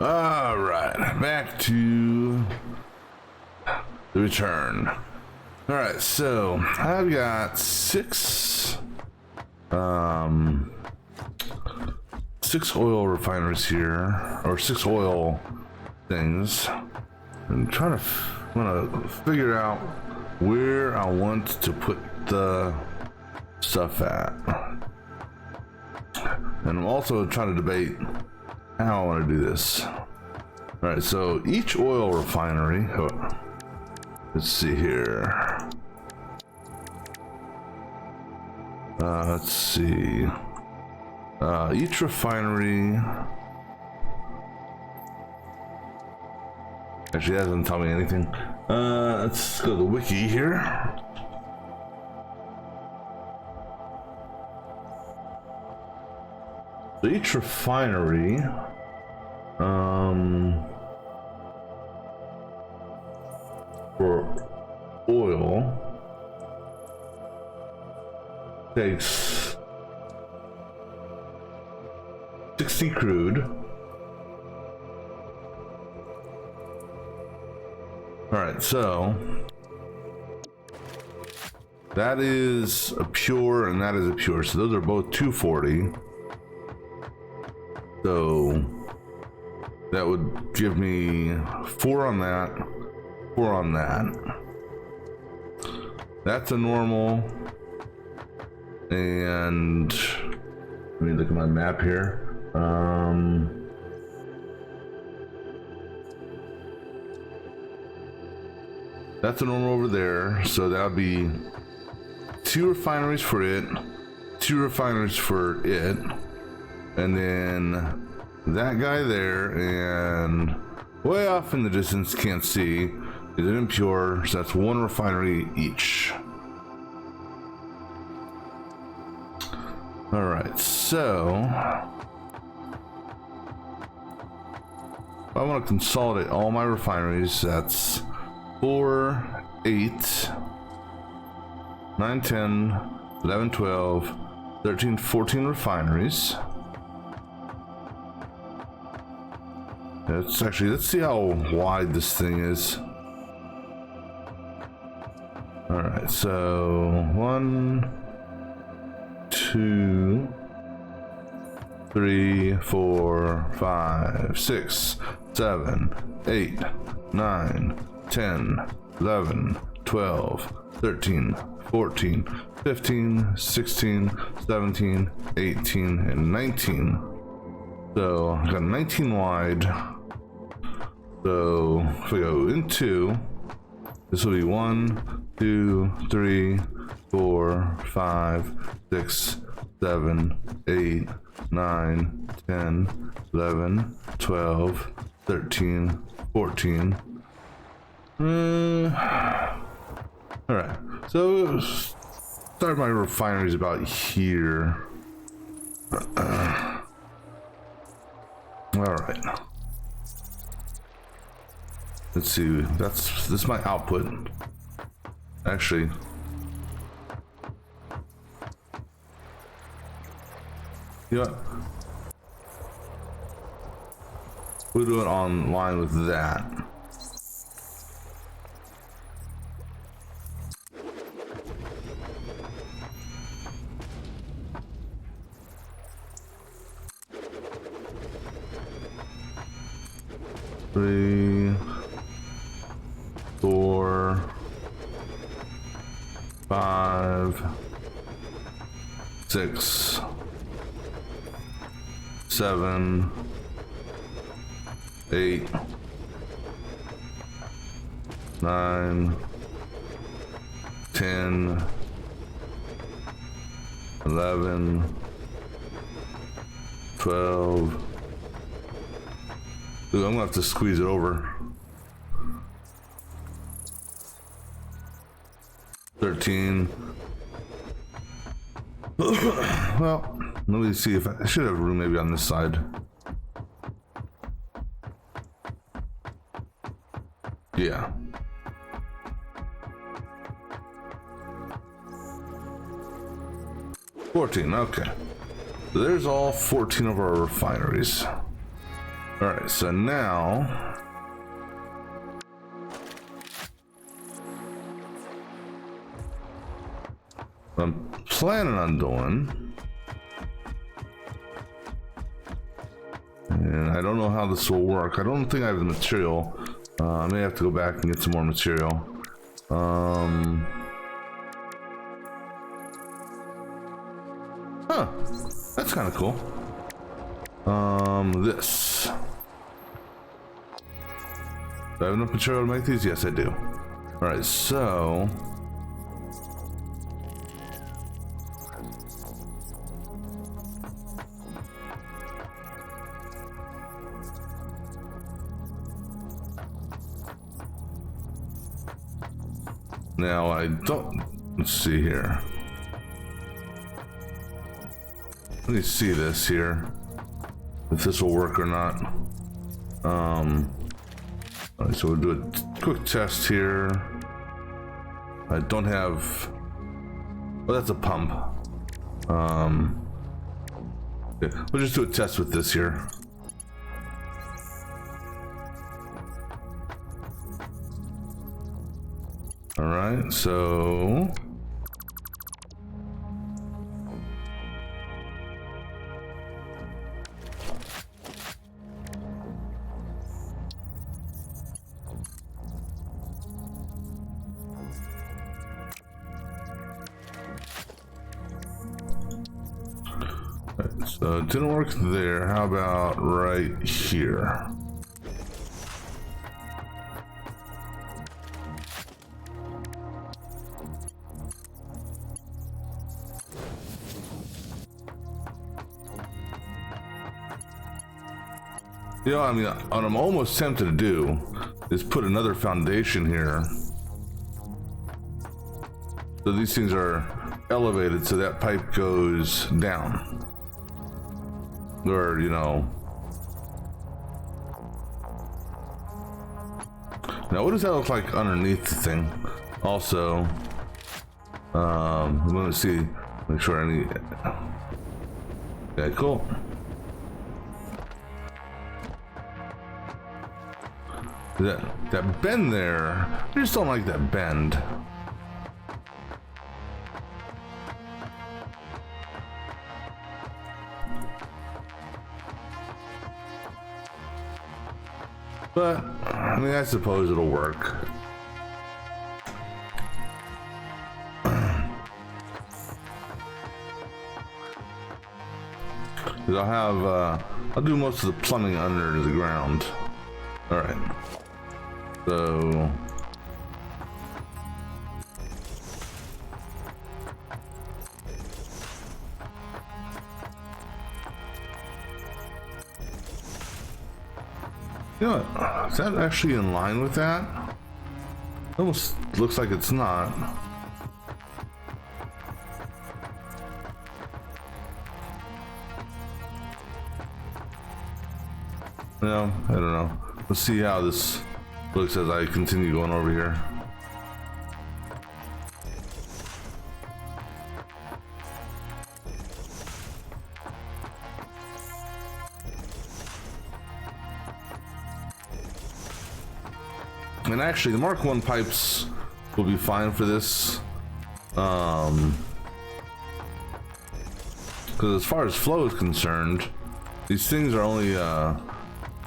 All right, back to the return. All right, so I've got six oil refineries here, or 6 oil things. I'm trying to figure out where I want to put the stuff at, and I'm also trying to debate how I want to do this. All right, so each oil refinery, let's see here. Let's see. Each refinery. Actually, that doesn't tell me anything. Let's go to the wiki here. So each refinery, for oil takes 60 crude. All right, so that is a pure and that is a pure. So those are both 240. So that would give me 4 on that, 4 on that. That's a normal. And let me look at my map here. That's a normal over there. So that would be 2 refineries for it, 2 refineries for it. And then that guy there, and way off in the distance, can't see, is an impure, so that's 1 refinery each. All right, so if I want to consolidate all my refineries, that's 4, 8, 9, 10, 11, 12, 13, 14 refineries. It's actually, let's see how wide this thing is. All right, so 1, 2, 3, 4, 5, 6, 7, 8, 9, 10, 11, 12, 13, 14, 15, 16, 17, 18, and 19. So I got 19 wide. So if we go into, this will be 1, 2, 3, 4, 5, 6, 7, 8, 9, 10, 11, 12, 13, 14. All right, so start my refineries about here. All right. Let's see. This is my output. Actually, you know what? We'll do it online with that. Three, 4, 5, 6, 7, 8, 9, 10, 11, 12. Ooh, I'm gonna have to squeeze it over. 13. Well, let me see if I should have room maybe on this side. Yeah. $14, okay. So there's all 14 of our refineries. All right, so now I'm planning on doing, and I don't know how this will work. I don't think I have the material. I may have to go back and get some more material. Huh, that's kind of cool. This. Do I have enough material to make these? Yes, I do. All right, so Now I don't, let's see here. Let me see this here, if this will work or not. All right, so we'll do a quick test here. I don't have, oh, that's a pump. Yeah, we'll just do a test with this here. All right, so it didn't work there. How about right here? You know, I mean, what I'm almost tempted to do is put another foundation here. So these things are elevated so that pipe goes down. Or, you know. Now, what does that look like underneath the thing? Also, I'm gonna see, make sure I need. Okay, cool. That bend there, I just don't like that bend. But, I mean, I suppose it'll work. I'll do most of the plumbing under the ground. All right. So, you know what? Is that actually in line with that? Almost looks like it's not. No, I don't know. Let's see how this looks as I continue going over here. And actually, the Mark 1 pipes will be fine for this. Because as far as flow is concerned, these things are only,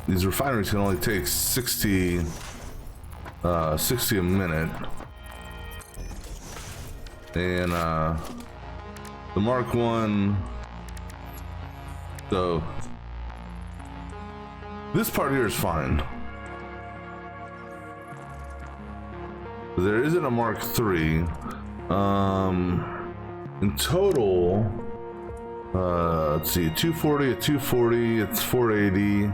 these refineries can only take 60 a minute. And the Mark 1, so this part here is fine. There isn't a Mark 3. In total, let's see, 240 at 240, it's 480,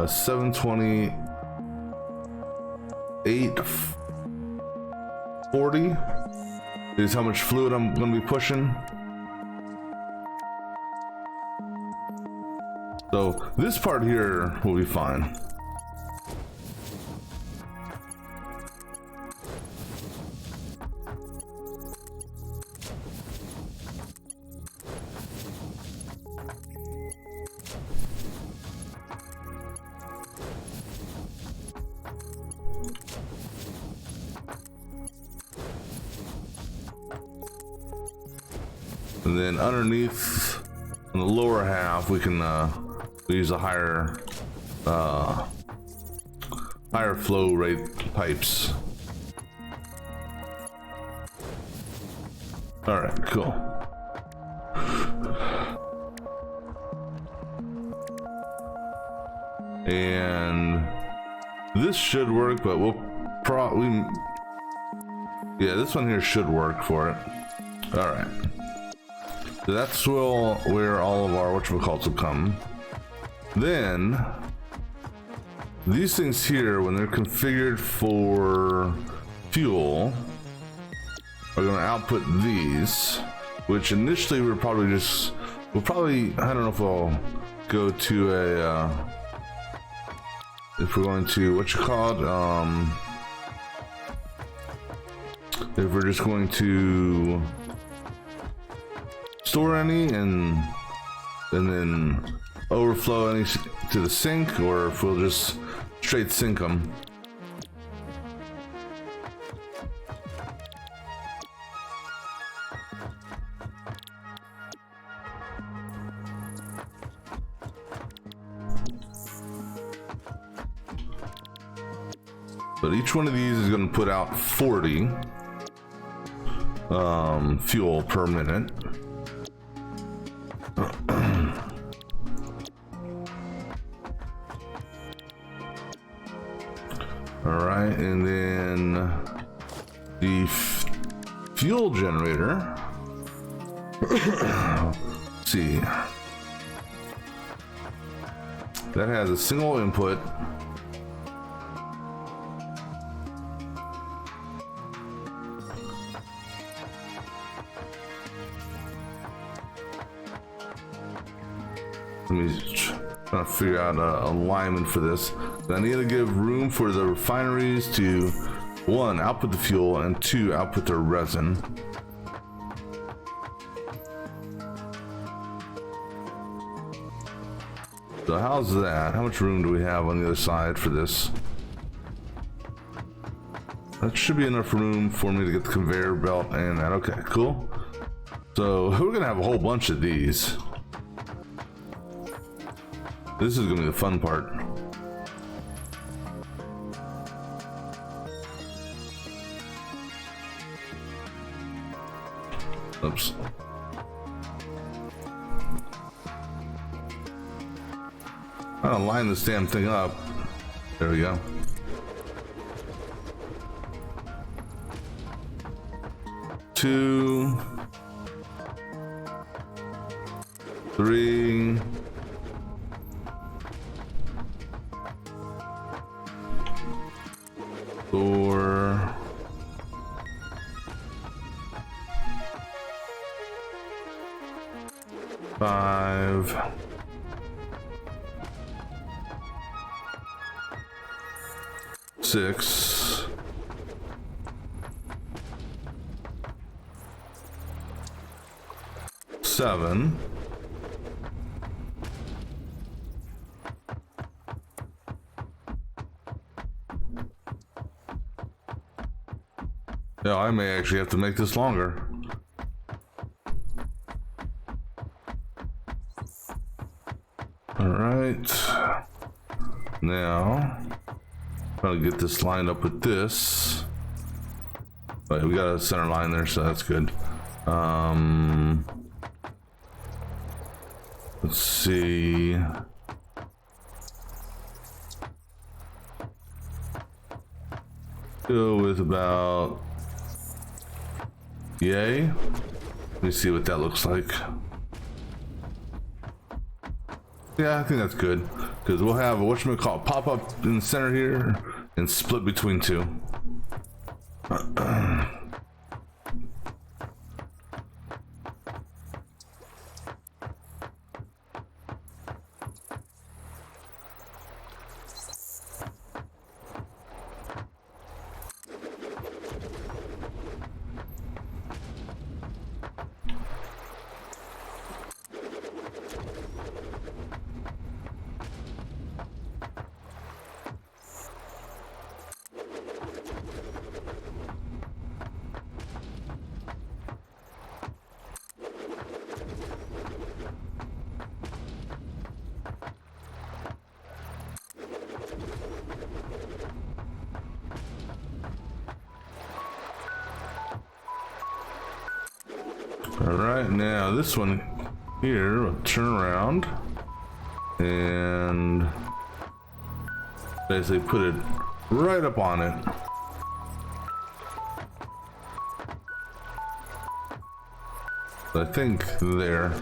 720, 840 is how much fluid I'm going to be pushing. So this part here will be fine. And then underneath, in the lower half, we can use a higher flow rate pipes. All right, cool. And this should work, but we'll probably, yeah, this one here should work for it. All right. So that's where all of our whatchamacallits will come. Then these things here, when they're configured for fuel are going to output these, which initially we'll probably, I don't know if we'll go to a, if we're going to, what you call it, if we're just going to store any and then overflow any to the sink, or if we'll just straight sink them. But each one of these is going to put out 40 fuel per minute. All right, and then the fuel generator. Let's see, that has a single input. Let me try to figure out a alignment for this. I need to give room for the refineries to, 1, output the fuel, and 2, output their resin. So how's that? How much room do we have on the other side for this? That should be enough room for me to get the conveyor belt and that. Okay, cool. So we're gonna have a whole bunch of these. This is gonna be the fun part. Oops. I'm gonna line this damn thing up. There we go. Two, 3, 4, 5, 6, 7, 8. I may actually have to make this longer. All right. Now, trying to get this lined up with this. But we got a center line there, so that's good. Let's see. Go with about yay. Let me see what that looks like. Yeah, I think that's good, because we'll have a whatchamacallit pop up in the center here and split between 2. All right, now this one here, we'll turn around and basically put it right up on it. I think there.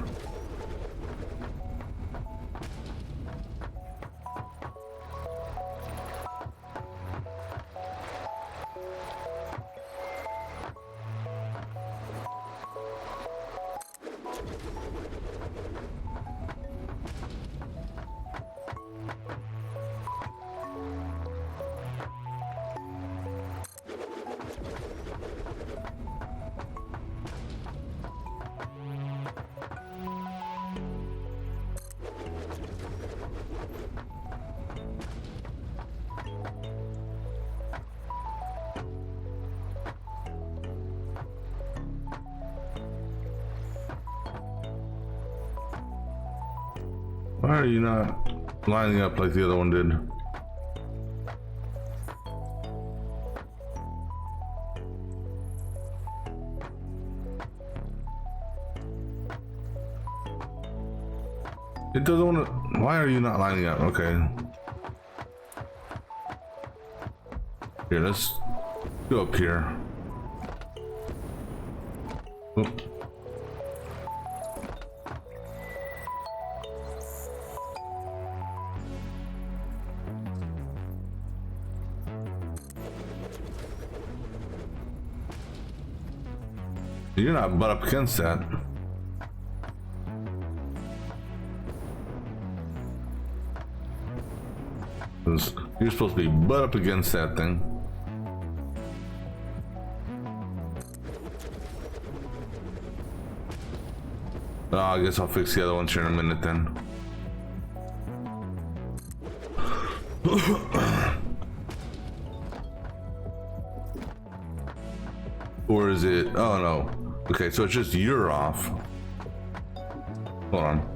Why are you not lining up like the other one did? It doesn't want to. Why are you not lining up? Okay. Here, let's go up here. Oh. You're not butt up against that. You're supposed to be butt up against that thing. Oh, I guess I'll fix the other ones here in a minute then. Or is it? Oh no. Okay, so it's just you're off. Hold on.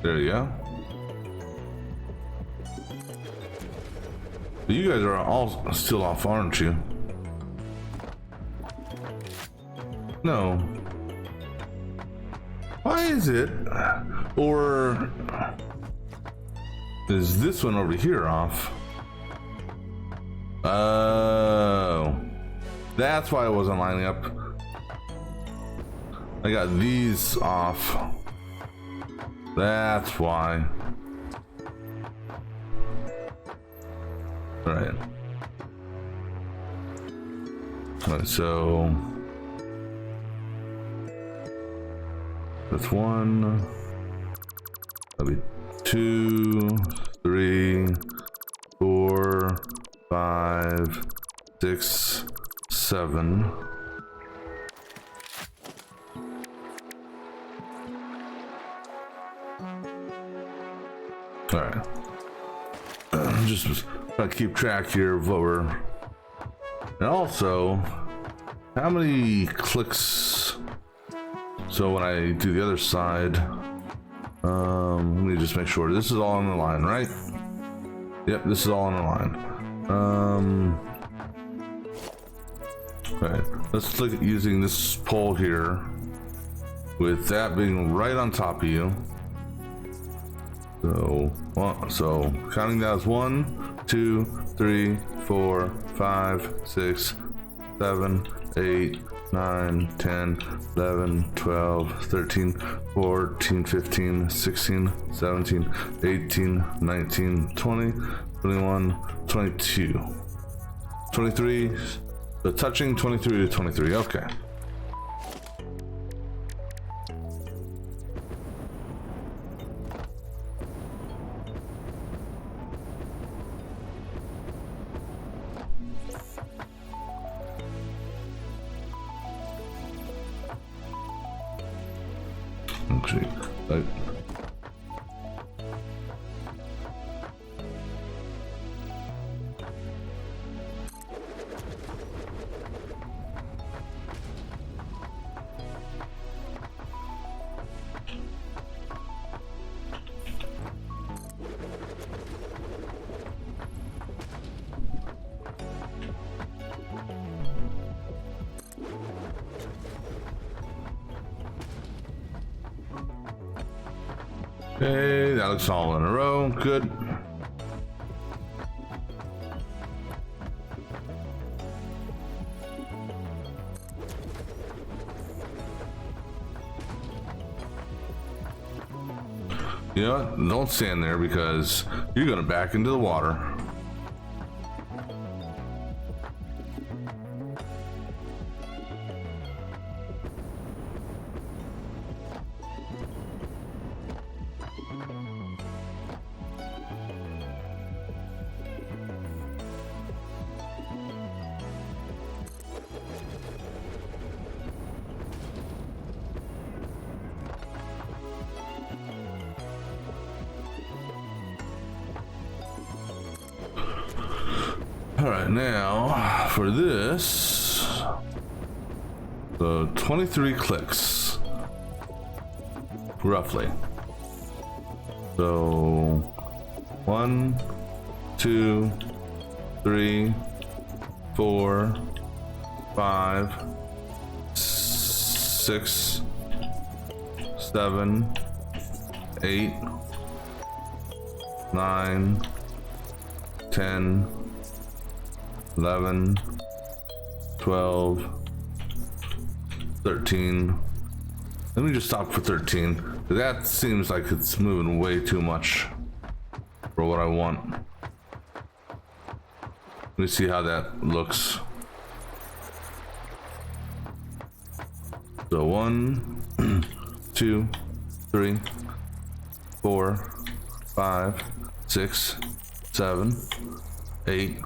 There you go. You guys are all still off, aren't you? No. Why is it? Or is this one over here off? Oh. That's why I wasn't lining up. I got these off. That's why. Alright. Alright, so that's 1. That'll be 2, 3, 4, 5, 6, 7. All right. Just trying to keep track here of what we're. And also, how many clicks? So when I do the other side, let me just make sure this is all on the line, right? Yep, this is all on the line. Right. Let's look at using this pole here, with that being right on top of you. So counting that as 1, 2, 3, 4, 5, 6, 7, 8, 9, 10, 11, 12, 13, 14, 15, 16, 17, 18, 19, 20, 21, 22, 23. So touching 23 to 23. Okay. Actually, okay, that looks all in a row. Good. You know what? Don't stand there because you're gonna back into the water. All right, now for this, so 23 clicks, roughly. So 1, 2, 3, 4, 5, 6, 7, 8, 9, 10, 11, 12, 13. Let me just stop for 13. That seems like it's moving way too much for what I want. Let me see how that looks. So 1, 2, 3, 4, 5, 6, 7, 8,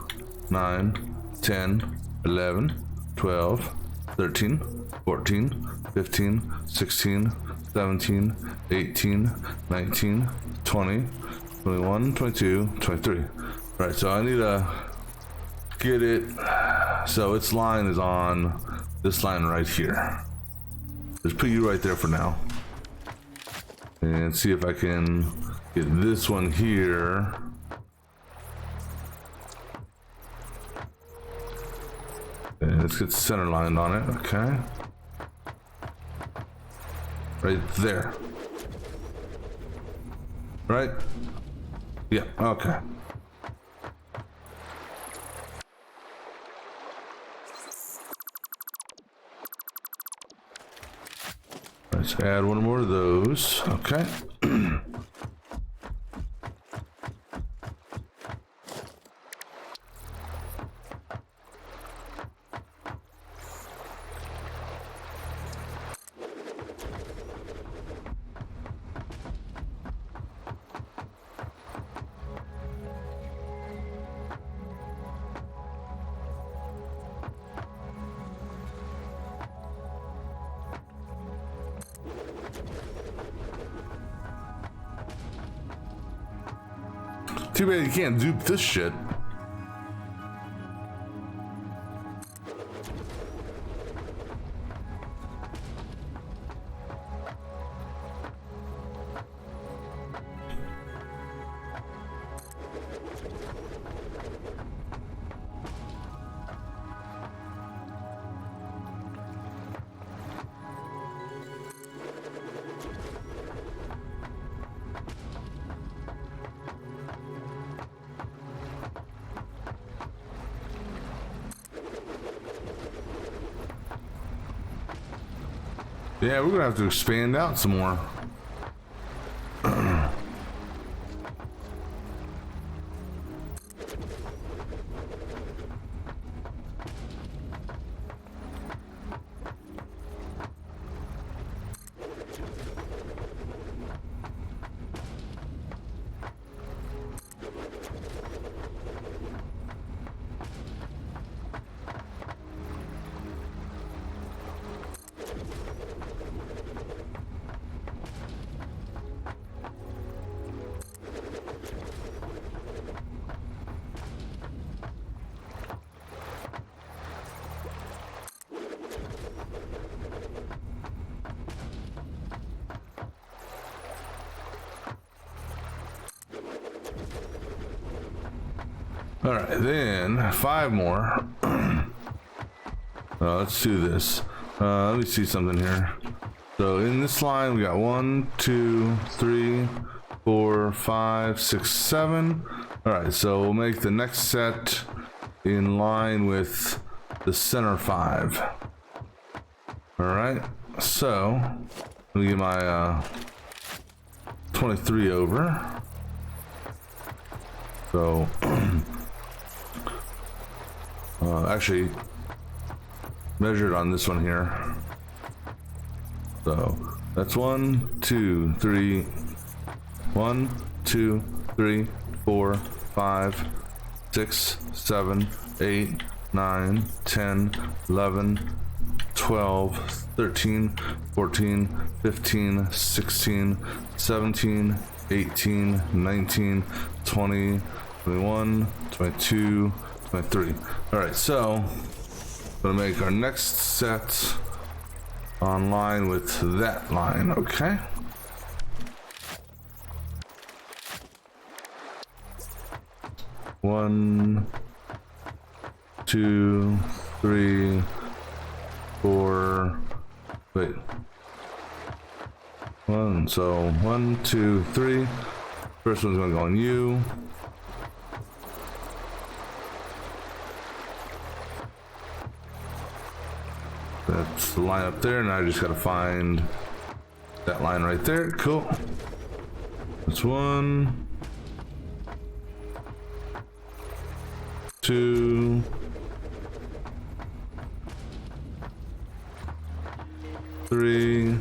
9, 10, 11, 12, 13, 14, 15, 16, 17, 18, 19, 20, 21, 22, 23. All right, so I need to get it so its line is on this line right here. Just put you right there for now. And see if I can get this one here. And let's get center line on it, okay. Right there. Right? Yeah, okay. Let's add one more of those, okay. Too bad you can't dupe this shit. Yeah, we're gonna have to expand out some more. All right, then 5 more. Let's do this. Let me see something here. So in this line, we got 1, 2, 3, 4, 5, 6, 7. All right, so we'll make the next set in line with the center 5. All right, so let me get my 23 over. So actually measured on this one here. So that's 1, 2, 3, 1, 2, 3, 4, 5, 6, 7, 8, 9, 10, 11, 12, 13, 14, 15, 16, 17, 18, 19, 20, 21, 22, 3. All right, so gonna make our next set online with that line. Okay. One, 2, 3, 4. Wait. So 1, 2, 3. First one's gonna go on you. That's the line up there. Now I just gotta find that line right there. Cool. That's 1, 2, 3.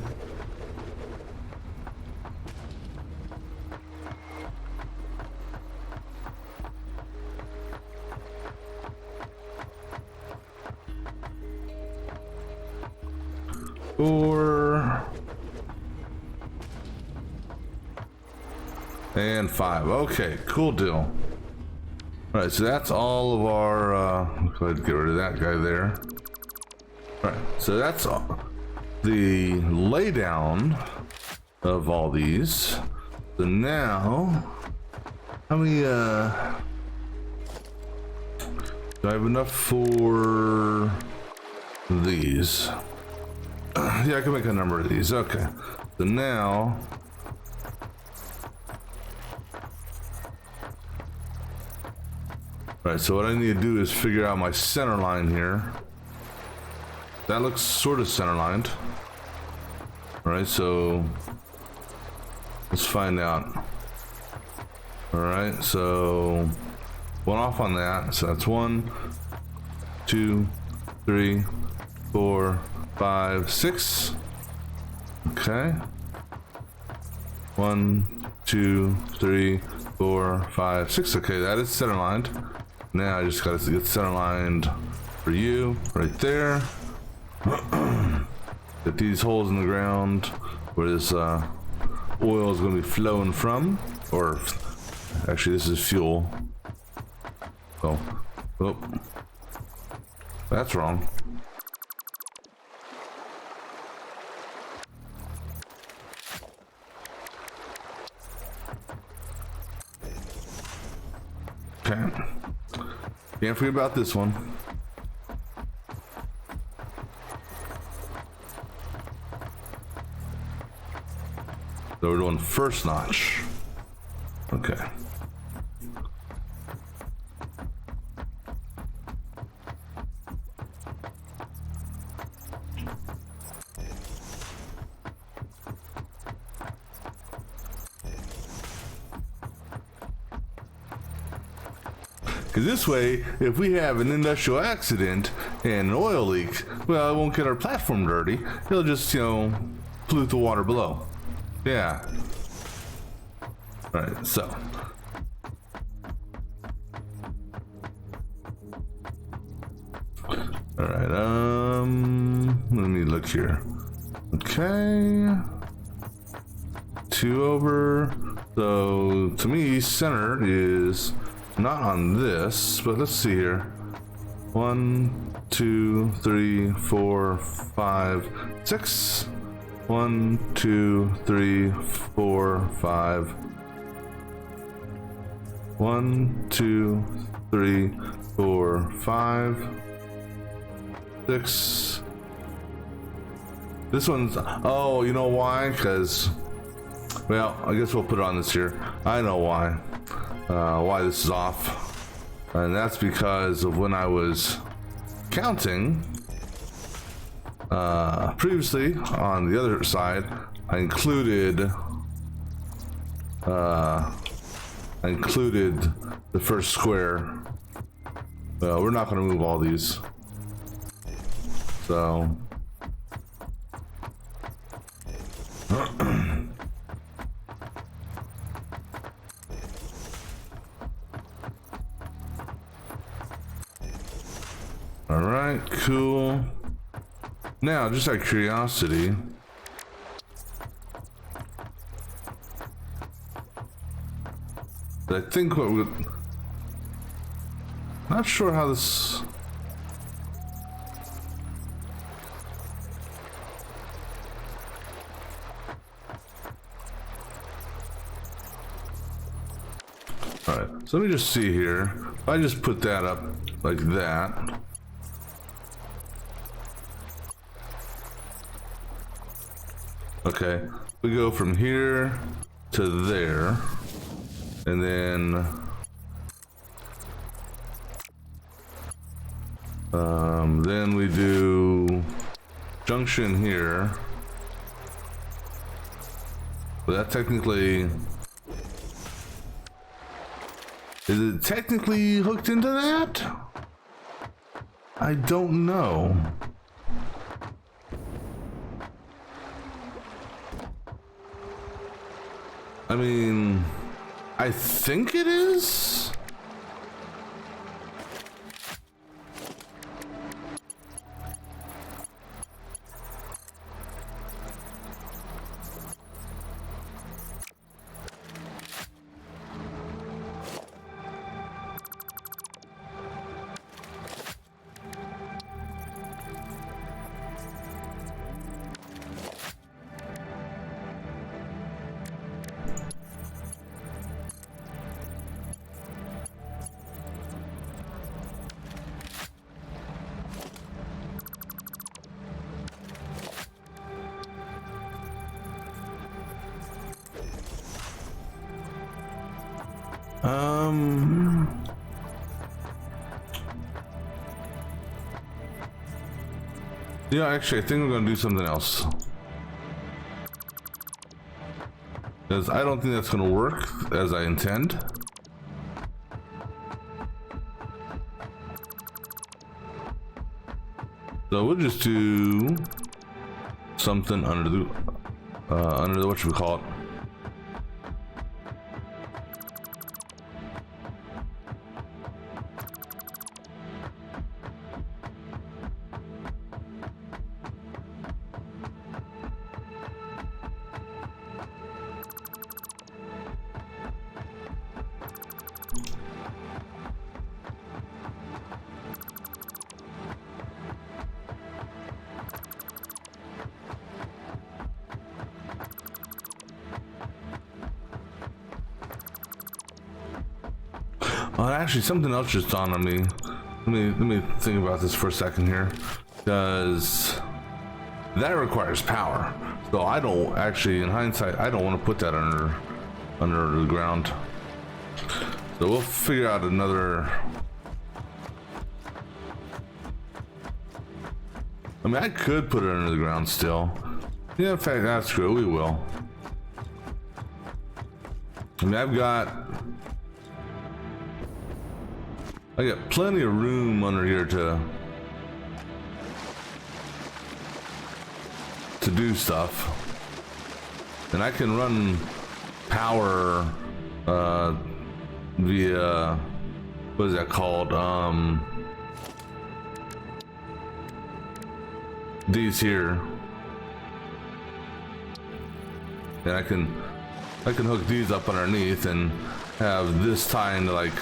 4 and 5. Okay, cool deal. All right, so that's all of our go ahead and get rid of that guy there. All right, so that's all the laydown of all these. So now how many do I have enough for these? Yeah, I can make a number of these. Okay. So now right, so what I need to do is figure out my center line here. That looks sort of center lined. All right, so let's find out. All right, so one off on that. So that's 1, 2, 3, 4, 5, 6. Okay. 1, 2, 3, 4, 5, 6. Okay, that is center lined. Now I just gotta get center lined for you right there. Get these holes in the ground where this oil is gonna be flowing from, or actually this is fuel. Oh, that's wrong. Okay. Can't forget about this one. So we're doing first notch. Okay. Because this way, if we have an industrial accident and an oil leak, well, it won't get our platform dirty. It'll just, pollute the water below. Yeah. All right, so. All right, let me look here. Okay. 2 over. So, to me, center is not on this, but let's see here. 1, 2, 3, 4, 5, 6. 1, 2, 3, 4, 5. 1, 2, 3, 4, 5, 6. This one's, oh, you know why? Because, well, I guess we'll put it on this here. I know why. Why this is off, and that's because of when I was counting previously on the other side. I included the first square. We're not going to move all these, so all right, cool. Now, just out of curiosity, I think what we, Not sure how this... Alright, so let me just see here. If I just put that up like that. Okay, we go from here to there. And then we do junction here. But that technically... Is it technically hooked into that? I don't know. I mean, I think it is. Yeah, actually, I think we're gonna do something else. Because I don't think that's gonna work as I intend. So we'll just do something under the whatchamacallit. Oh, actually, something else just dawned on me. Let me think about this for a second here, because that requires power. So I don't actually, in hindsight, I don't want to put that under the ground. So we'll figure out another. I mean, I could put it under the ground still. Yeah, in fact, that's true. We will. I mean, I got plenty of room under here to do stuff, and I can run power via, what is that called? These here, and I can hook these up underneath and have this tie into like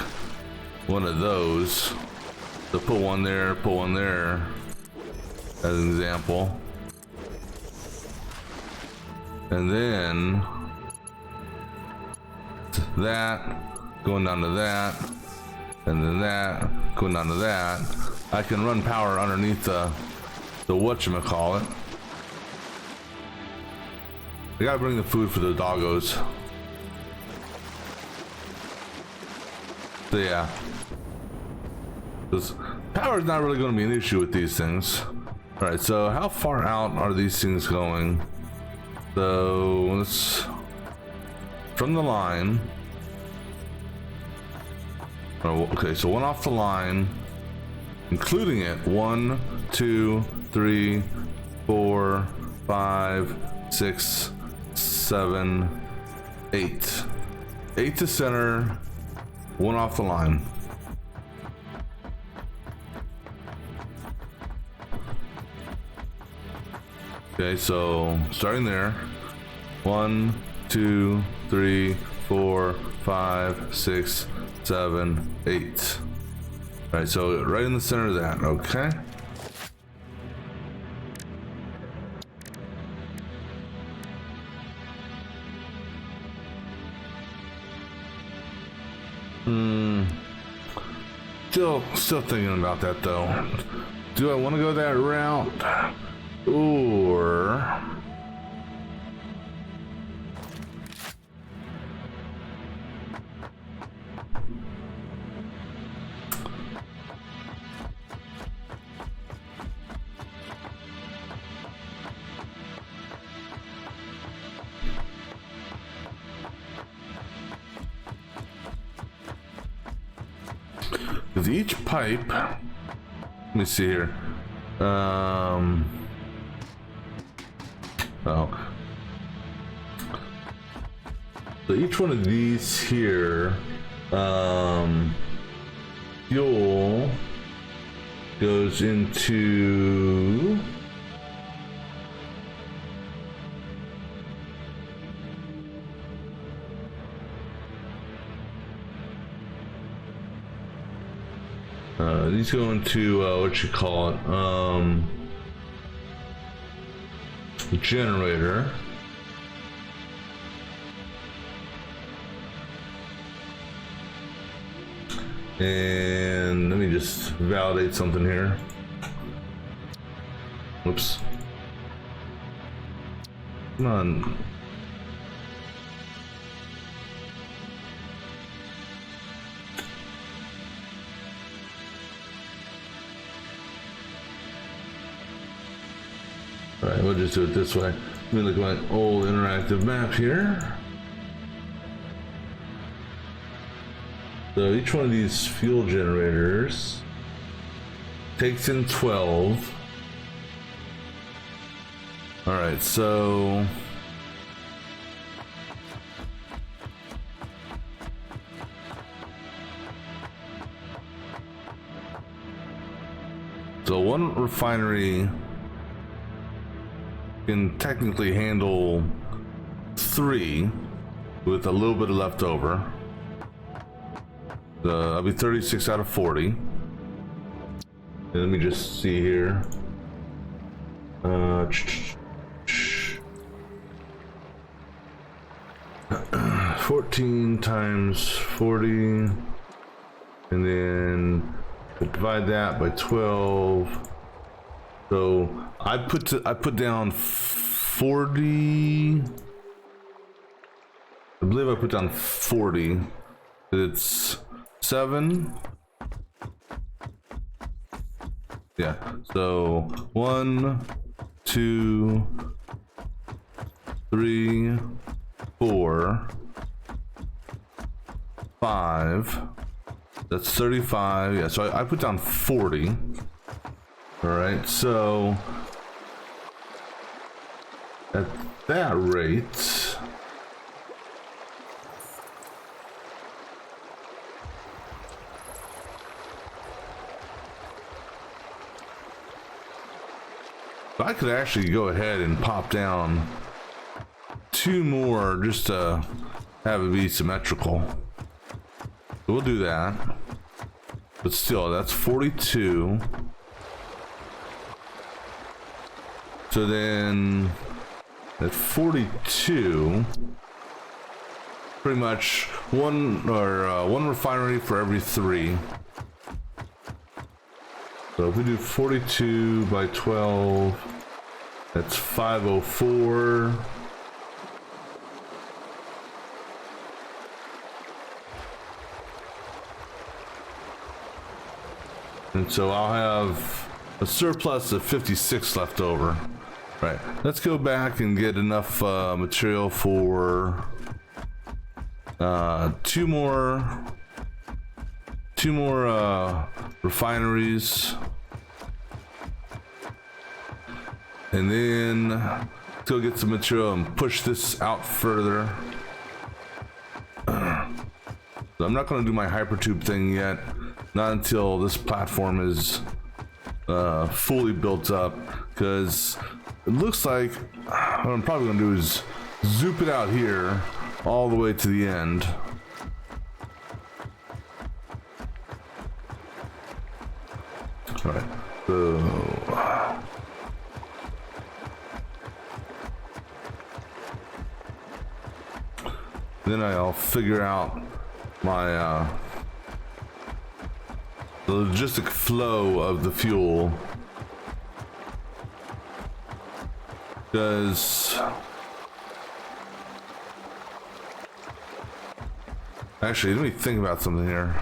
one of those. So put one there as an example, and then that going down to that, and then that going down to that. I can run power underneath the whatchamacallit. I gotta bring the food for the doggos. So yeah, because power is not really going to be an issue with these things. All right, so how far out are these things going? So let's, from the line. Oh, okay, so one off the line, including it. 1, 2, 3, 4, 5, 6, 7, 8. 8 to center, one off the line. Okay, so starting there. 1, 2, 3, 4, 5, 6, 7, 8. All right, so right in the center of that, okay. Still thinking about that though. Do I want to go that route, or with each pipe? Let me see here. Oh. So each one of these here, fuel goes into these go into what you call it, generator. And let me just validate something here. Whoops. Come on. Alright, we'll just do it this way. Let me look at my old interactive map here. So each one of these fuel generators takes in 12. Alright, so one refinery can technically handle 3 with a little bit of leftover. I'll be 36 out of 40. And let me just see here. 14 times 40, and then divide that by 12. So I put down 40. I believe I put down 40. It's 7. Yeah. So 1, 2, 3, 4, 5. That's 35. Yeah. So I put down 40. All right, so at that rate, I could actually go ahead and pop down 2 more just to have it be symmetrical. So we'll do that, but still, that's 42. So then at 42, pretty much one refinery for every 3. So if we do 42 by 12, that's 504. And so I'll have a surplus of 56 left over. Right, let's go back and get enough material for 2 more refineries, and then let's go get some material and push this out further. So I'm not going to do my hypertube thing yet, not until this platform is fully built up, because it looks like what I'm probably going to do is zoop it out here all the way to the end. All right. So then I'll figure out my the logistic flow of the fuel. Because actually, let me think about something here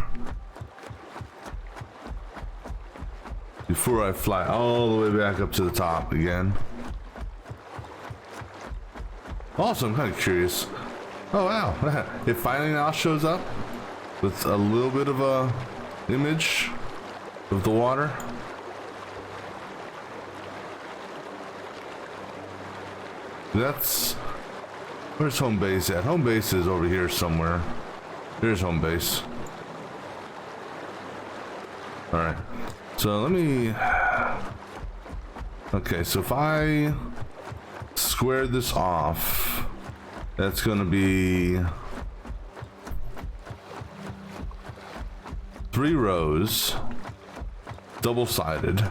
before I fly all the way back up to the top again. Also, I'm kind of curious. Oh wow, it finally now shows up with a little bit of a image of the water. That's, where's home base at? Home base is over here somewhere. Here's home base. All right, so let me, okay, so if I square this off, that's gonna be 3 rows, double-sided.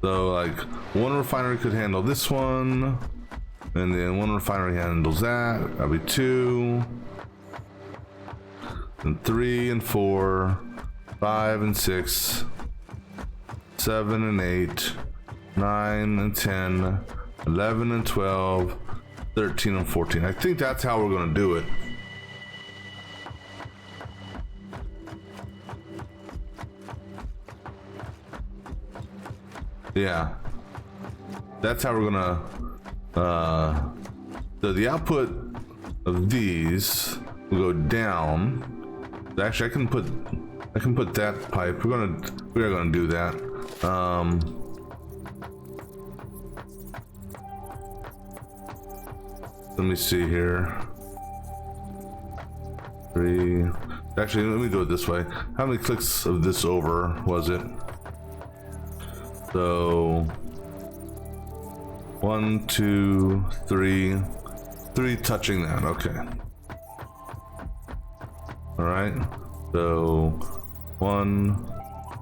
So like one refinery could handle this one, and then one refinery handles that. That'll be 2, and 3 and 4, 5 and 6, 7 and 8, 9 and 10, 11 and 12, 13 and 14. I think that's how we're gonna do it. Yeah, that's how we're gonna, so the output of these will go down. Actually, I can put that pipe. We are gonna do that. Let me see here. 3. Actually, let me do it this way. How many clicks of this over was it? So 1, 2, 3, 3 touching that. Okay. All right. So 1,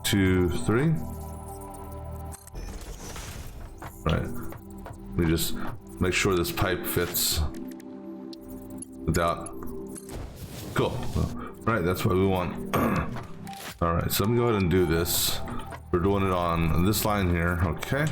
2, 3. All right. Let me just make sure this pipe fits without. Cool. All right. That's what we want. All right. So let me go ahead and do this. We're doing it on this line here, okay?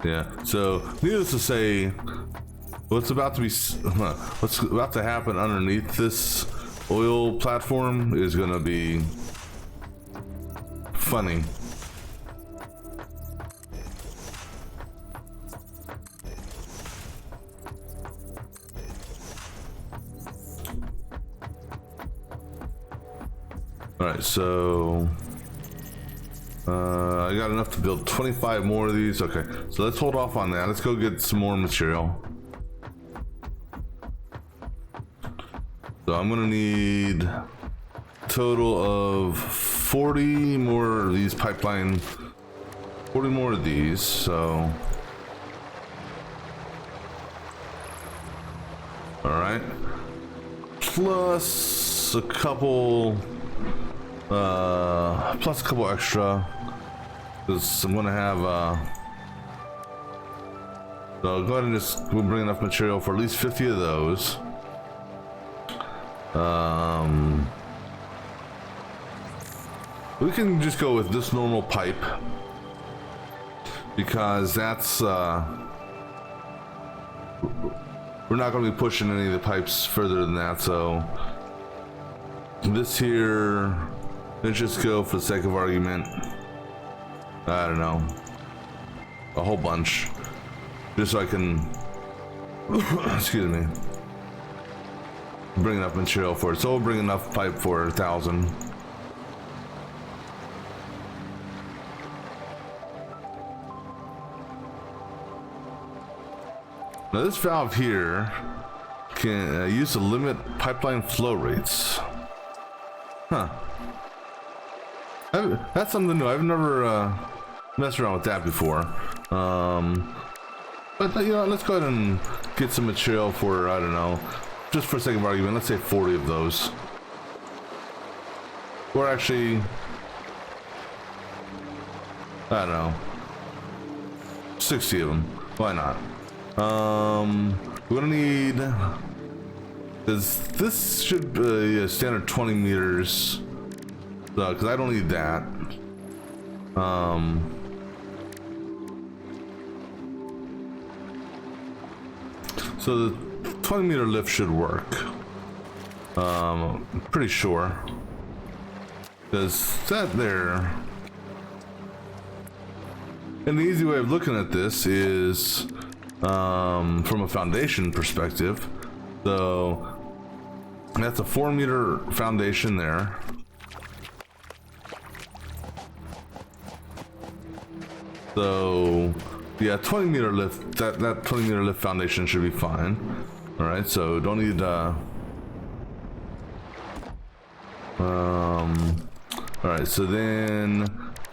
Yeah, so needless to say, what's about to happen underneath this oil platform is gonna be funny. All right, so I got enough to build 25 more of these. Okay, so let's hold off on that. Let's go get some more material. So I'm gonna need a total of 40 more of these pipeline, 40 more of these, so. All right, plus a couple extra, because I'm gonna have so I'll go ahead and we'll bring enough material for at least 50 of those. We can just go with this normal pipe because that's we're not going to be pushing any of the pipes further than that, so this here, let's just go for the sake of argument, I don't know, a whole bunch, just so I can excuse me, bring enough material for it. So we'll bring enough pipe for 1,000. Now this valve here can use to limit pipeline flow rates. Huh. That's something new. I've never messed around with that before. But you know, let's go ahead and get some material for, I don't know, just for sake of argument, let's say 40 of those. Or actually, I don't know, 60 of them. Why not? We're gonna need, this should be a standard 20 meters, because I don't need that. So the 20 meter lift should work. I'm pretty sure. Because that there. And the easy way of looking at this is from a foundation perspective. So that's a 4 meter foundation there. So yeah, 20 meter lift, that 20 meter lift foundation should be fine. All right, so don't need all right, so then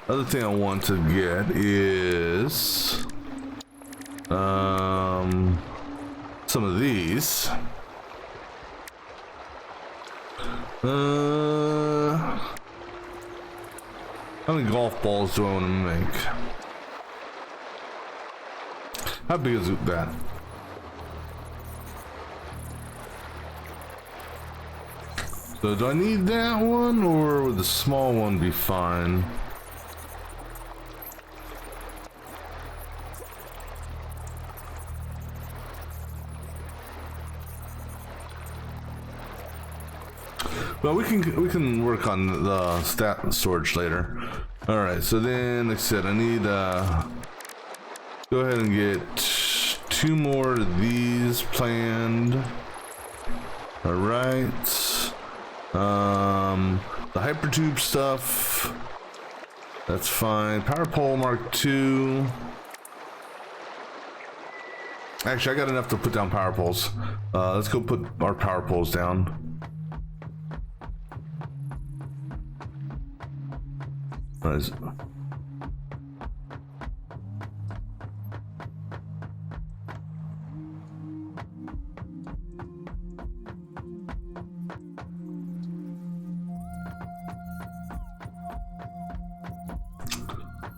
other thing I want to get is some of these. How many golf balls do I want to make? How big is that? So do I need that one, or would the small one be fine? Well, we can work on the stat storage later. All right, so then like I said, I need go ahead and get 2 more of these planned. All right. The hypertube stuff, that's fine. Power pole Mark II. Actually, I got enough to put down power poles. Let's go put our power poles down. What is it?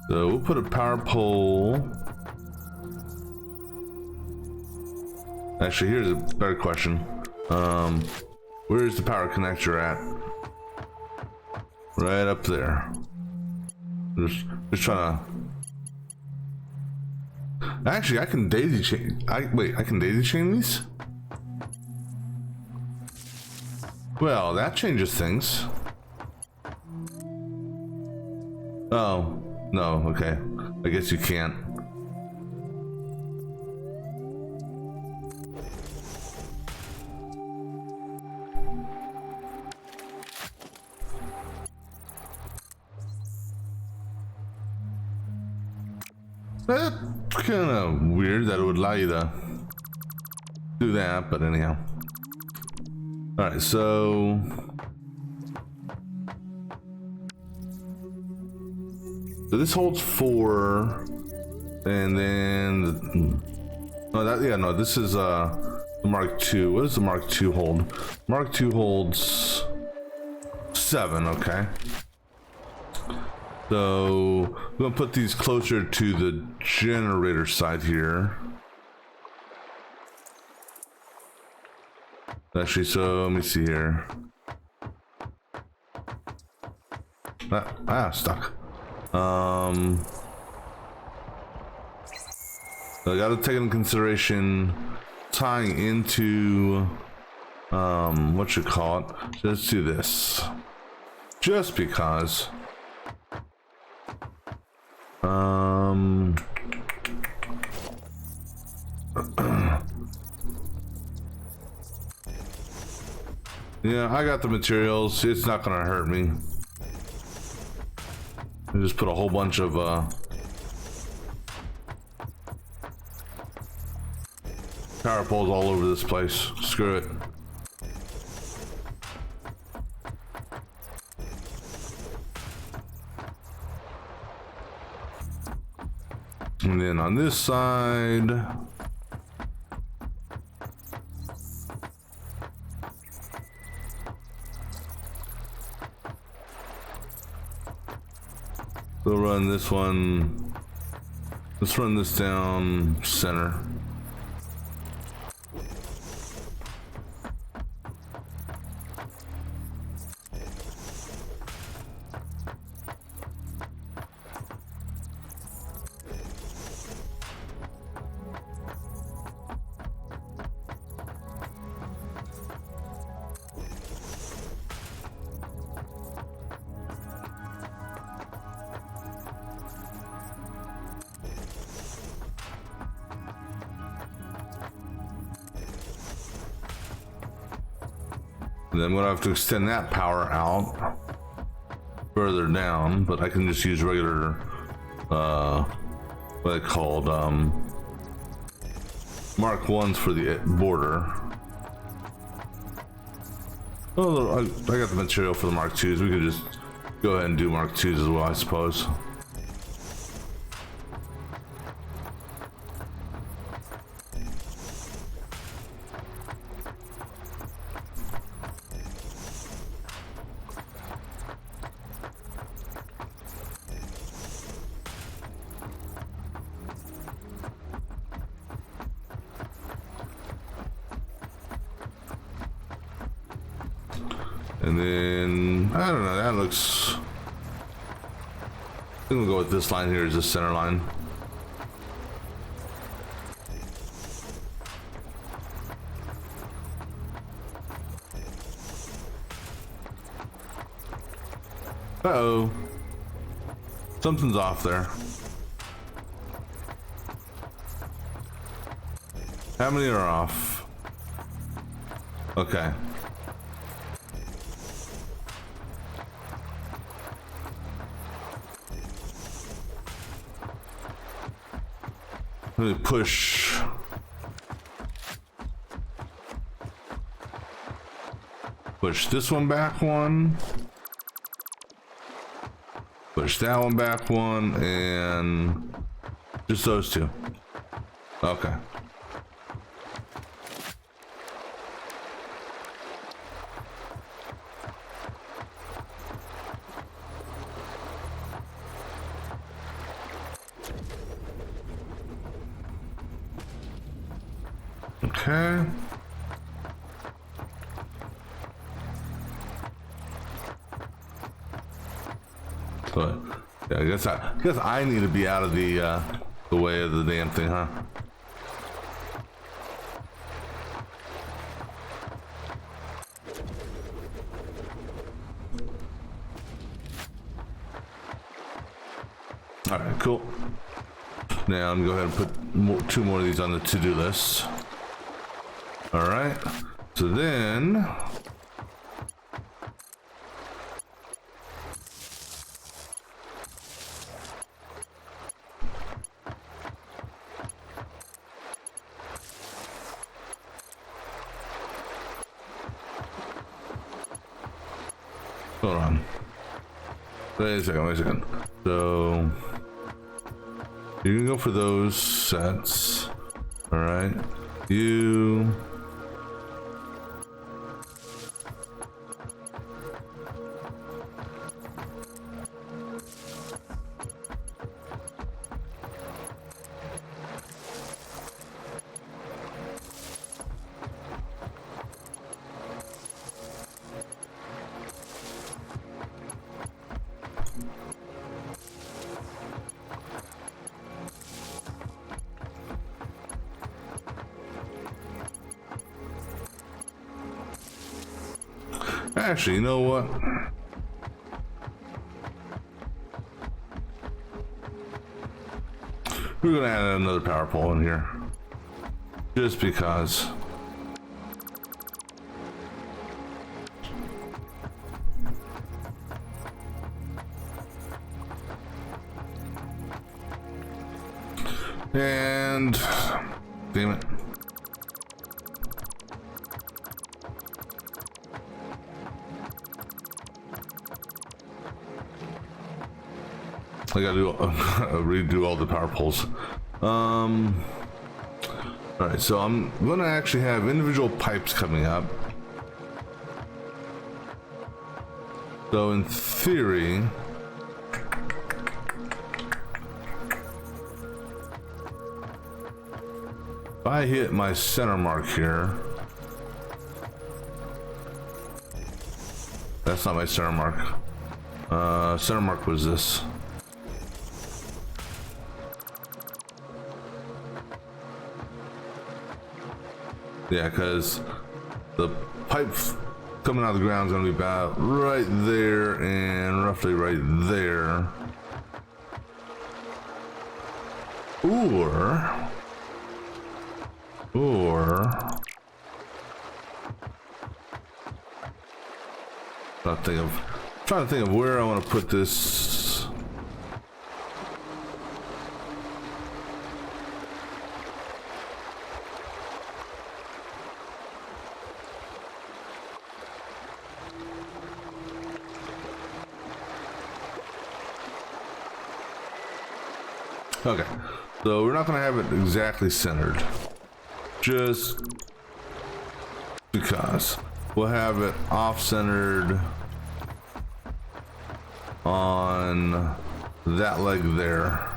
So we'll put a power pole. Actually, here's a better question. Where's the power connector at? Right up there. Just trying to. Actually, I can daisy chain. I can daisy chain these? Well, that changes things. Oh. No, okay. I guess you can't. That's kind of weird that it would allow you to do that, but anyhow. Alright, so this holds 4, and then this is the Mark II. What does the Mark II hold? Mark II holds 7. Okay. So I'm gonna put these closer to the generator side here. Actually, so let me see here. Stuck. I gotta take into consideration tying into what you call it. Let's do this. Just because. Yeah, I got the materials. It's not gonna hurt me. I just put a whole bunch of Power poles all over this place. Screw it. And then on this side, we'll run this one. Let's run this down center. Then we'll have to extend that power out further down, but I can just use regular, what I called, Mark 1s for the border. Oh, I got the material for the Mark 2s. We could just go ahead and do Mark 2s as well, I suppose. And then, I don't know, that looks... I think we'll go with this line here as the center line. Uh-oh. Something's off there. How many are off? Okay. Let me push. Push this one back one. Push that one back one, and just those two. Okay. Okay. So, yeah, I guess I need to be out of the way of the damn thing, huh? All right, cool. Now I'm gonna go ahead and put two more of these on the to-do list. All right, so then hold on. Wait a second. So you can go for those sets. All right, you. Actually, you know what? We're gonna add another power pole in here. Just because. And damn it. I gotta do redo all the power poles. All right, so I'm gonna actually have individual pipes coming up. So in theory, if I hit my center mark here, that's not my center mark. Center mark was this. Yeah, because the pipe coming out of the ground is going to be about right there and roughly right there. Or trying to think of where I want to put this. Okay, so we're not going to have it exactly centered, just because we'll have it off-centered on that leg there.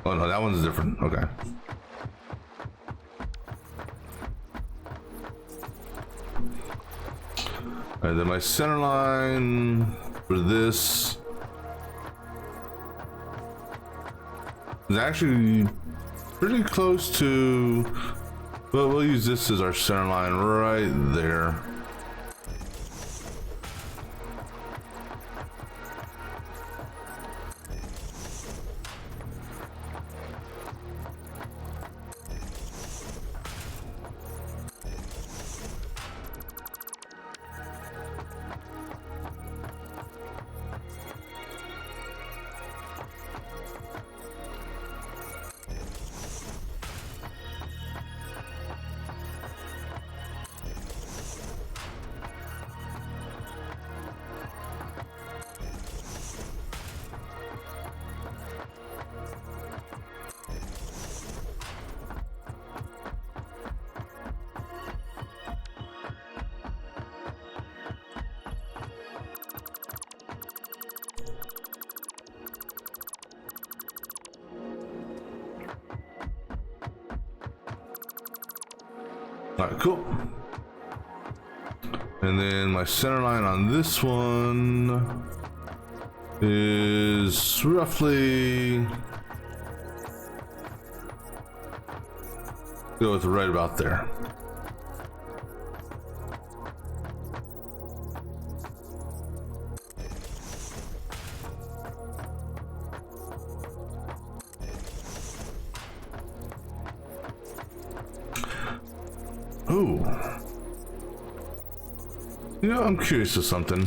Oh no, that one's different. Okay. Alright, then my center line for this is actually pretty close to, well, we'll use this as our center line right there. All right, cool. And then my center line on this one is roughly, go with right about there. Ooh. You know, I'm curious of something.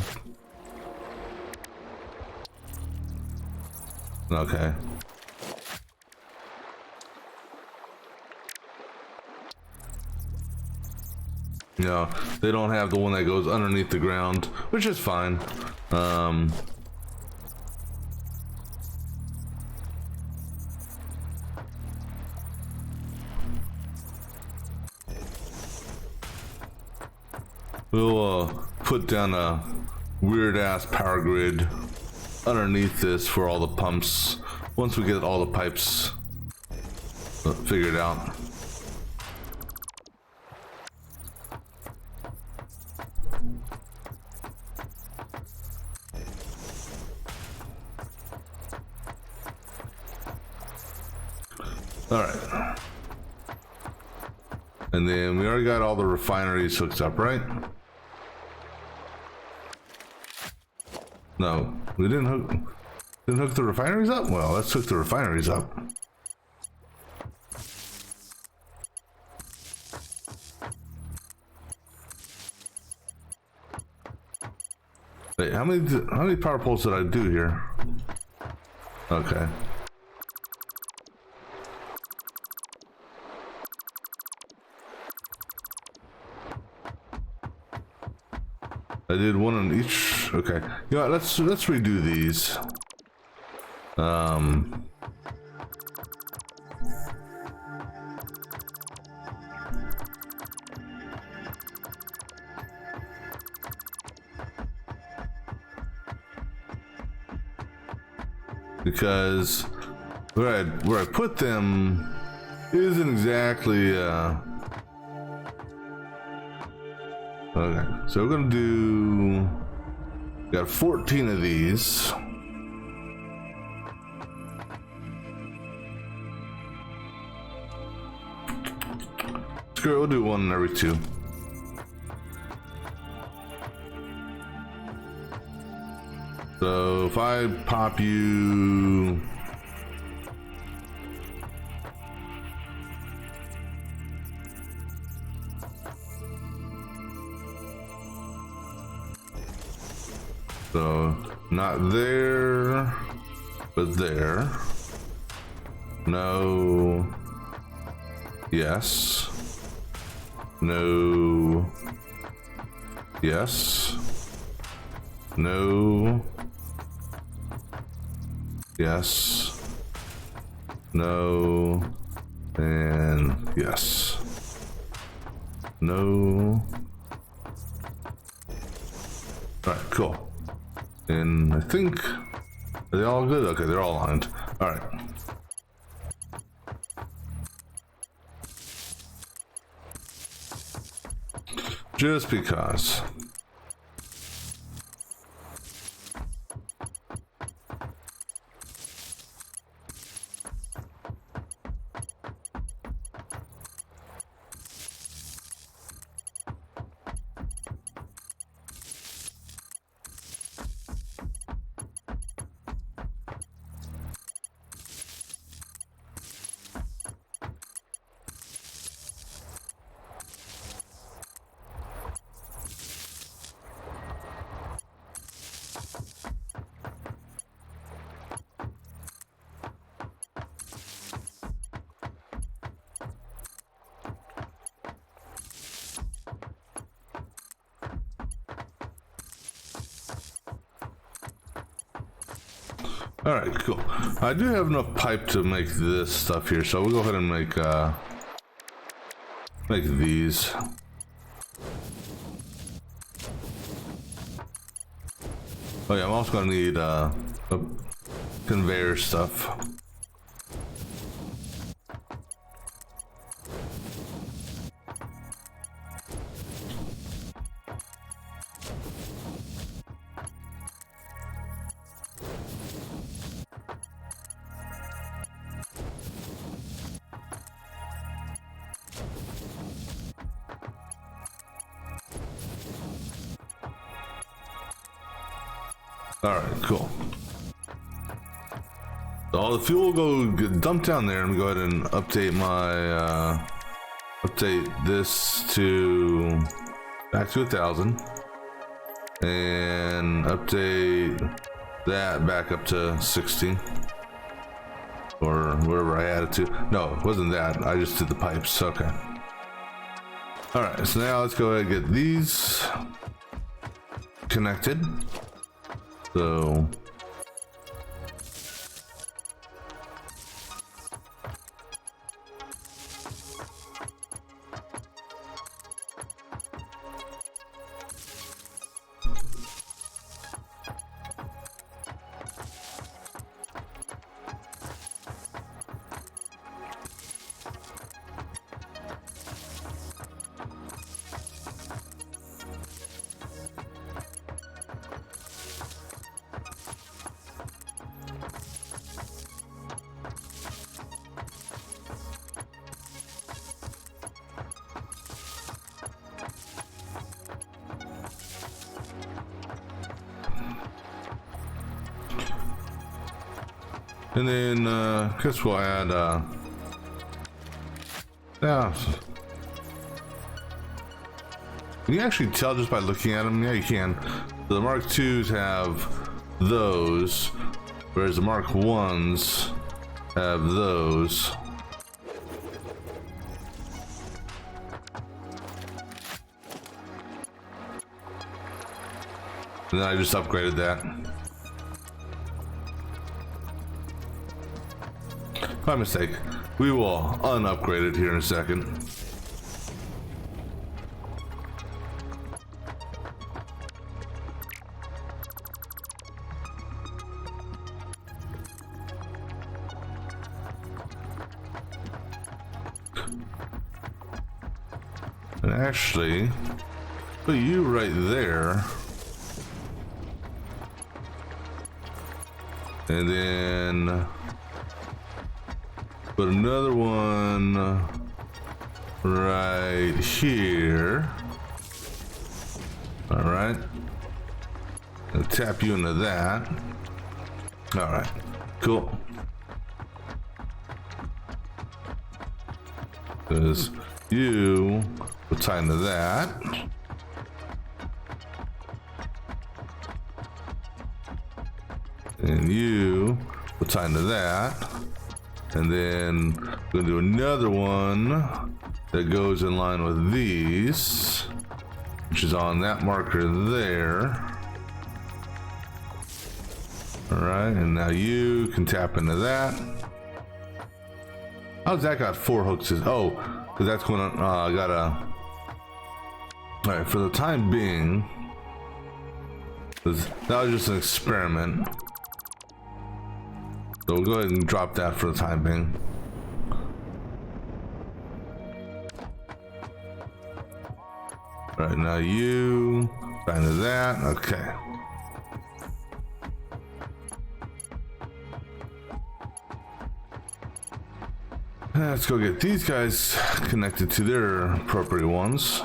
Okay. You know, they don't have the one that goes underneath the ground, which is fine. We'll put down a weird ass power grid underneath this for all the pumps once we get all the pipes figured out. All right. And then we already got all the refineries hooked up, right? No, we didn't hook the refineries up? Well, let's hook the refineries up. Wait, how many power poles did I do here? Okay. I did one on each. Okay. You know what, let's redo these. Because where I put them isn't exactly okay, so we're gonna do, got 14 of these. Screw it, we'll do one every two. So if I pop you, so not there, but there. No. Yes. No. Yes. No. Yes. No. And yes. No. Alright, cool. And I think, are they all good? Okay, they're all aligned. Alright. Just because. All right, cool. I do have enough pipe to make this stuff here, so we'll go ahead and make these. Oh yeah, I'm also gonna need conveyor stuff. All right, cool. So all the fuel will go get dumped down there, and go ahead and update my update this to back to 1,000, and update that back up to 60, or wherever I added to. No, it wasn't that. I just did the pipes. Okay. All right. So now let's go ahead and get these connected. So And then guess we'll add yeah. Can you actually tell just by looking at them? Yeah, you can. So the Mark IIs have those, whereas the Mark I's have those. And then I just upgraded that. My mistake. We will unupgrade it here in a second. And actually, put you right there. And then put another one right here. All right. And tap you into that. All right. Cool. Because you will tie into that. And you will tie into that. And then we're gonna do another one that goes in line with these, which is on that marker there. All right, and now you can tap into that. How's that got 4 hooks? Oh, because that's going to, I gotta, all right, for the time being, that was just an experiment. So we'll go ahead and drop that for the time being. All right, now you find that. Okay. Let's go get these guys connected to their appropriate ones.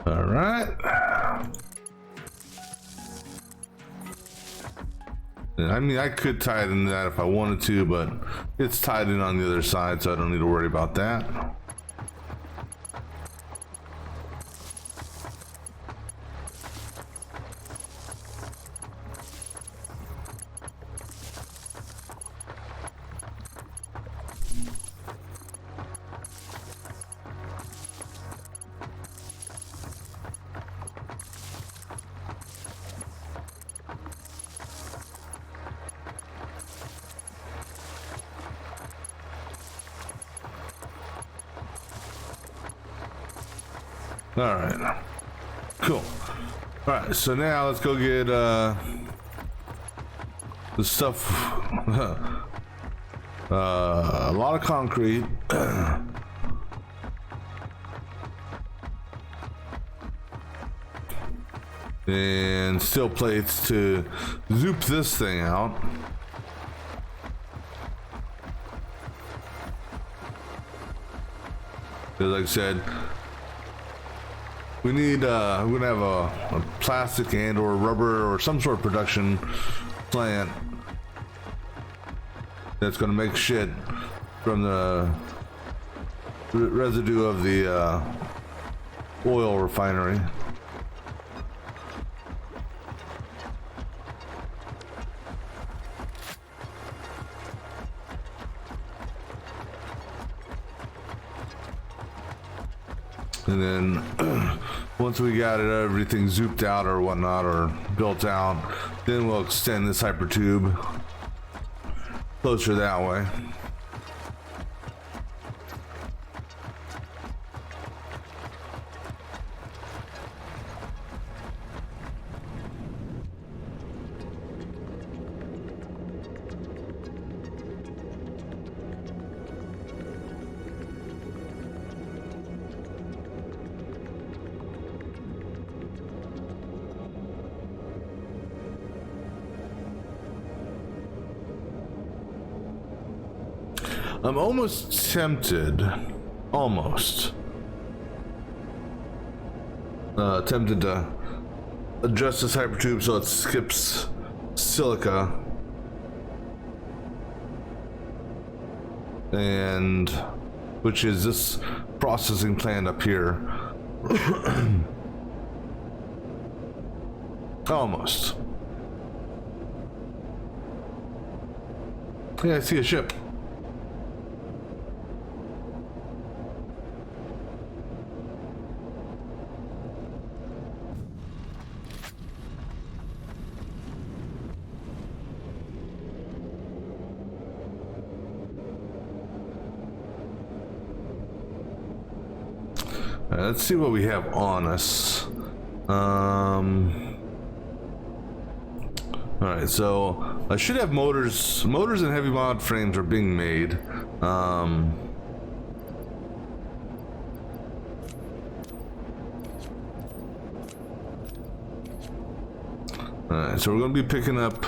All right. I mean, I could tie it in that if I wanted to, but it's tied in on the other side, so I don't need to worry about that. All right, cool. All right, so now let's go get the stuff. A lot of concrete. And steel plates to zoop this thing out. Because like I said, we need, we're gonna have a plastic and or rubber or some sort of production plant that's gonna make shit from the residue of the oil refinery. And then once we got it, everything zooped out or whatnot, or built out, then we'll extend this hyper tube closer that way. I'm almost tempted, tempted to adjust this hypertube so it skips silica, and which is this processing plant up here. Almost. Yeah, I see a ship. Let's see what we have on us. Alright, so I should have motors. Motors and heavy mod frames are being made. Alright, so we're going to be picking up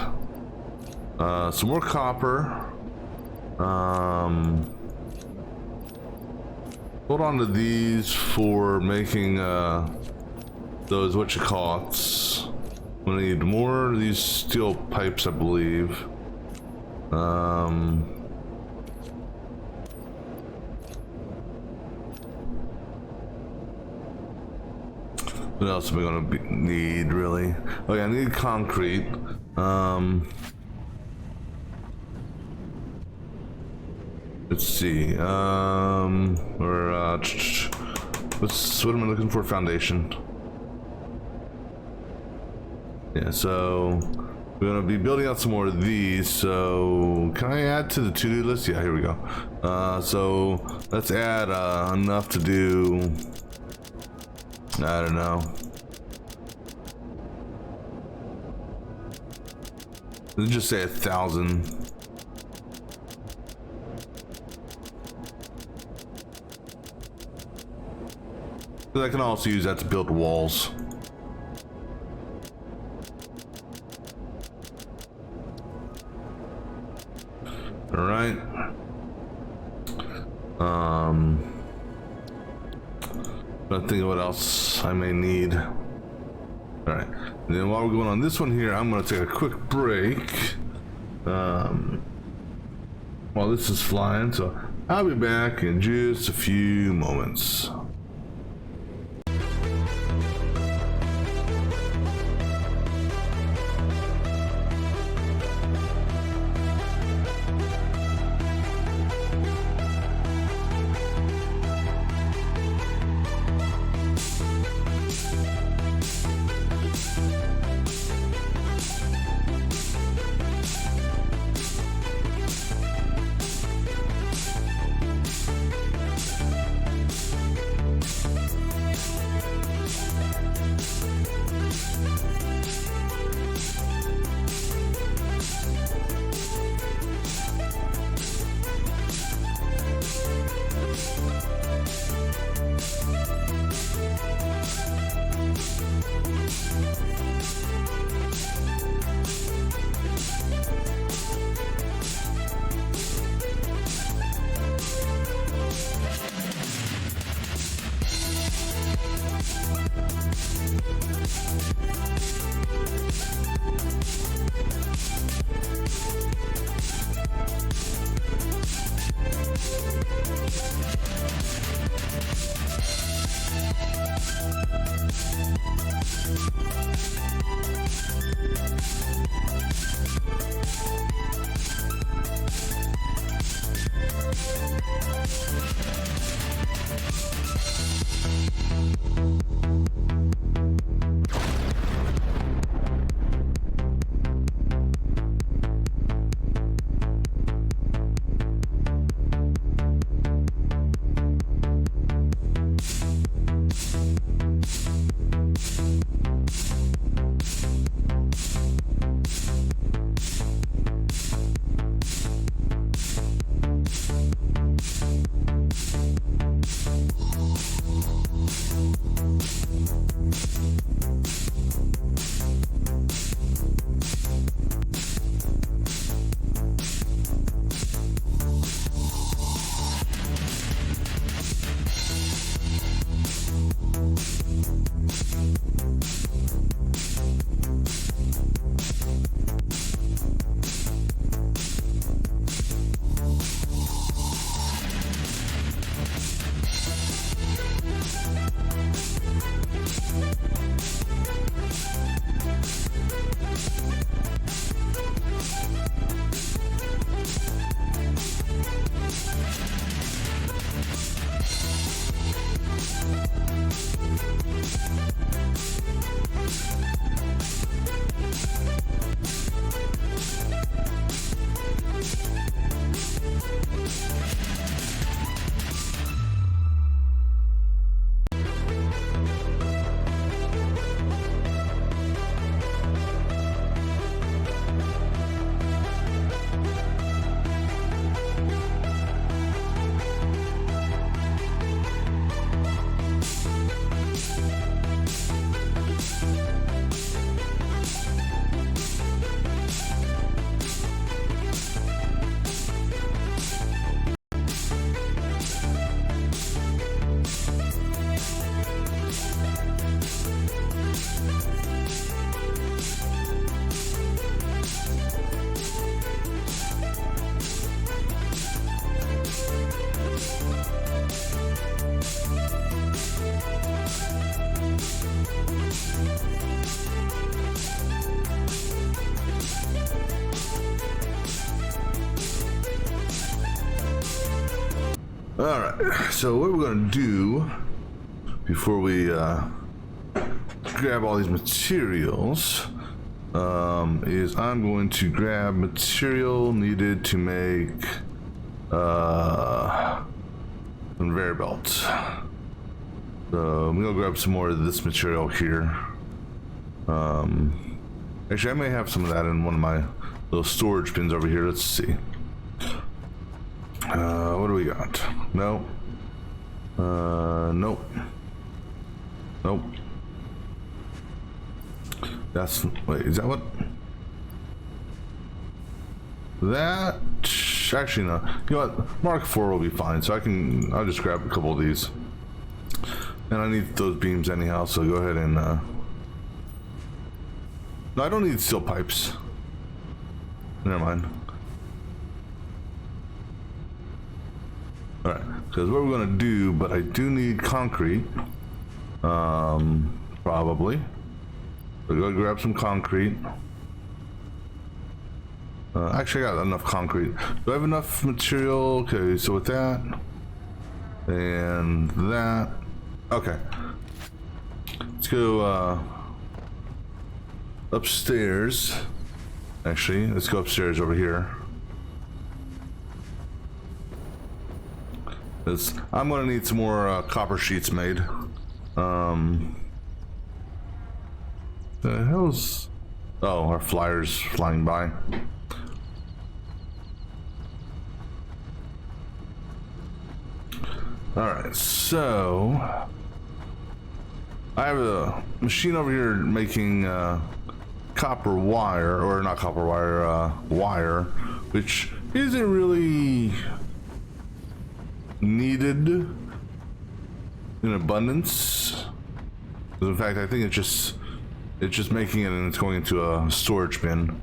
some more copper. Hold on to these for making those whatchamacallits. We need more of these steel pipes, I believe. What else am I gonna need, really? Oh yeah, I need concrete. Let's see. What am I looking for? Foundation. Yeah, so we're gonna be building out some more of these. So can I add to the to-do list? Yeah, here we go. So let's add enough to do, I don't know, let's just say 1,000. I can also use that to build walls. All right. Trying to think of what else I may need. All right. And then while we're going on this one here, I'm going to take a quick break. While this is flying, so I'll be back in just a few moments. Alright, so what we're gonna do before we grab all these materials is I'm going to grab material needed to make conveyor belts. So I'm gonna grab some more of this material here. Actually, I may have some of that in one of my little storage bins over here. Let's see. What do we got? No. Nope. Nope. That's, wait, is that what? That, actually no. You know what? Mark IV will be fine, so I'll just grab a couple of these. And I need those beams anyhow, so go ahead and, no, I don't need steel pipes. Never mind. Alright, because what we're gonna do, but I do need concrete. Probably. So go grab some concrete. Actually, I got enough concrete. Do I have enough material? Okay, so with that and that. Okay. Let's go upstairs. Actually, let's go upstairs over here. I'm gonna need some more copper sheets made. The hell's... Oh, our flyer's flying by. Alright, so... I have a machine over here making copper wire, or not copper wire, wire, which isn't really needed in abundance. In fact, I think it's just making it and it's going into a storage bin.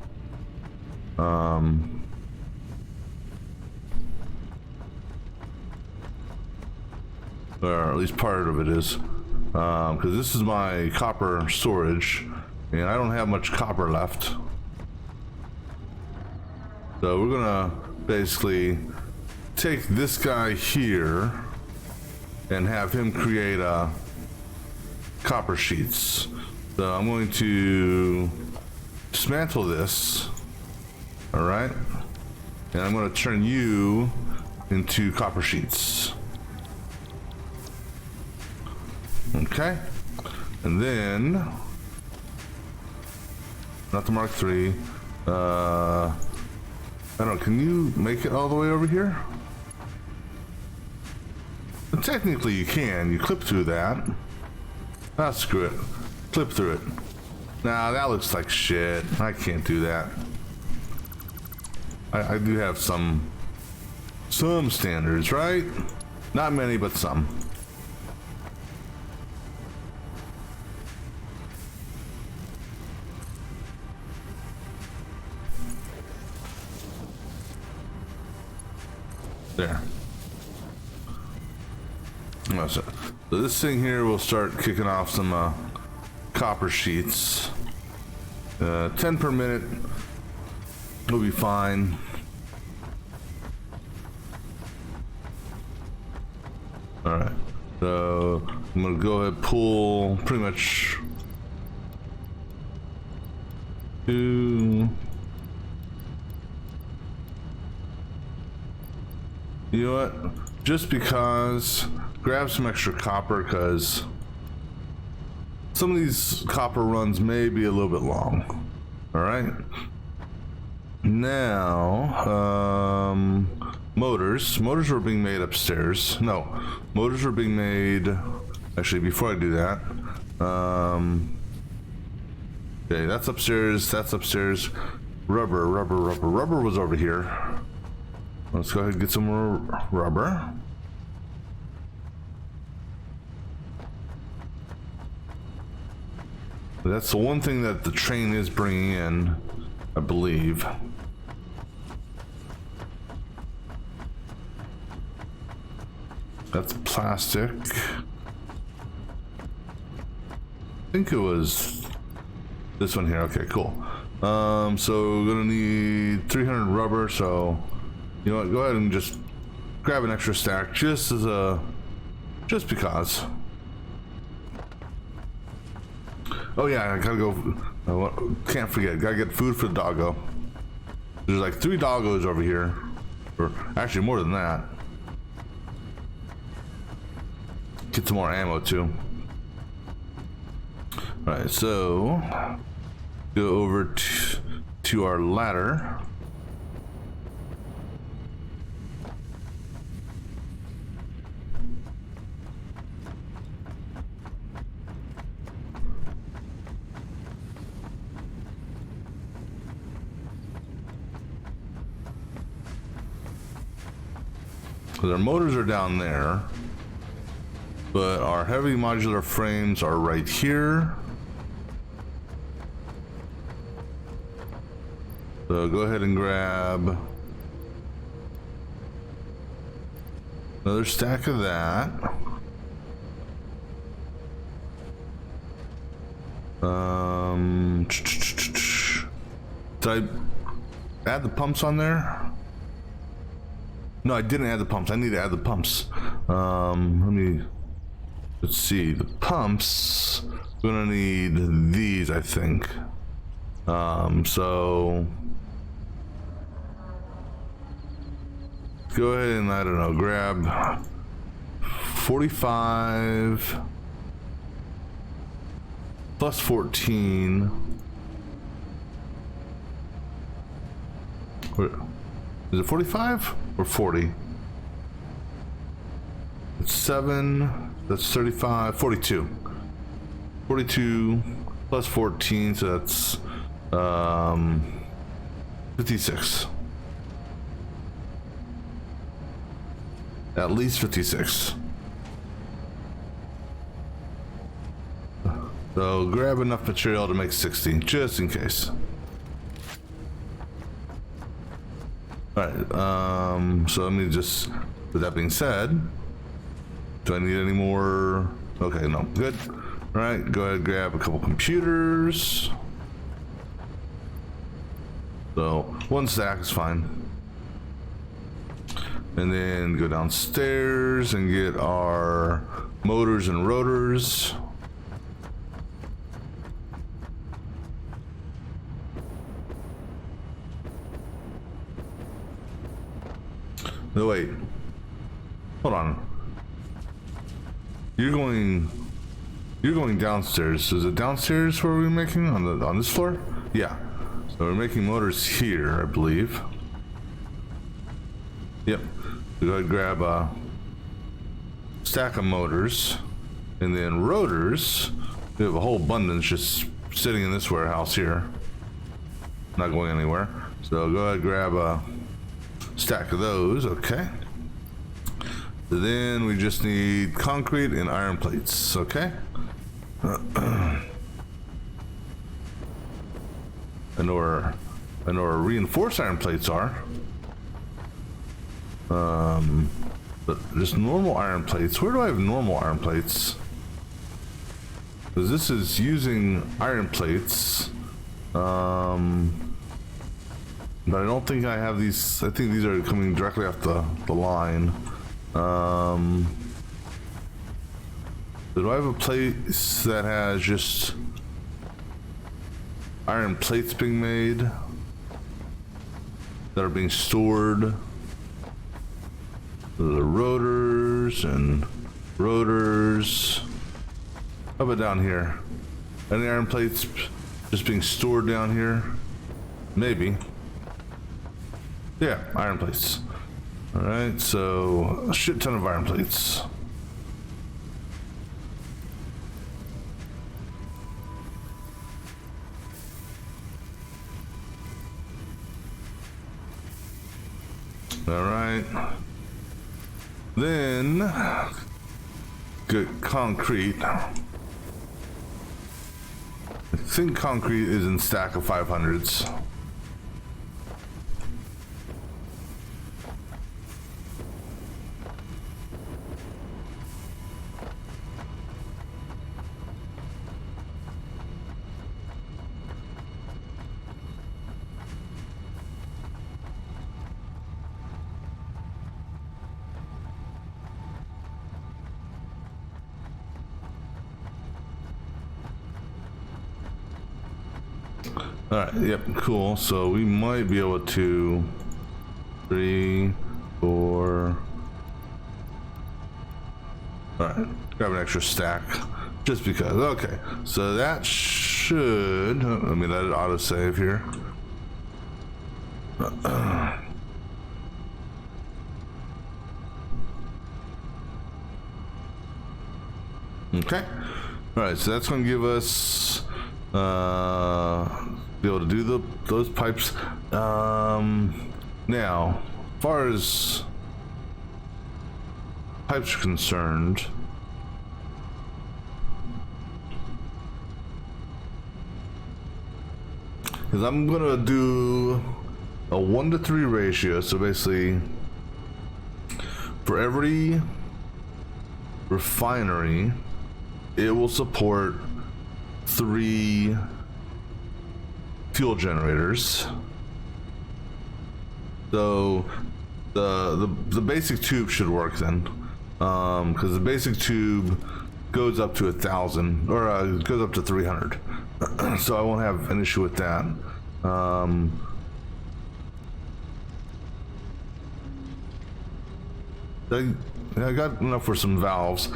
Or at least part of it is, because this is my copper storage and I don't have much copper left, so we're gonna basically take this guy here and have him create copper sheets. So I'm going to dismantle this, all right, and I'm going to turn you into copper sheets. Okay, and then not the Mark III. I don't know, can you make it all the way over here? Technically you can. You clip through that. Ah, screw it. Clip through it. Nah, that looks like shit. I can't do that. I do have some standards, right? Not many, but some. There. So this thing here will start kicking off some copper sheets. 10 per minute will be fine. Alright, so I'm gonna go ahead and pull pretty much 2. You know what? Just because, grab some extra copper, because some of these copper runs may be a little bit long. Alright. Now, motors. Motors were being made upstairs. No, motors were being made, actually, before I do that. Okay, that's upstairs, that's upstairs. Rubber was over here. Let's go ahead and get some more rubber. That's the one thing that the train is bringing in, I believe. That's plastic. I think it was this one here. Okay, cool. So we're gonna need 300 rubber, so you know what, go ahead and just grab an extra stack just because. Oh yeah, I gotta go, can't forget, gotta get food for the doggo. There's like 3 doggos over here, or actually more than that. Get some more ammo too. Alright, so go over to our ladder. Our motors are down there, but our heavy modular frames are right here. So go ahead and grab another stack of that. Did I add the pumps on there? No, I didn't add the pumps. I need to add the pumps. Let's see. The pumps, we're gonna need these, I think. So go ahead and, I don't know, grab 45 plus 14. Is it 45 or 40? It's 7, that's 35, 42. 42 plus 14, so that's 56. At least 56. So grab enough material to make 60, just in case. Alright, so let me just, with that being said, do I need any more? Okay, no, good. Alright, go ahead and grab a couple computers. So, 1 stack is fine. And then go downstairs and get our motors and rotors. No, wait. Hold on. You're going downstairs. Is it downstairs where we're making on this floor? Yeah. So we're making motors here, I believe. Yep. So go ahead and grab a stack of motors, and then rotors. We have a whole abundance just sitting in this warehouse here, not going anywhere. So go ahead and grab a stack of those. Okay. Then we just need concrete and iron plates. Okay. I know where reinforced iron plates are. But just normal iron plates. Where do I have normal iron plates? Because this is using iron plates. But I don't think I have these. I think these are coming directly off the line. Do I have a place that has just iron plates being made that are being stored? The rotors and rotors. How about down here? Any iron plates just being stored down here? Maybe. Yeah, iron plates. Alright, so a shit ton of iron plates. Alright. Then get concrete. I think concrete is in stack of 500s. Alright, yep, cool. So we might be able to 3, 4. Alright, grab an extra stack. Just because. Okay. So that should, let me let it auto save here. Okay. Alright, so that's gonna give us be able to do those pipes. Now, as far as pipes are concerned, because I'm gonna do a 1-to-3 ratio. So basically, for every refinery, it will support 3 fuel generators. So the basic tube should work then, because the basic tube goes up to 1,000 or goes up to 300. So I won't have an issue with that. I got enough for some valves.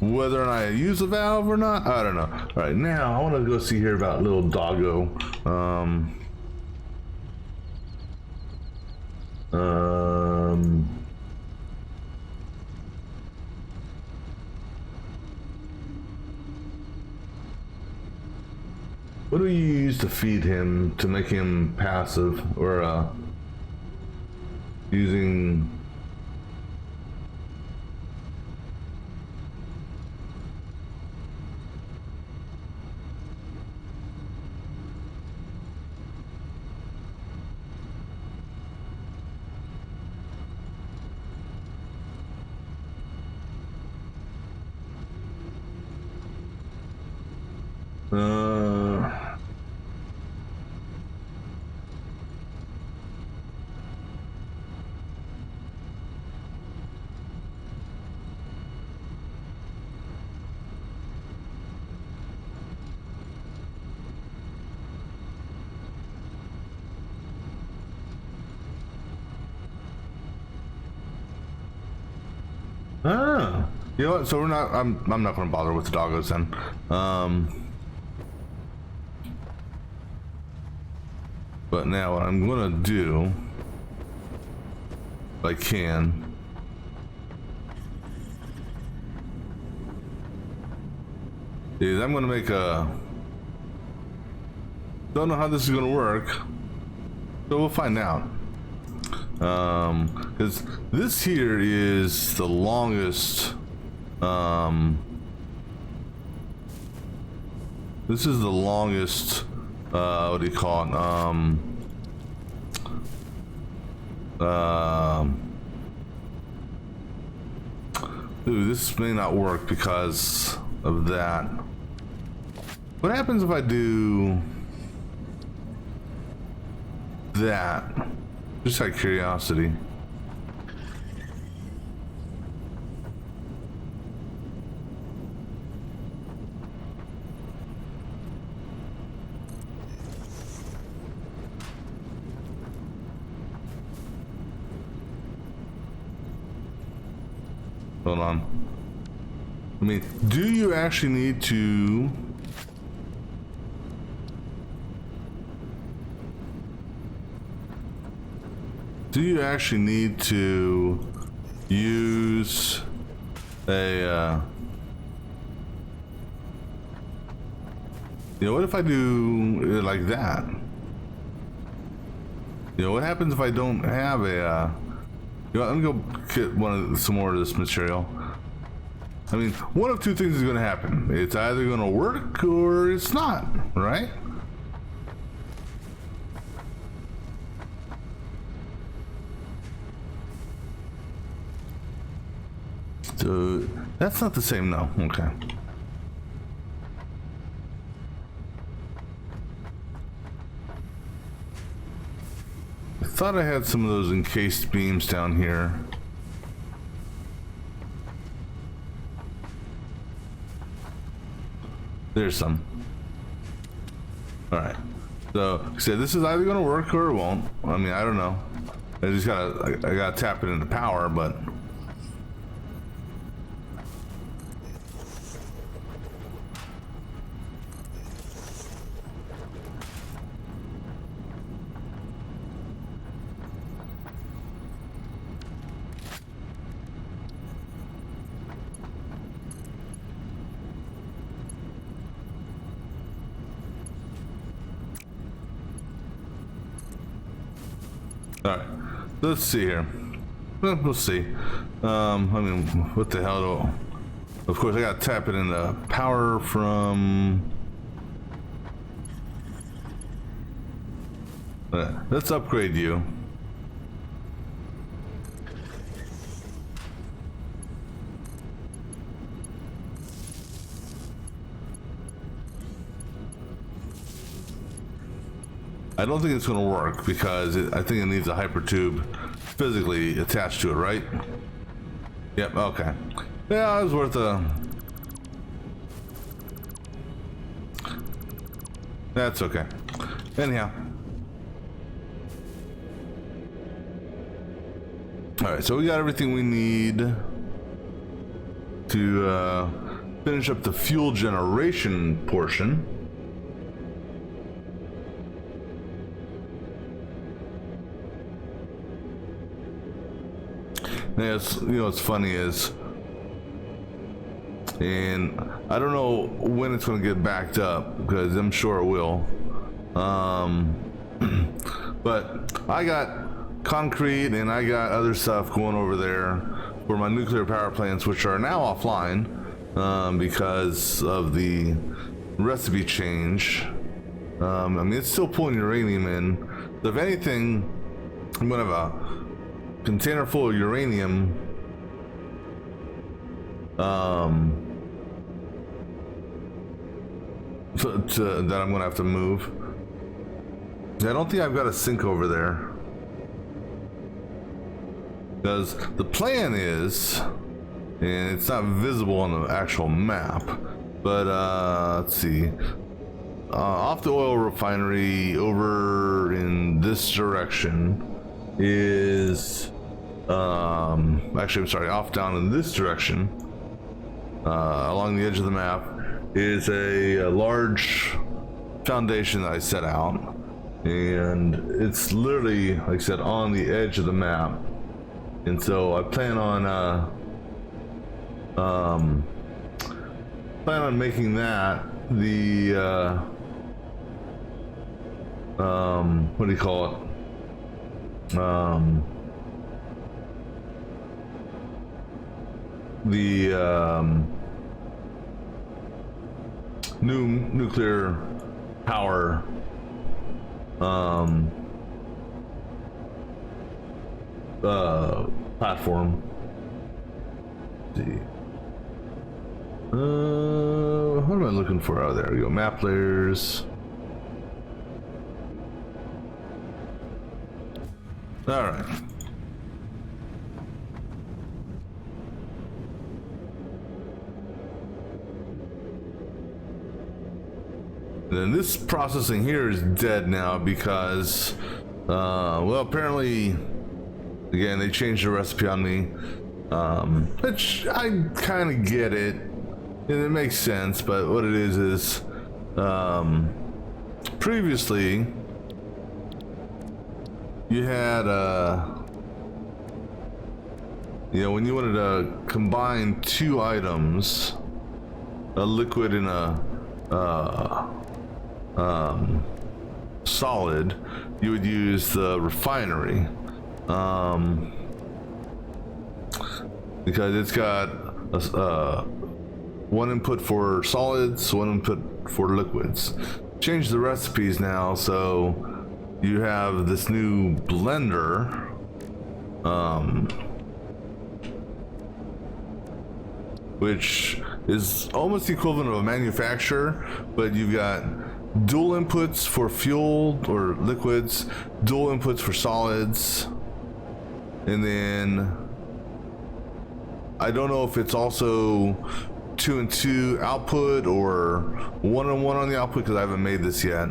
Whether or not I use a valve or not, I don't know. All right, now I want to go see here about little doggo. What do you use to feed him to make him passive, or using? You know what? So we're not. I'm not going to bother with the doggos then. But now what I'm going to do, if I can, is I'm going to make a. Don't know how this is going to work, so we'll find out. Because this here is the longest. This is the longest. What do you call it? Ooh, this may not work because of that. What happens if I do that? Just out of curiosity. Hold on. I mean, do you actually need to... Do you actually need to use a, you know, what if I do it like that? You know, what happens if I don't have a, you know, let me go get some more of this material. I mean, one of two things is going to happen. It's either going to work or it's not, right? So that's not the same, no. Okay. I thought I had some of those encased beams down here. There's some. All right. So, like I said, this is either going to work or it won't. I mean, I don't know. I just gotta, I gotta tap it into power, but. All right, let's see here. Well, we'll see. I mean, what the hell do... Of course, I gotta tap it into power from... Let's upgrade you. I don't think it's going to work because I think it needs a hyper tube physically attached to it, right? Yep, okay. Yeah, it was worth a... That's okay. Anyhow. Alright, so we got everything we need to finish up the fuel generation portion. Yeah, you know what's funny is, and I don't know when it's going to get backed up because I'm sure it will. But I got concrete and I got other stuff going over there for my nuclear power plants, which are now offline because of the recipe change. I mean, it's still pulling uranium in. So if anything, I'm going to have a container full of uranium that I'm gonna have to move. I don't think I've got a sink over there because the plan is, and it's not visible on the actual map, but let's see, off the oil refinery over in this direction is actually, I'm sorry, off down in this direction along the edge of the map is a large foundation that I set out, and it's literally, like I said, on the edge of the map. And so I plan on making that the what do you call it, the new nuclear power platform. see. What am I looking for? Oh, there we go. Map layers. All right. And this processing here is dead now because, well, apparently, again, they changed the recipe on me, which I kind of get it, and it makes sense. But what it is previously you had, you know, when you wanted to combine two items, a liquid and a solid, you would use the refinery, because it's got one input for solids, one input for liquids. Change the recipes now, so you have this new blender, which is almost the equivalent of a manufacturer, but you've got dual inputs for fuel or liquids, dual inputs for solids, and then I don't know if it's also 2 and 2 output or 1 and 1 on the output, because I haven't made this yet.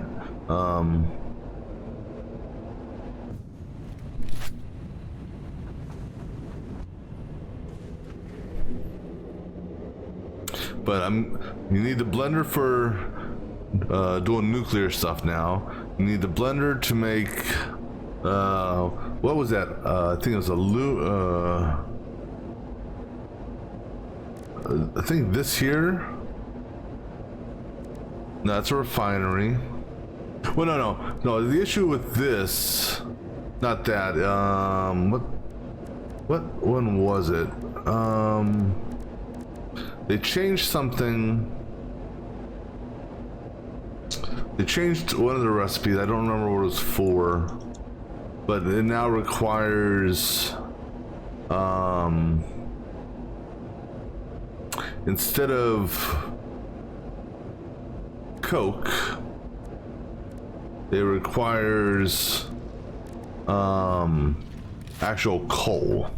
But you need the blender for doing nuclear stuff now. You need the blender to make, what was that? I think it was I think this here. No, that's a refinery. Well, no. The issue with this, not that. What one was it? They changed something. They changed one of the recipes. I don't remember what it was for, but it now requires, instead of Coke, it requires actual coal.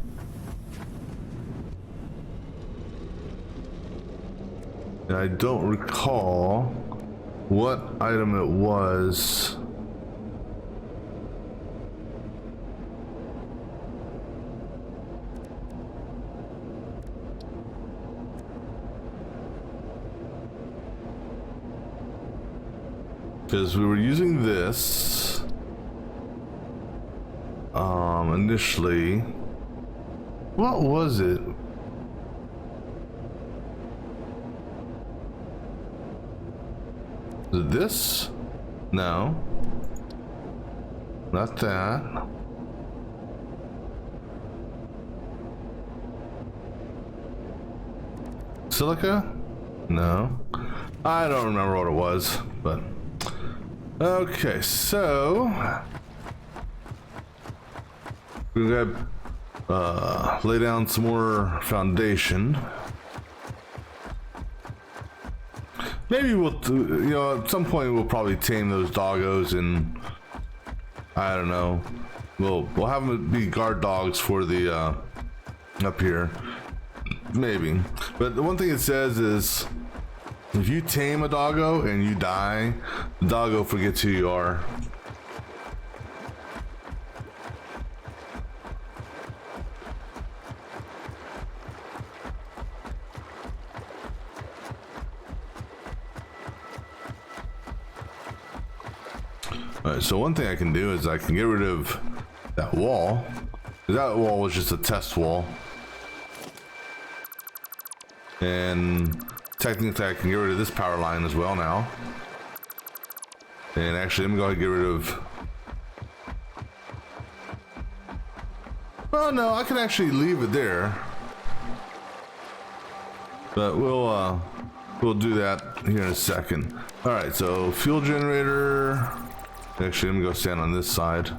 And I don't recall what item it was. Because we were using this initially. What was it? Is it this? No. Not that. Silica? No. I don't remember what it was, but okay, so we got lay down some more foundation. Maybe we'll, you know, at some point we'll probably tame those doggos, and I don't know. We'll have them be guard dogs for the up here, maybe. But the one thing it says is, if you tame a doggo and you die, the doggo forgets who you are. Alright, so one thing I can do is I can get rid of that wall. That wall was just a test wall. And technically I can get rid of this power line as well now. And actually I'm going to get rid of... Well, no, I can actually leave it there. But we'll do that here in a second. Alright, so fuel generator... Actually, I'm gonna go stand on this side.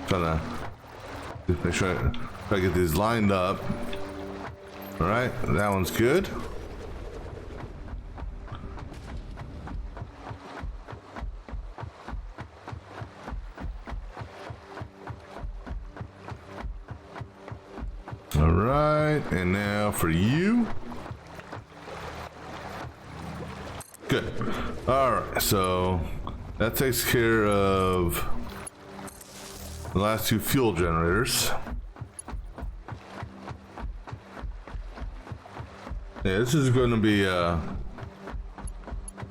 Trying to Make sure I get these lined up. All right, that one's good. All right, and now for you. Good. All right, so that takes care of the last two fuel generators. Yeah, this is going to be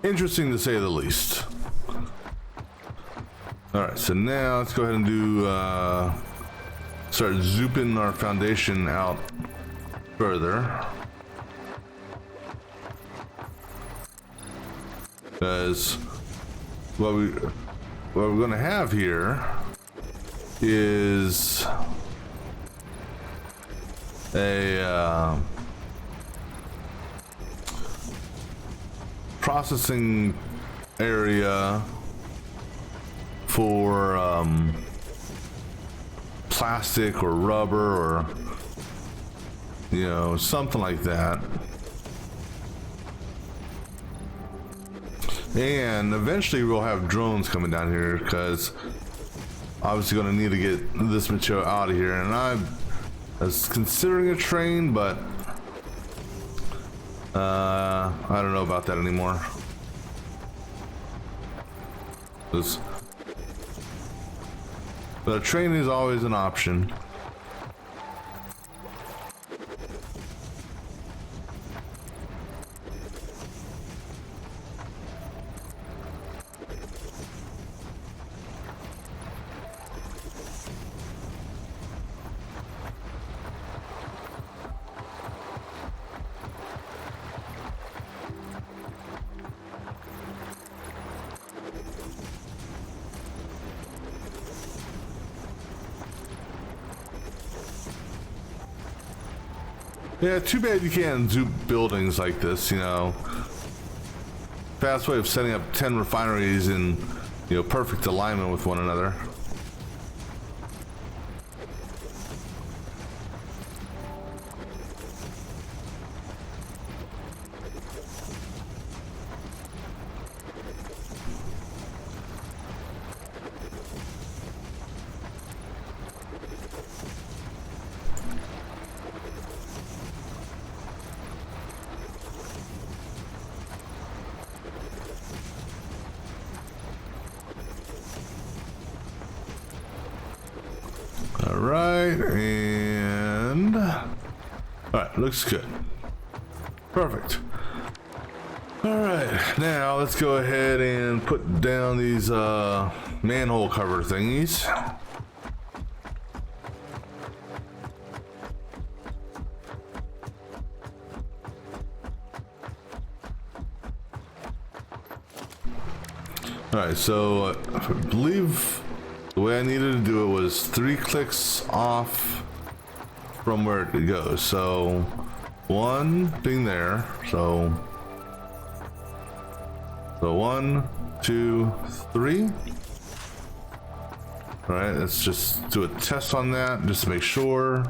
interesting to say the least. All right, so now let's go ahead and do start zooping our foundation out further, because what we're going to have here is a processing area for plastic or rubber or, you know, something like that. And eventually we'll have drones coming down here, because obviously going to need to get this material out of here. And I was considering a train, but I don't know about that anymore. But a train is always an option. Yeah, too bad you can't do buildings like this, you know. Fast way of setting up 10 refineries in, you know, perfect alignment with one another. Alright, and alright, looks good. Perfect. Alright, now let's go ahead and put down these manhole cover thingies. Alright, so I believe the way I needed to do it was 3 clicks off from where it goes. So one thing there. So 1, 2, 3. All right, let's just do a test on that just to make sure.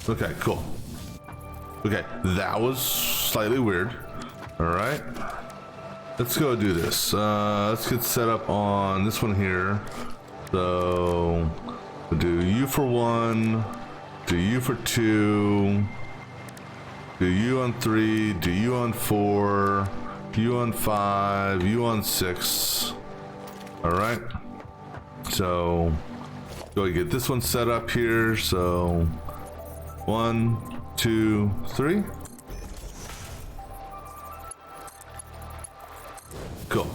Okay, cool. Okay, that was slightly weird. All right. Let's go do this. Let's get set up on this one here. So we'll do U for 1, do U for 2, do U on 3, do U on 4, U on 5, U on 6. All right. So go get this one set up here. So 1, 2, 3. Cool.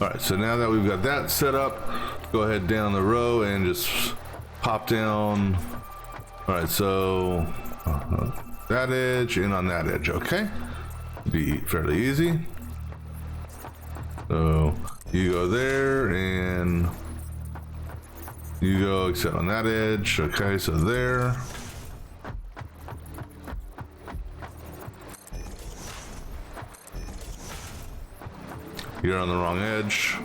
All right, so now that we've got that set up, go ahead down the row and just pop down. All right, so that edge and on that edge, okay? Be fairly easy. So you go there and you go except on that edge, okay? So there. You're on the wrong edge.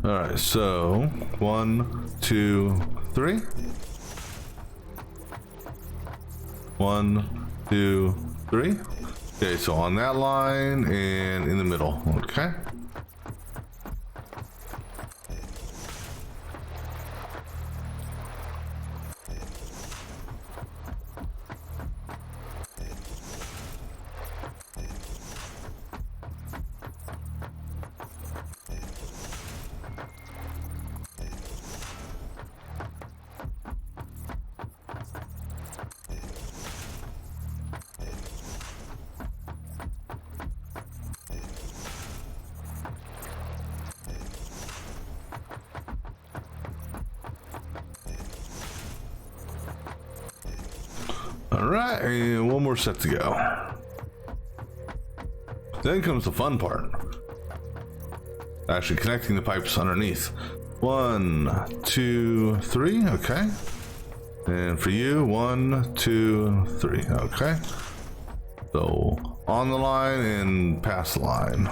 All right, so 1, 2, 3. 1, 2, 3. Okay, so on that line and in the middle. Okay. All right, and one more set to go. Then comes the fun part. Actually connecting the pipes underneath. 1, 2, 3, okay. And for you, 1, 2, 3, okay. So on the line and past the line.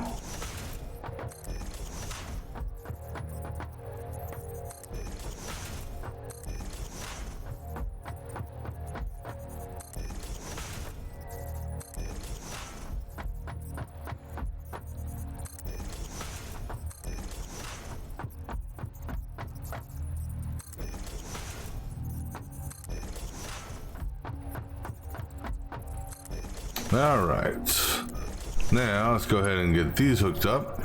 All right, now let's go ahead and get these hooked up.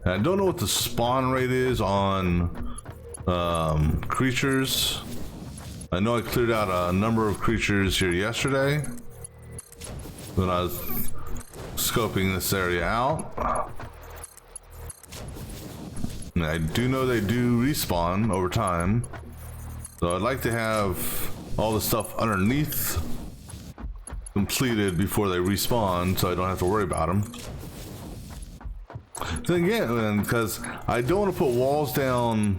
I don't know what the spawn rate is on creatures. I know I cleared out a number of creatures here yesterday when I was scoping this area out. And I do know they do respawn over time. So I'd like to have all the stuff underneath completed before they respawn so I don't have to worry about them. Then again, because I don't want to put walls down,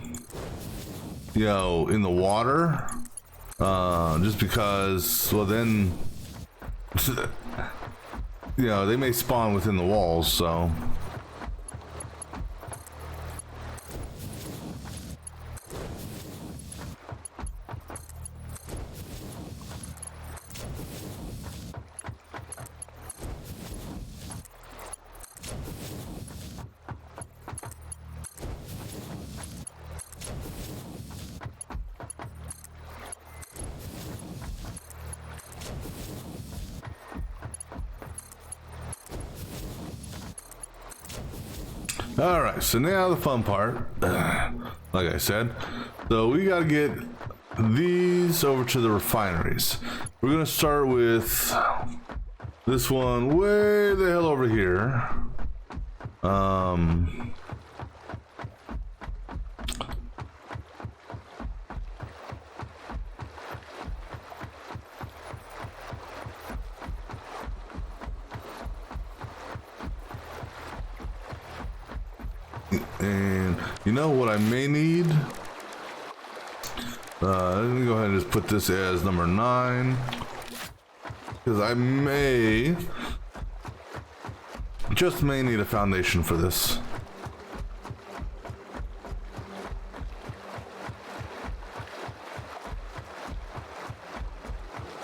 you know, in the water, just because, well then, you know, they may spawn within the walls, so. All right, so now the fun part, like I said, so we got to get these over to the refineries. We're going to start with this one way the hell over here. And you know what I may need? Let me go ahead and just put this as number 9. Because I may need a foundation for this.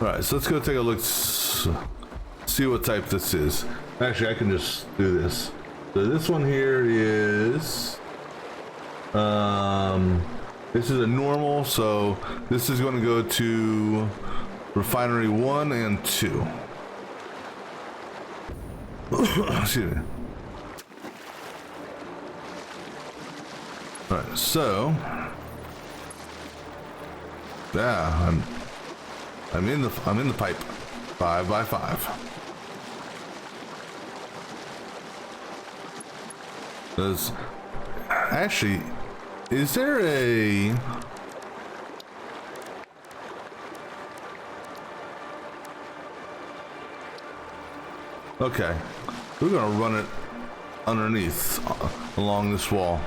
Alright, so let's go take a look, see what type this is. Actually, I can just do this. So this one here is, this is a normal, so this is going to go to refinery 1 and 2. Excuse me. Alright, so Yeah, I'm in the pipe. 5 by 5. Actually, is there a... Okay, we're gonna run it underneath along this wall.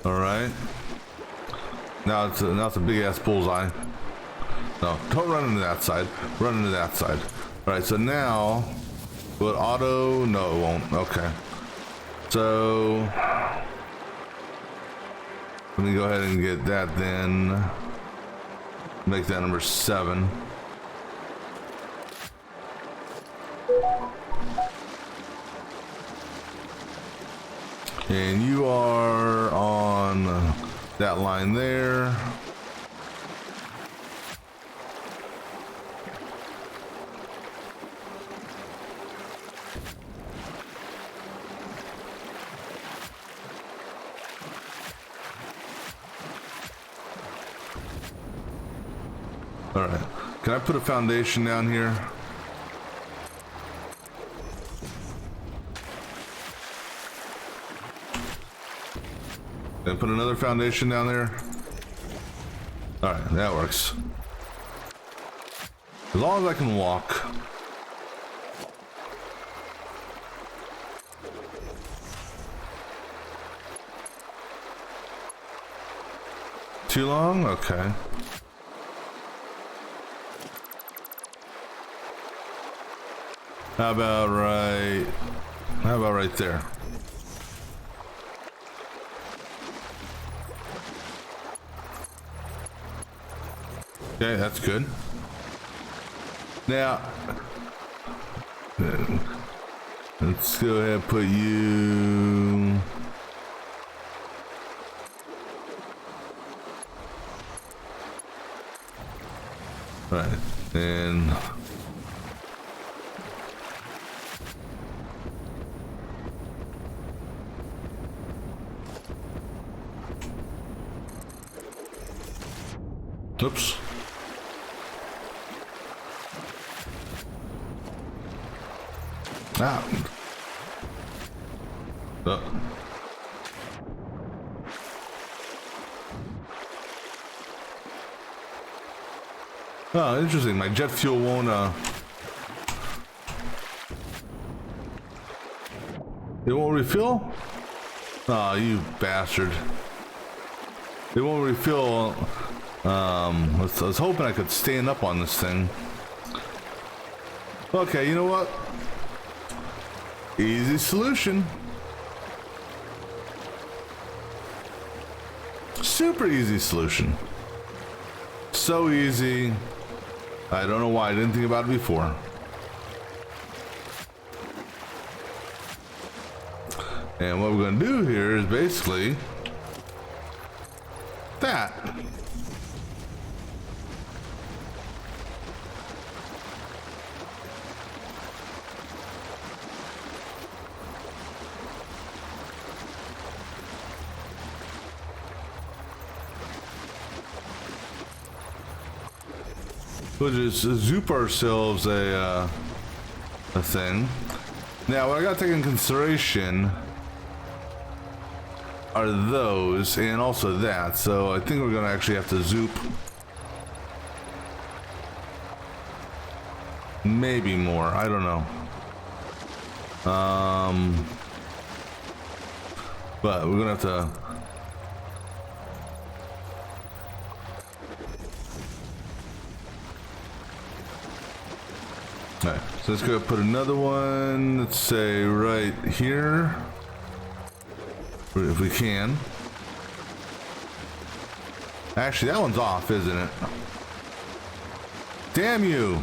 All right. Now it's a big ass bullseye. No, don't run into that side. Run into that side. All right. So now, will auto? No, it won't. Okay. So let me go ahead and get that then. Make that number 7. And you are on that line there. All right. Can I put a foundation down here? Can I put another foundation down there? All right, that works. As long as I can walk. Too long? Okay. How about right there? Okay, that's good. Now, let's go ahead and put you... All right, and... Oops. Ah. Oh, interesting. My jet fuel won't, it won't refill? Oh, you bastard. It won't refill. I was hoping I could stand up on this thing. Okay, you know what? Easy solution. Super easy solution. So easy. I don't know why I didn't think about it before. And what we're going to do here is basically that. We'll just zoop ourselves a thing. Now, what I gotta take in consideration are those, and also that. So I think we're gonna actually have to zoop. Maybe more, I don't know. But we're gonna have to. Alright, so let's go put another one, let's say right here, if we can. Actually, that one's off, isn't it? Damn you!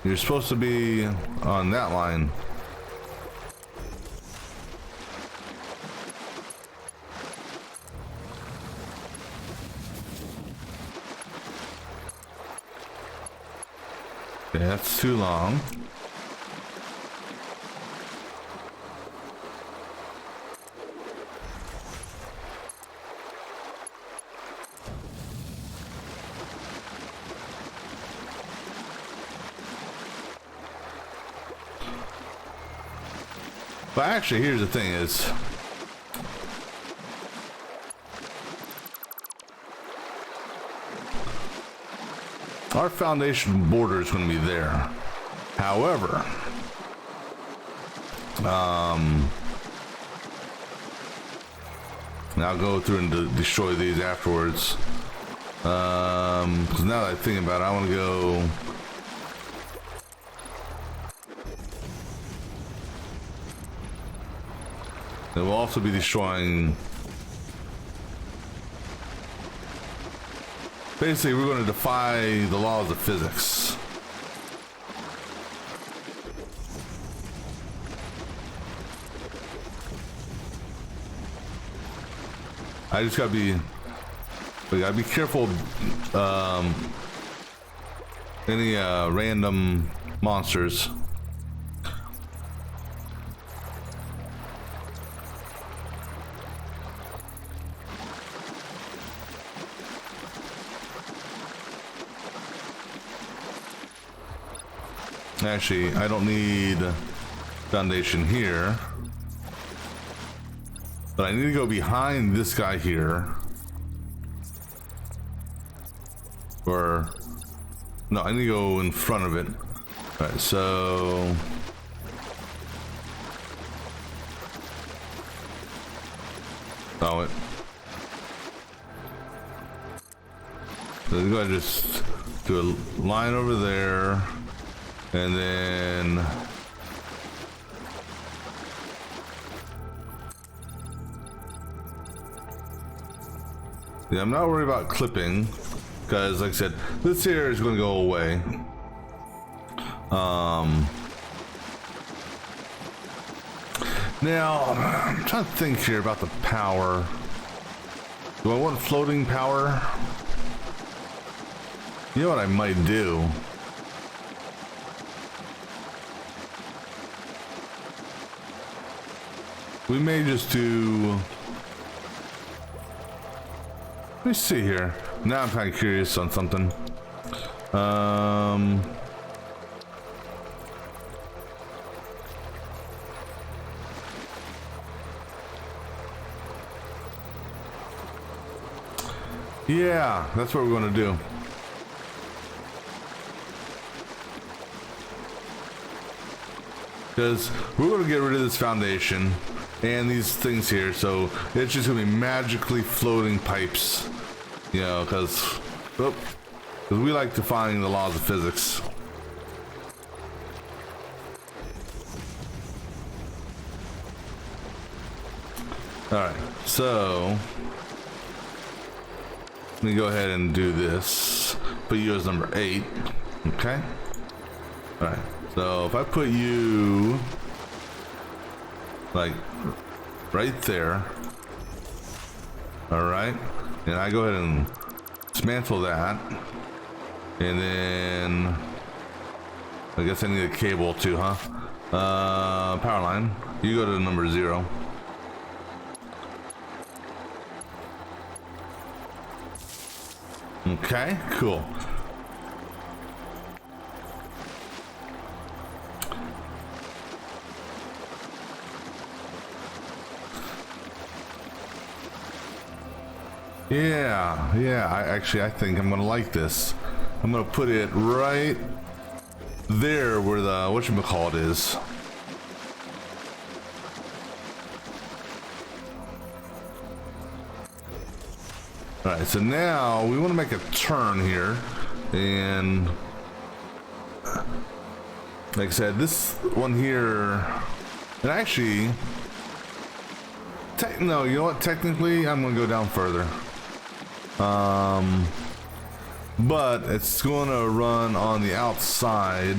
You're supposed to be on that line. Okay, that's too long. But actually, here's the thing is, our foundation border is going to be there. However, I'll go through and destroy these afterwards. Because now that I think about it, I want to go. They will also be destroying. Basically, we're going to defy the laws of physics. I just gotta be. We gotta be careful. Any random monsters. Actually, I don't need foundation here, but I need to go behind this guy here, or no, I need to go in front of it. All right, so oh, it. So go ahead and just do a line over there. And then yeah, I'm not worried about clipping because, like I said, this here is going to go away. Now I'm trying to think here about the power. Do I want floating power? You know what I might do? We may just do. Let me see here. Now I'm kind of curious on something. Yeah, that's what we're going to do. Because we're going to get rid of this foundation and these things here, so it's just going to be magically floating pipes, you know, because we like defying the laws of physics. Alright, so let me go ahead and do this. Put you as number 8. Okay. Alright, so if I put you like right there, alright, and I go ahead and dismantle that, and then I guess I need a cable too, huh? Power line, you go to number 0. Okay, cool. Yeah, I think I'm gonna like this. I'm gonna put it right there where the whatchamacallit is. Alright, so now we want to make a turn here, and like I said, this one here, and actually, no, you know what, technically I'm gonna go down further. But it's going to run on the outside.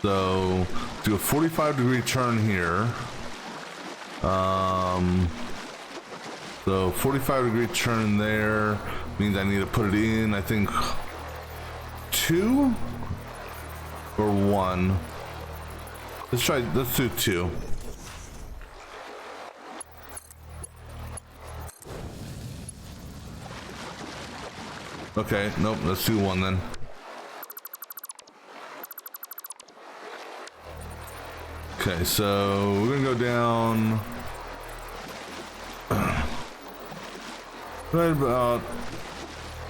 So do a 45-degree turn here. So 45-degree turn there means I need to put it in, I think, 2 or 1. Let's do 2. Okay, nope, let's do 1 then. Okay, so we're gonna go down right about.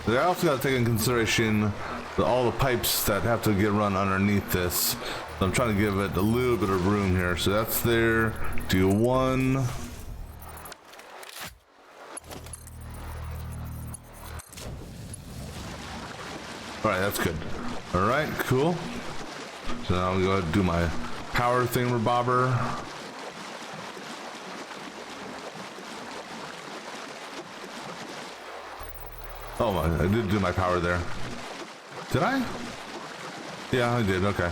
I also got to take in consideration all the pipes that have to get run underneath this. So I'm trying to give it a little bit of room here. So that's there. Do 1. All right, that's good. All right, cool. So now I'm going to do my power thingamabobber. Oh my, I did do my power there. Did I? Yeah, I did, okay.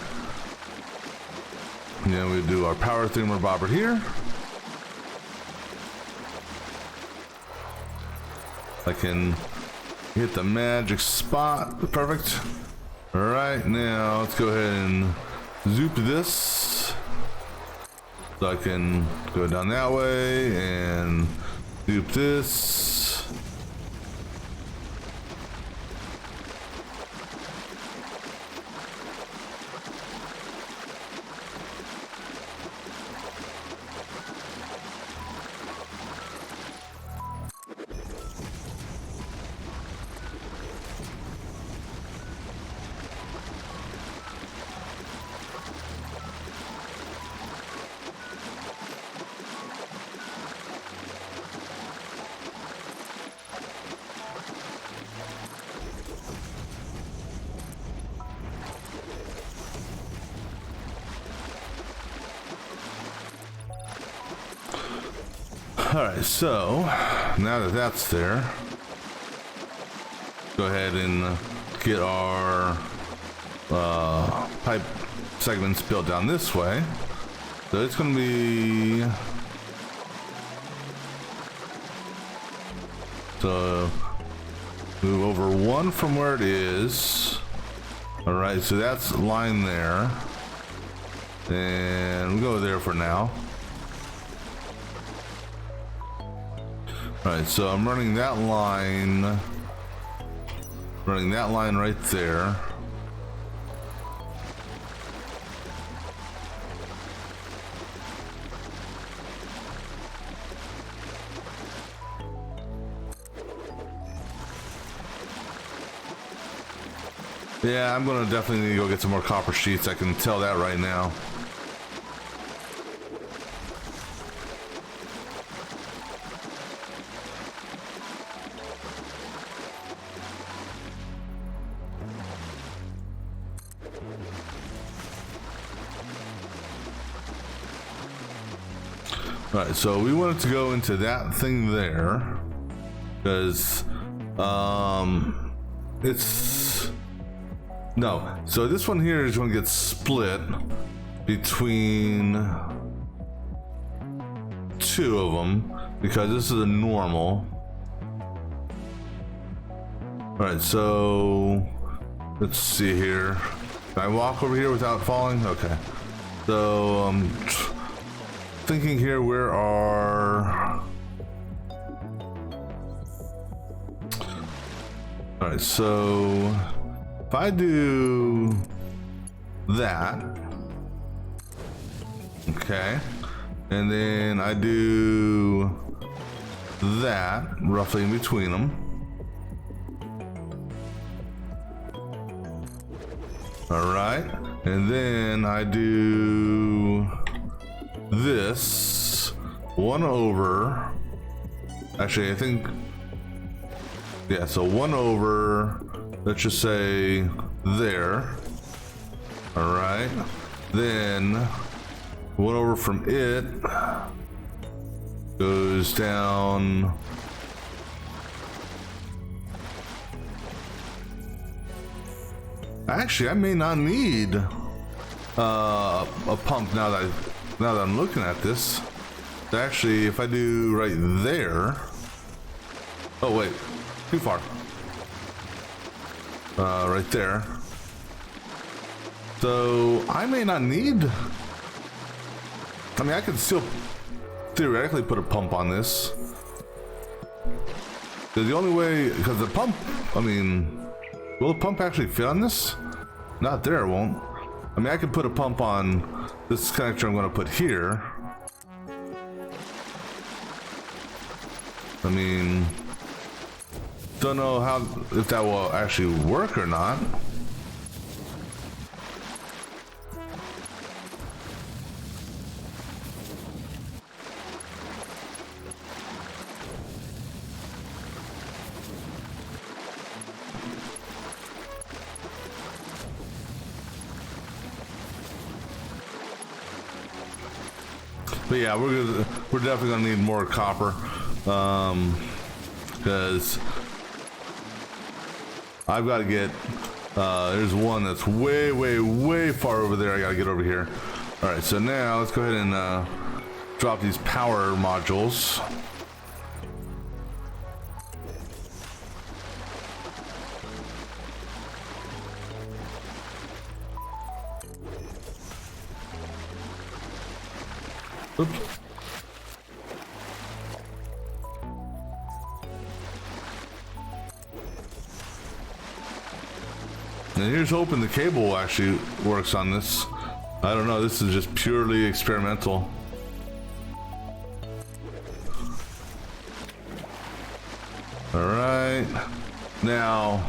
Yeah, we do our power thingamabobber here. I can hit the magic spot, perfect. All right, now let's go ahead and zoop this. So I can go down that way and zoop this. Alright, so now that that's there, go ahead and get our pipe segments built down this way. So it's going to be, so move over 1 from where it is. Alright, so that's line there, and we'll go there for now. Alright, so I'm running that line right there. Yeah, I'm gonna definitely need to go get some more copper sheets. I can tell that right now. Alright, so we wanted to go into that thing there because it's no, so this one here is going to get split between 2 of them because this is a normal. Alright, so let's see here. Can I walk over here without falling? Okay, so thinking here, where are, all right, so if I do that, okay, and then I do that roughly in between them, all right, and then I do this 1 over, actually I think, yeah, so 1 over, let's just say there, all right, then 1 over from it goes down, actually I may not need a pump now that I'm looking at this. Actually, if I do right there, Oh wait, too far. Right there. So I may not need. I mean, I could still theoretically put a pump on this. Because the only way, because the pump, I mean, will the pump actually fit on this? Not there, it won't. I mean, I could put a pump on this connector I'm going to put here. I mean, don't know how, if that will actually work or not. But yeah, we're definitely gonna need more copper, because I've got to get. There's one that's way far over there. I gotta get over here. All right, so now let's go ahead and drop these power modules. Oops. And here's hoping the cable actually works on this. I don't know, this is just purely experimental. All right, now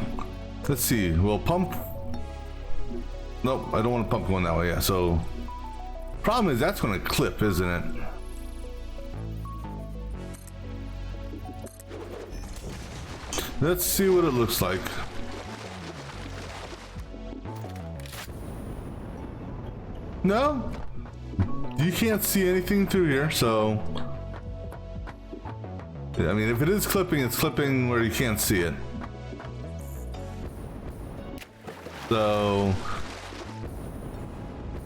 let's see. Well, pump. Nope, I don't want to pump going that way. Yeah, so problem is that's going to clip, isn't it? Let's see what it looks like. No, you can't see anything through here, so I mean, if it is clipping, it's clipping where you can't see it. So,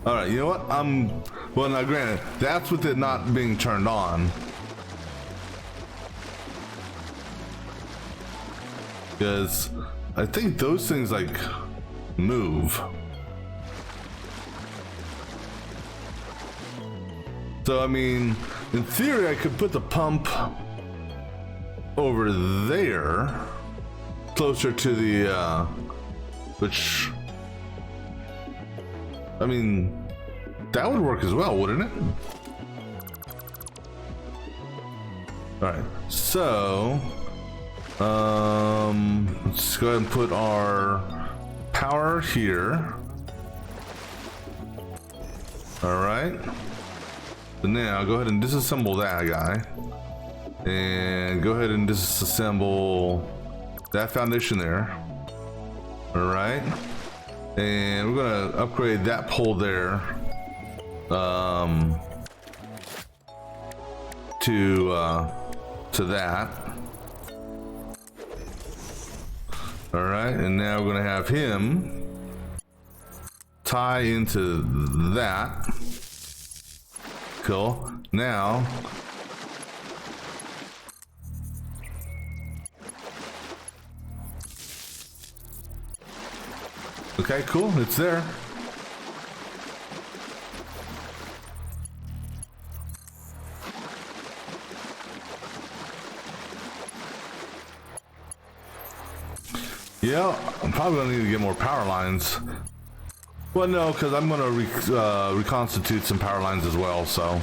all right, you know what? Well, now granted, that's with it not being turned on. Because I think those things like move. So, I mean, in theory, I could put the pump over there, closer to the, which, I mean, that would work as well, wouldn't it? All right, so, let's go ahead and put our power here. All right. So now go ahead and disassemble that guy. And go ahead and disassemble that foundation there. All right. And we're gonna upgrade that pole there to that. All right, and now we're gonna have him tie into that. Cool. Now okay, cool, it's there. Yeah, I'm probably gonna need to get more power lines. Well, no, because I'm gonna reconstitute some power lines as well, so.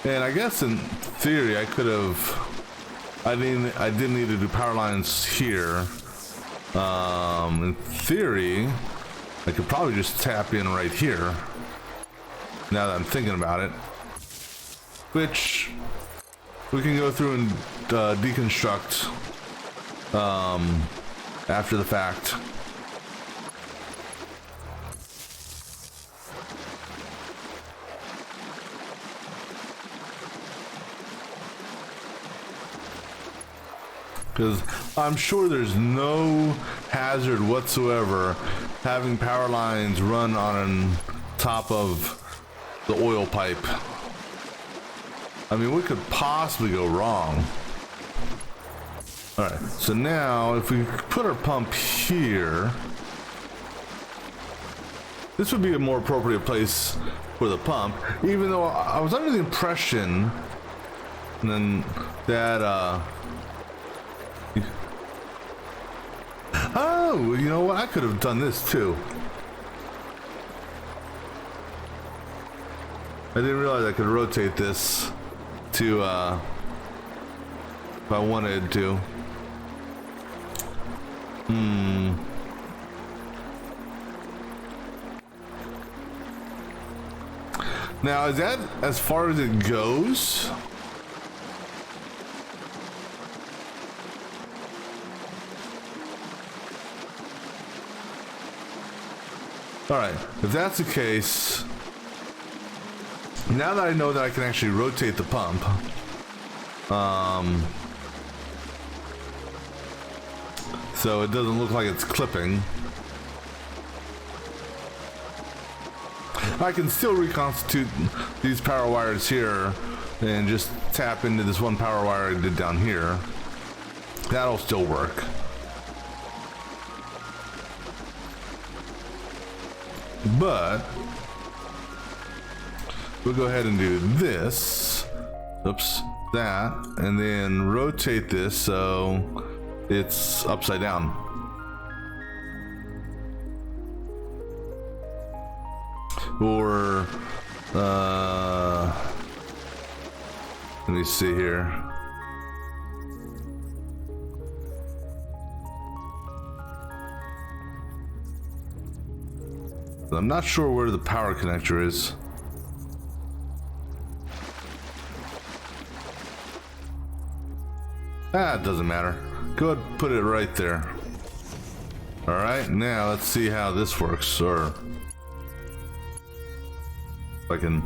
And I guess in theory I could have, I didn't need to do power lines here. In theory, I could probably just tap in right here. Now that I'm thinking about it. Which we can go through and deconstruct after the fact. Because I'm sure there's no hazard whatsoever having power lines run on top of the oil pipe. I mean, what could possibly go wrong? All right, so now if we put our pump here, this would be a more appropriate place for the pump, even though I was under the impression then that, oh, you know what? I could have done this too. I didn't realize I could rotate this to, if I wanted to. Now, is that as far as it goes? All right, if that's the case, now that I know that I can actually rotate the pump, so it doesn't look like it's clipping, I can still reconstitute these power wires here and just tap into this one power wire I did down here. That'll still work. But we'll go ahead and do this. Oops, that, and then rotate this so it's upside down. Or let me see here. I'm not sure where the power connector is. Ah, it doesn't matter. Go ahead and put it right there. All right, now let's see how this works, or if I can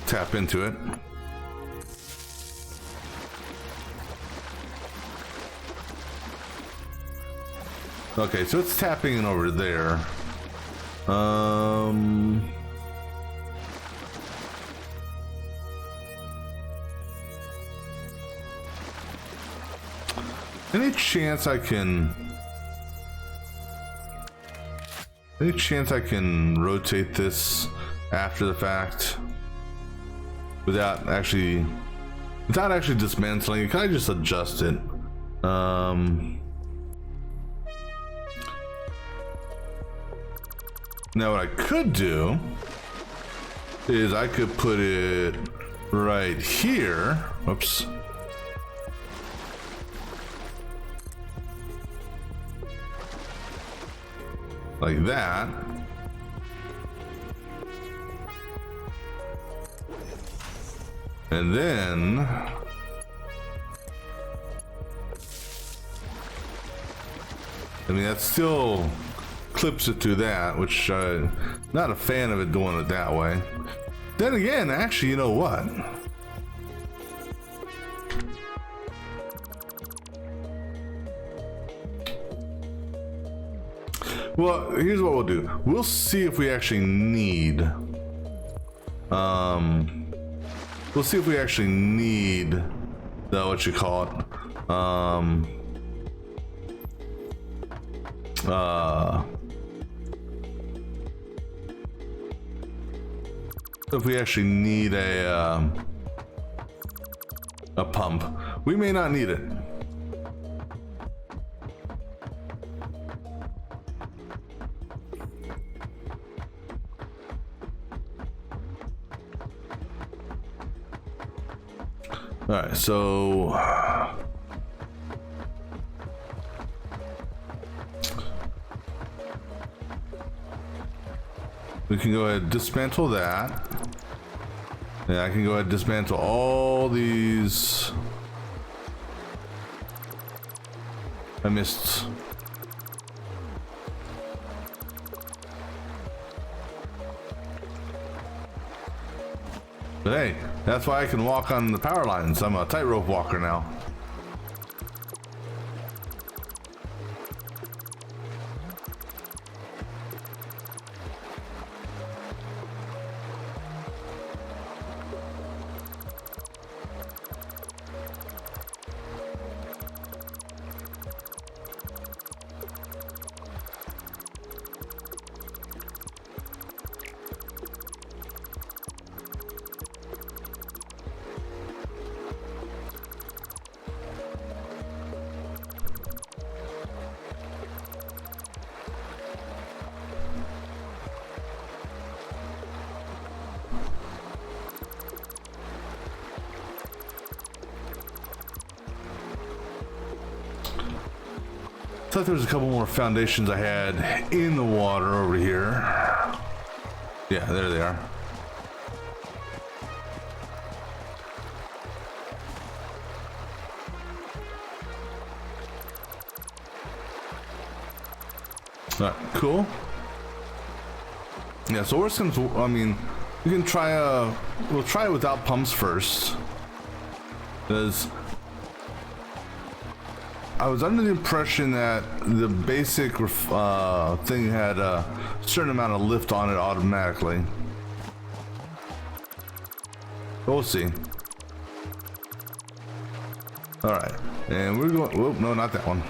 tap into it. Okay, so it's tapping in over there. Any chance I can rotate this after the fact without actually dismantling it? Can I just adjust it? Now what I could do is I could put it right here. Whoops. Like that. And then I mean, that still clips it to that, which not a fan of it doing it that way. Then again, actually, you know what? Well, here's what we'll do. We'll see if we actually need we'll see if we actually need the, what you call it, if we actually need a pump. We may not need it. All right, so we can go ahead and dismantle that. Yeah, I can go ahead and dismantle all these. I missed. But hey, that's why I can walk on the power lines. I'm a tightrope walker now. thought there was a couple more foundations I had in the water over here. Yeah, there they are. All right, cool. Yeah, so worst comes, I mean, we can try we'll try it without pumps first. Because I was under the impression that the basic thing had a certain amount of lift on it automatically. But we'll see. All right, and we're going, whoop, no, not that one.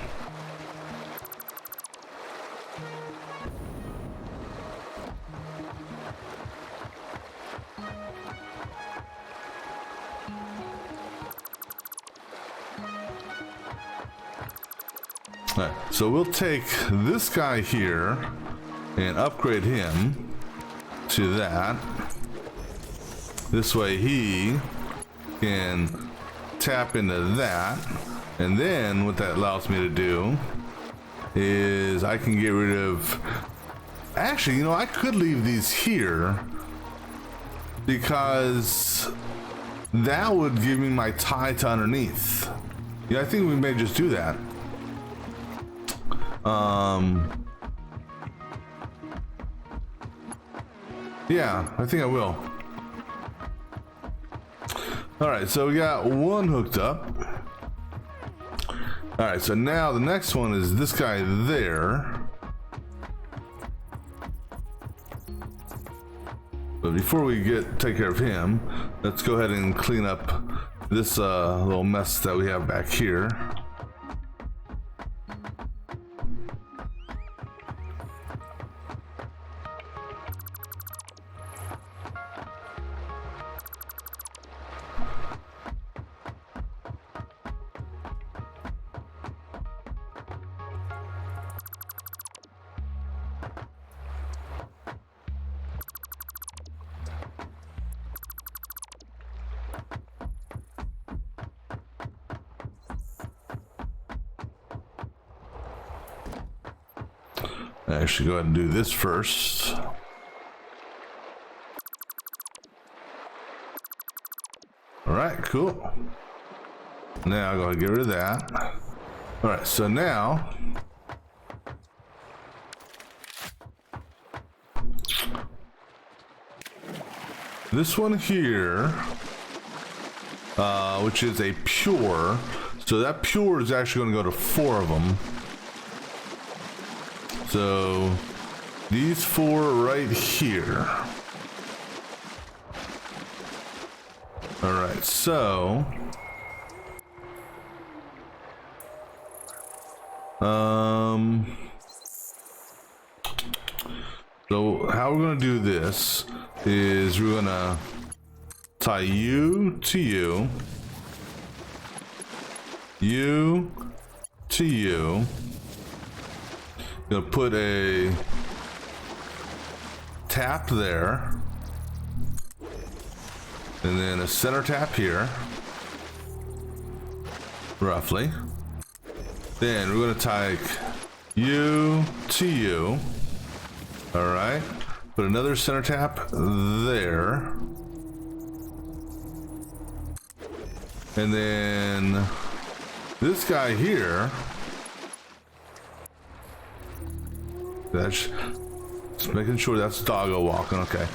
All right, so we'll take this guy here and upgrade him to that. This way he can tap into that. And then what that allows me to do is I can get rid of... Actually, you know, I could leave these here because that would give me my tie to underneath. Yeah, I think we may just do that. Yeah, I think I will. All right, so we got one hooked up. All right, so now the next one is this guy there. But before we take care of him, let's go ahead and clean up this little mess that we have back here. I should go ahead and do this first. All right, cool. Now I'm gonna get rid of that. All right, so now this one here, which is a pure, so that pure is actually gonna go to 4 of them. So these 4 right here. All right, so so how we're gonna do this is we're gonna tie you to you, you to you. Gonna put a tap there, and then a center tap here, roughly. Then we're gonna tie you to you. All right, put another center tap there, and then this guy here. That's just making sure that's doggo walking. Okay,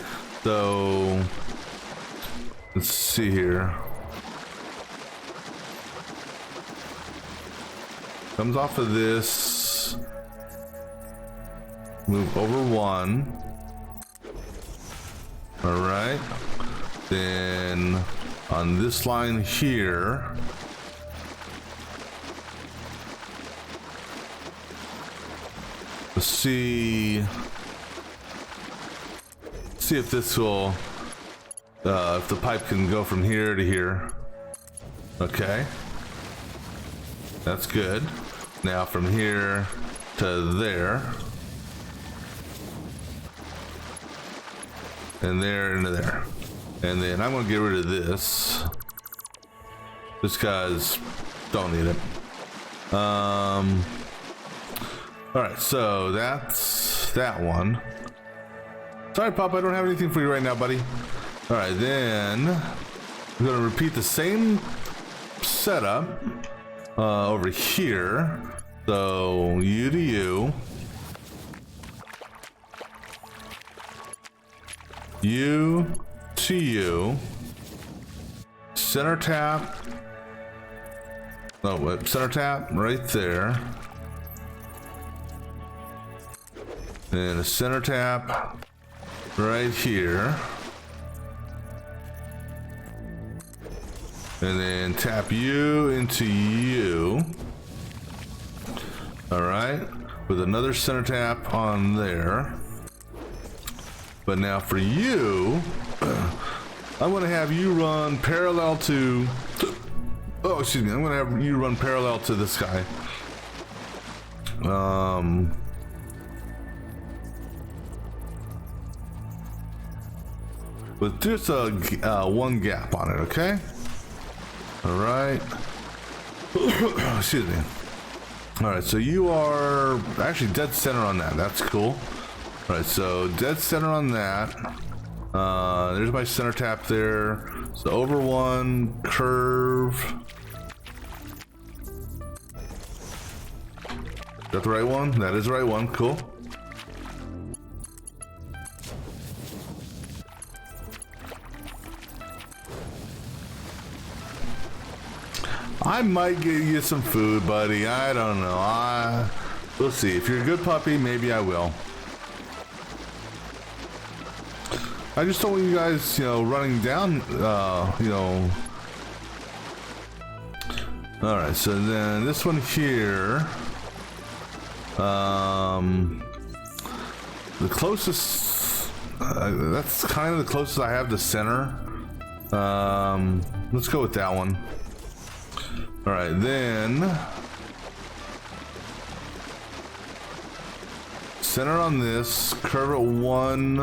so let's see here. Comes off of this, move over 1. All right, then on this line here, let's see if this will, if the pipe can go from here to here. Okay, that's good. Now from here to there, and there into there, and then I'm gonna get rid of this just because don't need it. All right, so that's that one. Sorry, Pop, I don't have anything for you right now, buddy. All right, then I'm gonna repeat the same setup over here. So you to you. You to you. Center tap. Oh, wait, center tap right there. And a center tap right here. And then tap you into you. All right, with another center tap on there. But now for you, I'm gonna have you run parallel to, oh, excuse me, I'm gonna have you run parallel to this guy. With just a one gap on it, okay? All right. Excuse me. All right, so you are actually dead center on that. That's cool. All right, so dead center on that. There's my center tap there. So over one, curve. Is that the right one? That is the right one. Cool. I might get you some food, buddy. I don't know. We'll see. If you're a good puppy, maybe I will. I just don't want you guys, you know, running down, you know. All right, so then this one here, the closest, that's kind of the closest I have to center. Let's go with that one. All right, then center on this, curve it one,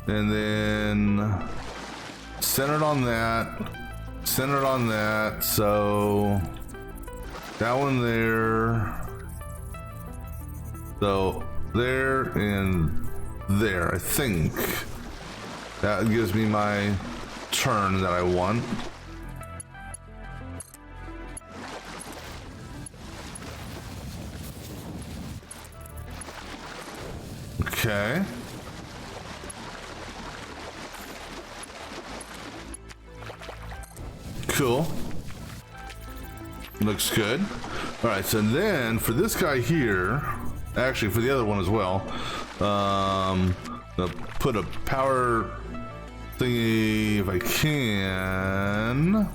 and then centered on that, centered on that. So that one there, so there and there. I think that gives me my turn that I want. Okay. Cool. Looks good. All right, so then for this guy here, actually for the other one as well, I'll put a power thingy if I can.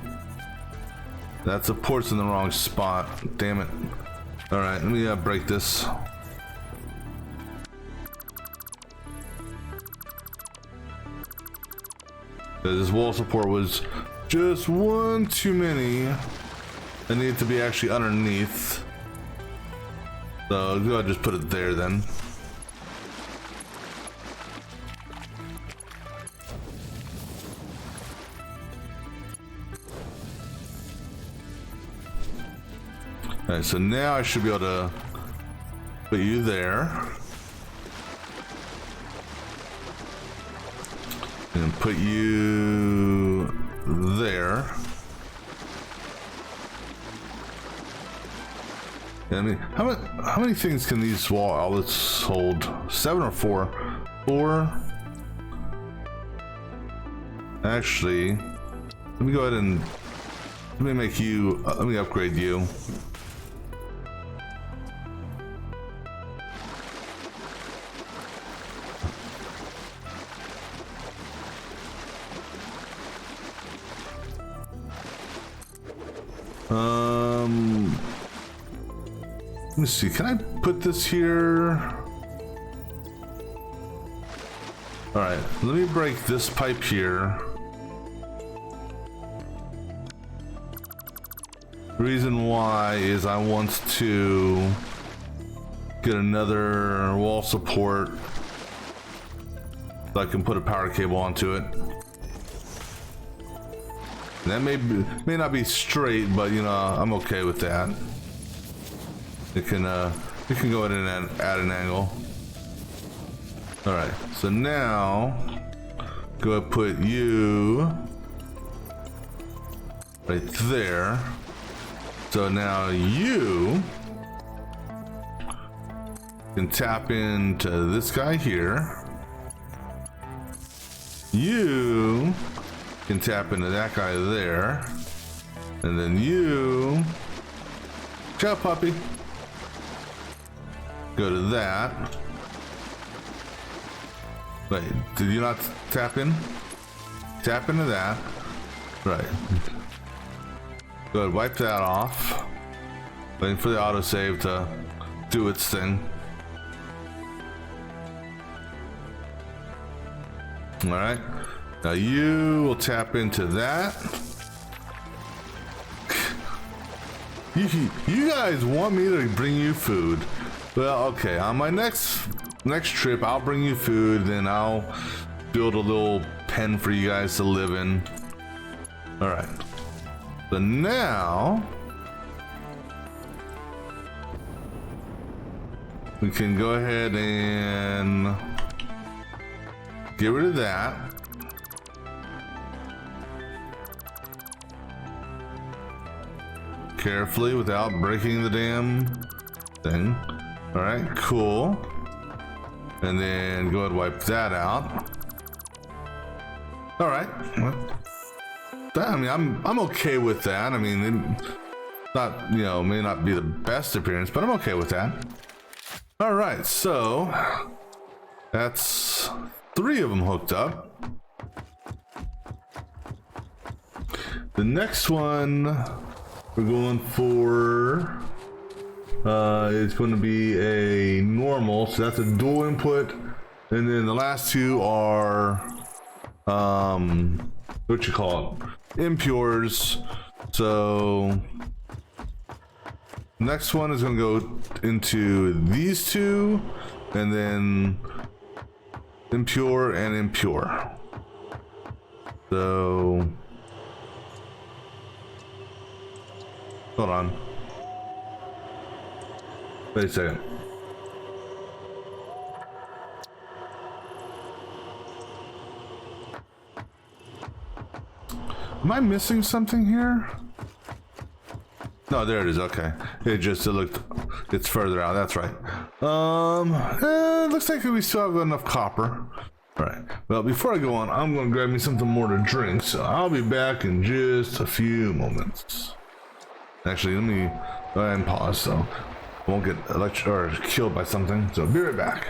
That support's in the wrong spot. Damn it. All right, let me break this. This wall support was just one too many. I need it to be actually underneath. So I'll go ahead and just put it there then. Alright, so now I should be able to put you there. And put you there. I mean, how many things can these wall outlets hold? 7 or 4? 4. Actually, let me go ahead and let me make you. Let me upgrade you. Let me see, can I put this here? All right, let me break this pipe here. The reason why is I want to get another wall support so I can put a power cable onto it. That may not be straight, but you know, I'm okay with that. It can We can go ahead and add an angle. All right, so now go ahead and put you right there. So now you can tap into this guy here. You can tap into that guy there. And then you, ciao puppy. Go to that. Wait, did you not tap in? Tap into that. Right. Go ahead, wipe that off. Waiting for the autosave to do its thing. Alright. Now you will tap into that. You guys want me to bring you food? Well, okay. On my next trip, I'll bring you food. Then I'll build a little pen for you guys to live in. All right. So now we can go ahead and get rid of that. Carefully without breaking the damn thing. All right, cool. And then go ahead and wipe that out. All right. Well, I mean, I'm okay with that. I mean, not, you know, may not be the best appearance, but I'm okay with that. All right, so that's 3 of them hooked up. The next one we're going for it's going to be a normal, so that's a dual input, and then the last 2 are what you call it, impures. So next one is going to go into these 2, and then impure and impure. So hold on. Wait a second. Am I missing something here? No, there it is. Okay. It looked, it's further out. That's right. It looks like we still have enough copper. All right. Well, before I go on, I'm going to grab me something more to drink. So I'll be back in just a few moments. Actually, let me go ahead and pause so I won't get electrocuted or killed by something. So be right back.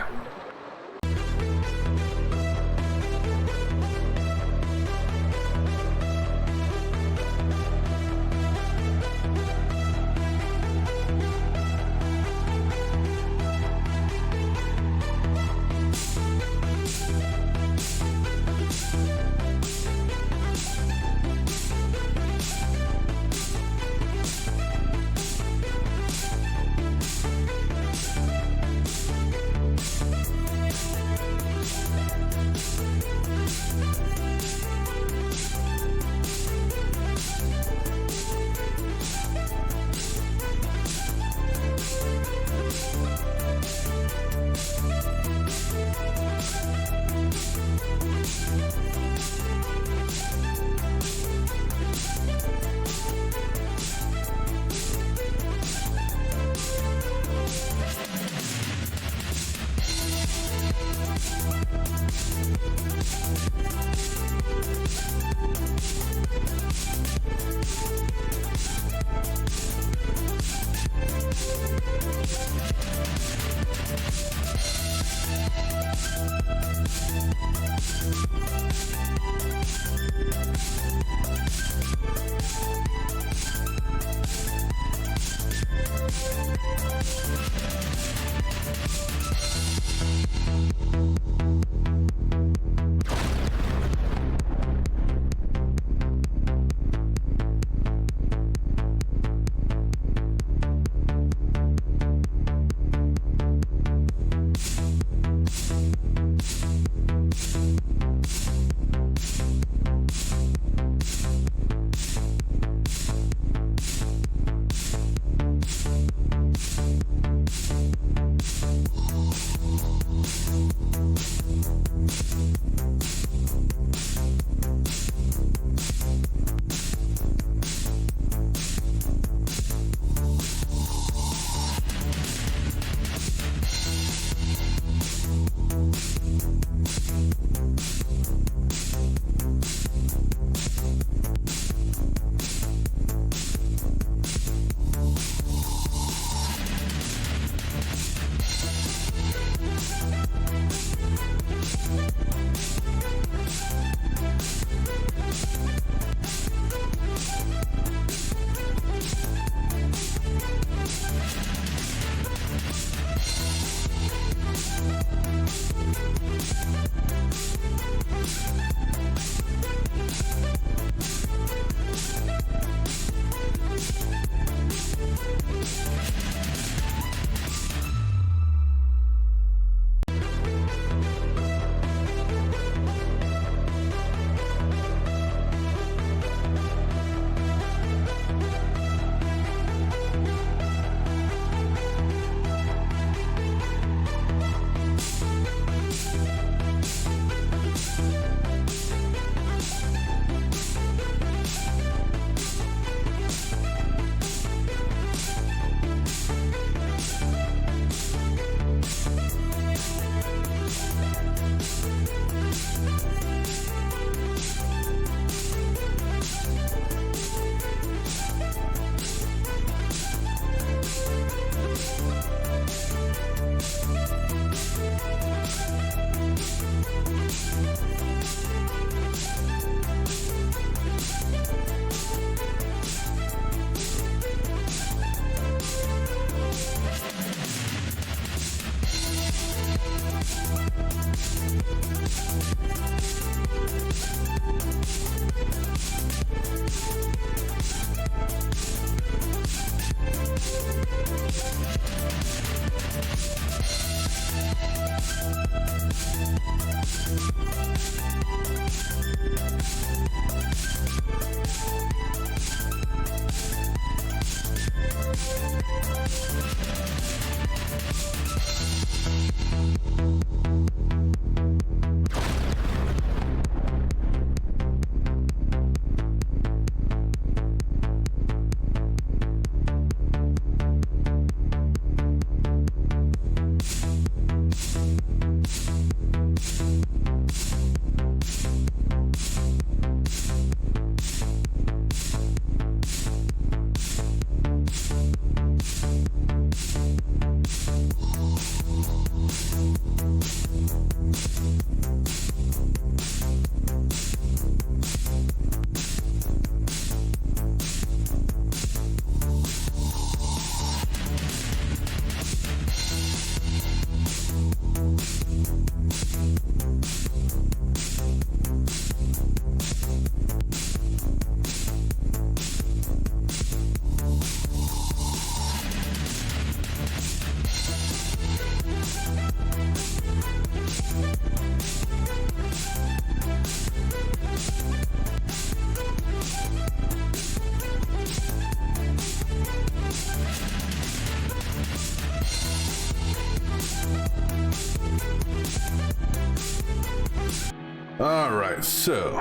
so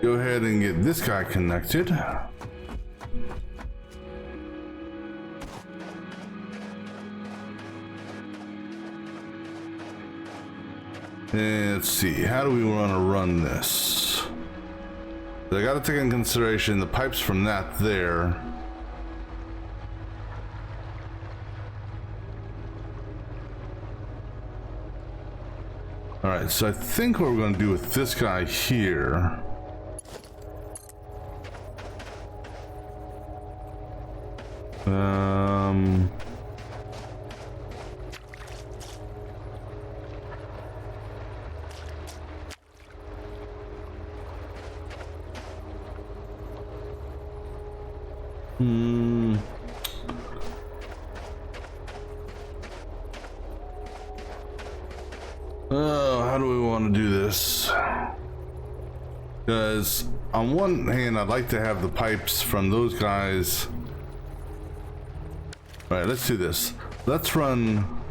go ahead and get this guy connected. And let's see, how do we want to run this? I got to take in consideration the pipes from that there. All right, so I think what we're going to do with this guy here. Oh, how do we want to do this? Because on one hand, I'd like to have the pipes from those guys. All right, let's do this. Let's run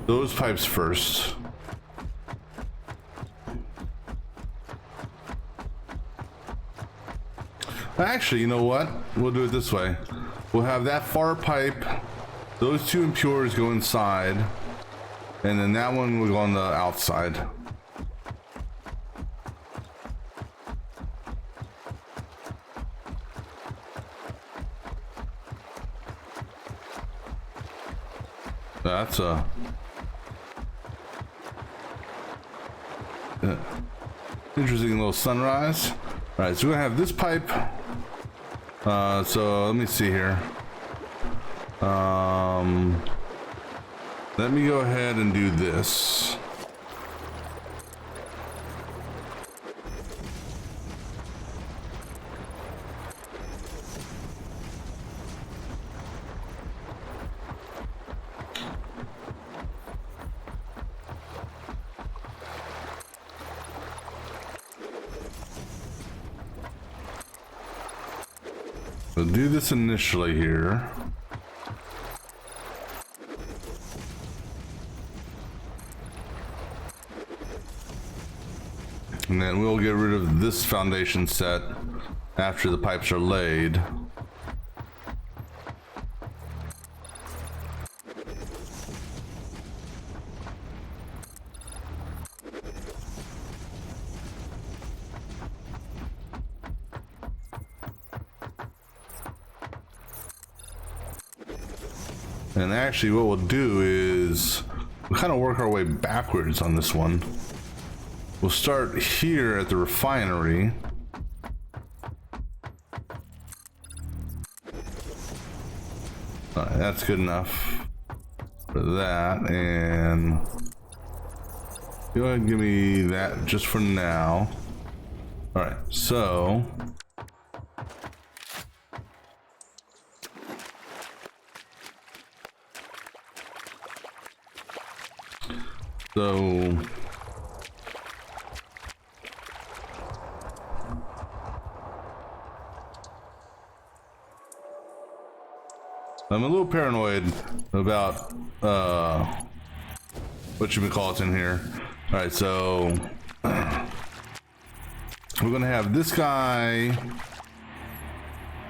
those pipes first. Actually, you know what? We'll do it this way. We'll have that far pipe, those two impures go inside, and then that one will go on the outside. That's a interesting little sunrise. All right, so we're gonna have this pipe. So let me see here. Let me go ahead and do this. So do this initially here. And then we'll get rid of this foundation set after the pipes are laid. And actually what we'll do is we'll kind of work our way backwards on this one. We'll start here at the refinery. All right, that's good enough for that. And go ahead and give me that just for now. All right, so I'm a little paranoid about what you would call it in here. All right, so we're gonna have this guy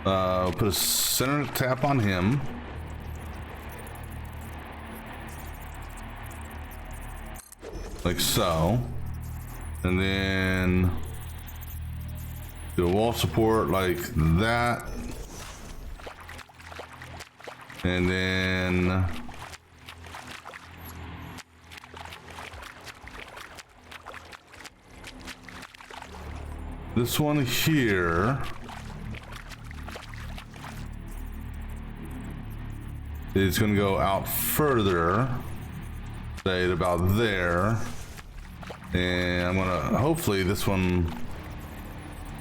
put a center tap on him. Like so. And then do a wall support like that. And then this one here is going to go out further, say at about there. And I'm gonna, hopefully this one,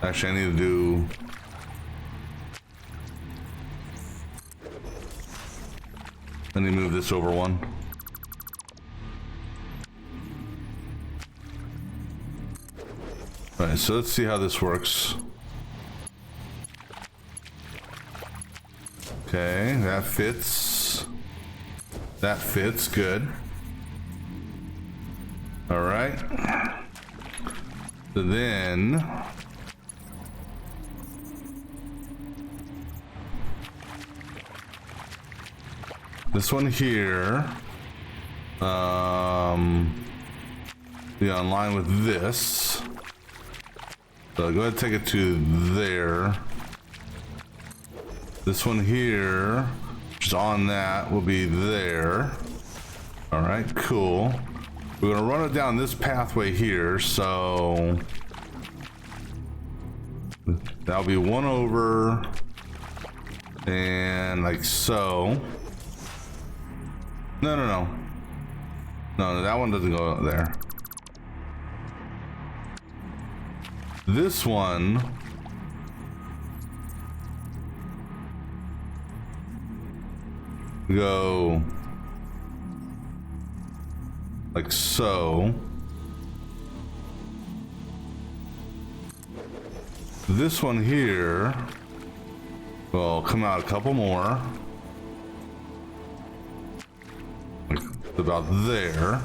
actually I need to do, let me move this over one. All right, so let's see how this works. Okay, that fits. That fits, good. All right. So then this one here, be online with this. So go ahead and take it to there. This one here, which is on that, will be there. All right, cool. We're gonna run it down this pathway here, so that'll be one over, and like so. No, that one doesn't go there. This one go like so. This one here will come out a couple more. Like about there.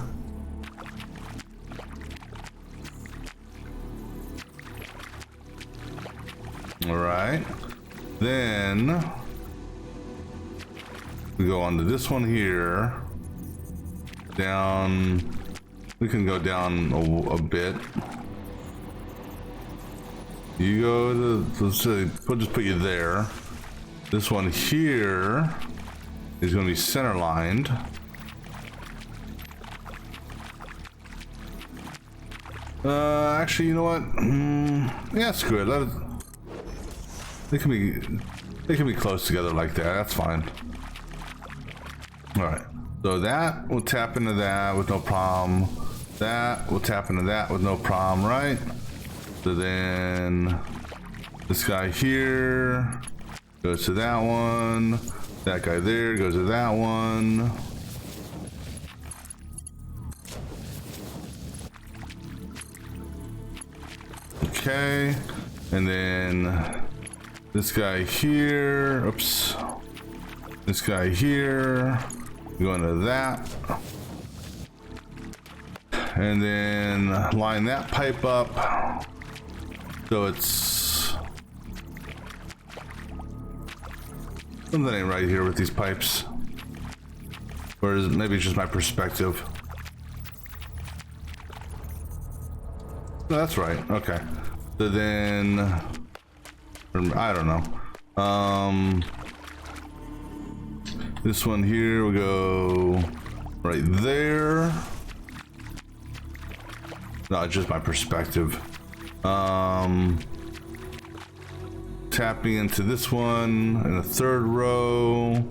All right. Then we go on to this one here. Down. We can go down a bit. You go to, let's say, we'll just put you there. This one here is going to be center lined. Actually, you know what? Yeah, screw it. They can be close together like that. That's fine. All right. So that will tap into that with no problem. That will tap into that with no problem, right? So then this guy here goes to that one. That guy there goes to that one. Okay. And then this guy here. Oops. This guy here. Going to that. And then line that pipe up. So it's something ain't right here with these pipes. Or is it, maybe it's just my perspective. No, that's right. Okay. So then I don't know. This one here will go right there. No, it's just my perspective. Tapping into this one in the third row.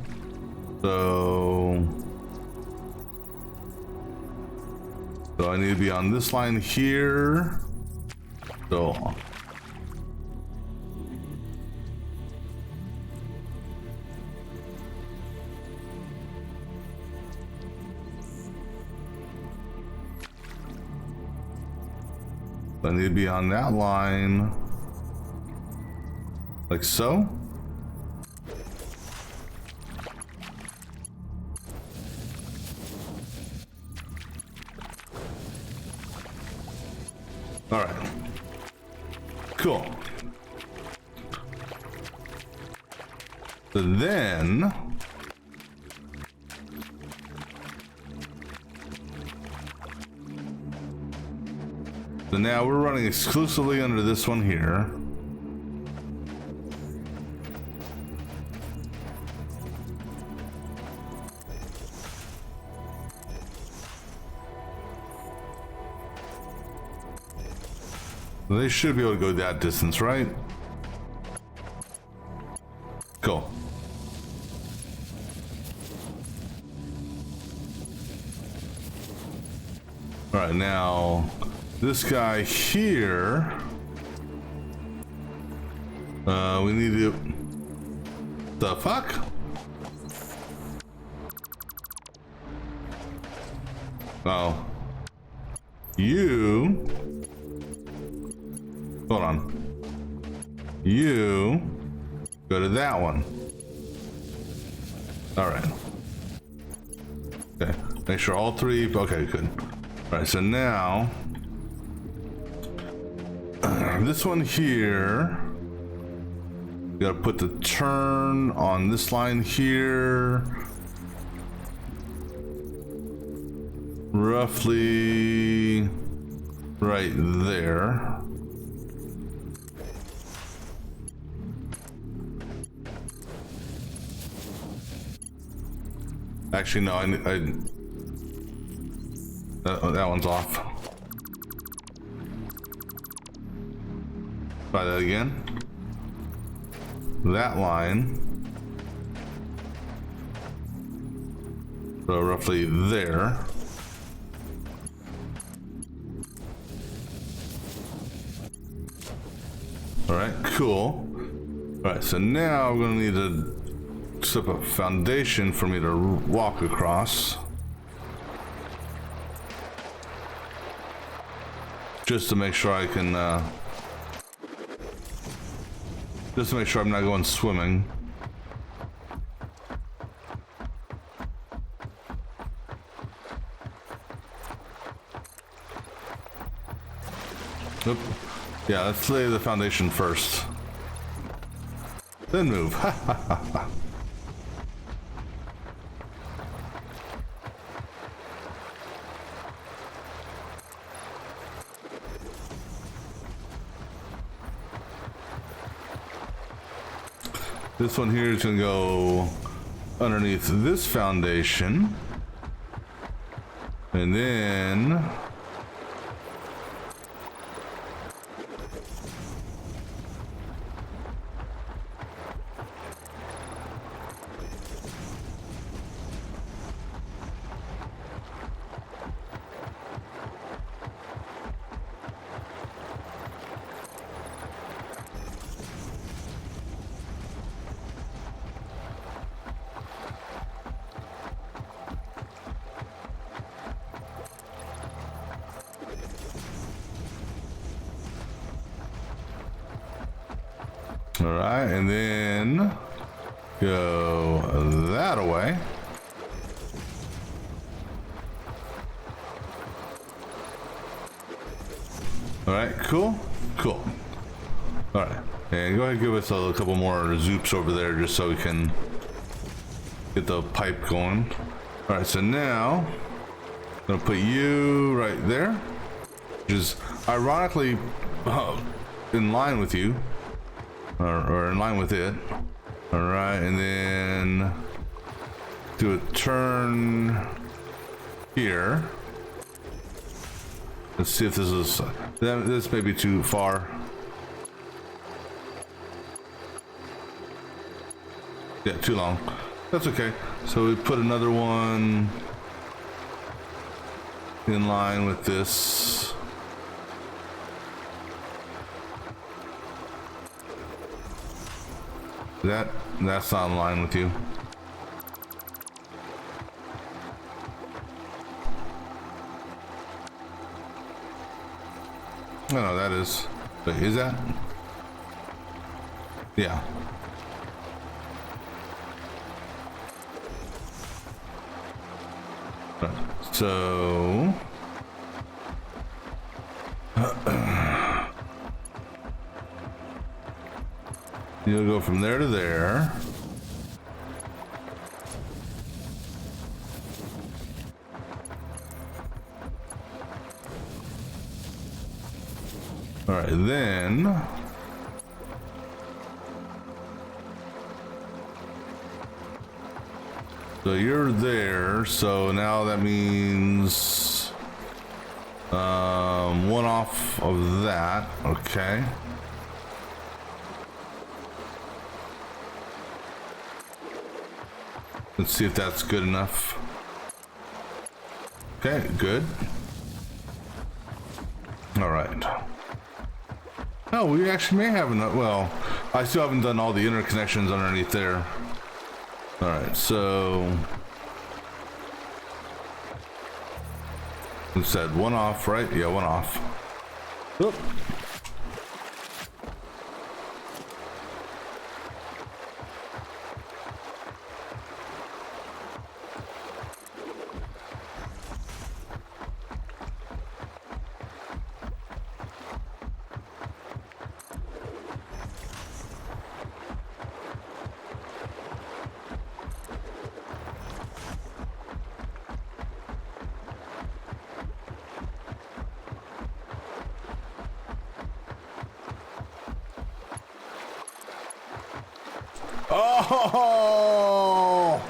So I need to be on this line here. So I need to be on that line, like so. All right, cool. So then so now we're running exclusively under this one here. They should be able to go that distance, right? Cool. All right, now this guy here, we need to, the fuck? Oh, you, hold on, you go to that one. All right. Okay, make sure all three, okay, good. All right, so now this one here, you gotta put the turn on this line here. Roughly right there. Actually, no, that one's off. Try that again. That line. So roughly there. All right, cool. All right, so now we're gonna need to set up a foundation for me to walk across. Just to make sure I can, just to make sure I'm not going swimming. Oop. Yeah, let's lay the foundation first. Then move. This one here is gonna go underneath this foundation. And then all right, and then go that away. All right, cool. All right, and go ahead and give us a couple more zoops over there just so we can get the pipe going. All right, so now I'm gonna put you right there, which is ironically in line with you. Or in line with it. All right, and then do a turn here. Let's see if this is, this may be too far. Yeah, too long. That's okay. So we put another one in line with this. That's not in line with you. No, that is. Wait, is that? Yeah. So you'll go from there to there. All right, then so you're there, so now that means one off of that. Okay. Let's see if that's good enough. Okay, good. All right. Oh, we actually may have enough. Well, I still haven't done all the interconnections underneath there. All right, so we said one off, right? Yeah, one off. Oop. Oh,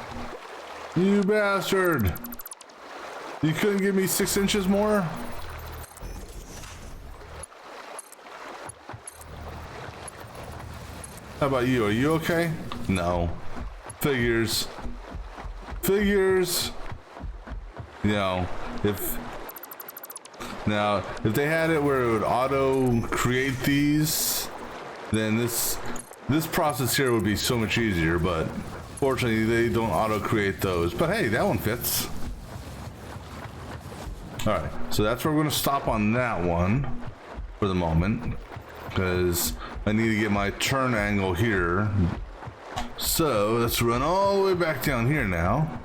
you bastard. You couldn't give me 6 inches more? How about you? Are you okay? No. Figures. Figures. You know, if they had it where it would auto create these, then this process here would be so much easier, but fortunately they don't auto create those. But hey, that one fits. All right, so that's where we're going to stop on that one for the moment, because I need to get my turn angle here. So let's run all the way back down here now.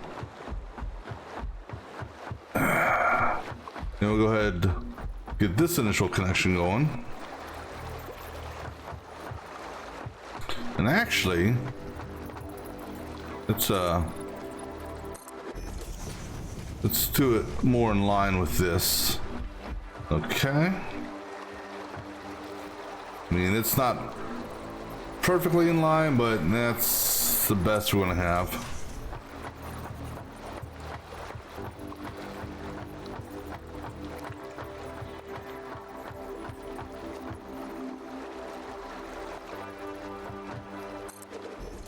Then we'll go ahead, get this initial connection going. And actually, let's do it more in line with this. Okay. I mean, it's not perfectly in line, but that's the best we're gonna have.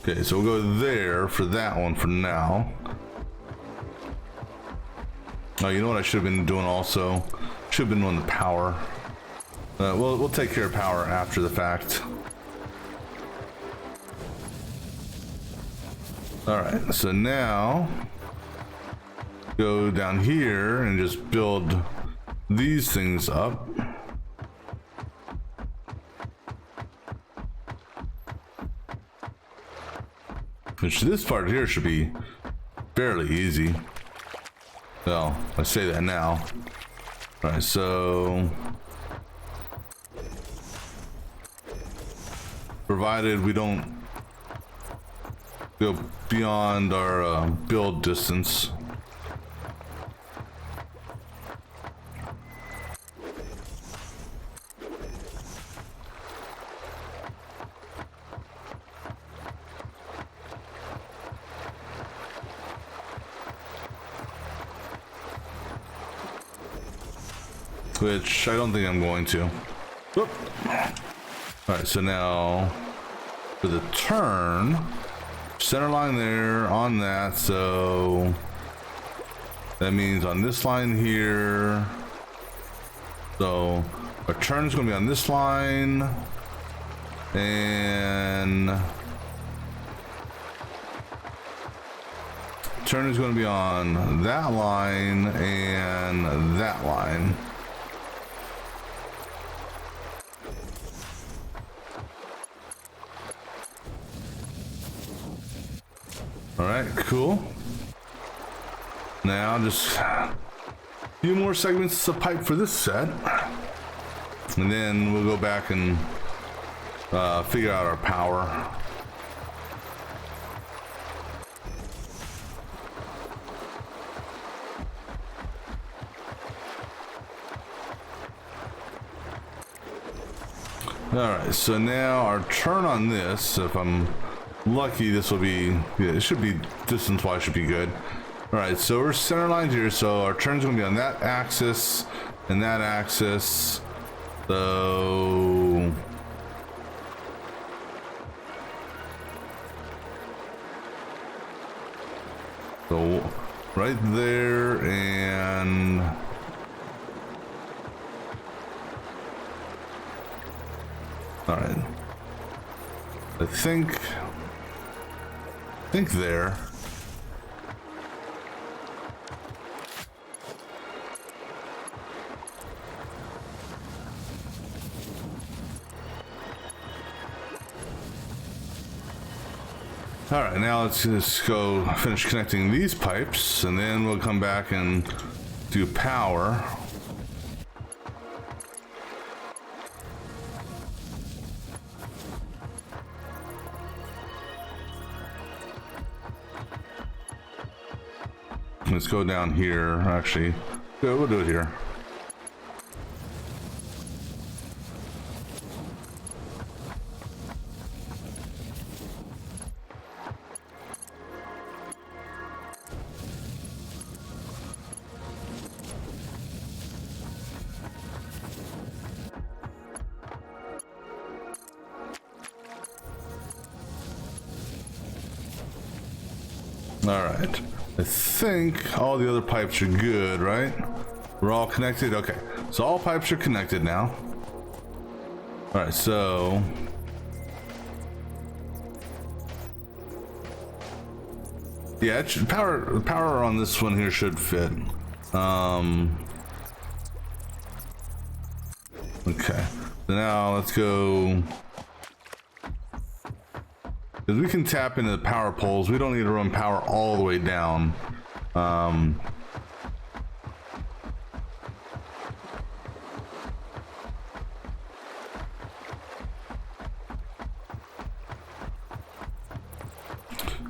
Okay, so we'll go there for that one for now. Oh, you know what I should have been doing also? Should have been doing the power. We'll take care of power after the fact. Alright, so now go down here and just build these things up. Which this part here should be fairly easy. Well, I say that now. Alright, so provided we don't go beyond our build distance. Which I don't think I'm going to. Whoop. All right, so now for the turn, center line there on that, so that means on this line here. So our turn is going to be on this line, and turn is going to be on that line and that line. All right, cool. Now just a few more segments of pipe for this set, and then we'll go back and figure out our power. All right, so now our turn on this, if I'm lucky, this will be, yeah, it should be distance-wise should be good. All right, so we're center lined here, so our turn's gonna be on that axis and that axis. So right there, and all right. I think there. All right, now let's just go finish connecting these pipes, and then we'll come back and do power. Let's go down here. Actually, we'll do it here. All right. I think all the other pipes are good, right? We're all connected? Okay. So all pipes are connected now. All right, so... yeah, it should, power on this one here should fit. Okay. So now let's go... because we can tap into the power poles. We don't need to run power all the way down.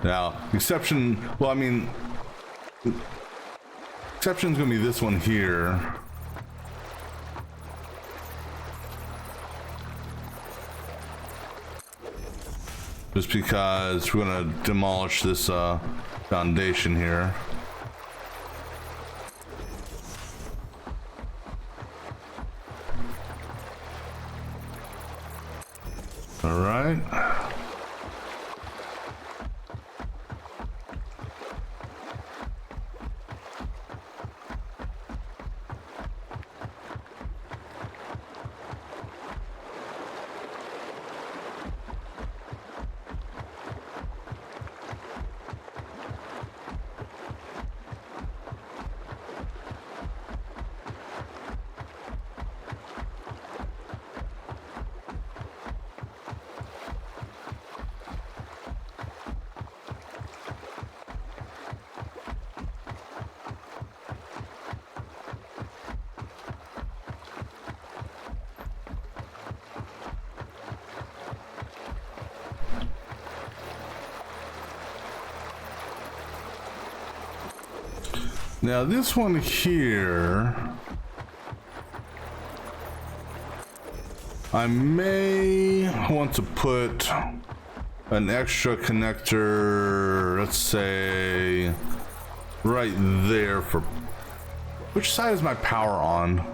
Now, exception, well, I mean, exception's gonna be this one here. Just because we're gonna demolish this foundation here. All right. Now this one here, I may want to put an extra connector, let's say right there for, which side is my power on?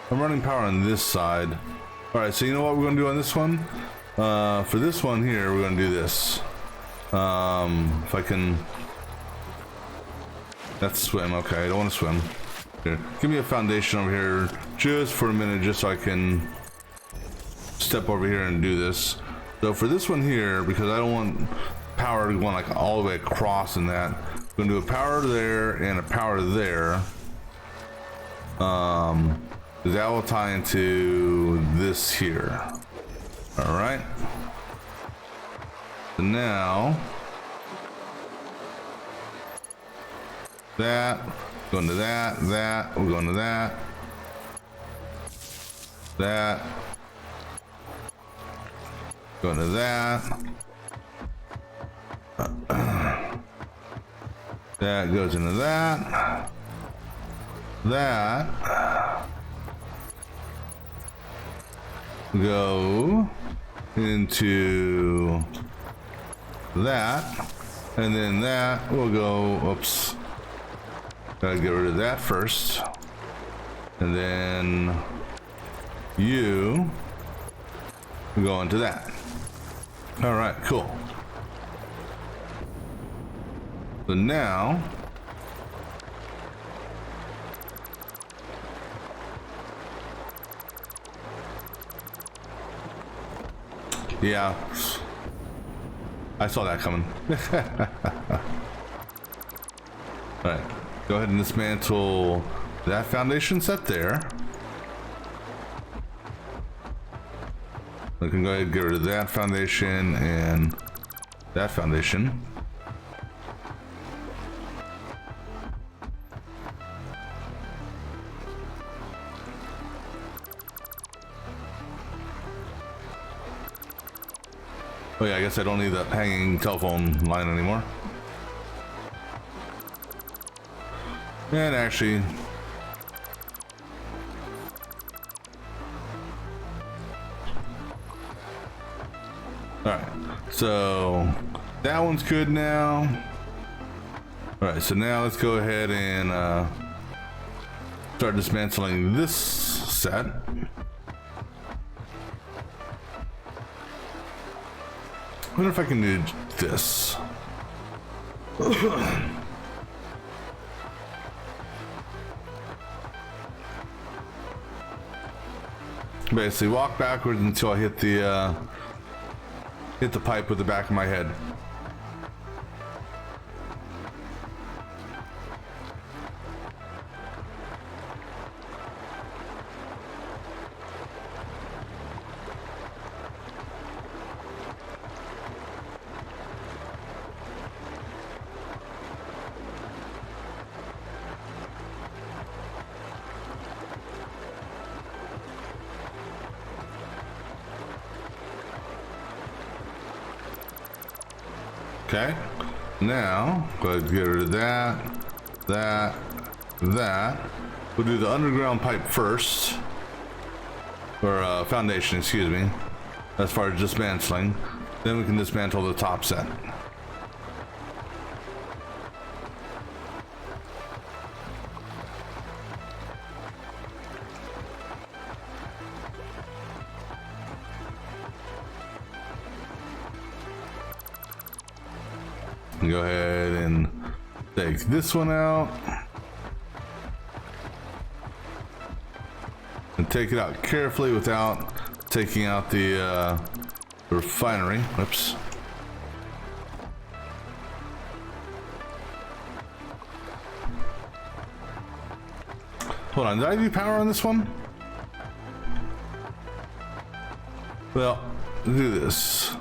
I'm running power on this side. All right, so you know what we're gonna do on this one? For this one here, we're gonna do this. If I can, that's swim. Okay, I don't want to swim. Here, give me a foundation over here just for a minute, just so I can step over here and do this. So for this one here, because I don't want power to go like all the way across in that, I'm gonna do a power there and a power there. That will tie into this here. All right. So now that, going to that, we're going to that, going to that, that goes into that, go into that, and then that will go, oops, gotta get rid of that first, and then you go into that. All right, cool. So now yeah, I saw that coming. All right, go ahead and dismantle that foundation set there. We can go ahead and get rid of that foundation and that foundation. Oh yeah, I guess I don't need that hanging telephone line anymore. And actually, all right, so that one's good now. All right, so now let's go ahead and start dismantling this set. wonder if I can do this. Basically, walk backwards until I hit the pipe with the back of my head. Okay, now go ahead and get rid of that. We'll do the underground pipe first, or foundation, excuse me, as far as dismantling. Then we can dismantle the top set. Go ahead and take this one out and take it out carefully without taking out the refinery. Oops. Hold on, did I do power on this one? Well, do this.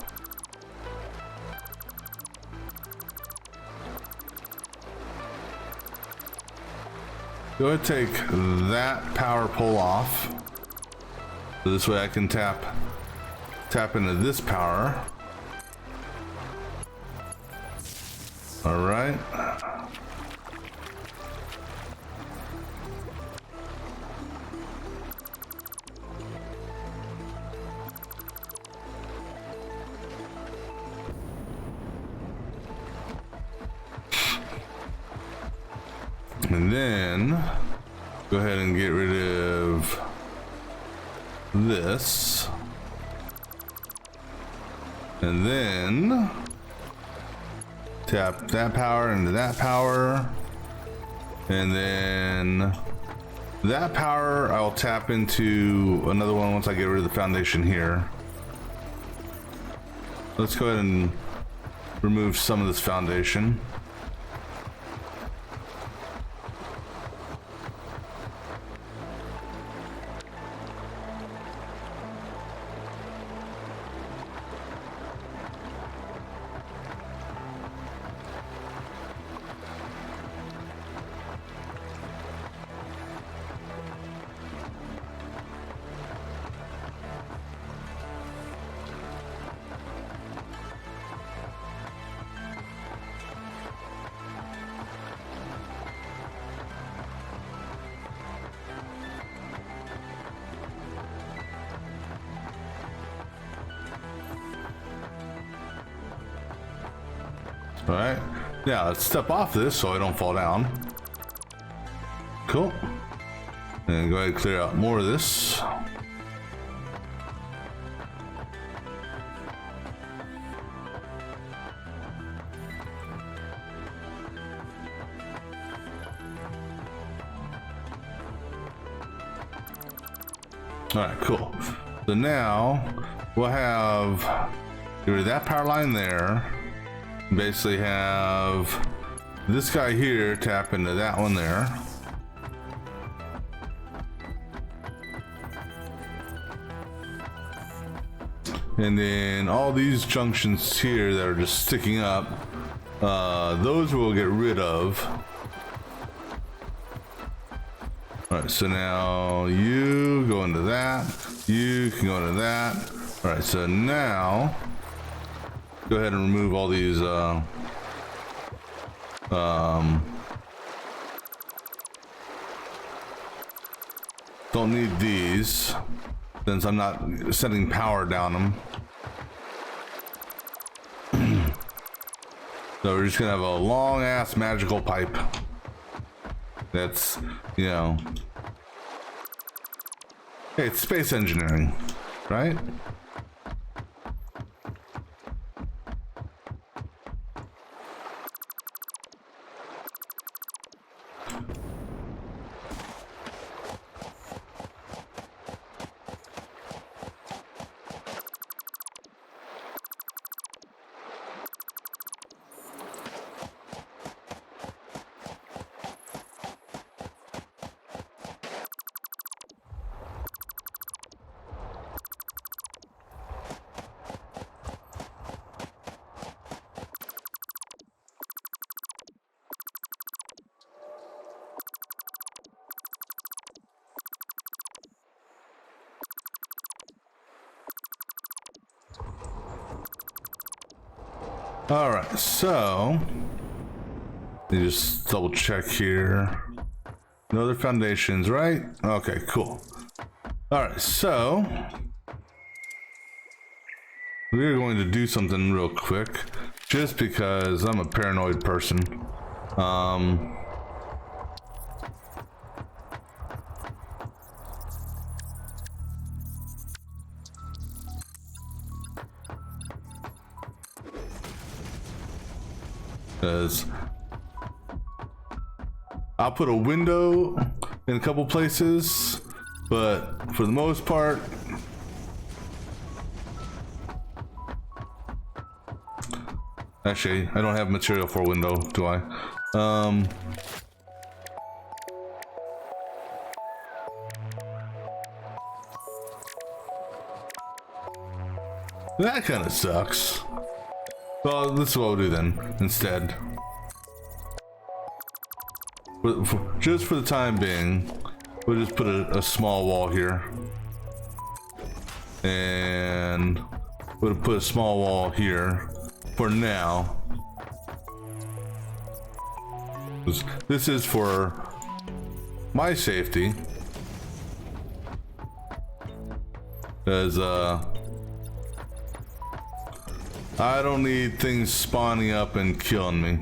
Go ahead and take that power pole off. So this way I can tap into this power. All right. And then go ahead and get rid of this. And then tap that power into that power. And then that power I'll tap into another one once I get rid of the foundation here. Let's go ahead and remove some of this foundation. All right, now let's step off this so I don't fall down. Cool. And go ahead and clear out more of this. All right, cool. So now we'll have get rid of that power line there. Basically have this guy here tap into that one there. And then all these junctions here that are just sticking up, those we'll get rid of. All right, so now you go into that, you can go into that. All right, so now go ahead and remove all these don't need these since I'm not sending power down them. So we're just gonna have a long ass magical pipe. That's, you know, hey, it's space engineering, right? All right, so you just double check here. No other foundations, right? Okay, cool. All right, so we're going to do something real quick, just because I'm a paranoid person. Because I'll put a window in a couple places, but for the most part, actually, I don't have material for a window, do I? That kind of sucks. Well, this is what we'll do then, instead. Just for the time being, we'll just put a small wall here. And we'll put a small wall here for now. This is for my safety. Because, I don't need things spawning up and killing me.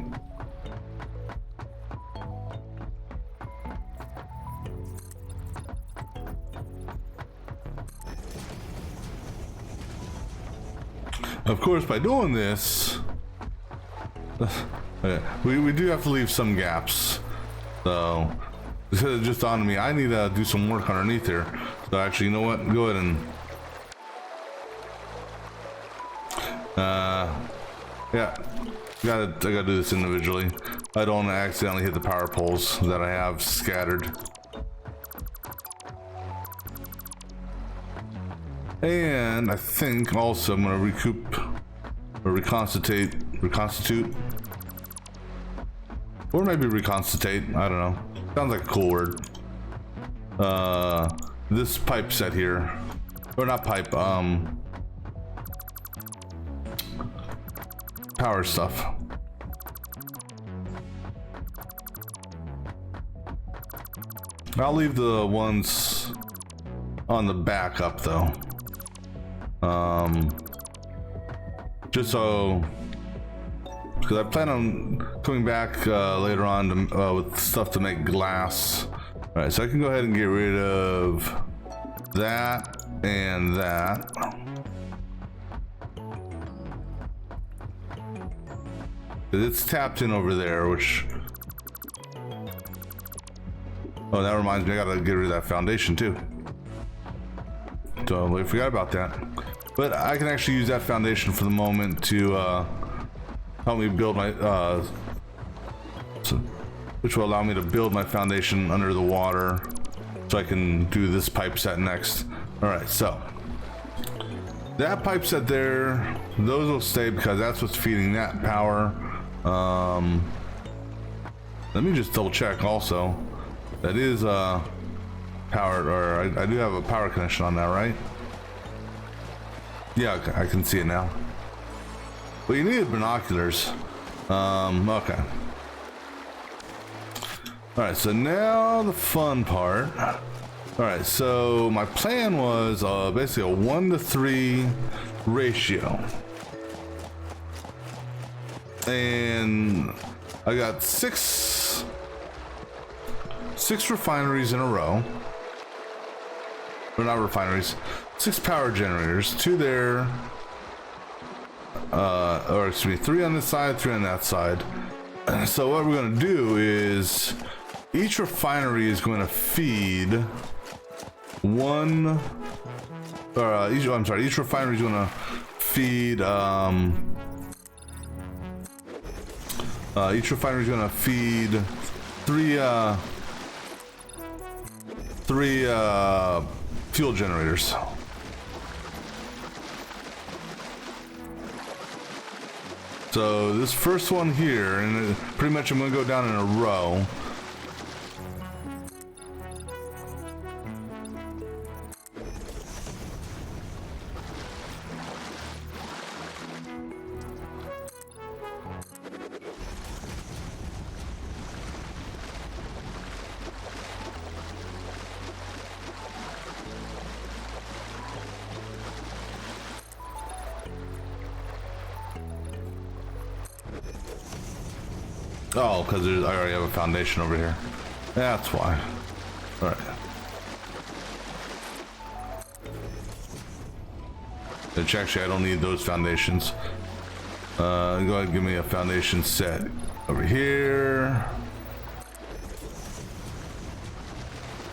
Of course, by doing this, we do have to leave some gaps. So, it just dawned on me, I need to do some work underneath here. So actually, you know what? Go ahead and yeah, I gotta do this individually. I don't want to accidentally hit the power poles that I have scattered. And I think also I'm gonna recoup or reconstitute, or maybe reconstitute. I don't know. Sounds like a cool word. This pipe set here, or not pipe. Power stuff. I'll leave the ones on the back up though. Just so, because I plan on coming back later on to, with stuff to make glass. All right, so I can go ahead and get rid of that and that. It's tapped in over there, which... Oh, that reminds me, I gotta get rid of that foundation too. Totally forgot about that. But I can actually use that foundation for the moment to help me build my... which will allow me to build my foundation under the water, so I can do this pipe set next. Alright, so... that pipe set there, those will stay because that's what's feeding that power. Let me just double check also. That is powered, or I do have a power connection on that, right? Yeah, okay, I can see it now. Well, you needed binoculars. Okay. Alright, so now the fun part. Alright, so my plan was basically a 1-to-3 ratio. And I got six refineries in a row. Or not refineries, 6 power generators, 2 there, or excuse me, 3 on this side, 3 on that side. So what we're going to do is each refinery is going to feed one, or each refinery is going to feed each refinery is going to feed three fuel generators. So this first one here, and pretty much I'm going to go down in a row. Oh, because I already have a foundation over here. That's why. All right. Which actually, I don't need those foundations. Go ahead and give me a foundation set over here.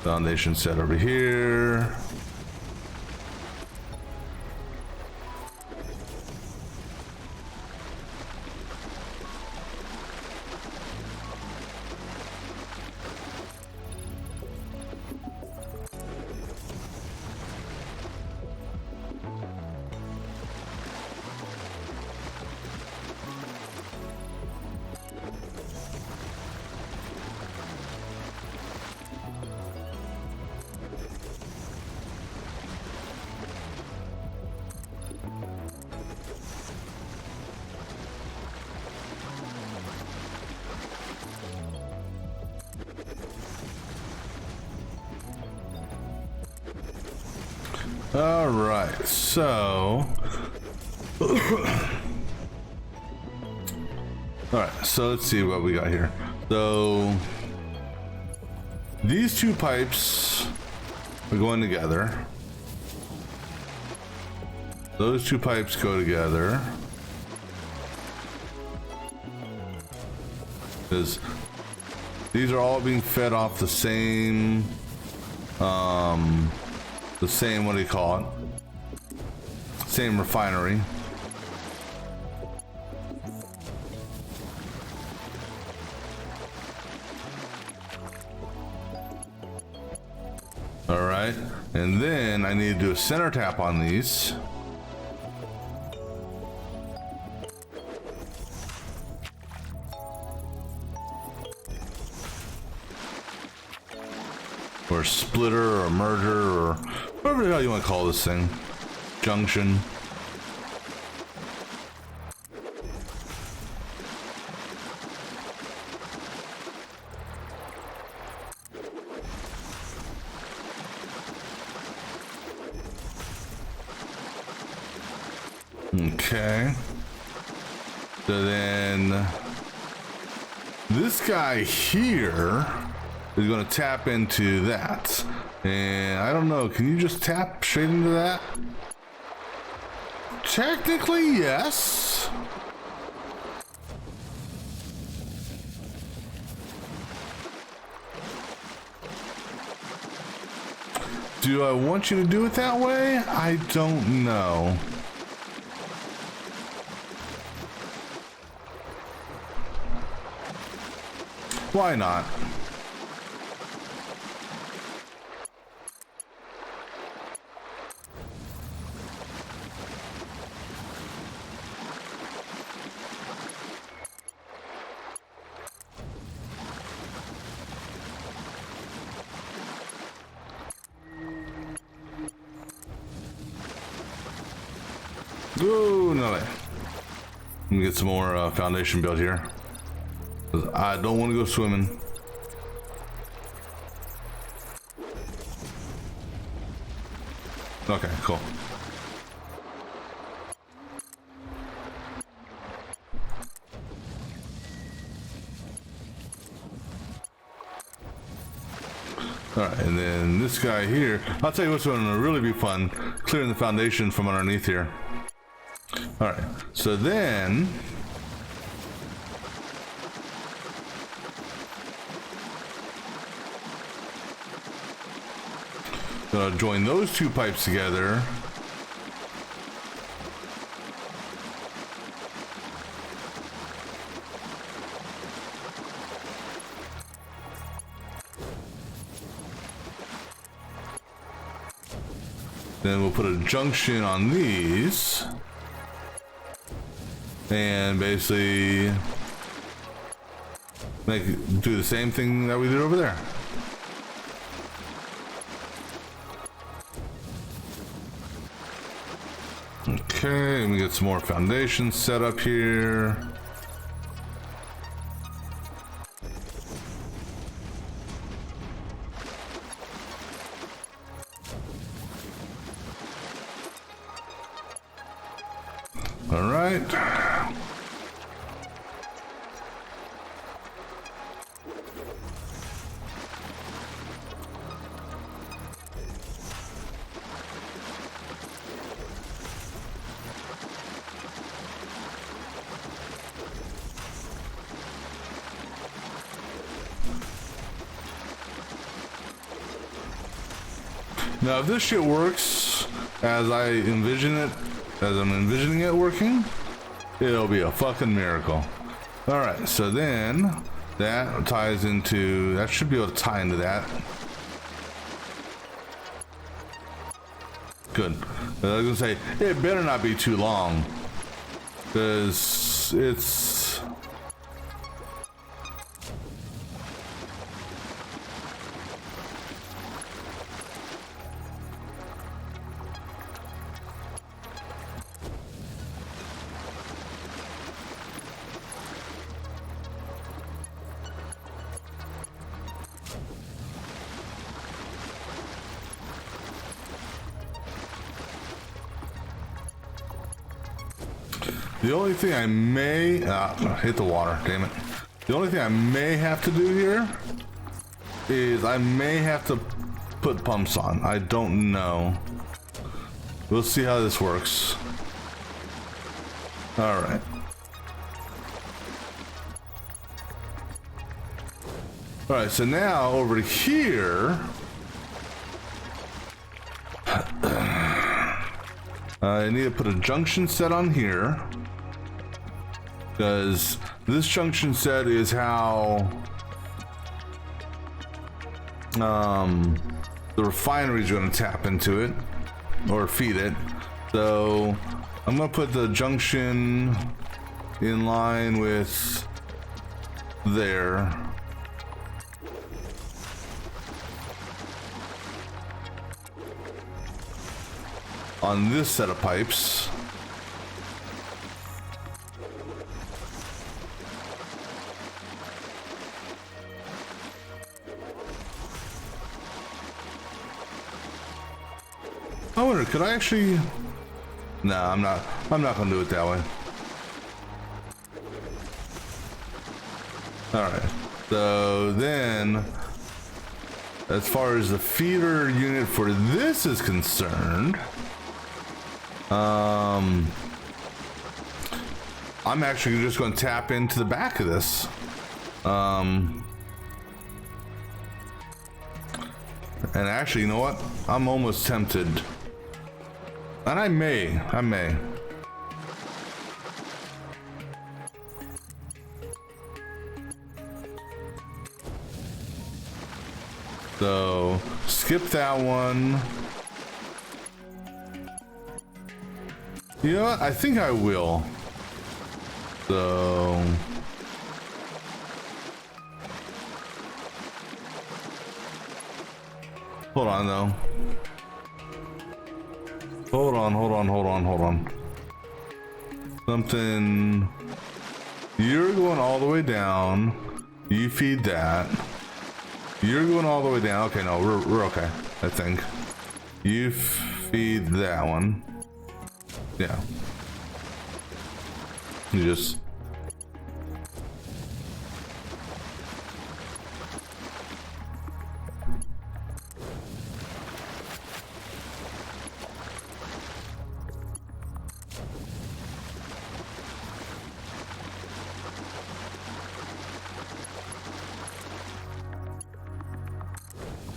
Foundation set over here. All right, so all right, so let's see what we got here. So these two pipes are going together. Those two pipes go together because these are all being fed off the same what do you call it? Same refinery. All right, and then I need to do a center tap on these. Or splitter or merger or whatever the hell you want to call this thing. Junction. Okay. So then this guy here is going to tap into that. And I don't know, can you just tap straight into that? Technically, yes. Do I want you to do it that way? I don't know. Why not? Ooh, no way. Let me get some more foundation built here. I don't want to go swimming. Okay, cool. All right, and then this guy here. I'll tell you what's going to really be fun: clearing the foundation from underneath here. All right, so then join those two pipes together. Then we'll put a junction on these. And basically do the same thing that we did over there. Okay, let me get some more foundations set up here. All right. Now, if this shit works as I envision it, as I'm envisioning it working, it'll be a fucking miracle. All right, so then that ties into, that should be able to tie into that. Good. I was gonna say, it better not be too long, because it's... The only thing I may... hit the water, damn it. The only thing I may have to do here is I may have to put pumps on. I don't know. We'll see how this works. All right. All right, so now over here... I need to put a junction set on here. Because this junction set is how the refinery is going to tap into it or feed it. So I'm going to put the junction in line with there. On this set of pipes. I wonder, could I actually... Nah, I'm not gonna do it that way. Alright, so then, as far as the feeder unit for this is concerned, I'm actually just going to tap into the back of this. And actually, you know what? I'm almost tempted. And I may. So, skip that one. You know what? I think I will. So... Hold on, though. Hold on. Something... You're going all the way down. You feed that. You're going all the way down. Okay, no, we're okay, I think. You feed that one. Yeah. You just...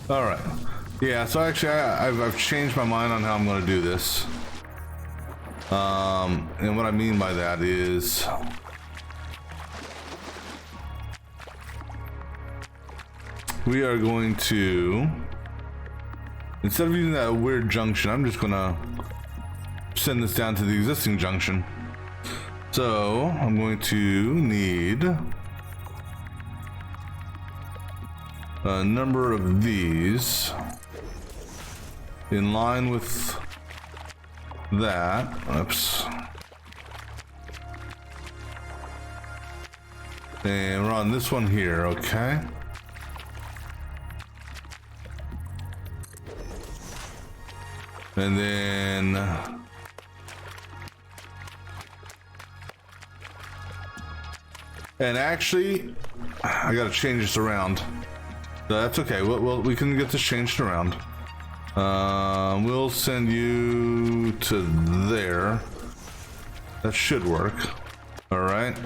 All right. Yeah, so actually I've changed my mind on how I'm going to do this. And what I mean by that is we are going to, instead of using that weird junction, I'm just going to send this down to the existing junction. So I'm going to need a number of these in line with that. Oops. And we're on this one here, okay? And then actually I gotta change this around. So that's okay. We can get this changed around. We'll send you to there. That should work. All right.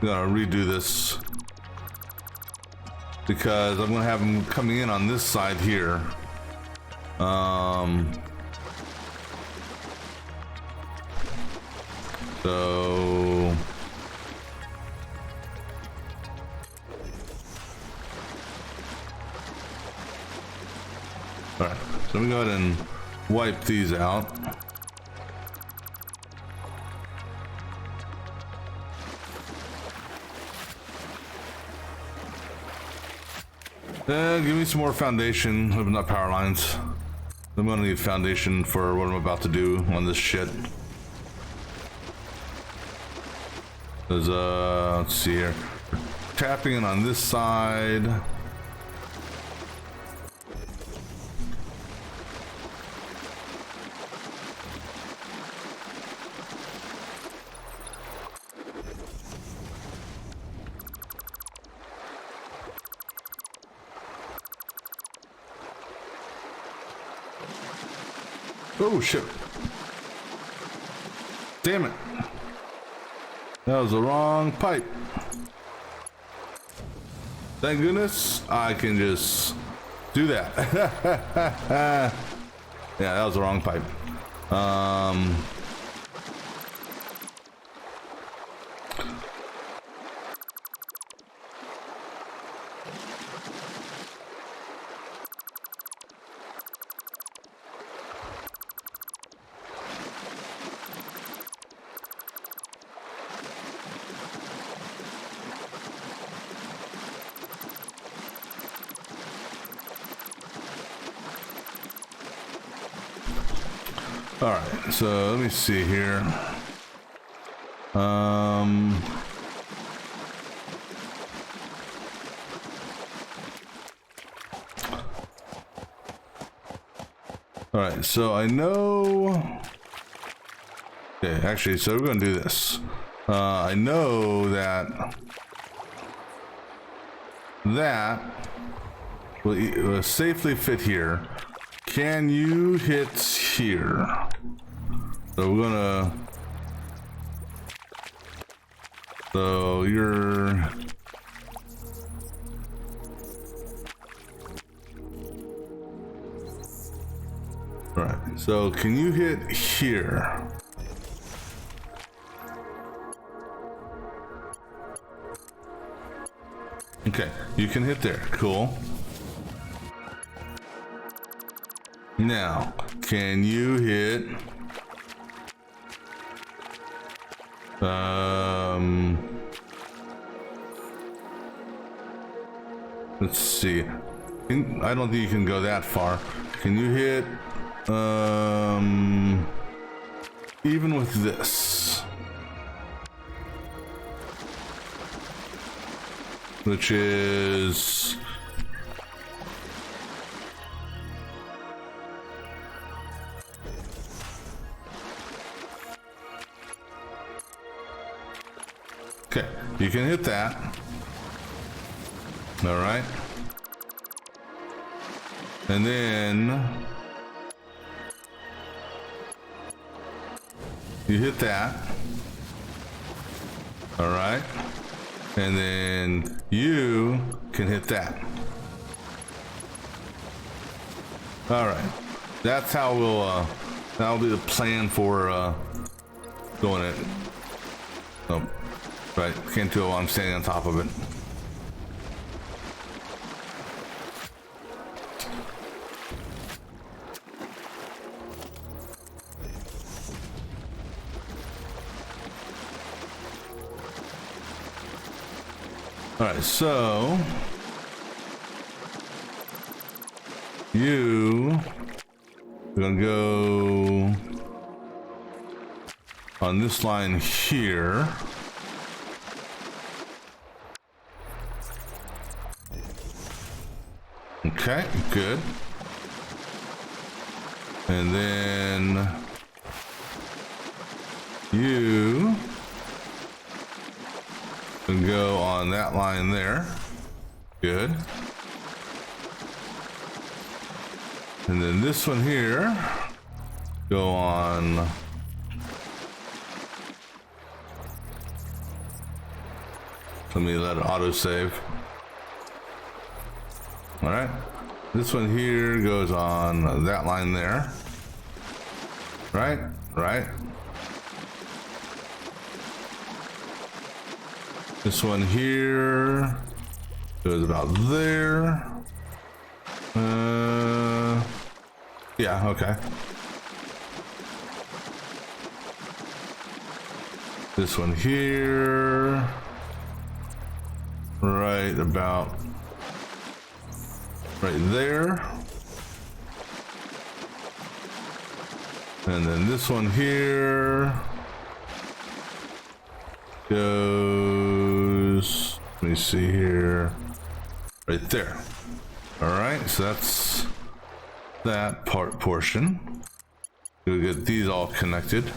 Gonna redo this because I'm gonna have them coming in on this side here. So all right, so let me go ahead and wipe these out. Give me some more foundation, not power lines. I'm gonna need foundation for what I'm about to do on this shit. There's let's see here. Tapping it on this side. Oh shit. Damn it. That was the wrong pipe. Thank goodness I can just do that. Yeah, that was the wrong pipe. All right, so let me see here. All right, so I know. Okay, actually, so we're gonna do this. I know that will safely fit here. Can you hit here? So we're gonna. So you're. All right. So can you hit here? Okay, you can hit there. Cool. Now, can you hit? Let's see. I don't think you can go that far. Can you hit? Even with this, which is. Okay, you can hit that. All right. And then you hit that. All right. And then you can hit that. All right. That's how we'll, that'll be the plan for doing it. Oh. Right, can't do it while I'm standing on top of it. All right, so we're gonna go on this line here. Okay, good. And then you can go on that line there. Good. And then this one here, go on Let me let it auto save. All right. This one here goes on that line there. Right? Right. This one here goes about there. Yeah, okay. This one here, right about right there. And then this one here goes, let me see here, right there. All right, so that's that portion. We'll get these all connected.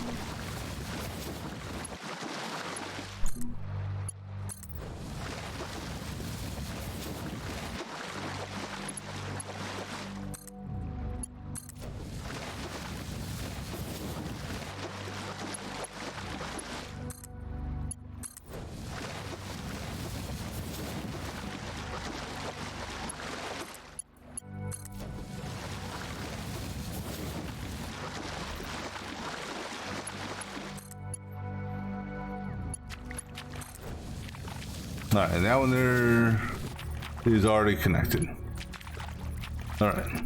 All right, and that one there is already connected. All right,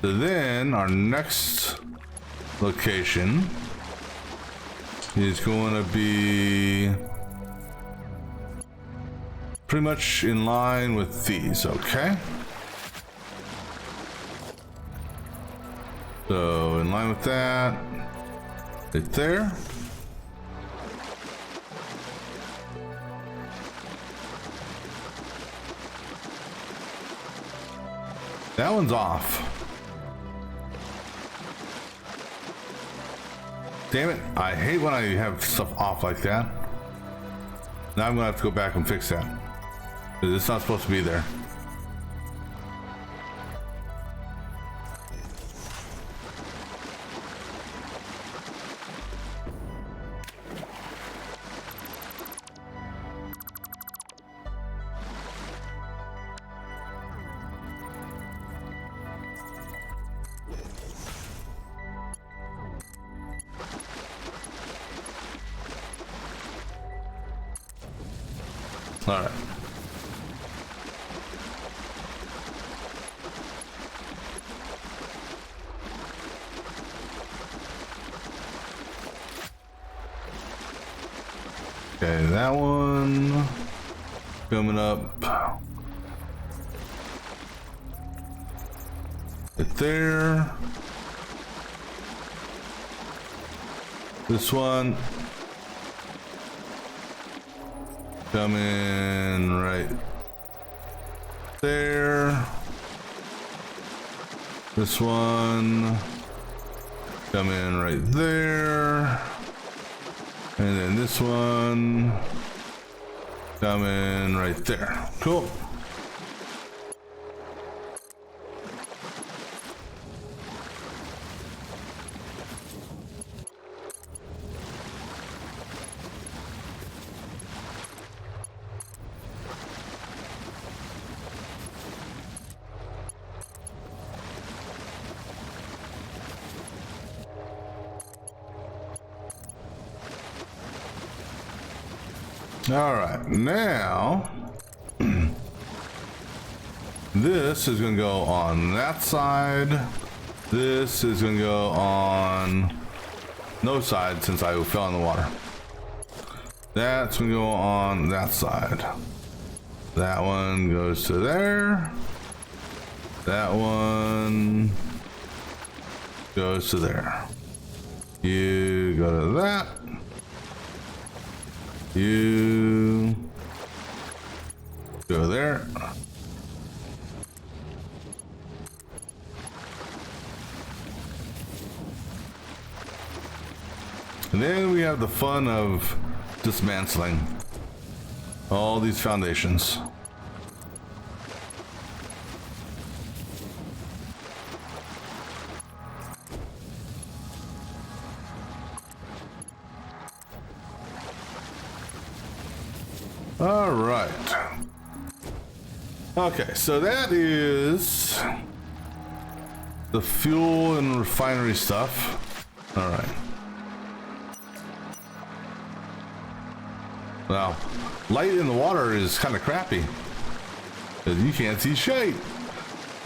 so then our next location is going to be pretty much in line with these, okay? So in line with that, right there. That one's off. Damn it, I hate when I have stuff off like that. Now I'm gonna have to go back and fix that. It's not supposed to be there. All right. Okay, that one coming up right there. This one coming right there. This one coming right there. And then this one coming right there. Cool. All right, now this is gonna go on that side. This is gonna go on no side since I fell in the water. That's gonna go on that side. That one goes to there. That one goes to there. You go to that. You go there. And then we have the fun of dismantling all these foundations. All right. Okay, so that is the fuel and refinery stuff. All right. Now, light in the water is kind of crappy, because you can't see shit.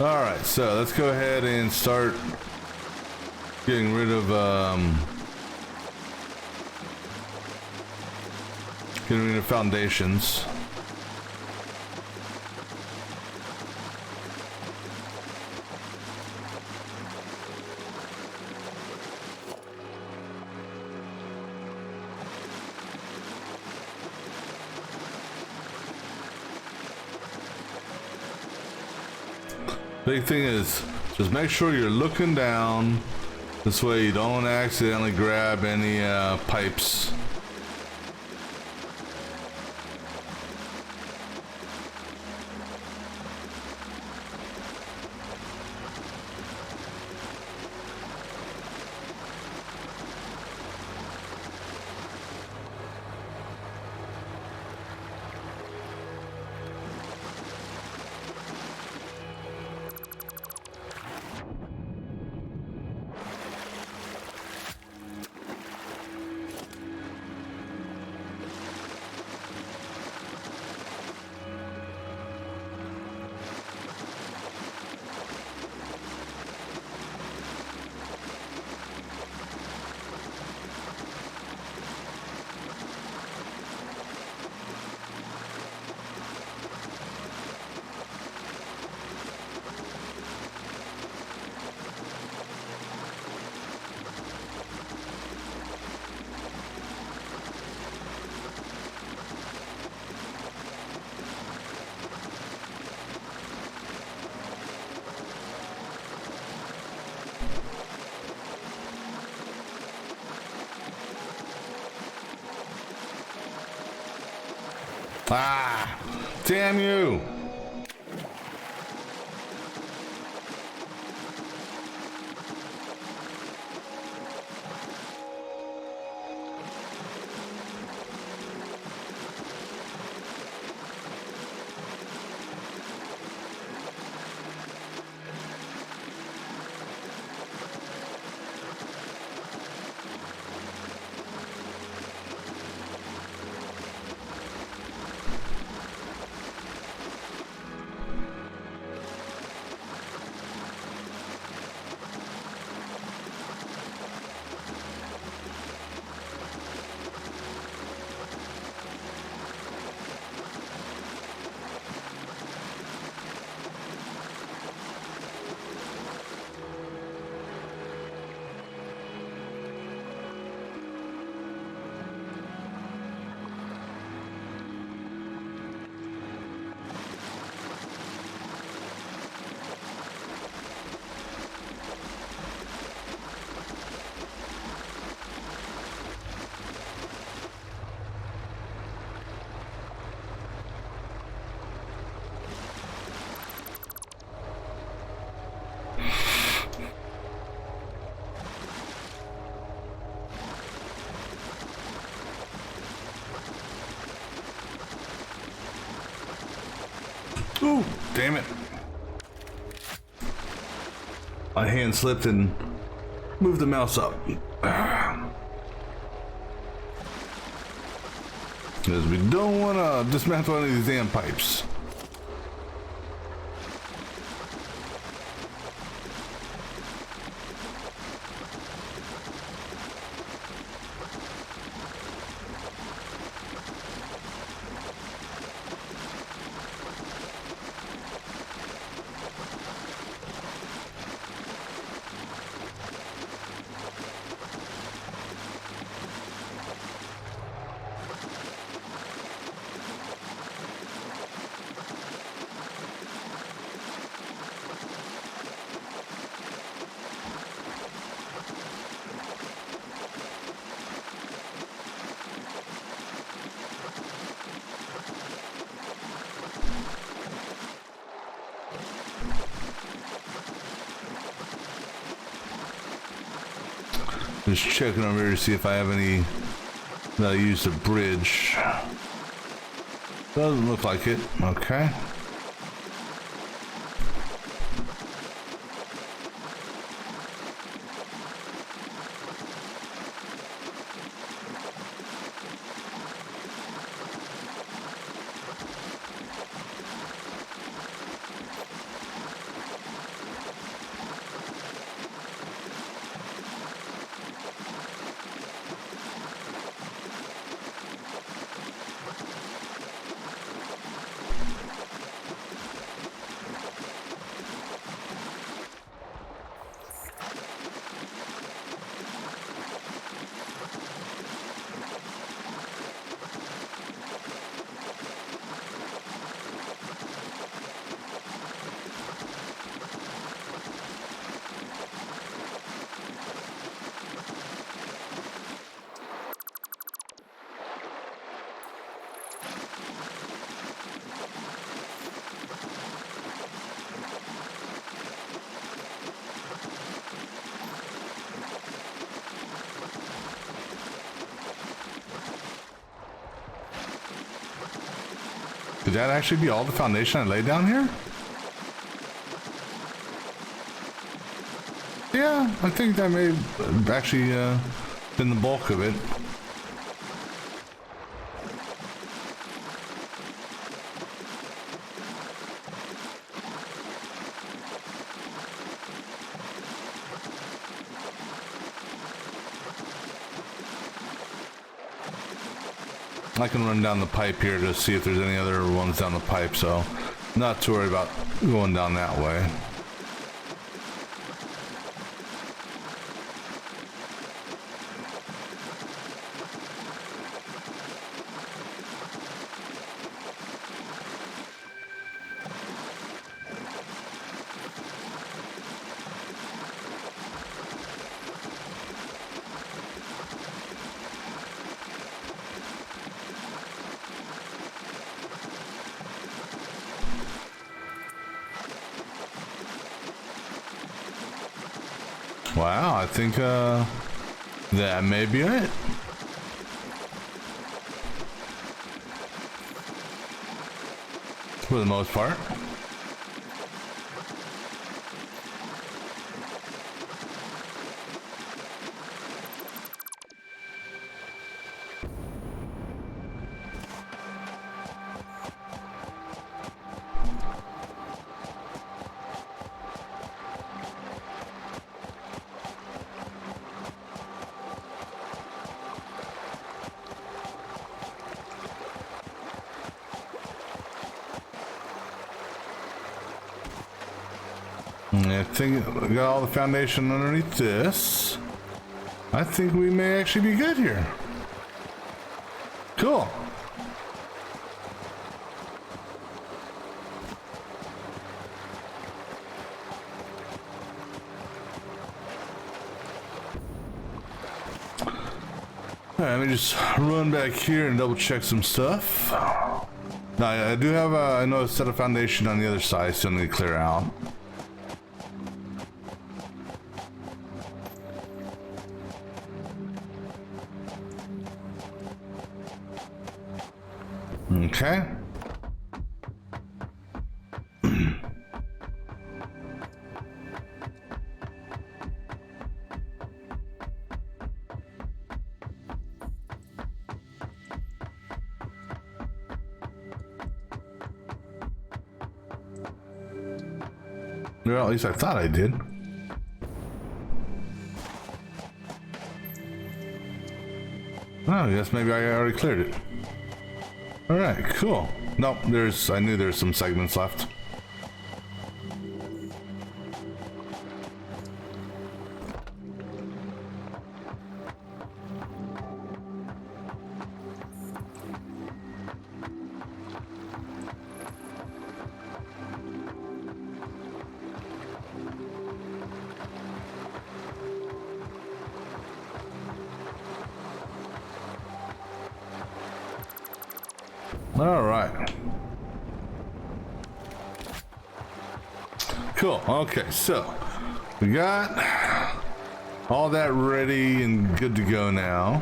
All right, so let's go ahead and start getting rid of foundations. Big thing is just make sure you're looking down. This way you don't accidentally grab any pipes. Ah, damn you. Ooh, damn it. My hand slipped and moved the mouse up. Because we don't want to dismantle any of these damn pipes. Just checking over here to see if I have any that I use to bridge. Doesn't look like it. Okay. Could that actually be all the foundation I laid down here? Yeah, I think that may have actually been the bulk of it. I can run down the pipe here to see if there's any other ones down the pipe, so not to worry about going down that way. Wow, I think that may be it. For the most part. I think we got all the foundation underneath this. I think we may actually be good here. Cool. Alright, let me just run back here and double check some stuff. Now, I do have I know a set of foundation on the other side, so I need to clear out. Okay. Well, at least I thought I did. Oh, I guess maybe I already cleared it. All right, cool. Nope, I knew there's some segments left. All right. Cool. Okay, so we got all that ready and good to go now.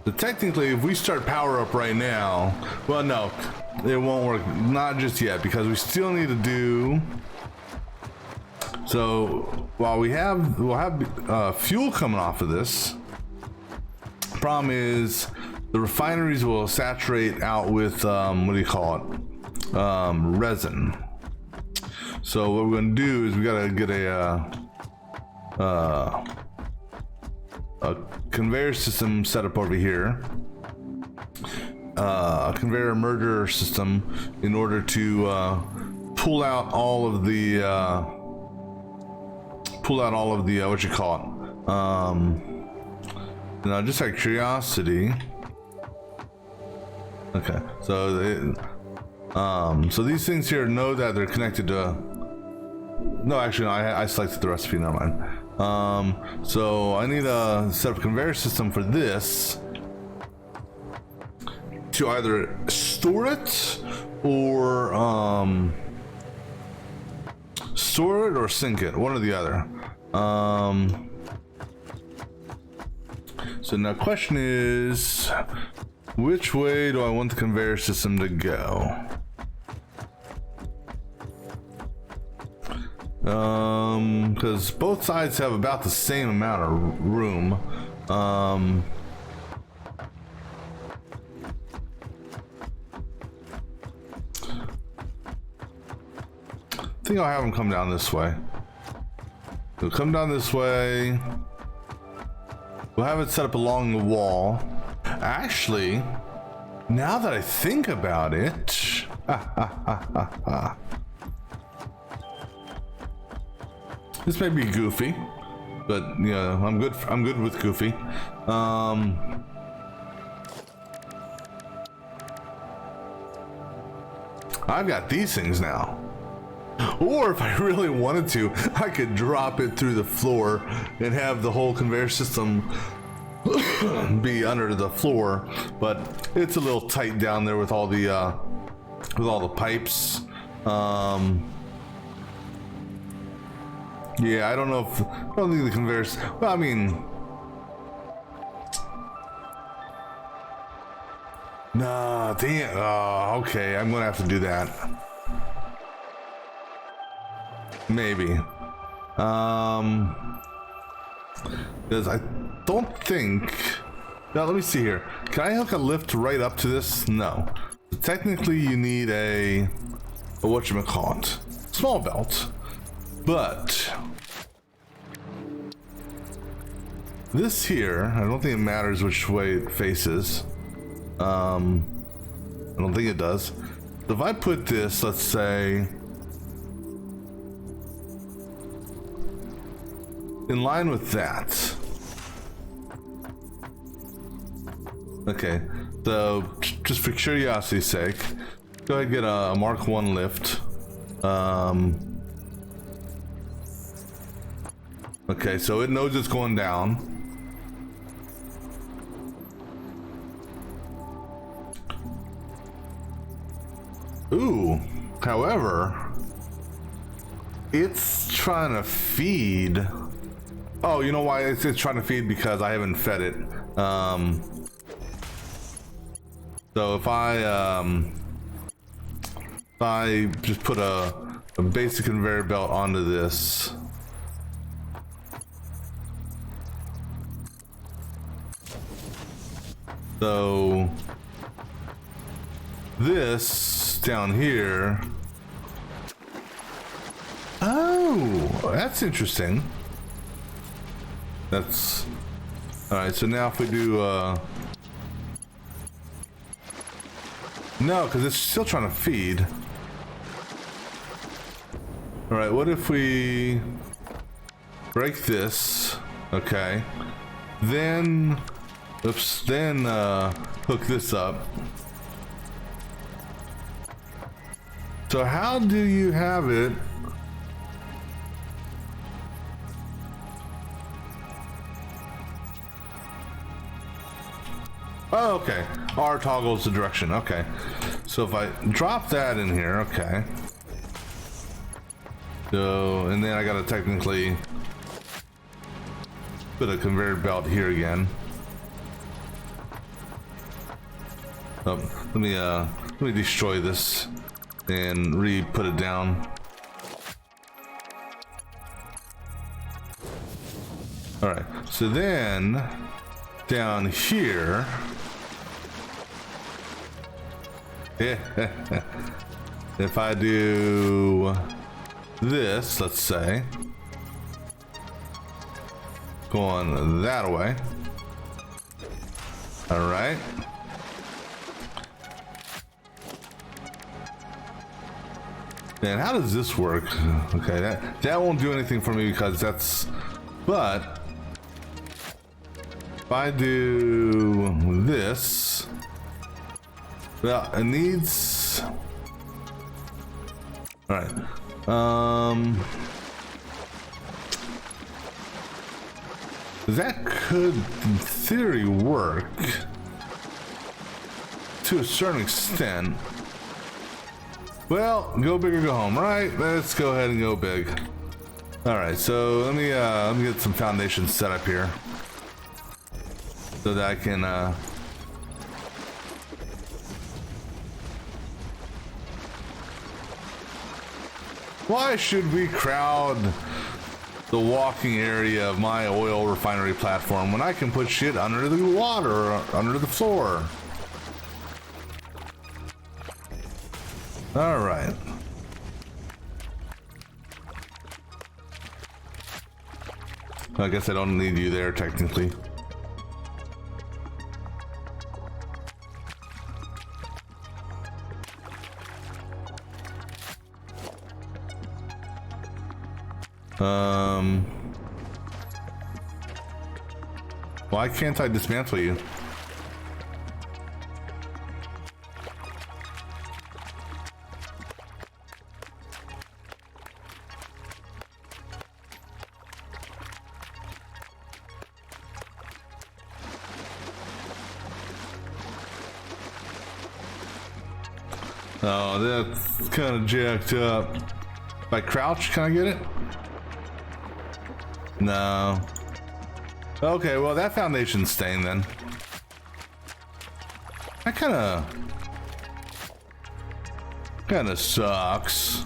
So technically, if we start power up right now, well, no, it won't work. Not just yet, because we still need to do. So while we'll have fuel coming off of this. Problem is, the refineries will saturate out with what do you call it? Resin. So what we're going to do is we got to get a conveyor system set up over here, a conveyor merger system, in order to pull out all of the what you call it. Now, just out of curiosity. Okay, so so these things here know that they're connected to. No, actually, no, I selected the recipe. Never mind. So I need a set up a conveyor system for this to either store it or sink it, one or the other. So now, question is, which way do I want the conveyor system to go? Because both sides have about the same amount of room. I think I'll have them come down this way. They'll come down this way. We'll have it set up along the wall. Actually, now that I think about it, this may be goofy, but yeah, I'm good with goofy. I've got these things now. Or if I really wanted to, I could drop it through the floor and have the whole conveyor system be under the floor, but it's a little tight down there with all the pipes. Yeah, I don't think the conveyors. Well, I mean, nah, damn. Oh, okay, I'm gonna have to do that. Maybe. Because I don't think. Now, let me see here. Can I hook a lift right up to this? No. Technically, you need a whatchamacallit, small belt. But this here, I don't think it matters which way it faces. I don't think it does. So if I put this, let's say, in line with that. Okay, so just for curiosity's sake, go ahead and get a Mark 1 lift. Okay, so it knows it's going down. Ooh, however, it's trying to feed. Oh, you know why it's trying to feed? Because I haven't fed it. So if I just put a basic conveyor belt onto this. So this down here. Oh, that's interesting. That's all right. So now if we do no, because it's still trying to feed. All right, what if we break this? Okay, then oops, then hook this up. So how do you have it? Oh, okay. R toggles the direction. Okay. So if I drop that in here, okay. So, and then I gotta technically put a conveyor belt here again. Oh, let me destroy this and re-put it down. All right, so then down here, if I do this, let's say, going that way. All right. And how does this work? Okay, that won't do anything for me because that's, but if I do this, well, it needs, all right. That could, in theory, work to a certain extent. Well, go big or go home, right? Let's go ahead and go big. All right, so let me get some foundations set up here so that I can why should we crowd the walking area of my oil refinery platform when I can put shit under the water or under the floor? All right. I guess I don't need you there technically. Why can't I dismantle you? Oh, that's kind of jacked up. If I crouch, can I get it? No. Okay, well that foundation's staying then. That kind of sucks.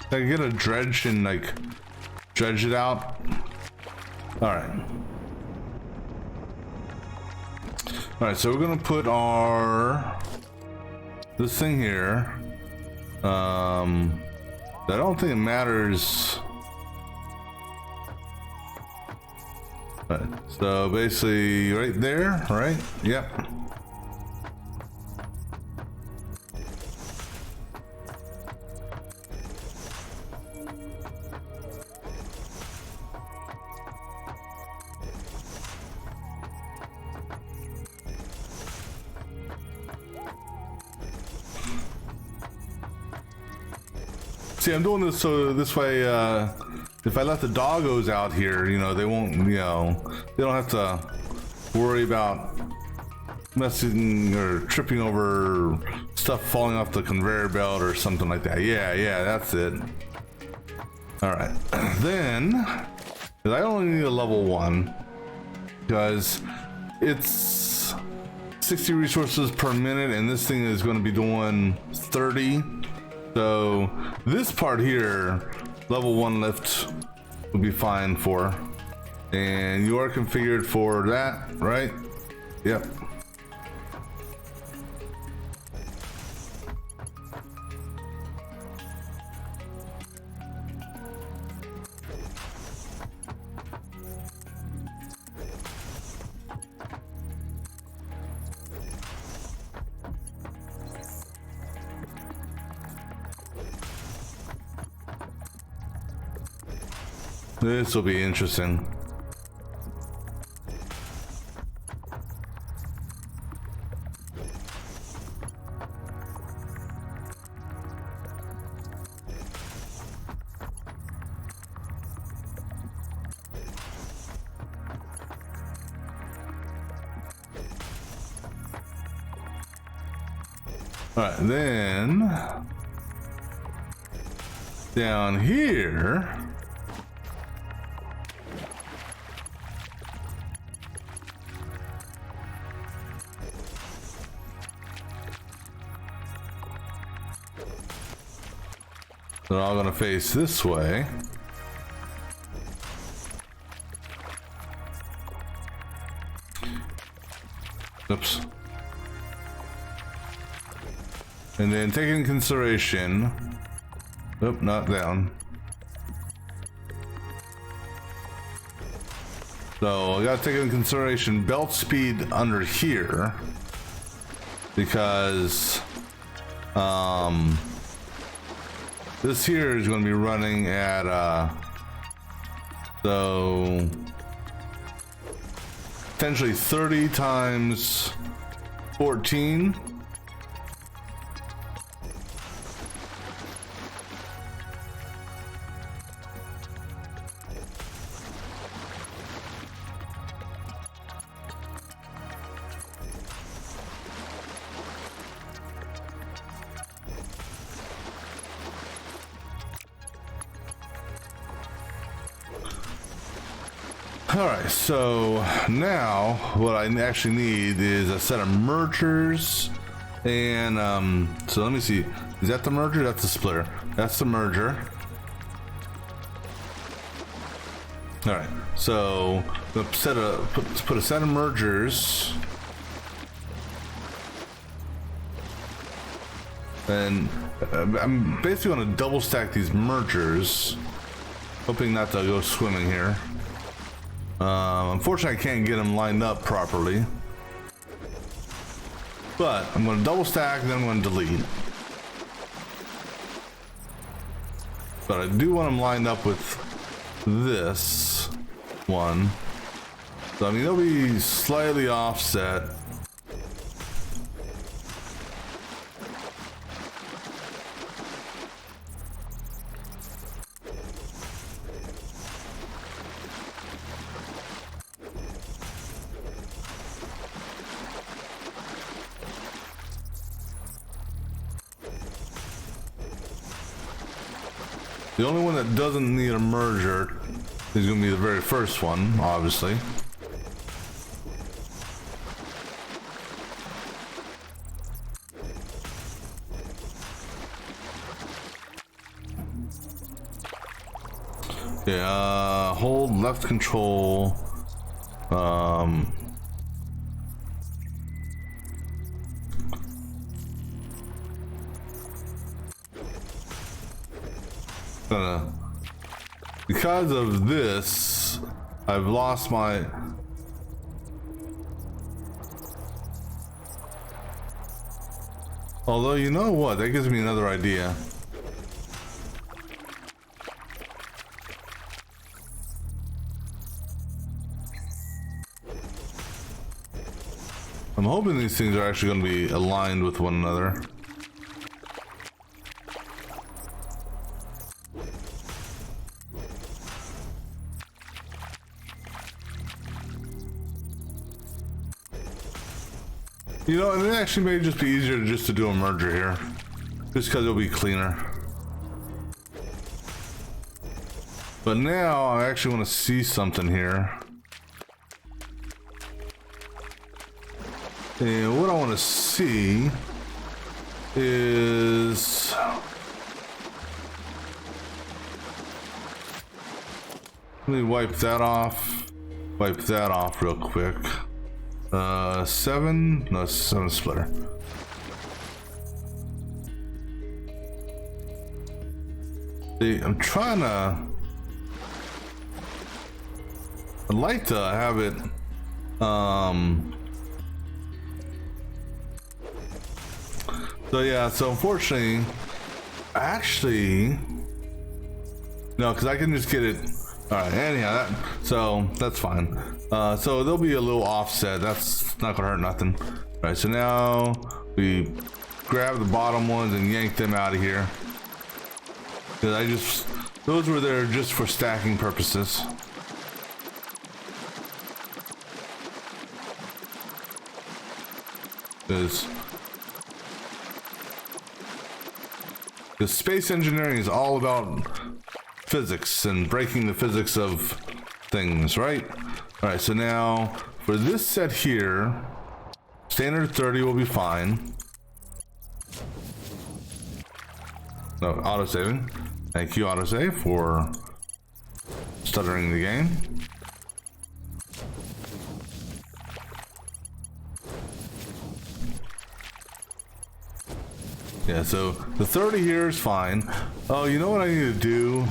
I can get a dredge and like dredge it out. All right. All right, so we're gonna put this thing here. I don't think it matters. Right, so basically right there, right? Yep. See, I'm doing this so this way, if I let the doggos out here, you know, they won't, you know, they don't have to worry about messing or tripping over stuff falling off the conveyor belt or something like that. Yeah, that's it. All right, then, I only need a level 1 because it's 60 resources per minute and this thing is going to be doing 30. So this part here, level 1 lift would be fine for. And you are configured for that, right? Yep. This will be interesting. All right, then down here. They're all gonna face this way. Oops. And then take into consideration, nope, not down. So I gotta take into consideration belt speed under here, because this here is going to be running at so potentially 30 times 14. Alright, so now what I actually need is a set of mergers, and so let me see, is that the merger? That's the splitter. That's the merger. Alright, so put a set of mergers, and I'm basically going to double stack these mergers, hoping not to go swimming here. Unfortunately, I can't get them lined up properly, but I'm going to double stack, then I'm going to delete. But I do want them lined up with this one. So I mean, they'll be slightly offset. The only one that doesn't need a merger is going to be the very first one, obviously. Yeah, hold left control. Because of this, I've lost my... Although, you know what? That gives me another idea. I'm hoping these things are actually going to be aligned with one another. You know, and it actually may just be easier just to do a merger here, just because it'll be cleaner. But now I actually want to see something here. And what I want to see is... Let me wipe that off. Wipe that off real quick. 7? No, 7 splitter. See, I'm trying to... I'd like to have it... So yeah, so unfortunately... Actually... No, because I can just get it... Alright, anyhow, so that's fine. So there'll be a little offset. That's not gonna hurt nothing. Alright, so now we grab the bottom ones and yank them out of here. Because those were there just for stacking purposes. Because space engineering is all about physics and breaking the physics of things, right? All right, so now for this set here, standard 30 will be fine. No, auto saving. Thank you, autosave, for stuttering the game. Yeah, so the 30 here is fine. Oh, you know what I need to do?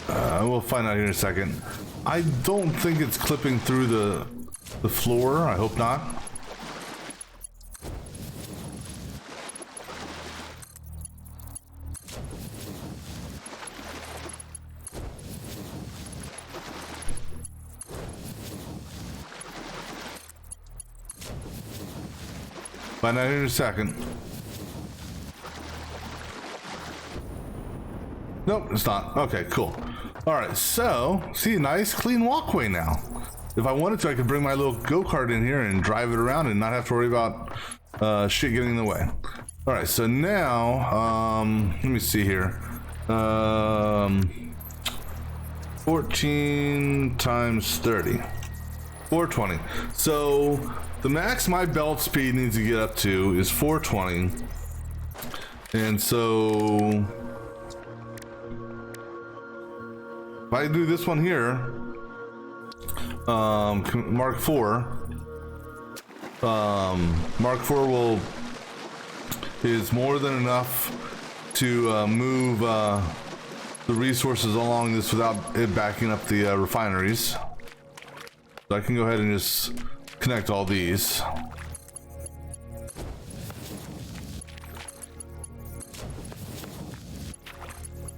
We'll find out here in a second. I don't think it's clipping through the floor. I hope not. Find out here in a second. Nope, it's not. Okay, cool. All right, so see, nice clean walkway now. If I wanted to, I could bring my little go-kart in here and drive it around and not have to worry about shit getting in the way. All right, so now, let me see here. 14 times 30. 420. So the max my belt speed needs to get up to is 420. And so if I do this one here, Mark 4, Mark 4 is more than enough to move the resources along this without it backing up the refineries. So I can go ahead and just connect all these.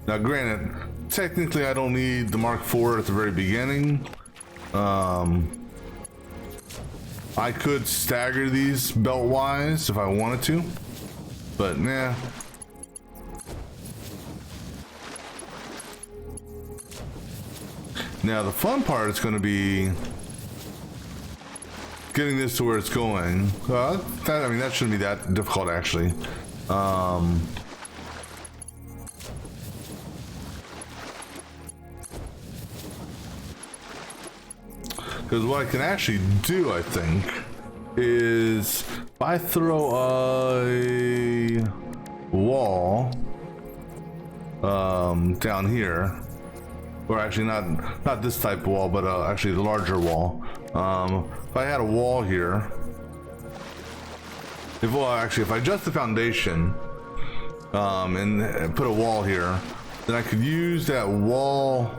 Now granted, technically I don't need the Mark IV at the very beginning. I could stagger these belt-wise if I wanted to, but nah. Now the fun part is going to be getting this to where it's going. I mean, that shouldn't be that difficult actually. Because what I can actually do, I think, is if I throw a wall down here, or actually not this type of wall, but actually the larger wall. If I had a wall here, if I adjust the foundation and put a wall here, then I could use that wall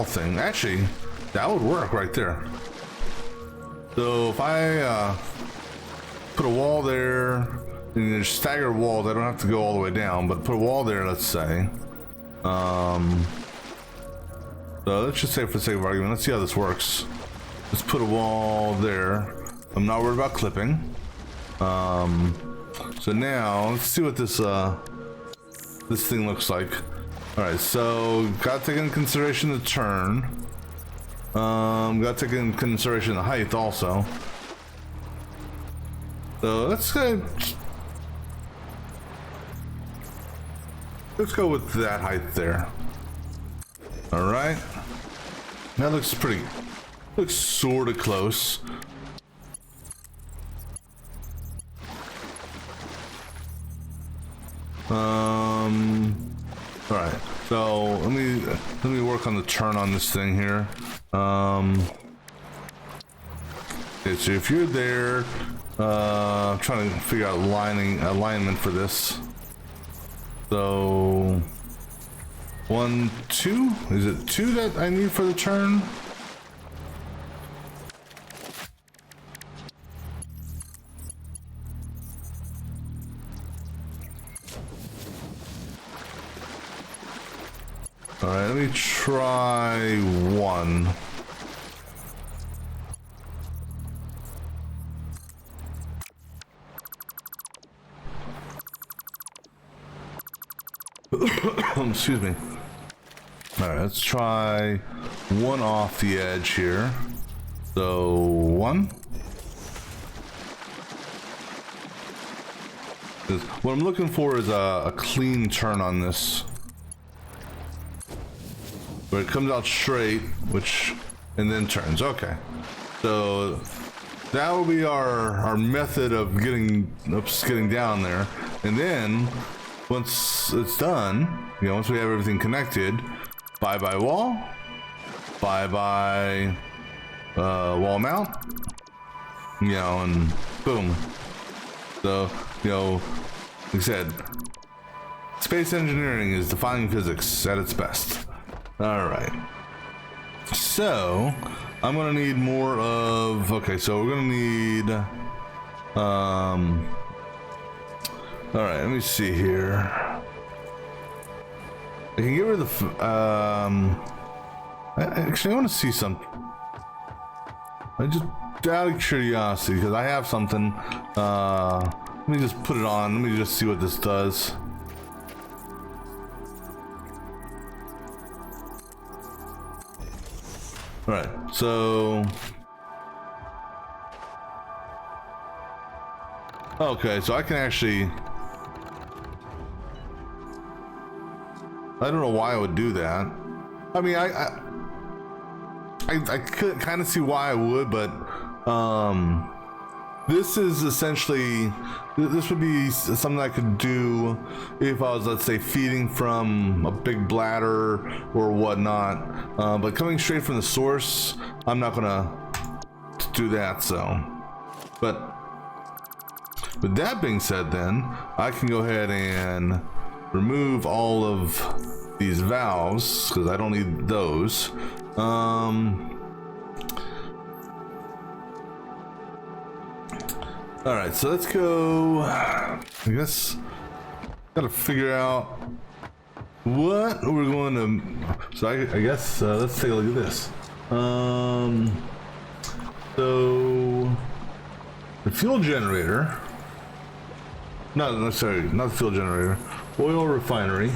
thing. Actually, that would work right there. So if I put a wall there, and there's staggered walls, I don't have to go all the way down, but put a wall there, let's say. So let's just say for the sake of argument, let's see how this works. Let's put a wall there. I'm not worried about clipping. So now let's see what this thing looks like. All right, so gotta take into consideration the turn. Gotta take into consideration the height also. So let's go with that height there. All right, that looks sort of close. All right, so let me work on the turn on this thing here. Okay, so if you're there, I'm trying to figure out alignment for this. So 1, 2, is it 2 that I need for the turn? All right, let me try 1. Excuse me. All right, let's try 1 off the edge here. So 1. What I'm looking for is a clean turn on this, where it comes out straight, and then turns. Okay, so that will be our method of getting down there, and then once it's done, you know, once we have everything connected, bye-bye wall, bye-bye wall mount, you know, and boom. So, you know, like I said, space engineering is defying physics at its best. All right. So, I'm gonna need more of, okay, so we're gonna need, all right, let me see here. I can get rid of the, actually, I want to see something. I just, out of curiosity, because I have something, let me just put it on. Let me just see what this does. All right, so, okay, so I can actually, I don't know why I would do that. I mean, I could kind of see why I would, but this is essentially, this would be something I could do if I was, let's say, feeding from a big bladder or whatnot. But coming straight from the source, I'm not gonna do that. So, but with that being said, then I can go ahead and remove all of these valves because I don't need those. All right, so let's go. I guess gotta figure out what we're going to. So I guess let's take a look at this. So the fuel generator. No, sorry, not the fuel generator. Oil refinery.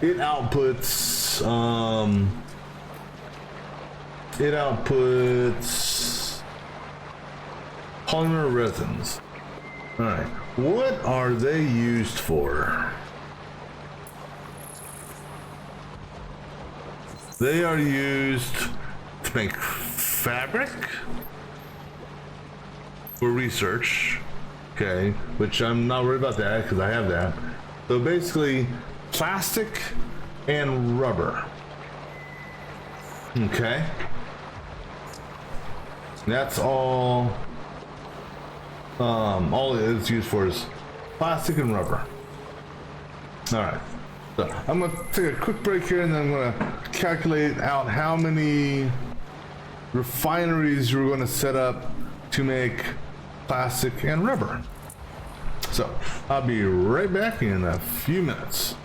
It outputs. It outputs polymer resins. All right, what are they used for? They are used to make fabric for research. Okay, which I'm not worried about that because I have that. So basically, plastic and rubber. Okay, that's all. All it's used for is plastic and rubber. All right, so I'm gonna take a quick break here, and then I'm gonna calculate out how many refineries you're gonna set up to make plastic and rubber. So I'll be right back in a few minutes.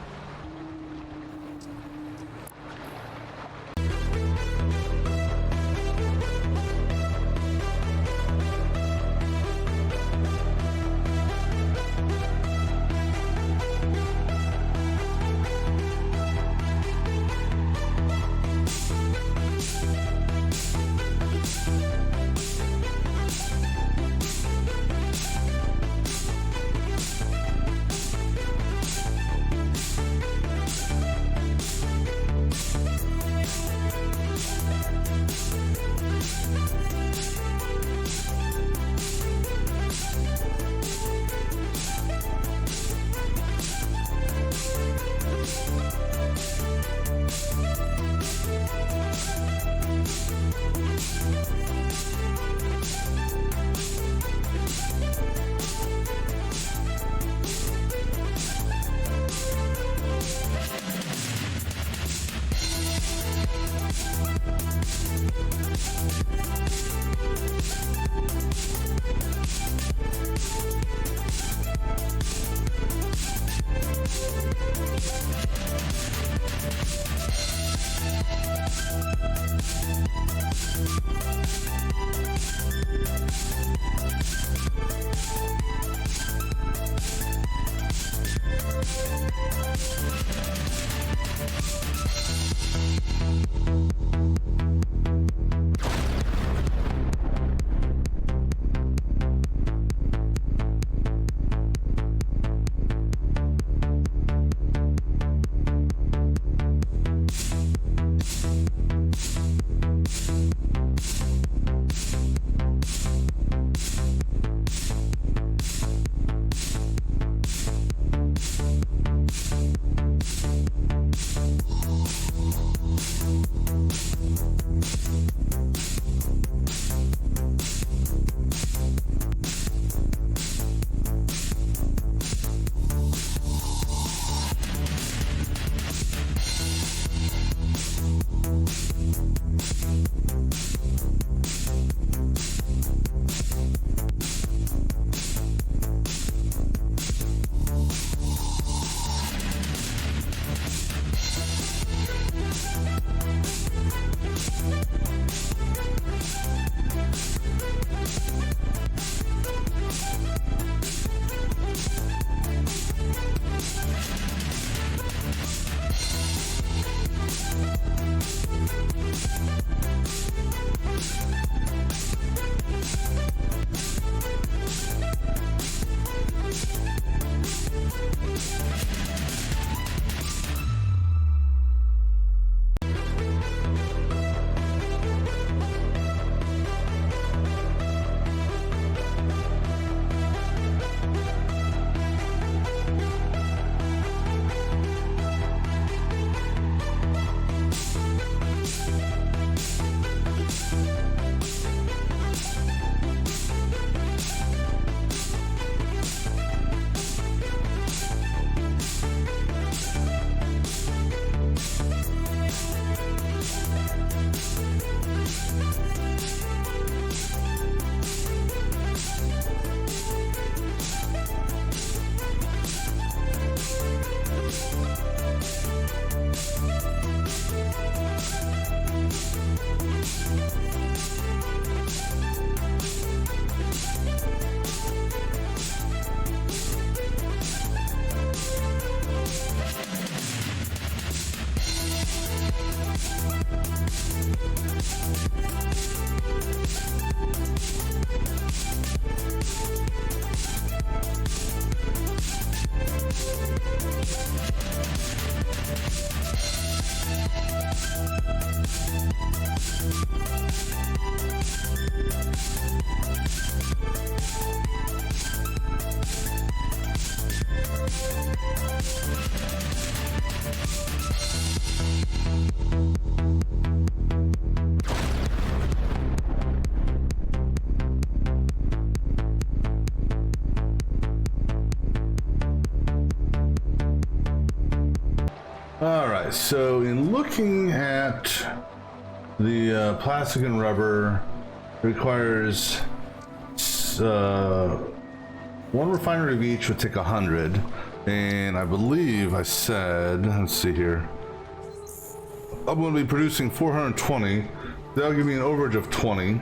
All right, so in looking at the plastic and rubber, requires one refinery of each would take 100, and I believe I said, let's see here, I'm going to be producing 420. That'll give me an overage of 20,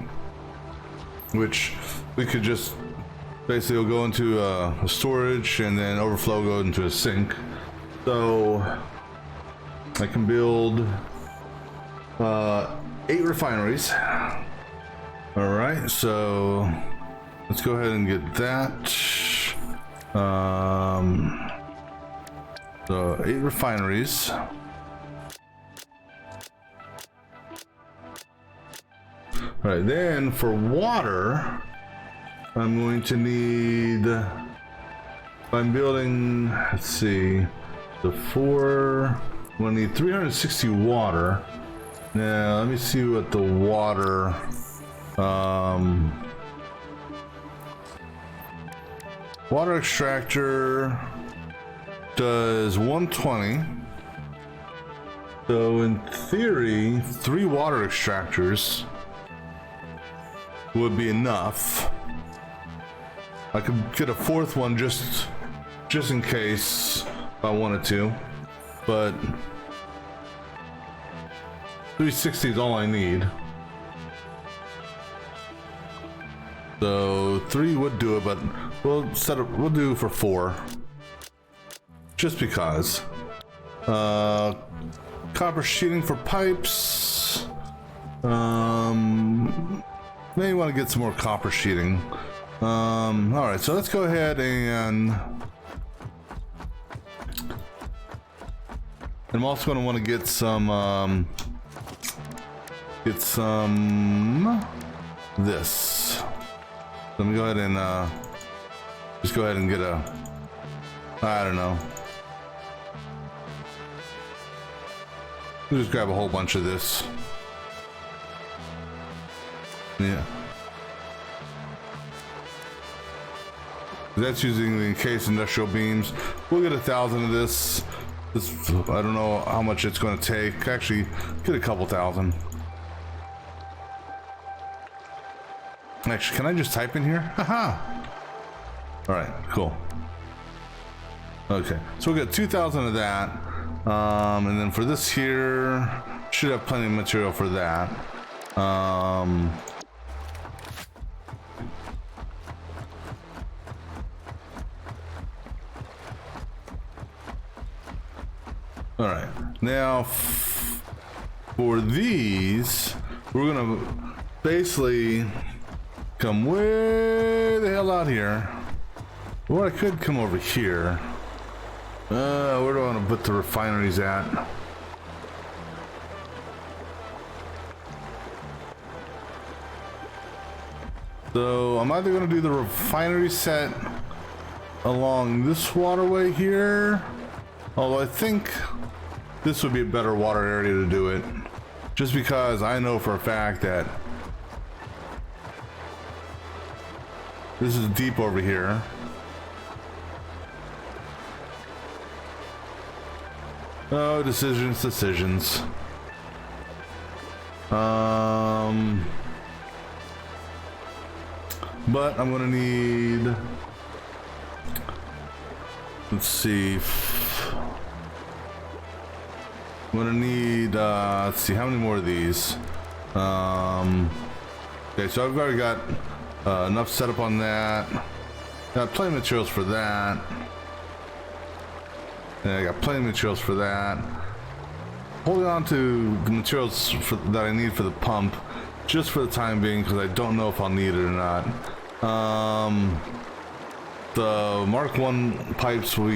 which we could just basically go into a storage and then overflow go into a sink. So I can build 8 refineries. All right, so let's go ahead and get that. So 8 refineries. All right, then for water, I'm going to need, if I'm building, let's see, the 4, I'm going to need 360 water. Now, let me see what the water, water extractor does 120. So in theory, 3 water extractors would be enough. I could get a 4th one just in case if I wanted to, but 360 is all I need. So 3 would do it, but we'll do for 4. Just because. Copper sheeting for pipes. Maybe want to get some more copper sheeting. All right, so let's go ahead and I'm also going to want to get some this. Let me go ahead and just go ahead and get a, I don't know. We'll just grab a whole bunch of this. Yeah. That's using the encased industrial beams. We'll get 1,000 of this. I don't know how much it's going to take. Actually, get a couple thousand. Actually, can I just type in here? Haha. All right, cool. Okay, so we'll get 2,000 of that. And then for this here, should have plenty of material for that. All right, now for these, we're gonna basically come way the hell out here. Or I could come over here. Where do I want to put the refineries at? So I'm either going to do the refinery set along this waterway here, although I think this would be a better water area to do it, just because I know for a fact that this is deep over here. Oh, decisions. But I'm gonna need, let's see, I'm gonna need, let's see, how many more of these? Okay, so I've already got enough set up on that. Got plenty of materials for that. Yeah, I got plenty of materials for that. Holding on to the materials that I need for the pump, just for the time being, because I don't know if I'll need it or not. The Mark 1 pipes will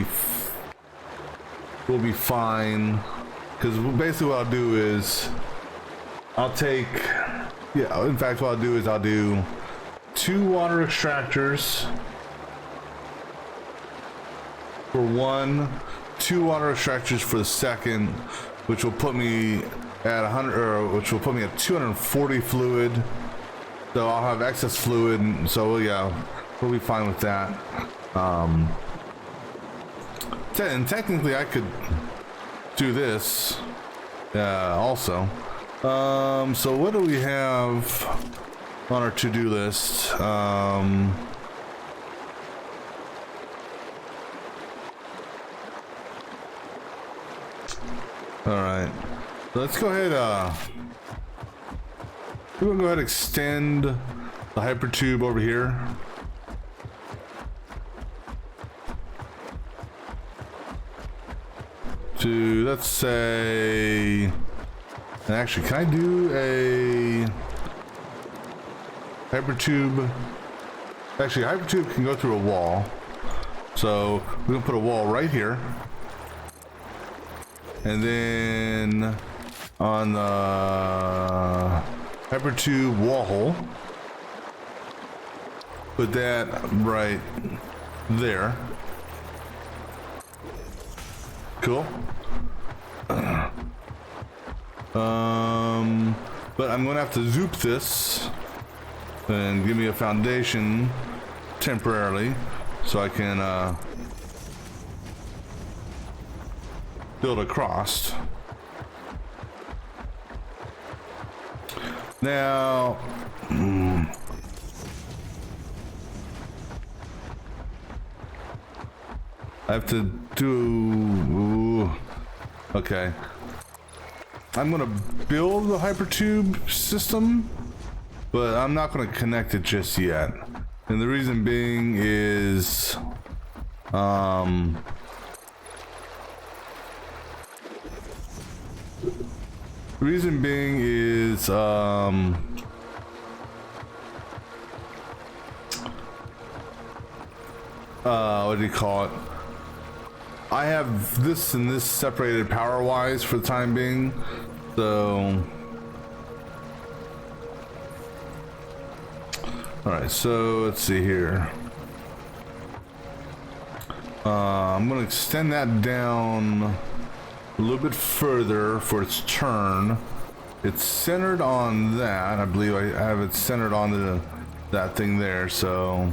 be fine, because basically what I'll do is I'll take, yeah, in fact, what I'll do is I'll do 2 water extractors for one, 2 water extractors for the second, which will put me at 100, or which will put me at 240 fluid. So I'll have excess fluid, so yeah, we'll be fine with that. And technically I could do this also. So what do we have on our to-do list? All right, let's go ahead. We're gonna go ahead and extend the hypertube over here. To, let's say, and actually, can I do a hypertube? Actually, hypertube can go through a wall. So we're gonna put a wall right here. And then on the hypertube wall hole, put that right there. Cool. But I'm gonna have to zoop this and give me a foundation temporarily so I can build across. Now, I have to do, okay. I'm gonna build the hypertube system, but I'm not gonna connect it just yet. And the reason being is, what do you call it? I have this and this separated power-wise for the time being, so... Alright, so let's see here. I'm gonna extend that down a little bit further for its turn. It's centered on that. I believe I have it centered on that thing there, so...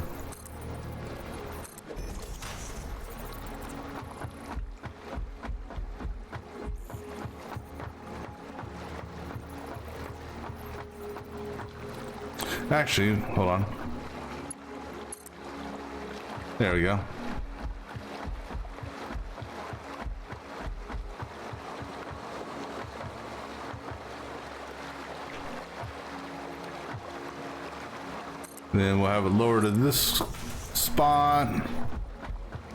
Actually, hold on. There we go. Then we'll have it lower to this spot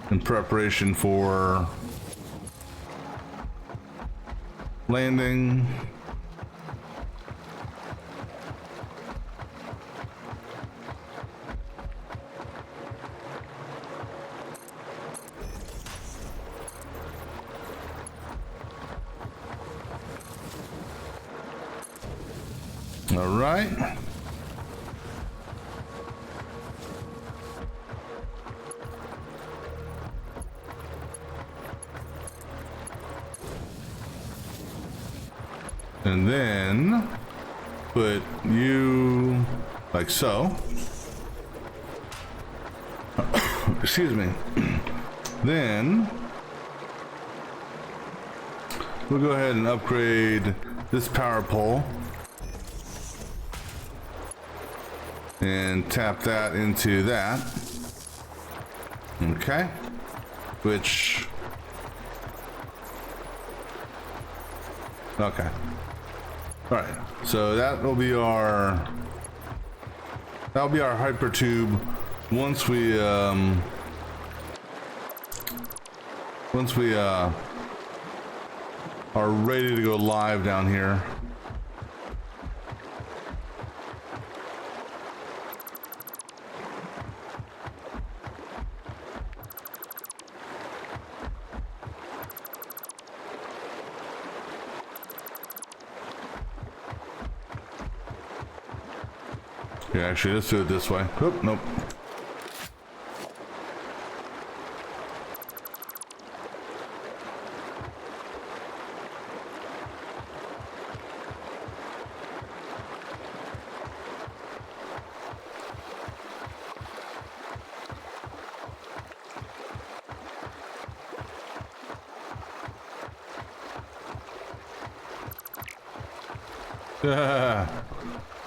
in preparation for landing. All right. And then put you like so. Excuse me. Then we'll go ahead and upgrade this power pole and tap that into that. Okay. Which, okay. All right, so that will be our hyper tube once we are ready to go live down here. Yeah, actually, let's do it this way. Oop, nope.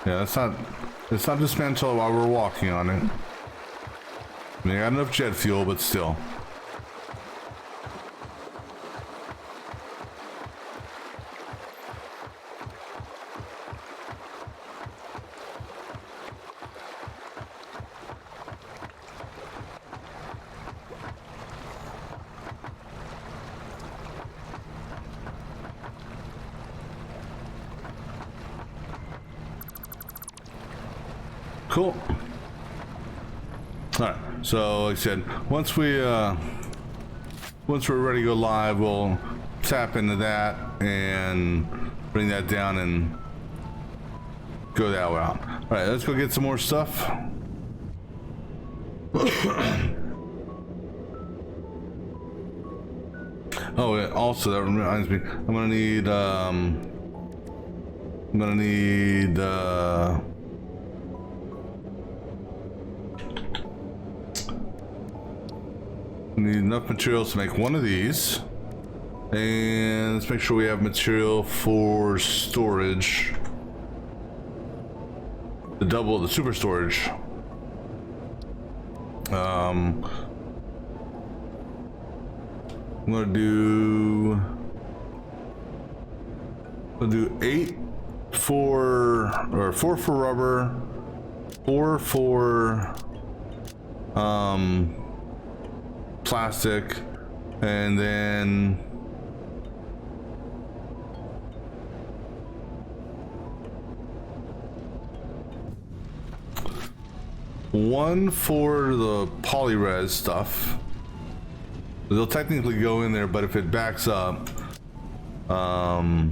Yeah, let's not dismantle it while we're walking on it. I mean, I got enough jet fuel, but still. Cool. All right. So, like I said, once we're ready to go live, we'll tap into that and bring that down and go that route. All right. Let's go get some more stuff. Oh, yeah, also that reminds me, I'm gonna need need enough materials to make one of these, and let's make sure we have material for storage, the super storage. I'm gonna do 8 4 for rubber, 4 for plastic, and then one for the polyres stuff. They'll technically go in there, but if it backs up, I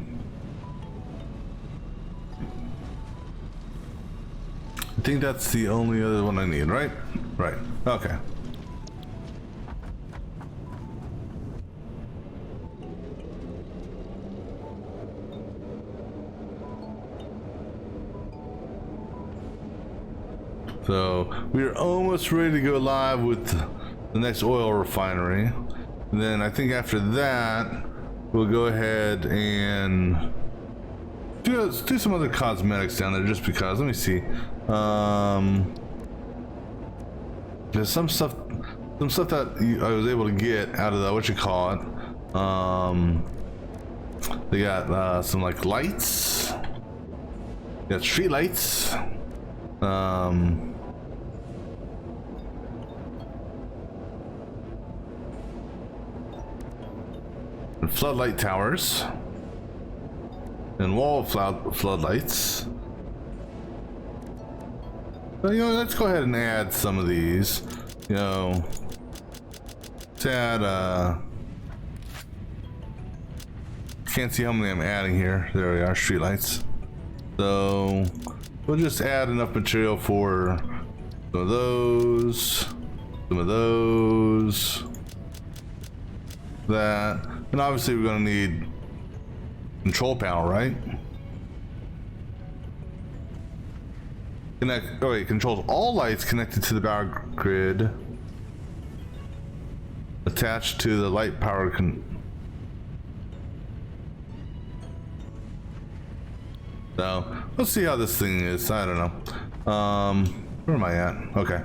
think that's the only other one I need, right? Right. Okay. So we're almost ready to go live with the next oil refinery. And then I think after that, we'll go ahead and do some other cosmetics down there just because. Let me see. There's some stuff that I was able to get out of the, what you call it. They got some like lights. They got street lights. Floodlight towers and wall floodlights. But, let's go ahead and add some of these. Let's add can't see how many I'm adding here. There we are, streetlights. So we'll just add enough material for some of those, that. And obviously we're going to need control panel, right? Controls all lights connected to the power grid attached to the light power So let's see how this thing is. I don't know. Where am I at? Okay.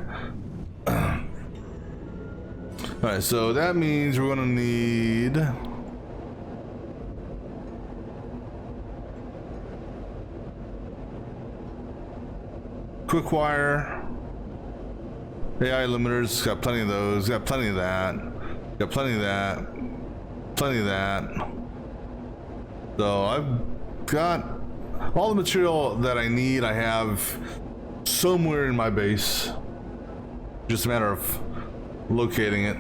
All right, so that means we're going to need quick wire, AI limiters, got plenty of those, got plenty of that, got plenty of that, plenty of that. So I've got all the material that I need. I have somewhere in my base, just a matter of locating it.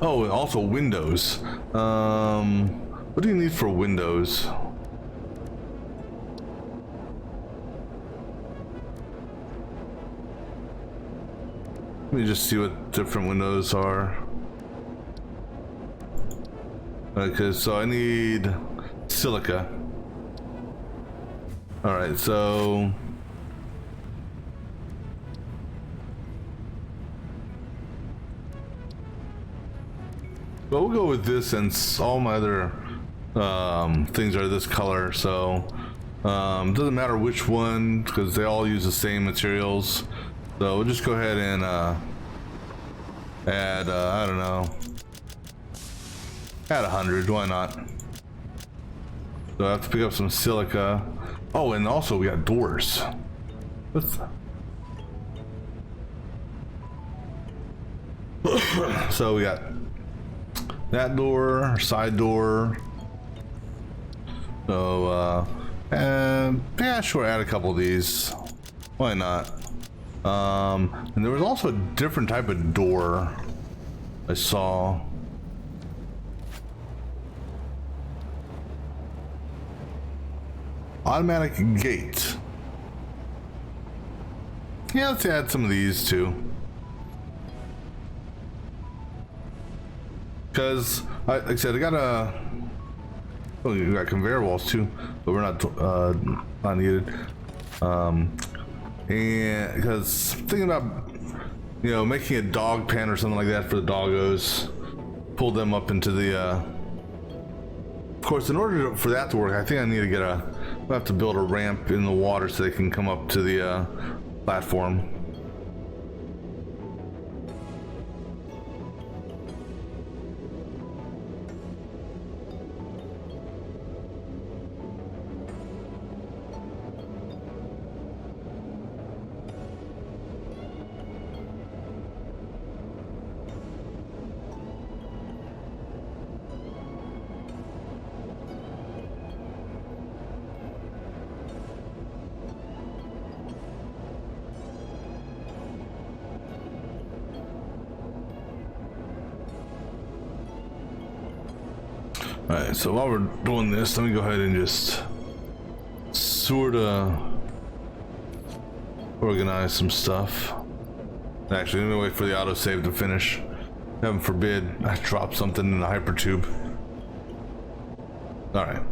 Oh, and also windows. What do you need for windows? Let me just see what different windows are. Okay, so I need silica. All right, so well, we'll go with this since all my other things are this color, so doesn't matter which one because they all use the same materials. So we'll just go ahead and add I don't know, add 100. Why not? So I have to pick up some silica. Oh, and also we got doors. What's so we got that door, side door. So and yeah, sure, add a couple of these. Why not? And there was also a different type of door I saw. Automatic gate. Yeah, let's add some of these too. Because, like I said, I got a... Oh, you got conveyor walls too, but we're not needed. And because thinking about, you know, making a dog pen or something like that for the doggos, pull them up into the. Of course, in order for that to work, I think I need to get a. I have to build a ramp in the water so they can come up to the platform. Alright, so while we're doing this, let me go ahead and just sort of organize some stuff. Actually, let me wait for the autosave to finish. Heaven forbid I drop something in the hypertube. Alright.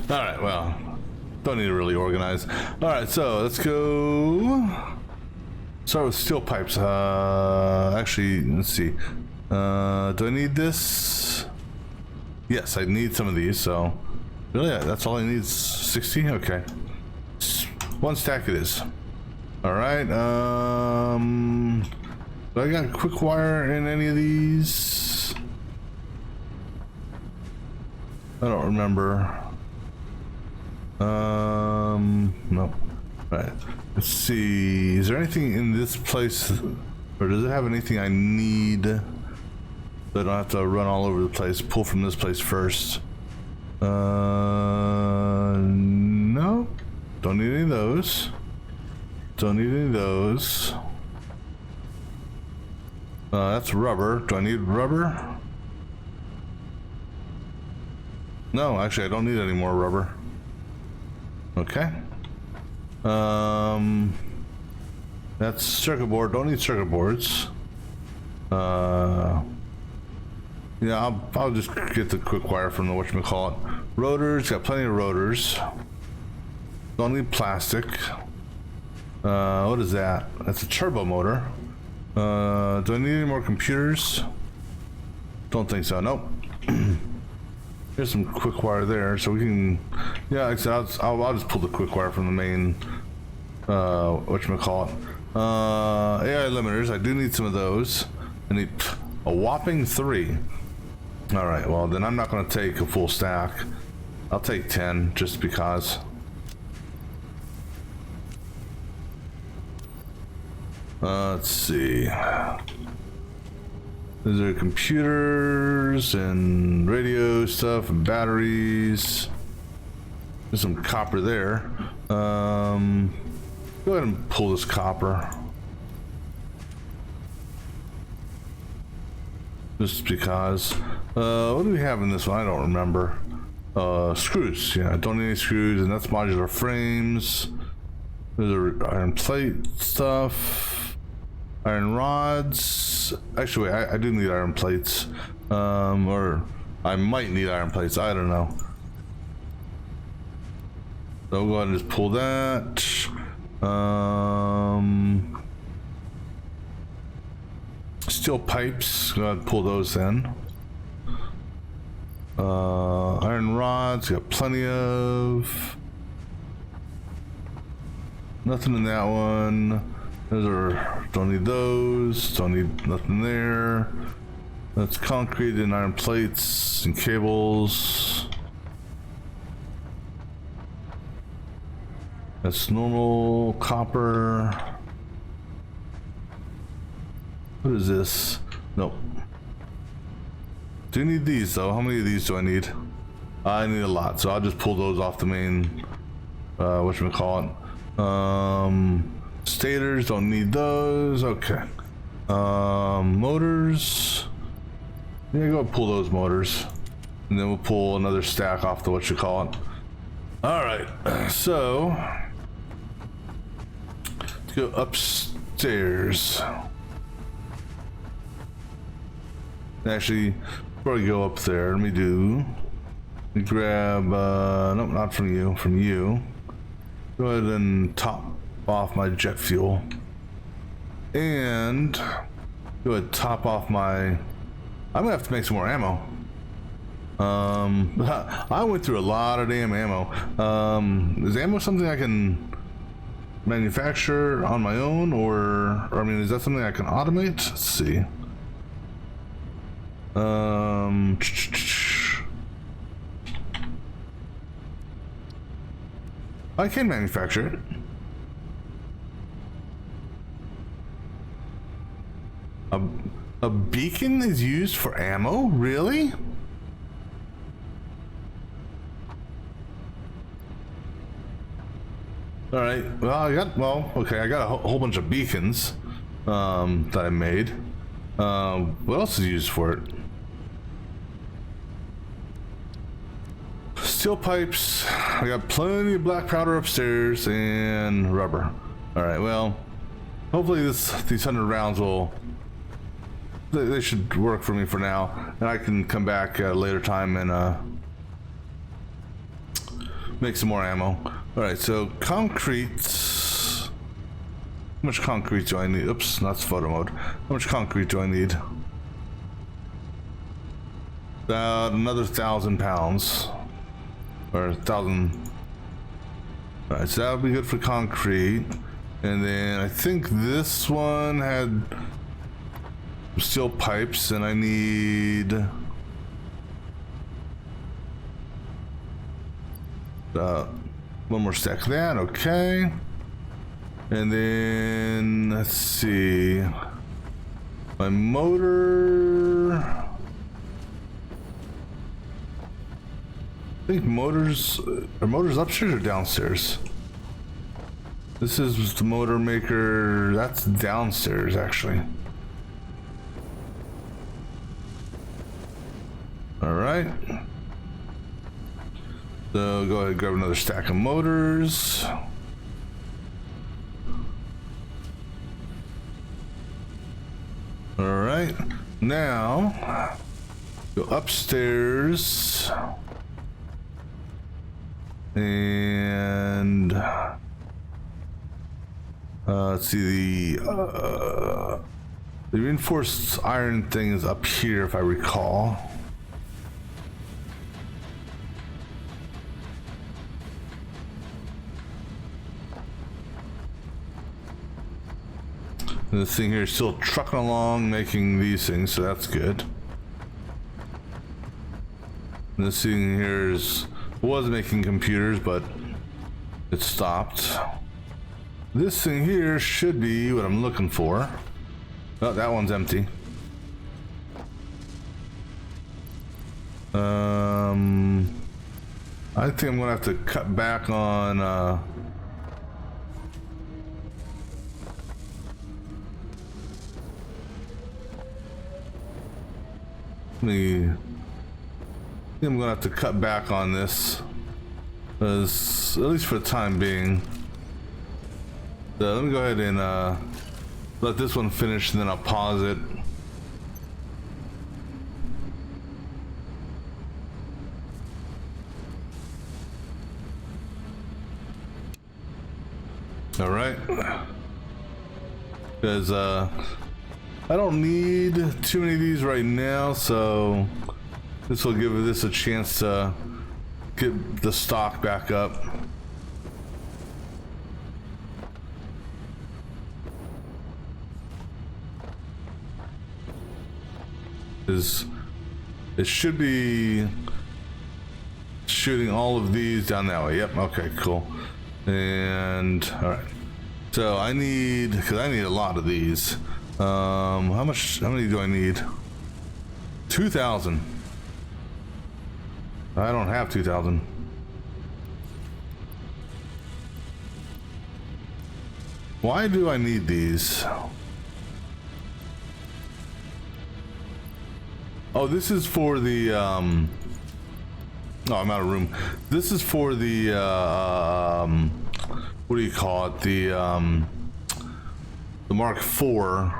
Alright, well, don't need to really organize. Alright, so let's go start with steel pipes. Actually, let's see. Do I need this? Yes, I need some of these, so really, that's all I need is 60? Okay. One stack it is. Alright, do I got quick wire in any of these? I don't remember. No. Right. Let's see. Is there anything in this place, or does it have anything I need so I don't have to run all over the place? Pull from this place first. No. Don't need any of those. Don't need any of those. That's rubber. Do I need rubber? No, actually, I don't need any more rubber. Okay. That's circuit board. Don't need circuit boards. Yeah, I'll just get the quick wire from the whatchamacallit. Rotors, got plenty of rotors. Don't need plastic. What is that? That's a turbo motor. Do I need any more computers? Don't think so. Nope. Here's some quick wire there, so we can. Yeah, like I said, I'll just pull the quick wire from the main. Whatchamacallit. AI limiters. I do need some of those. I need a whopping 3. All right. Well, then I'm not going to take a full stack. I'll take 10 just because. Let's see. These are computers and radio stuff and batteries. There's some copper there. Go ahead and pull this copper. Just because. What do we have in this one? I don't remember. Screws. Yeah, I don't need any screws, and that's modular frames. There's iron plate stuff. Iron rods. Actually, I do need iron plates. Or I might need iron plates. I don't know. So we'll go ahead and just pull that. Steel pipes, go ahead and pull those in. Iron rods, got plenty of. Nothing in that one. Those are, don't need those, don't need nothing there. That's concrete and iron plates and cables. That's normal copper. What is this? Nope. Do you need these though? How many of these do I need? I need a lot, so I'll just pull those off the main, whatchamacallit. Stators, don't need those. Okay. Motors. Yeah, go pull those motors. And then we'll pull another stack off the whatchamacallit. Alright, so let's go upstairs. Actually, before I go up there, let me grab, nope, not from you, from you. Go ahead and top off my jet fuel. And go ahead and top off my, I'm gonna have to make some more ammo. I went through a lot of damn ammo. Is ammo something I can manufacture on my own, or I mean, is that something I can automate? Let's see. I can manufacture it. A beacon is used for ammo? Really? All right. Well, okay. I got a whole bunch of beacons that I made. What else is used for it? Steel pipes. I got plenty of black powder upstairs and rubber. All right. Well, hopefully these 100 rounds will. They should work for me for now, and I can come back at a later time and make some more ammo. All right, so concrete. How much concrete do I need? Oops, that's photo mode. How much concrete do I need? About another 1,000 pounds, or 1,000. All right, so that would be good for concrete. And then I think this one had steel pipes, and I need one more stack of that. Okay, and then let's see, my motor. I think motors are motors upstairs or downstairs. This is the motor maker. That's downstairs actually. All right. So go ahead and grab another stack of motors. All right. Now go upstairs and let's see, the reinforced iron thing is up here if I recall. And this thing here is still trucking along making these things, so that's good. And this thing here was making computers, but it stopped. This thing here should be what I'm looking for. Oh, that one's empty. I think I'm gonna have to cut back on I think I'm gonna have to cut back on this, as, at least for the time being. So let me go ahead and let this one finish, and then I'll pause it. All right, because I don't need too many of these right now, so this will give this a chance to get the stock back up. It should be shooting all of these down that way. Yep, okay, cool. And all right, so I need, because I need a lot of these. How many do I need? 2,000. I don't have 2,000. Why do I need these? Oh, this is for the oh, I'm out of room. This is for the what do you call it? The Mark IV.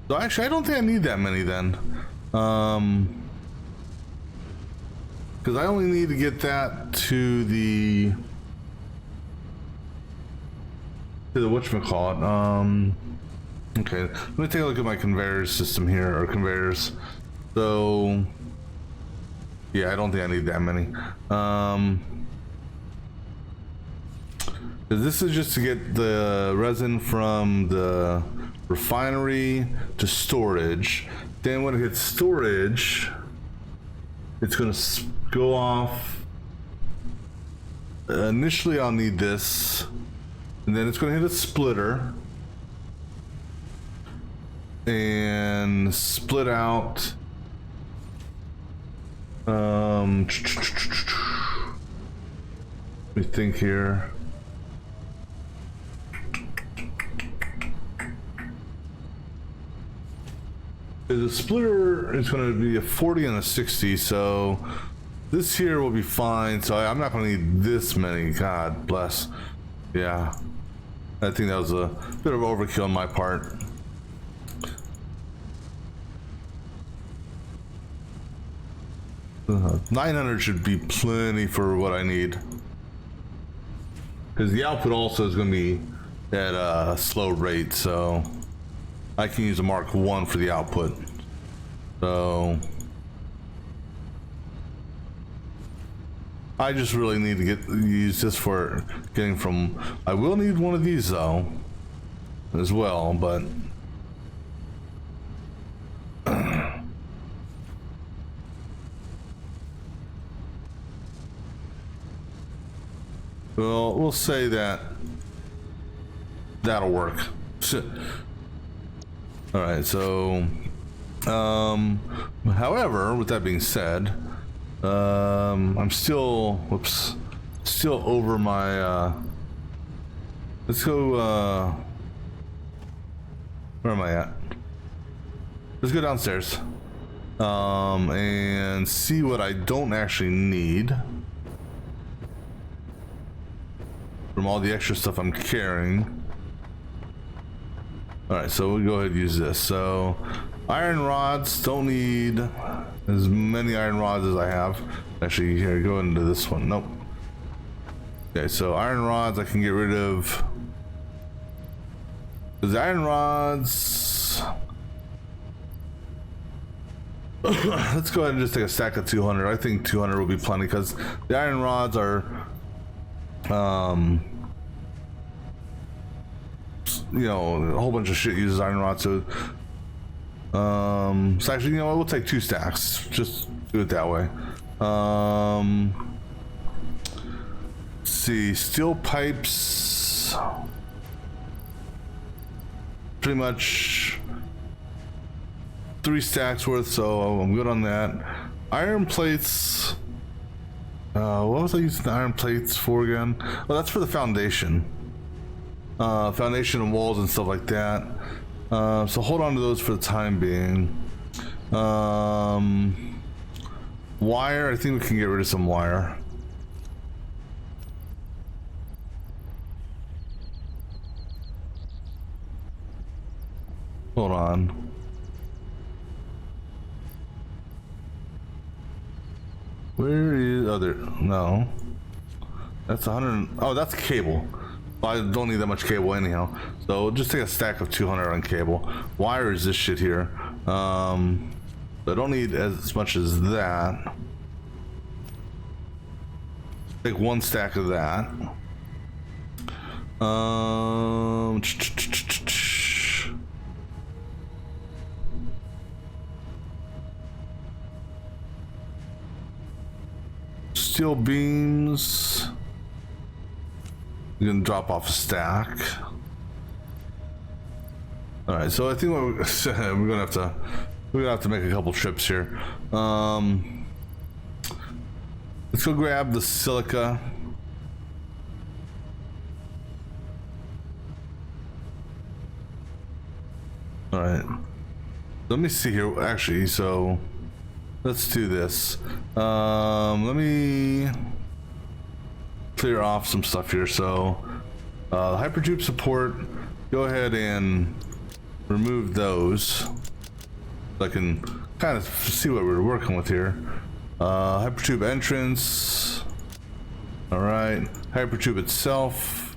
So actually, I don't think I need that many then, because I only need to get that to the whatchamacallit. Okay, let me take a look at my conveyor system here, or conveyors. So yeah, I don't think I need that many. This is just to get the resin from the refinery to storage. Then when it hits storage, it's going to go off. Initially, I'll need this, and then it's going to hit a splitter and split out. Let me think here. The splitter is going to be a 40 and a 60, so this here will be fine. So I'm not going to need this many. God bless. Yeah, I think that was a bit of overkill on my part. Uh, 900 should be plenty for what I need, because the output also is going to be at a slow rate, so I can use a Mark 1 for the output. So I just really need to use this for getting from. I will need one of these though as well, but well, we'll say that that'll work. All right, so however, with that being said, I'm still over my let's go where am I at? Let's go downstairs and see what I don't actually need from all the extra stuff I'm carrying. All right, so we'll go ahead and use this. So iron rods, don't need as many iron rods as I have. Actually, here, go into this one. Nope. Okay, so iron rods I can get rid of. The iron rods, let's go ahead and just take a stack of 200. I think 200 will be plenty, because the iron rods are you know, a whole bunch of shit uses iron rods, so so actually, you know what, we'll take 2 stacks, just do it that way. see, steel pipes. Pretty much 3 stacks worth, so I'm good on that. Iron plates. What was I using the iron plates for again? Oh, that's for the foundation. Foundation and walls and stuff like that. So hold on to those for the time being. Wire, I think we can get rid of some wire. Hold on. Where is other? No. That's 100. Oh, that's cable. I don't need that much cable anyhow. So just take a stack of 200 on cable. Wire is this shit here. I don't need as much as that. Take 1 stack of that. Steel beams. You're gonna drop off a stack. All right, so I think we're gonna have to make a couple trips here. Let's go grab the silica. All right. Let me see here. Actually, so let's do this. Let me clear off some stuff here. So hypertube support, go ahead and remove those so I can kind of see what we're working with here. Hypertube entrance, all right. Hypertube itself,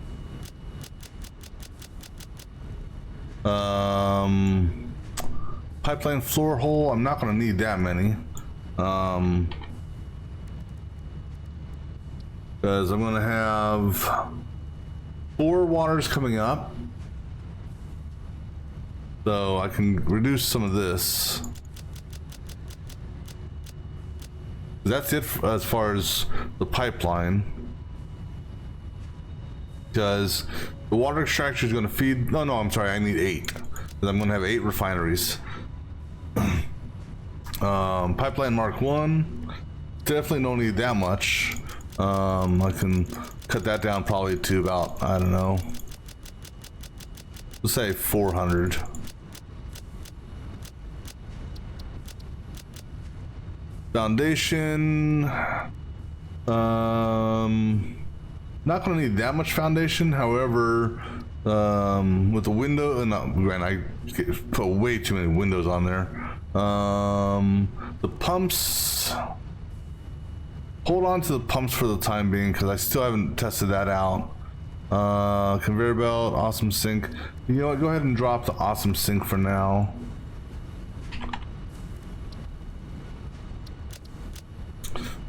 pipeline floor hole, I'm not going to need that many. Because I'm gonna have 4 waters coming up, so I can reduce some of this. That's it as far as the pipeline, because the water extractor is going to feed. No, I'm sorry, I need 8 because I'm going to have 8 refineries. Pipeline Mark 1, definitely don't need that much. I can cut that down probably to about, I don't know, let's say 400. Foundation, not gonna need that much foundation. However, with the window, I put way too many windows on there. The pumps, hold on to the pumps for the time being because I still haven't tested that out. Conveyor belt, awesome sink. You know what, go ahead and drop the awesome sink for now.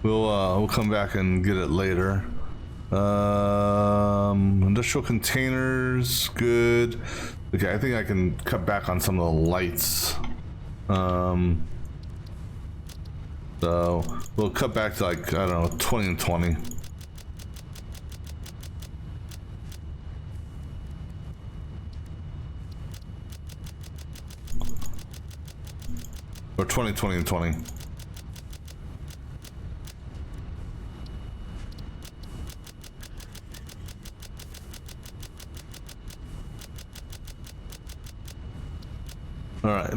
We'll come back and get it later. Industrial containers, good. Okay, I think I can cut back on some of the lights. So we'll cut back to like, I don't know, 20 and 20. Or 20, 20 and 20. All right,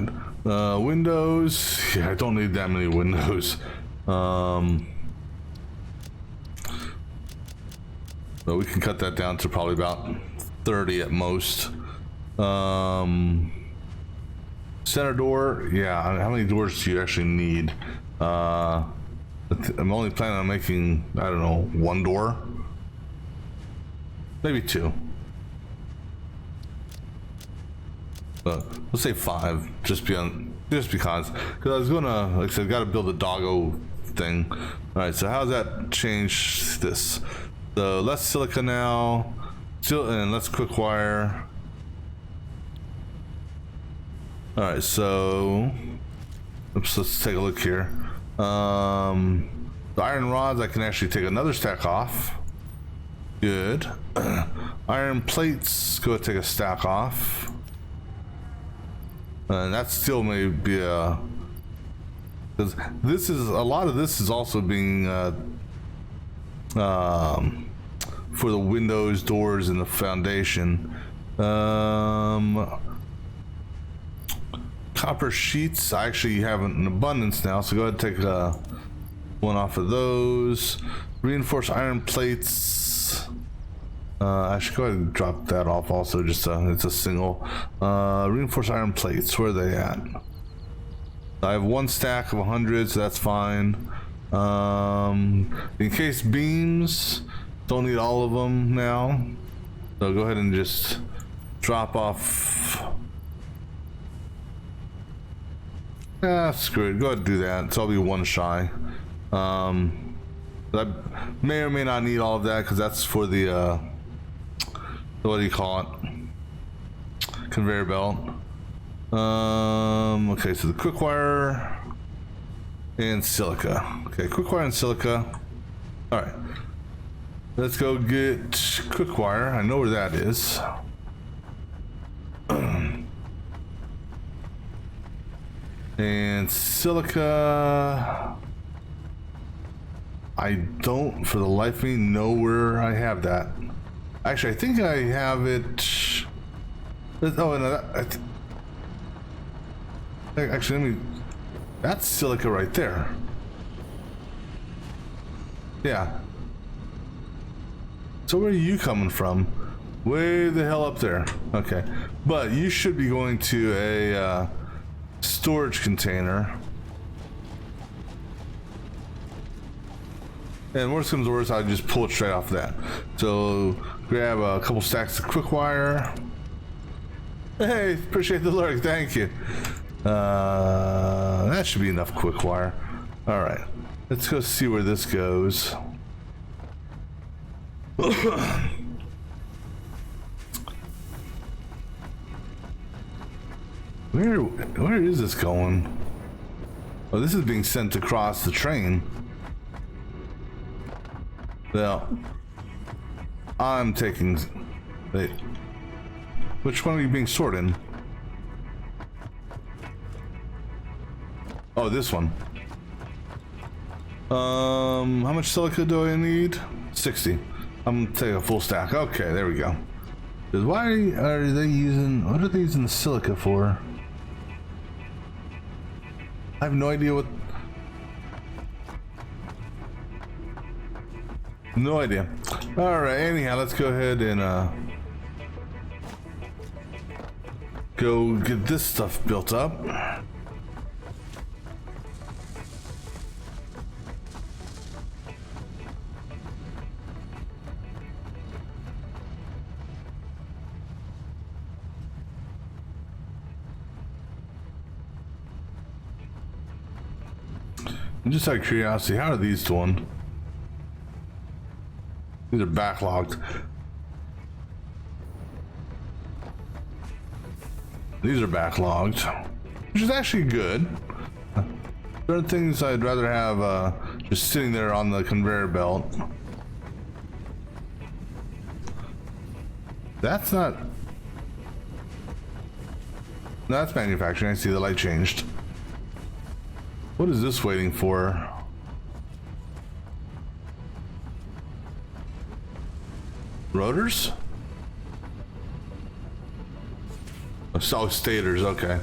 windows. Yeah, I don't need that many windows. So we can cut that down to probably about 30 at most. Center door. Yeah, how many doors do you actually need? I'm only planning on making, I don't know, 1 door, maybe 2. Let's say 5, just because I was gonna, like I said, gotta build a doggo thing. All right, so how's that change this? So less silica now, and less quick wire. All right, so let's take a look here. The iron rods, I can actually take another stack off. Good. Iron plates. Go take a stack off. And that still may be a. Because this is a lot of this is also being for the windows, doors, and the foundation. Copper sheets. I actually have an abundance now, so go ahead and take one off of those. Reinforced iron plates. I should go ahead and drop that off also. Just it's a single. Reinforced iron plates. Where are they at? I have one stack of 100, so that's fine. In case beams, don't need all of them now. So go ahead and just drop off. Screw it. Go ahead and do that. So I'll be one shy. I may or may not need all of that because that's for the what do you call it? Conveyor belt. Okay, so the quick wire and silica. Okay, quick wire and silica. All right, let's go get quick wire. I know where that is. And silica. I don't, for the life of me, know where I have that. Actually, I think I have it. Oh no, actually, let me. That's silica right there. Yeah. So where are you coming from? Way the hell up there. Okay, but you should be going to a storage container. And worst comes to worst, I just pull it straight off that. So grab a couple stacks of quick wire. Hey, appreciate the lurk, thank you. That should be enough quick wire. All right, let's go see where this goes. Where is this going? Oh, this is being sent across the train. Well, I'm taking. Wait, which one are you being stored in? Oh, this one. How much silica do I need? 60. I'm gonna take a full stack. Okay, there we go. Why are they using? What are they using the silica for? I have no idea what. No idea. All right. Anyhow, let's go ahead and go get this stuff built up. And just out of curiosity, how are these doing? These are backlogged. These are backlogged, which is actually good. There are things I'd rather have just sitting there on the conveyor belt. That's not. That's manufacturing. I see the light changed. What is this waiting for? Rotors? Oh, stators, okay.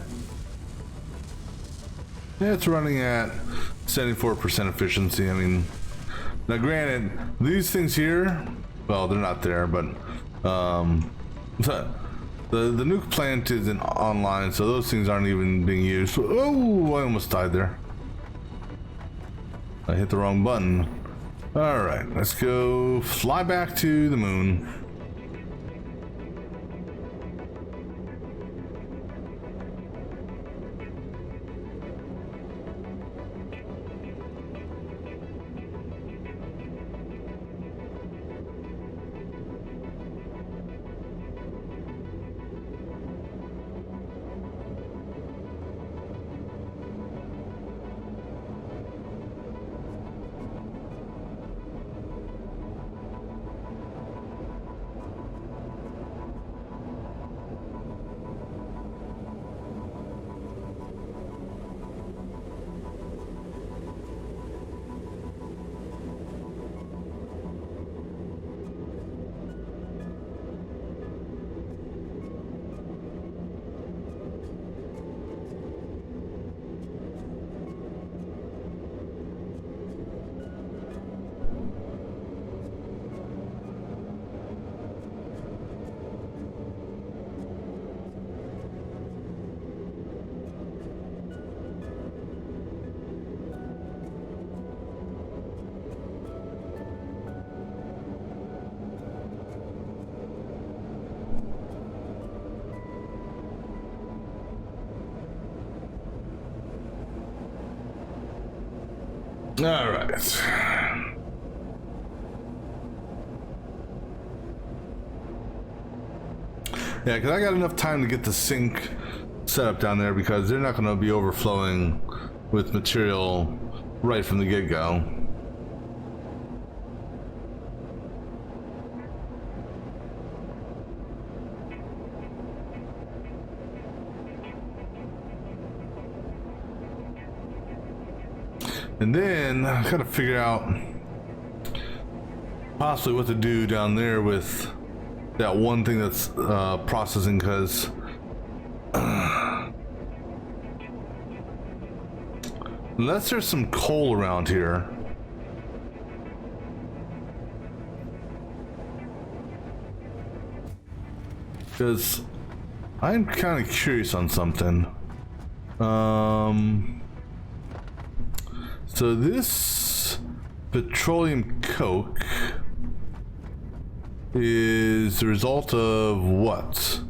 Yeah, it's running at 74% efficiency. I mean, now granted, these things here, well, they're not there, but the nuke plant isn't online, so those things aren't even being used. Oh, I almost died there. I hit the wrong button. All right, let's go fly back to the moon. All right. Yeah, because I got enough time to get the sink set up down there because they're not going to be overflowing with material right from the get-go. And then I gotta figure out possibly what to do down there with that one thing that's processing, because unless there's some coal around here, because I'm kind of curious on something. So this petroleum coke is the result of what?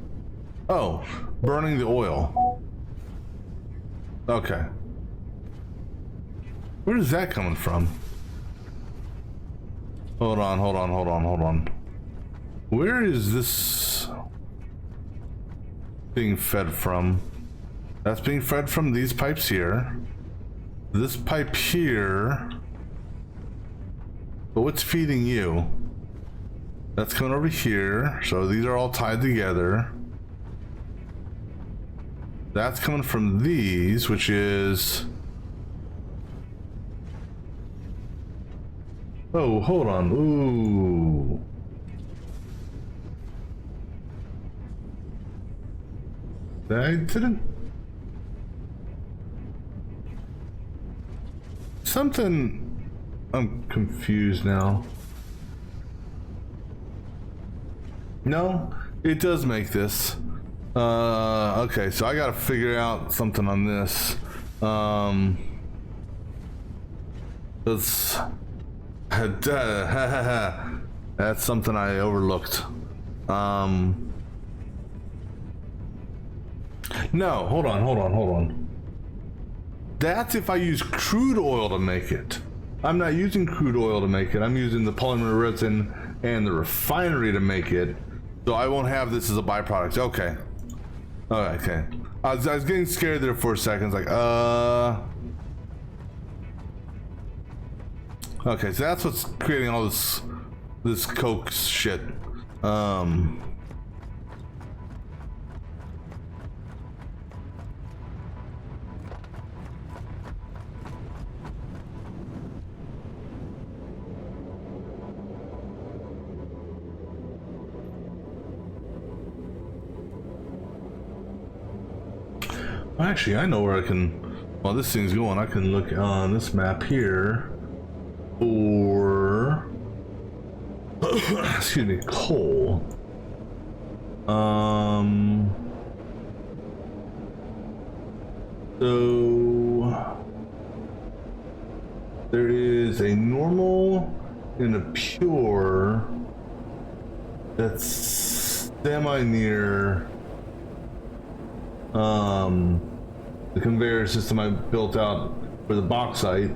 Oh, burning the oil. Okay. Where is that coming from? Hold on. Where is this being fed from? That's being fed from these pipes here. This pipe here. But what's feeding you? That's coming over here. So these are all tied together. That's coming from these, which is... Oh, hold on. Ooh. I didn't... Something... I'm confused now. No, it does make this. Okay, so I gotta figure out something on this. That's something I overlooked. No, hold on. That's if I use crude oil to make it. I'm not using crude oil to make it. I'm using the polymer resin and the refinery to make it. So I won't have this as a byproduct. Okay. Okay. I was getting scared there for a second. It's like, okay, so that's what's creating all this coke shit. Actually, I know where I can, while this thing's going, I can look on this map here for, excuse me, coal. So there is a normal and a pure that's semi-near the conveyor system I built out for the bauxite.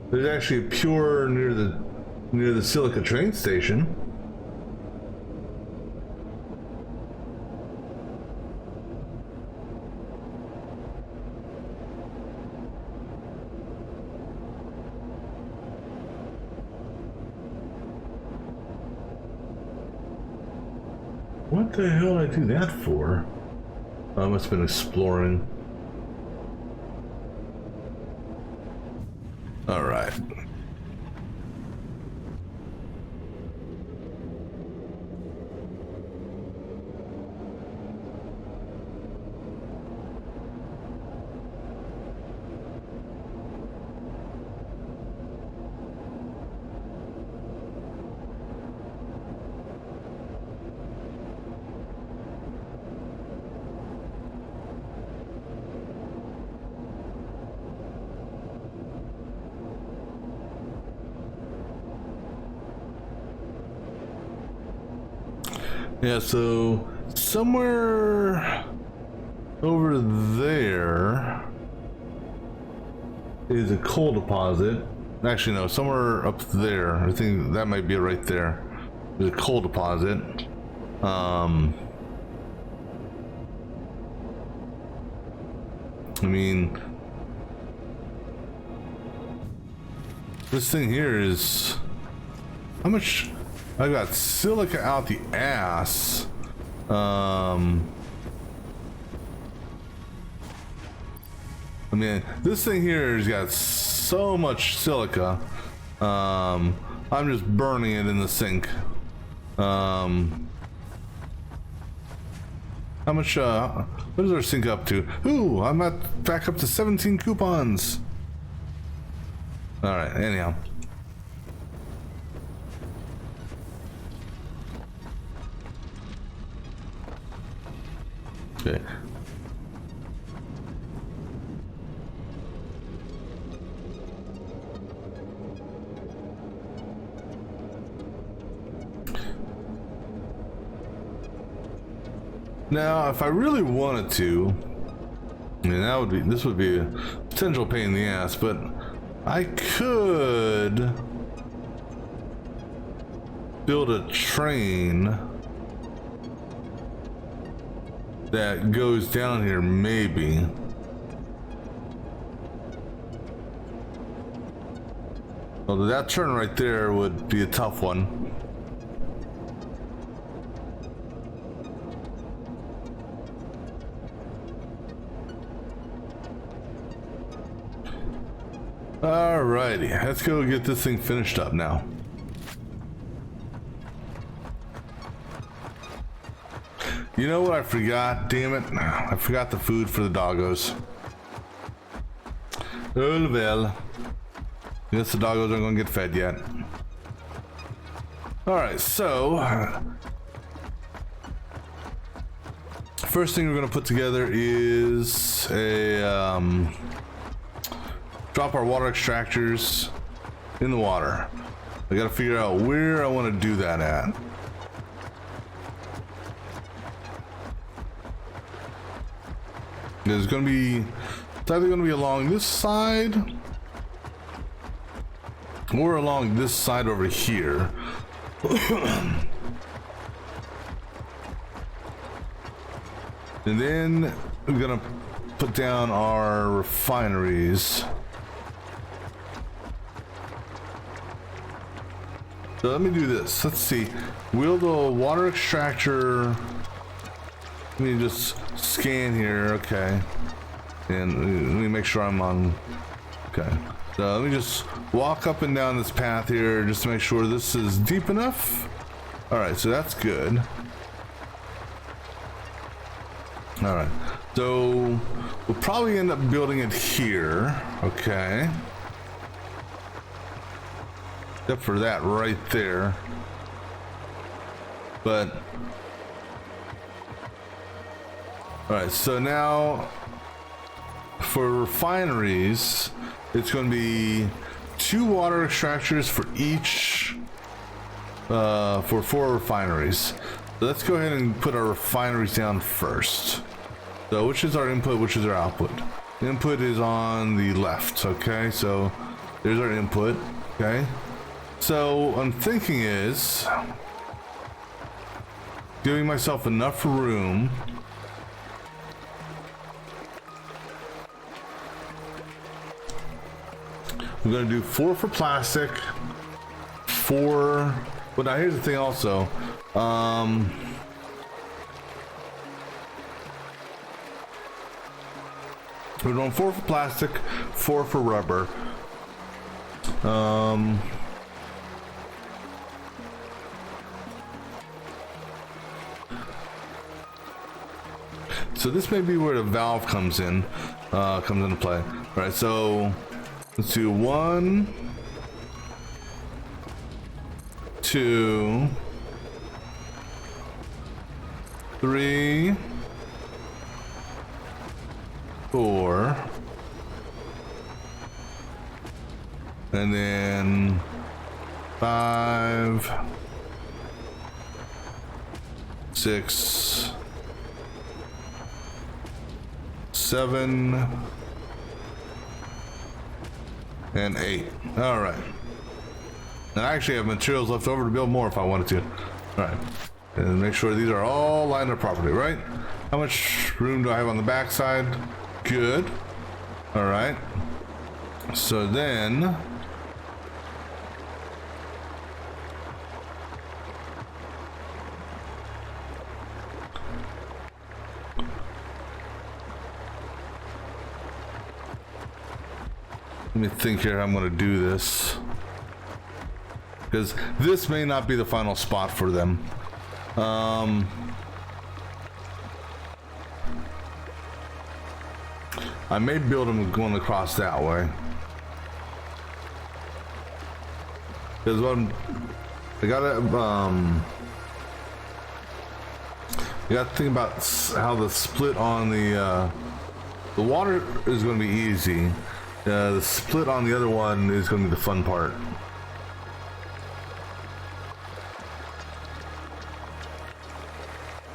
There's actually a pure near the Silica train station. What the hell did I do that for? I must have been exploring. All right. Yeah, so somewhere over there is a coal deposit. Actually, no, somewhere up there. I think that might be it right there. There's a coal deposit. I mean, this thing here is how much? I got silica out the ass. I mean, this thing here has got so much silica. I'm just burning it in the sink. How much, what is our sink up to? Ooh, I'm back up to 17 coupons. Alright, anyhow. Okay. Now, if I really wanted to, I mean, this would be a potential pain in the ass, but I could build a train that goes down here, maybe. Although that turn right there would be a tough one. Alrighty, let's go get this thing finished up now. You know what I forgot? Damn it. I forgot the food for the doggos. Oh well. I guess the doggos aren't going to get fed yet. Alright, so first thing we're going to put together is a drop our water extractors in the water. I got to figure out where I want to do that at. It's either going to be along this side or along this side over here. And then we're going to put down our refineries. So let me do this. Let's see. Will the water extractor... Let me just scan here. Okay. And let me make sure I'm on... Okay. So let me just walk up and down this path here just to make sure this is deep enough. Alright, so that's good. Alright. So we'll probably end up building it here. Okay. Except for that right there. But alright, so now for refineries, it's going to be 2 water extractors for each for 4 refineries. So let's go ahead and put our refineries down first. So which is our input, which is our output? Input is on the left. Okay, so there's our input. Okay, so I'm thinking is giving myself enough room I'm gonna do 4 for plastic, 4. But now here's the thing also. We're doing 4 for plastic, 4 for rubber. So this may be where the valve comes into play. All right, so let's do 1, 2, 3, 4, and then 5, 6, 7, and 8. All right. And I actually have materials left over to build more if I wanted to. All right. And make sure these are all lined up properly, right? How much room do I have on the back side? Good. All right. So then... let me think here how I'm going to do this. Because this may not be the final spot for them. I may build them going across that way. Because I gotta you gotta think about how the split on the water is going to be easy. The split on the other one is going to be the fun part.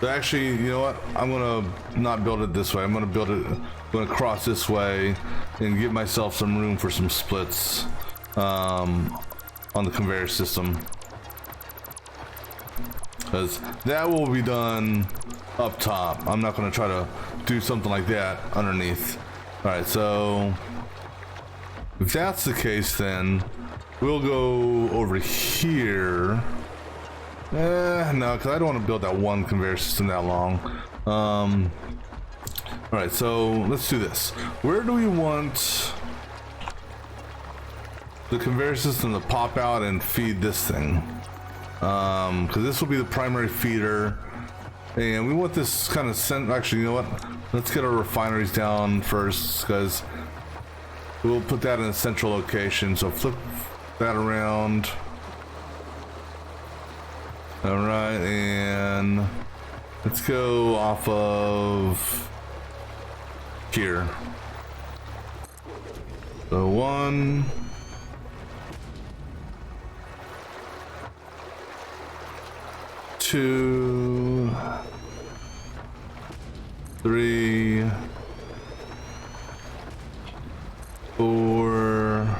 But actually, you know what? I'm gonna not build it this way. I'm gonna build it. I'm gonna cross this way and give myself some room for some splits on the conveyor system, because that will be done up top. I'm not gonna try to do something like that underneath. All right, so. If that's the case, then we'll go over here. No, because I don't want to build that one conveyor system that long. All right, so let's do this. Where do we want the conveyor system to pop out and feed this thing? Because this will be the primary feeder, and we want this kind of actually, you know what? Let's get our refineries down first, because we'll put that in a central location. So flip that around. All right, and let's go off of here. So 1, 2, 3, 4,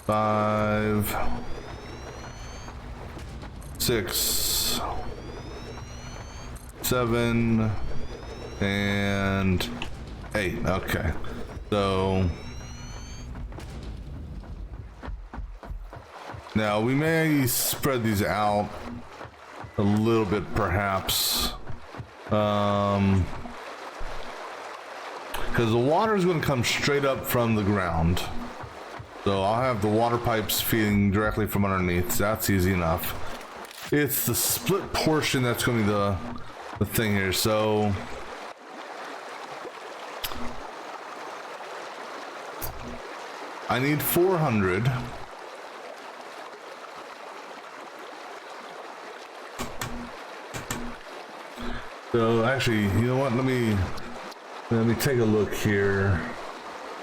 5, 6, 7, and 8. Okay, so now we may spread these out a little bit, perhaps, because the water is going to come straight up from the ground. So I'll have the water pipes feeding directly from underneath. That's easy enough. It's the split portion that's going to be the thing here. So I need 400. So actually, you know what? Let me take a look here.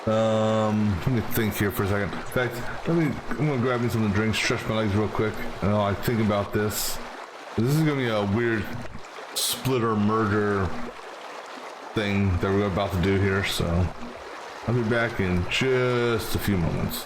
Let me think here for a second. In fact, I'm gonna grab me some drinks, stretch my legs real quick, and I'll think about this. This is gonna be a weird splitter merger thing that we're about to do here, so I'll be back in just a few moments.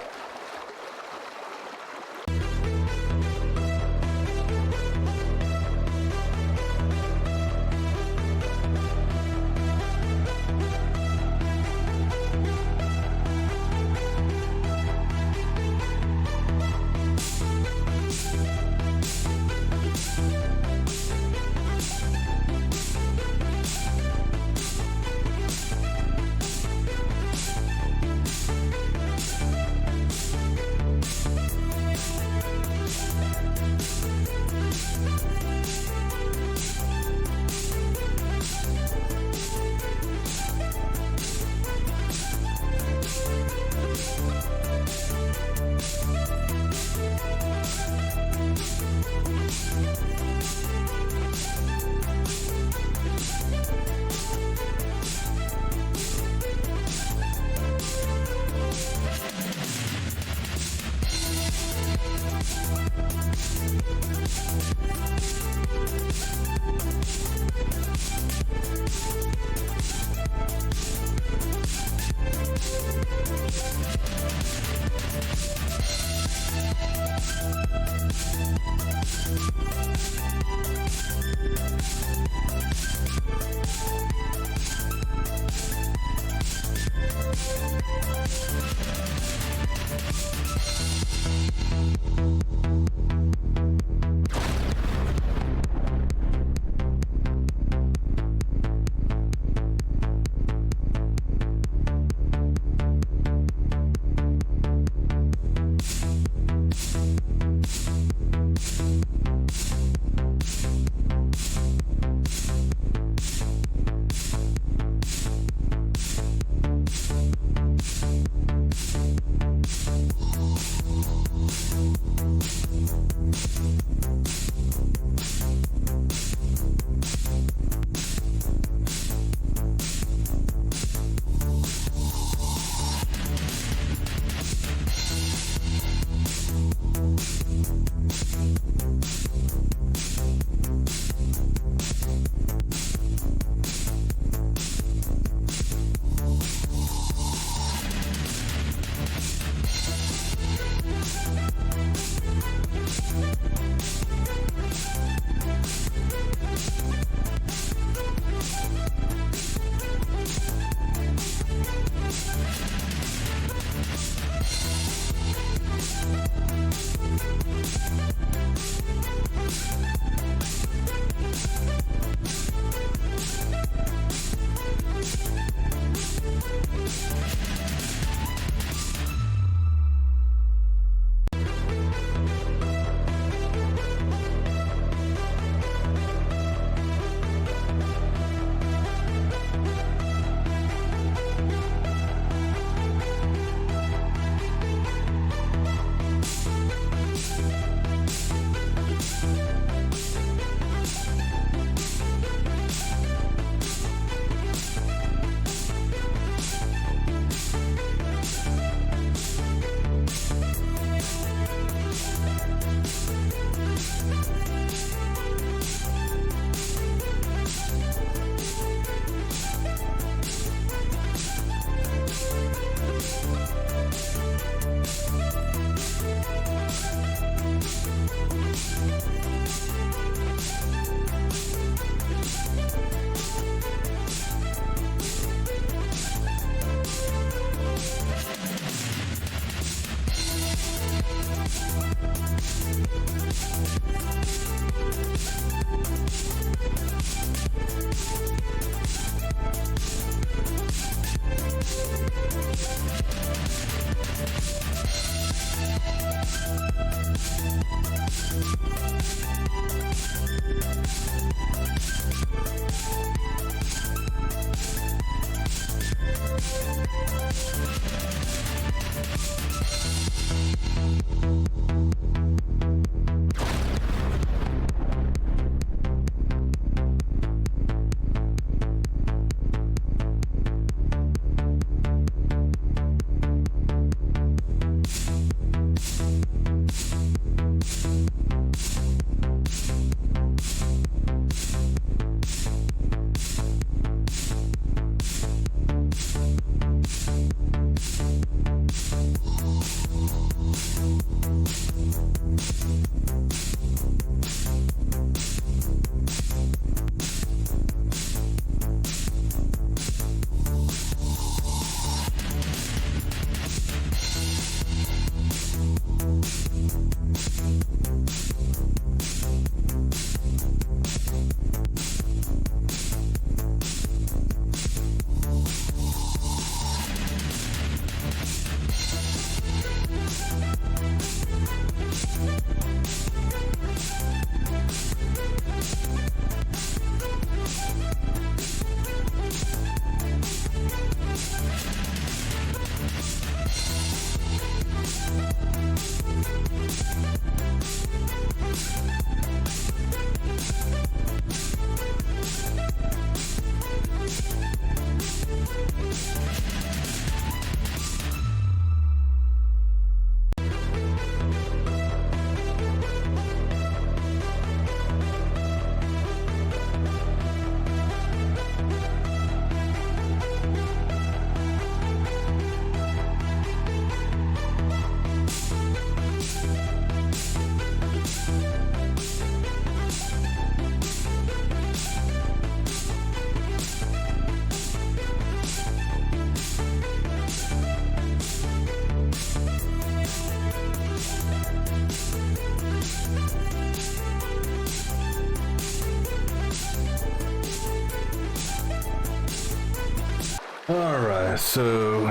Alright, so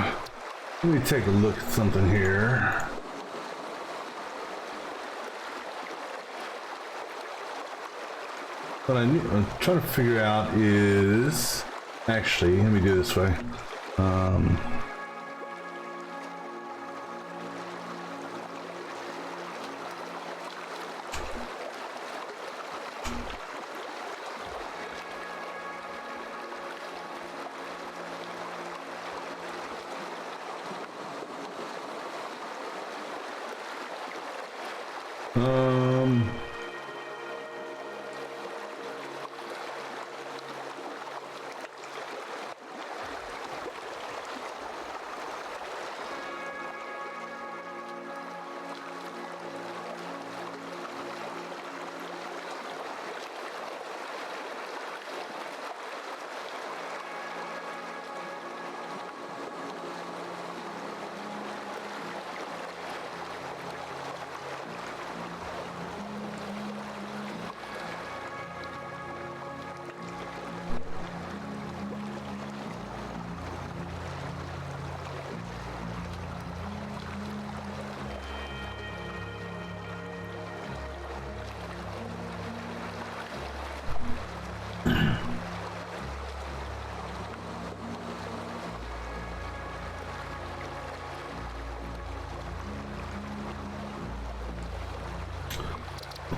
let me take a look at something here. What I'm trying to figure out is, actually, let me do it this way.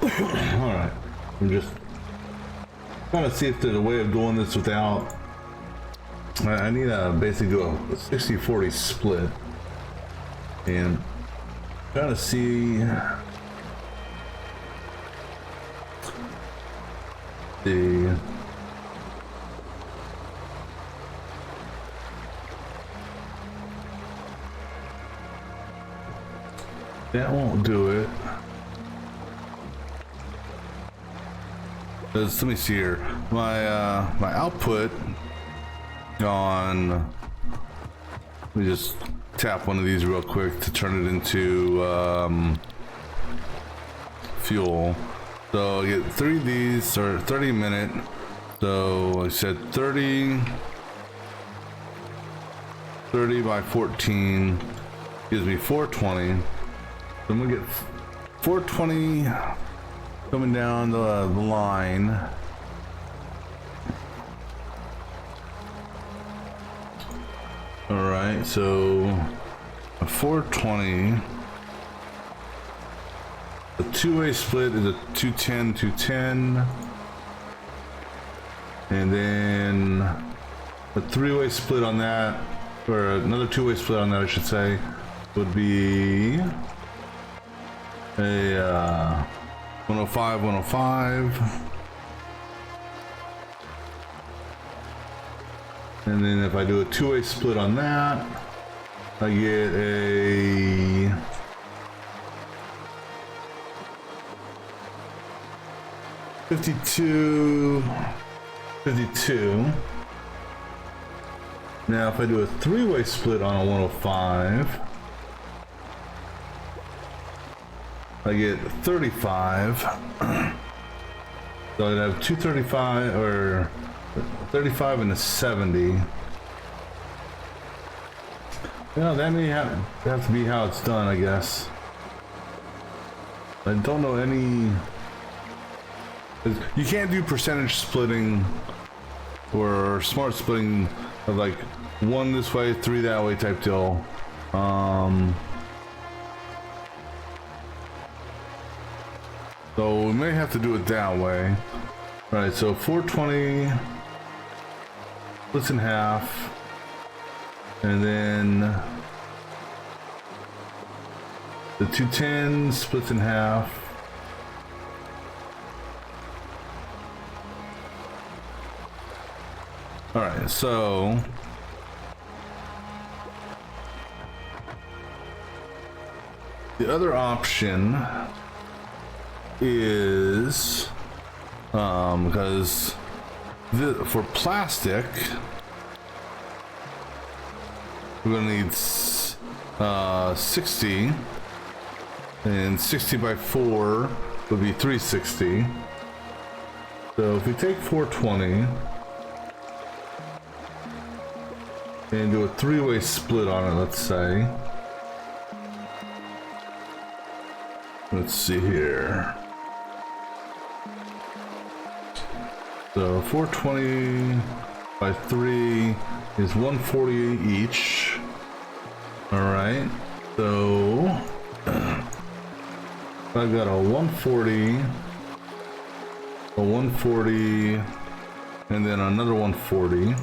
Alright, I'm just trying to see if there's a way of doing this without. I need to basically do a 60-40 split. And trying to see. That won't do it. Let me see here. My output on. Let me just tap one of these real quick to turn it into fuel. So I get 3 of these, or 30 a minute. So I said 30 by 14 gives me 420. So I'm gonna get 420 coming down the line. All right, so a 420. The two-way split is a 210, 210. And then a three-way split on that, or another two-way split on that, I should say, would be a 105, 105. And then if I do a two-way split on that, I get a $52. Now if I do a three-way split on a 105, I get 35. So I'd have 235 or 35 and a 70. Yeah, that may have to be how it's done, I guess. I don't know any. You can't do percentage splitting or smart splitting of like 1 this way, 3 that way type deal. So we may have to do it that way. All right, so 420 splits in half, and then the 210 splits in half. All right, so the other option is because for plastic we're gonna need 60, and 60 by 4 would be 360. So if we take 420 and do a three-way split on it, let's say. Let's see here. So 420 by 3 is 140 each. All right. So I've got a 140, a 140, and then another 140.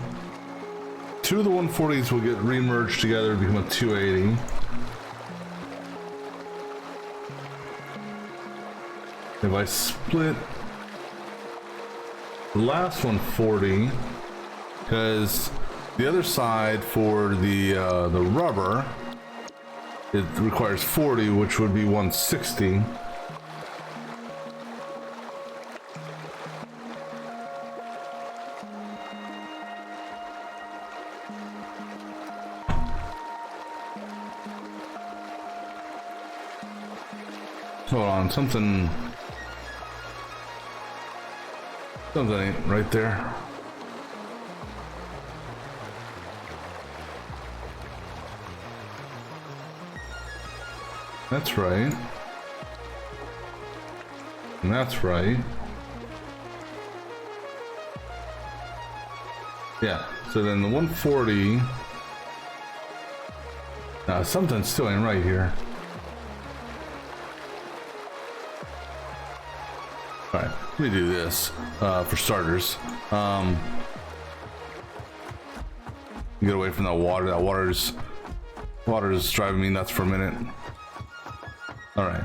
2 of the 140s will get remerged together to become a 280. If I split the last 140, because the other side for the rubber, it requires 40, which would be 160. Hold on, something ain't right there. That's right. And that's right. Yeah, so then the 140. Something still ain't right here. All right, let me do this for starters. Get away from that water. That water's driving me nuts for a minute. All right.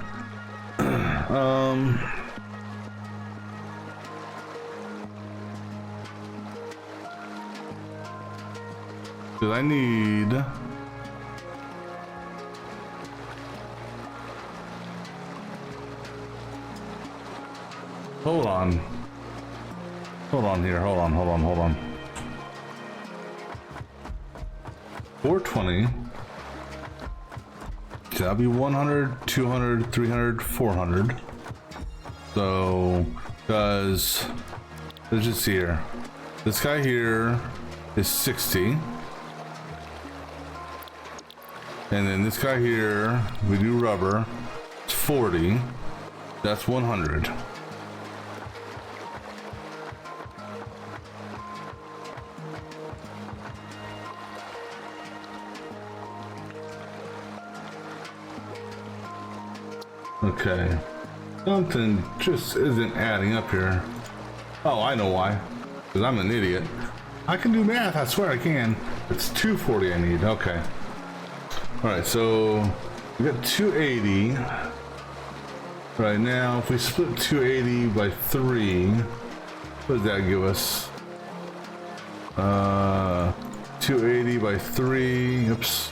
Cause I need. Hold on. Hold on here. Hold on. 420. So that'll be 100, 200, 300, 400. So, because let's just see here. This guy here is 60. And then this guy here, we do rubber, it's 40. That's 100. Okay, something just isn't adding up here. Oh, I know why. Because I'm an idiot. I can do math, I swear I can. It's 240 I need, okay. Alright, so we got 280. Right now, if we split 280 by 3, what does that give us? 280 by 3, oops.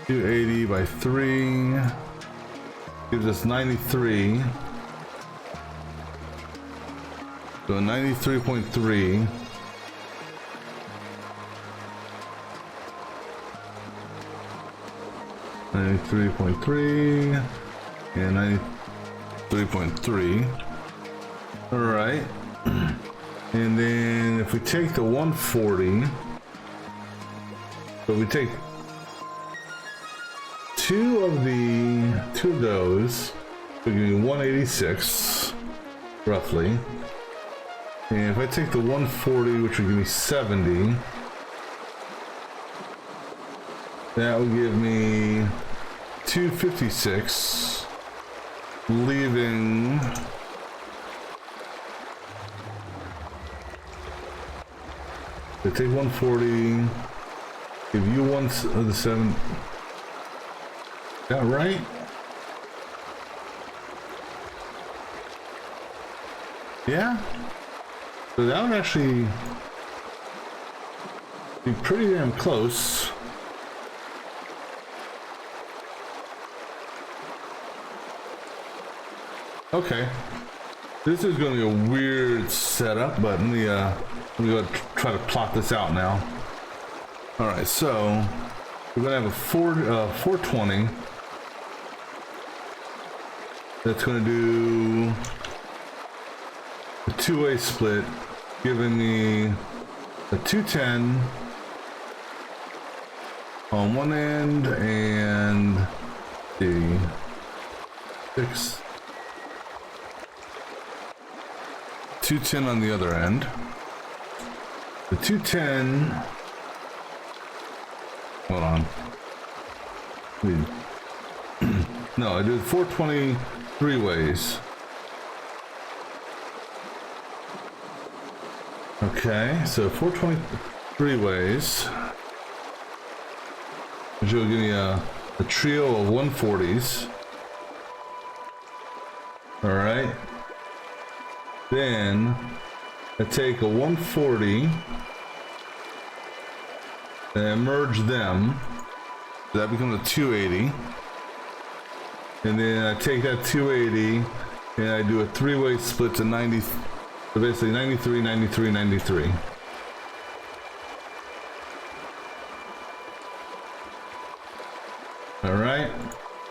280 by 3. Gives us 93. So 93.3. .3 and 93.3. All right. And then if we take the 140, so we take two of those, will give me 186 roughly. And if I take the 140, which will give me 70, that will give me 256, leaving I take 140, give you one of the 7. Is that right? Yeah. So that would actually be pretty damn close. Okay, this is going to be a weird setup, but let me go try to plot this out now. All right, so we're going to have a 420. That's going to do a two-way split, giving me a 210 on one end and the 210 on the other end. The 210. Hold on. No, I did 420 three ways. Okay, so 420 three ways, which will give me a trio of 140s. All right. Then I take a 140 and I merge them. That becomes a 280. And then I take that 280 and I do a three-way split to 90. So basically 93, 93, 93. All right.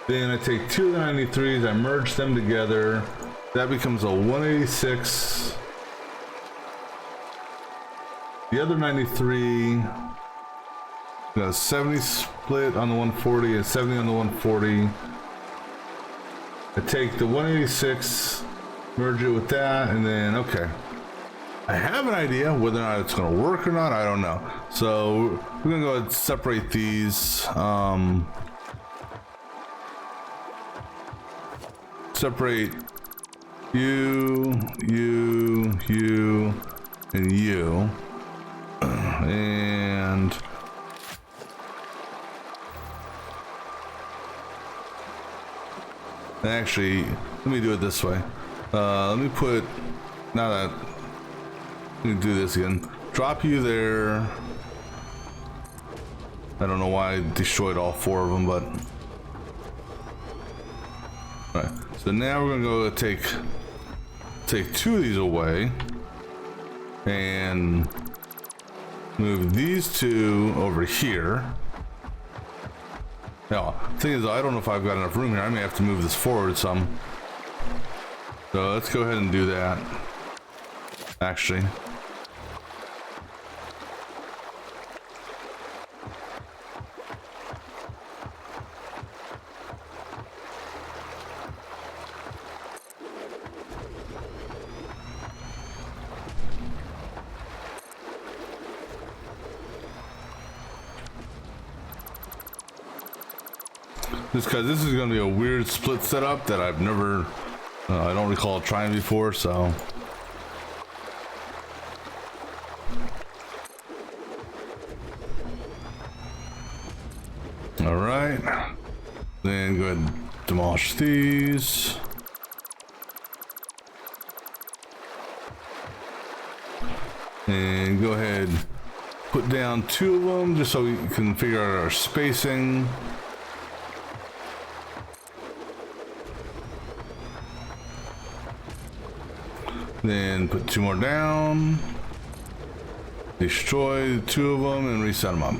Then I take two of the 93s, I merge them together. That becomes a 186. The other 93, got a 70 split on the 140 and 70 on the 140. I take the 186, merge it with that, and then, okay. I have an idea whether or not it's going to work or not, I don't know. So we're going to go ahead and separate these. Separate you, and you. And actually, let me do it this way. Let me put, now that, let me do this again. Drop you there. I don't know why I destroyed all 4 of them, but. Alright, so now we're gonna go take 2 of these away. And move these 2 over here. Now, the thing is, I don't know if I've got enough room here. I may have to move this forward some. So let's go ahead and do that. Actually. Just because this is going to be a weird split setup that I've never, I don't recall trying before, so. All right, then go ahead and demolish these. And go ahead, put down 2 of them just so we can figure out our spacing. Then put 2 more down, destroy 2 of them, and reset them up.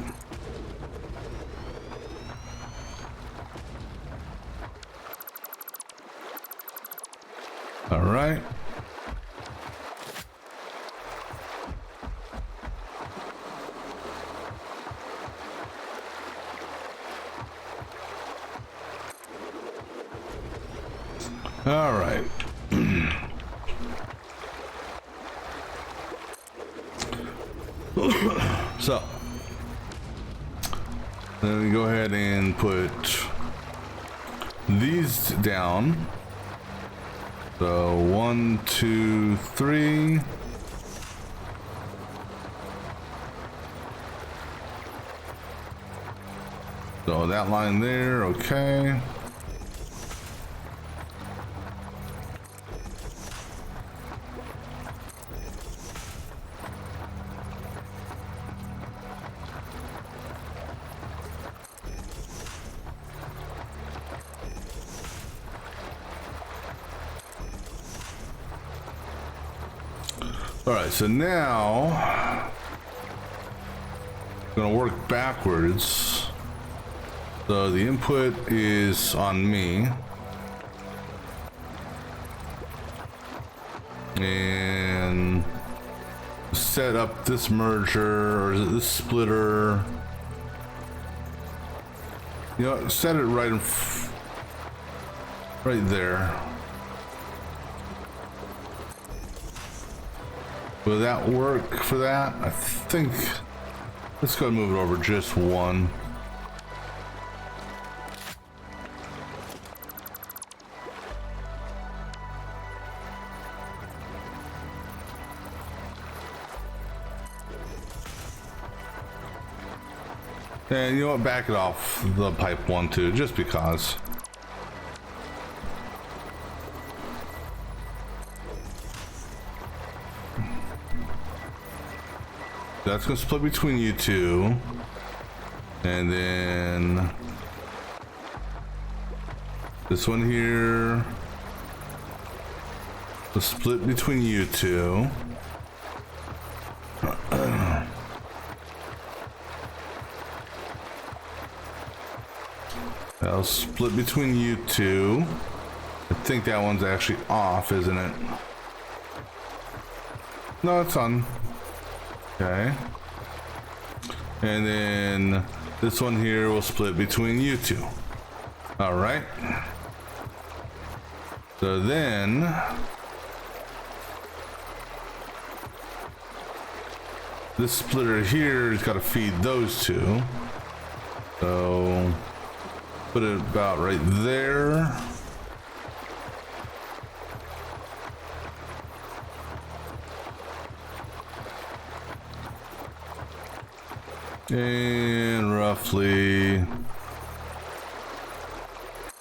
All right. All right. So, then we go ahead and put these down. So 1, 2, 3. So that line there, okay. All right, so now I'm gonna work backwards. So the input is on me. And set up this merger, or is it this splitter? You know, set it right right there. Will that work for that? I think, let's go and move it over just 1. And you know what, back it off the pipe 1 too, just because. That's gonna split between you 2. And then this one here will split between you 2. That'll split between you 2. I think that one's actually off, isn't it? No, it's on. Okay. And then this one here will split between you 2. All right. So then this splitter here has got to feed those 2. So put it about right there. And roughly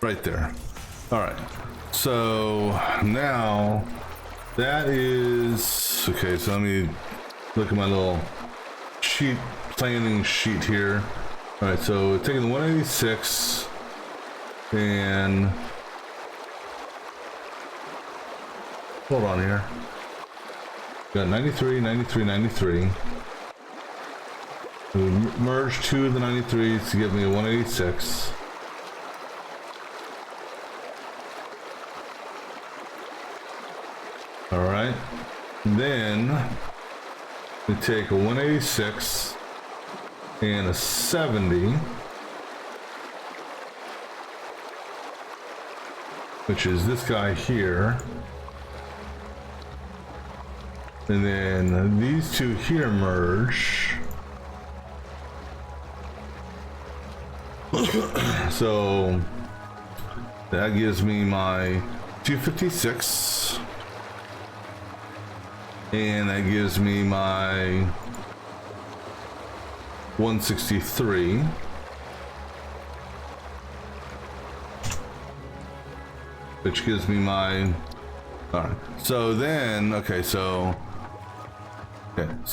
right there. All right. So now that is okay. So let me look at my little sheet, planning sheet here. All right. So taking the 186 and hold on here. Got 93, 93, 93. We merge two of the 93s to give me a 186. All right. Then we take a 186 and a 70, which is this guy here. And then these two here merge. So that gives me my 256. And that gives me my 163. Which gives me my... Alright, so then, okay, so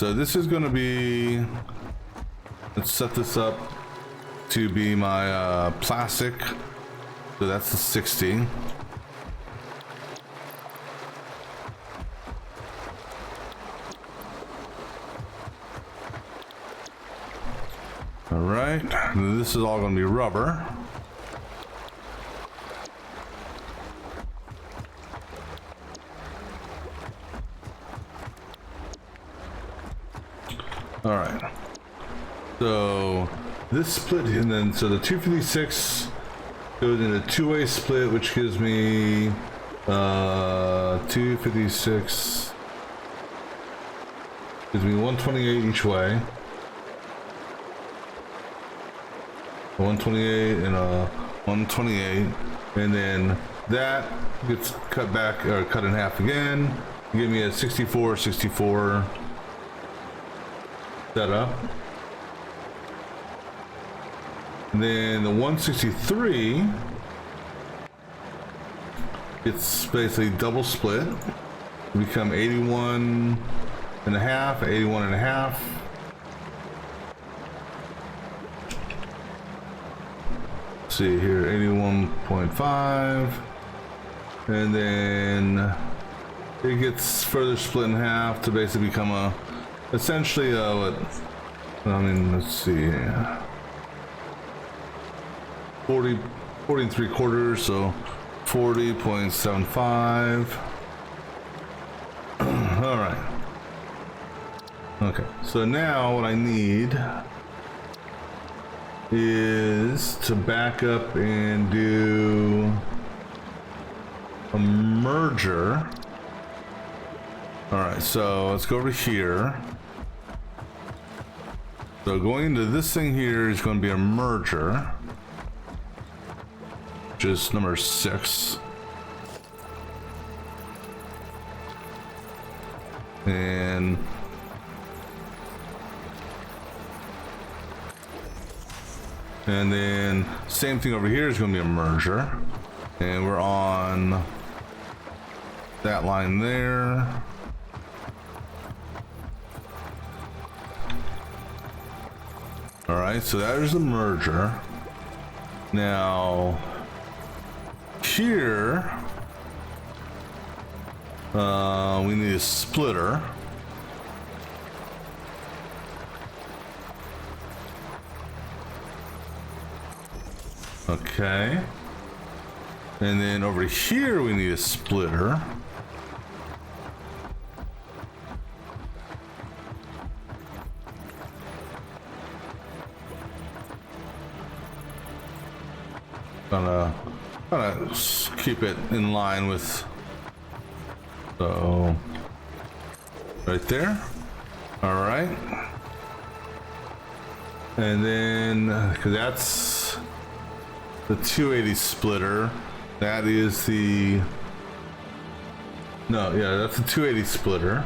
this is going to be, let's set this up to be my plastic. So that's the 60. All right, this is all going to be rubber. All right, so this split, and then so the 256 goes in a two-way split, which gives me 256 gives me 128 each way, 128 and a 128, and then that gets cut back or cut in half again, give me a 64 setup. And then the 163, it's basically double split, become 81 and a half, 81 and a half. Let's see here, 81.5, and then it gets further split in half to basically become a essentially what, I mean, let's see, 40 and 3/4, so 40.75. All right. Okay, so now what I need is to back up and do a merger. All right, so let's go over here. So going into this thing here is going to be a merger, which is number 6. And then same thing over here is going to be a merger. And we're on that line there. All right, so that is a merger. Now, here, we need a splitter. Okay. And then over here, we need a splitter. Gonna keep it in line with, so right there. All right, and then because that's the 280 splitter, that is the that's the 280 splitter,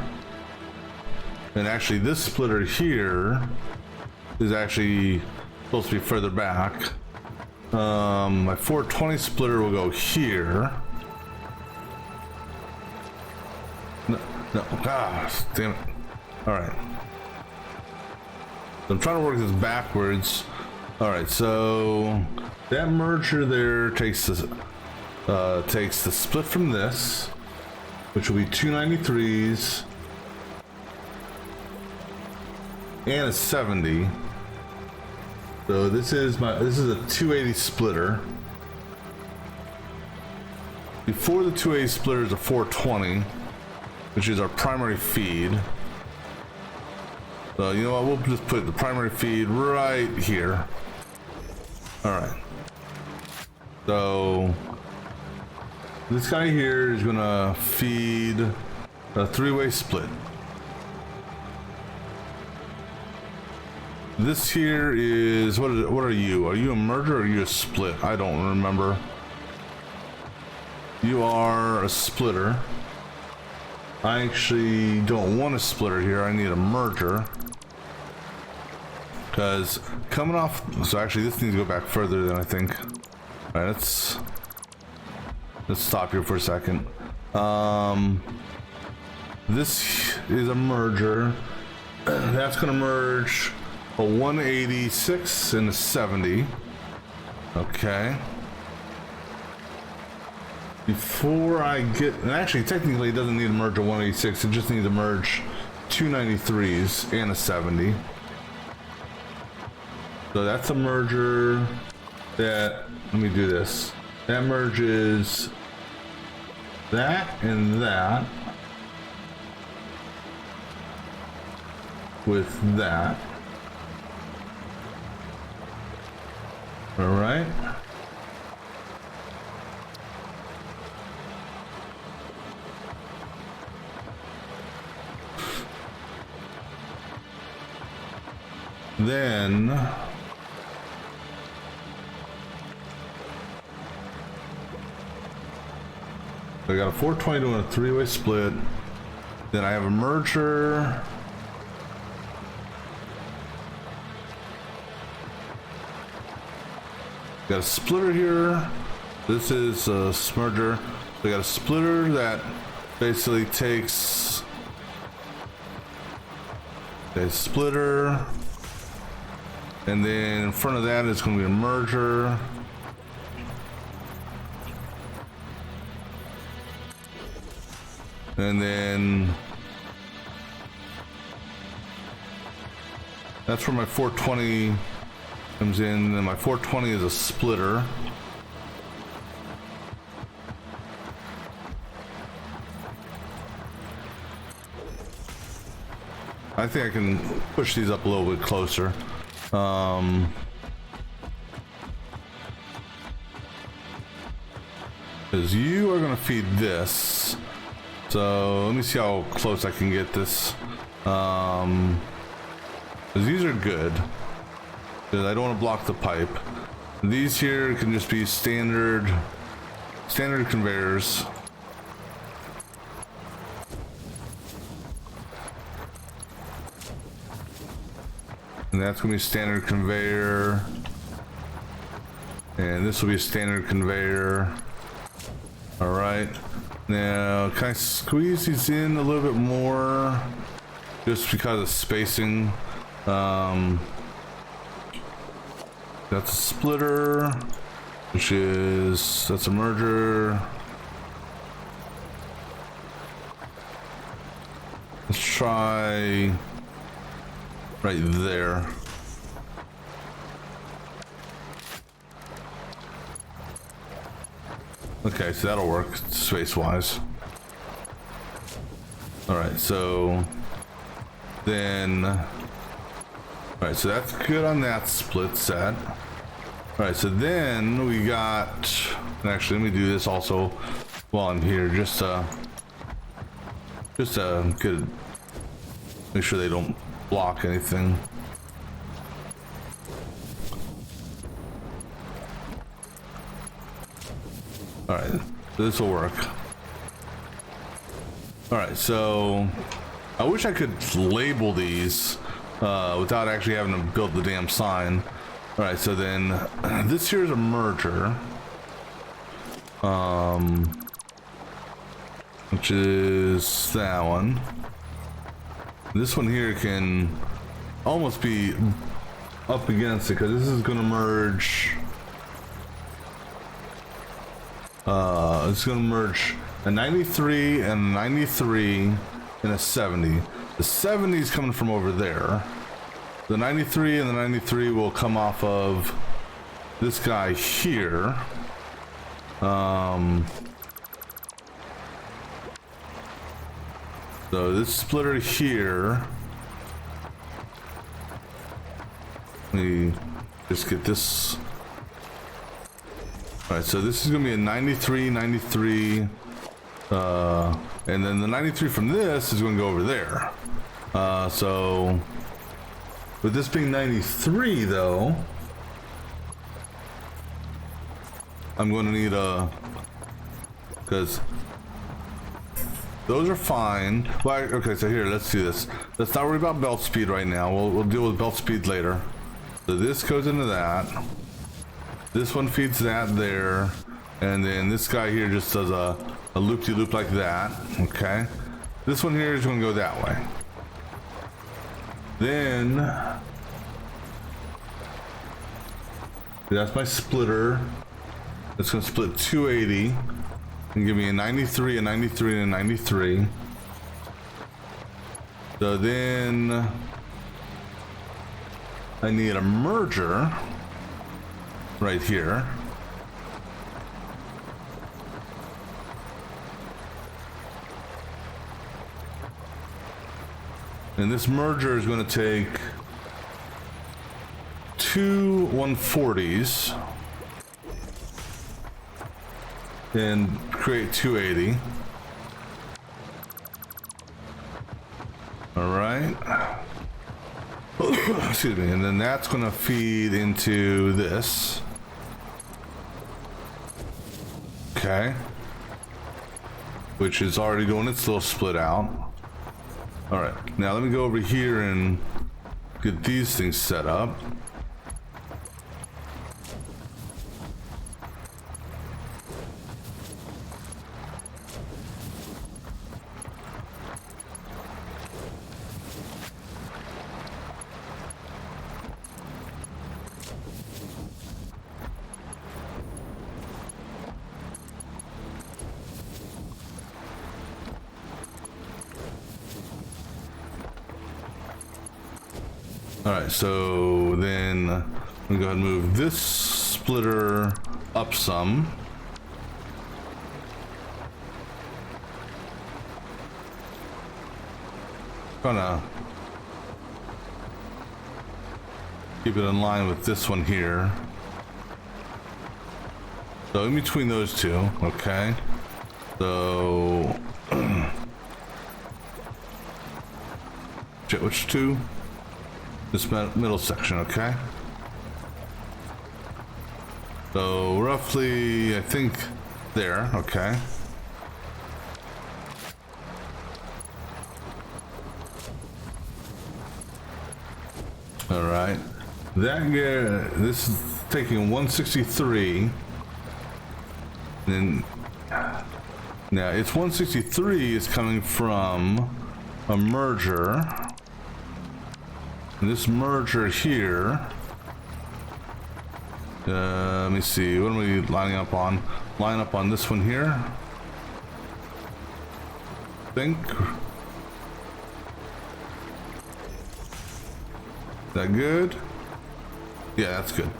and actually this splitter here is actually supposed to be further back. My 420 splitter will go here. No, damn it. All right. I'm trying to work this backwards. All right, so that merger there takes the split from this, which will be 293s and a 70. So this is a 280 splitter. Before the 280 splitter is a 420, which is our primary feed. So you know what, we'll just put the primary feed right here. All right. So this guy here is gonna feed a three-way split. This here is, what are you? Are you a merger or are you a split? I don't remember. You are a splitter. I actually don't want a splitter here. I need a merger. Because coming off, so actually this needs to go back further than I think. All right, let's stop here for a second. This is a merger. That's gonna merge a 186 and a 70. Okay. Before I get, and actually technically it doesn't need to merge a 186, it just needs to merge 293s and a 70. So that's a merger that, let me do this. That merges that and that with that. All right. Then I got a 420 doing a three-way split. Then I have a merger. Got a splitter here. This is a merger. We got a splitter that basically takes a splitter, and then in front of that is going to be a merger. And then that's where my 420 comes in, and my 420 is a splitter. I think I can push these up a little bit closer. Because you are going to feed this. So let me see how close I can get this. Because these are good. Because I don't want to block the pipe. These here can just be standard conveyors. And that's going to be a standard conveyor. And this will be a standard conveyor. All right. Now, can I squeeze these in a little bit more? Just because of spacing. That's a splitter, that's a merger. Let's try right there. Okay, so that'll work space-wise. All right, so then, all right, so that's good on that split set. All right, so then we got, actually, let me do this also while I'm here, just to get, make sure they don't block anything. All right, so this will work. All right, so I wish I could label these without actually having to build the damn sign. All right, so then this here is a merger, which is that one. This one here can almost be up against it because this is going to merge. It's going to merge a 93 and a 93 and a 70. The 70 is coming from over there. The 93 and the 93 will come off of this guy here. So this splitter here. Let me just get this. All right, so this is gonna be a 93, 93, and then the 93 from this is gonna go over there. So with this being 93 though, I'm gonna need because those are fine. Well, okay, so here, let's do this. Let's not worry about belt speed right now. We'll deal with belt speed later. So this goes into that. This one feeds that there. And then this guy here just does a loop-de-loop like that. Okay. This one here is going to go that way. Then that's my splitter. It's going to split 280 and give me a 93, a 93, and a 93. So then I need a merger right here. And this merger is going to take two 140s and create 280. All right. Excuse me. And then that's going to feed into this. Okay. Which is already doing its little split out. All right. Now let me go over here and get these things set up. Alright, so then I'm gonna go ahead and move this splitter up some. Gonna keep it in line with this one here. So in between those two, okay. So which two? This middle section, okay? So roughly, I think there, okay. All right, this is taking 163, and now it's 163 is coming from a merger. And this merger here, let me see, what am we lining up on? Line up on this one here, I think. Is that good? Yeah, that's good.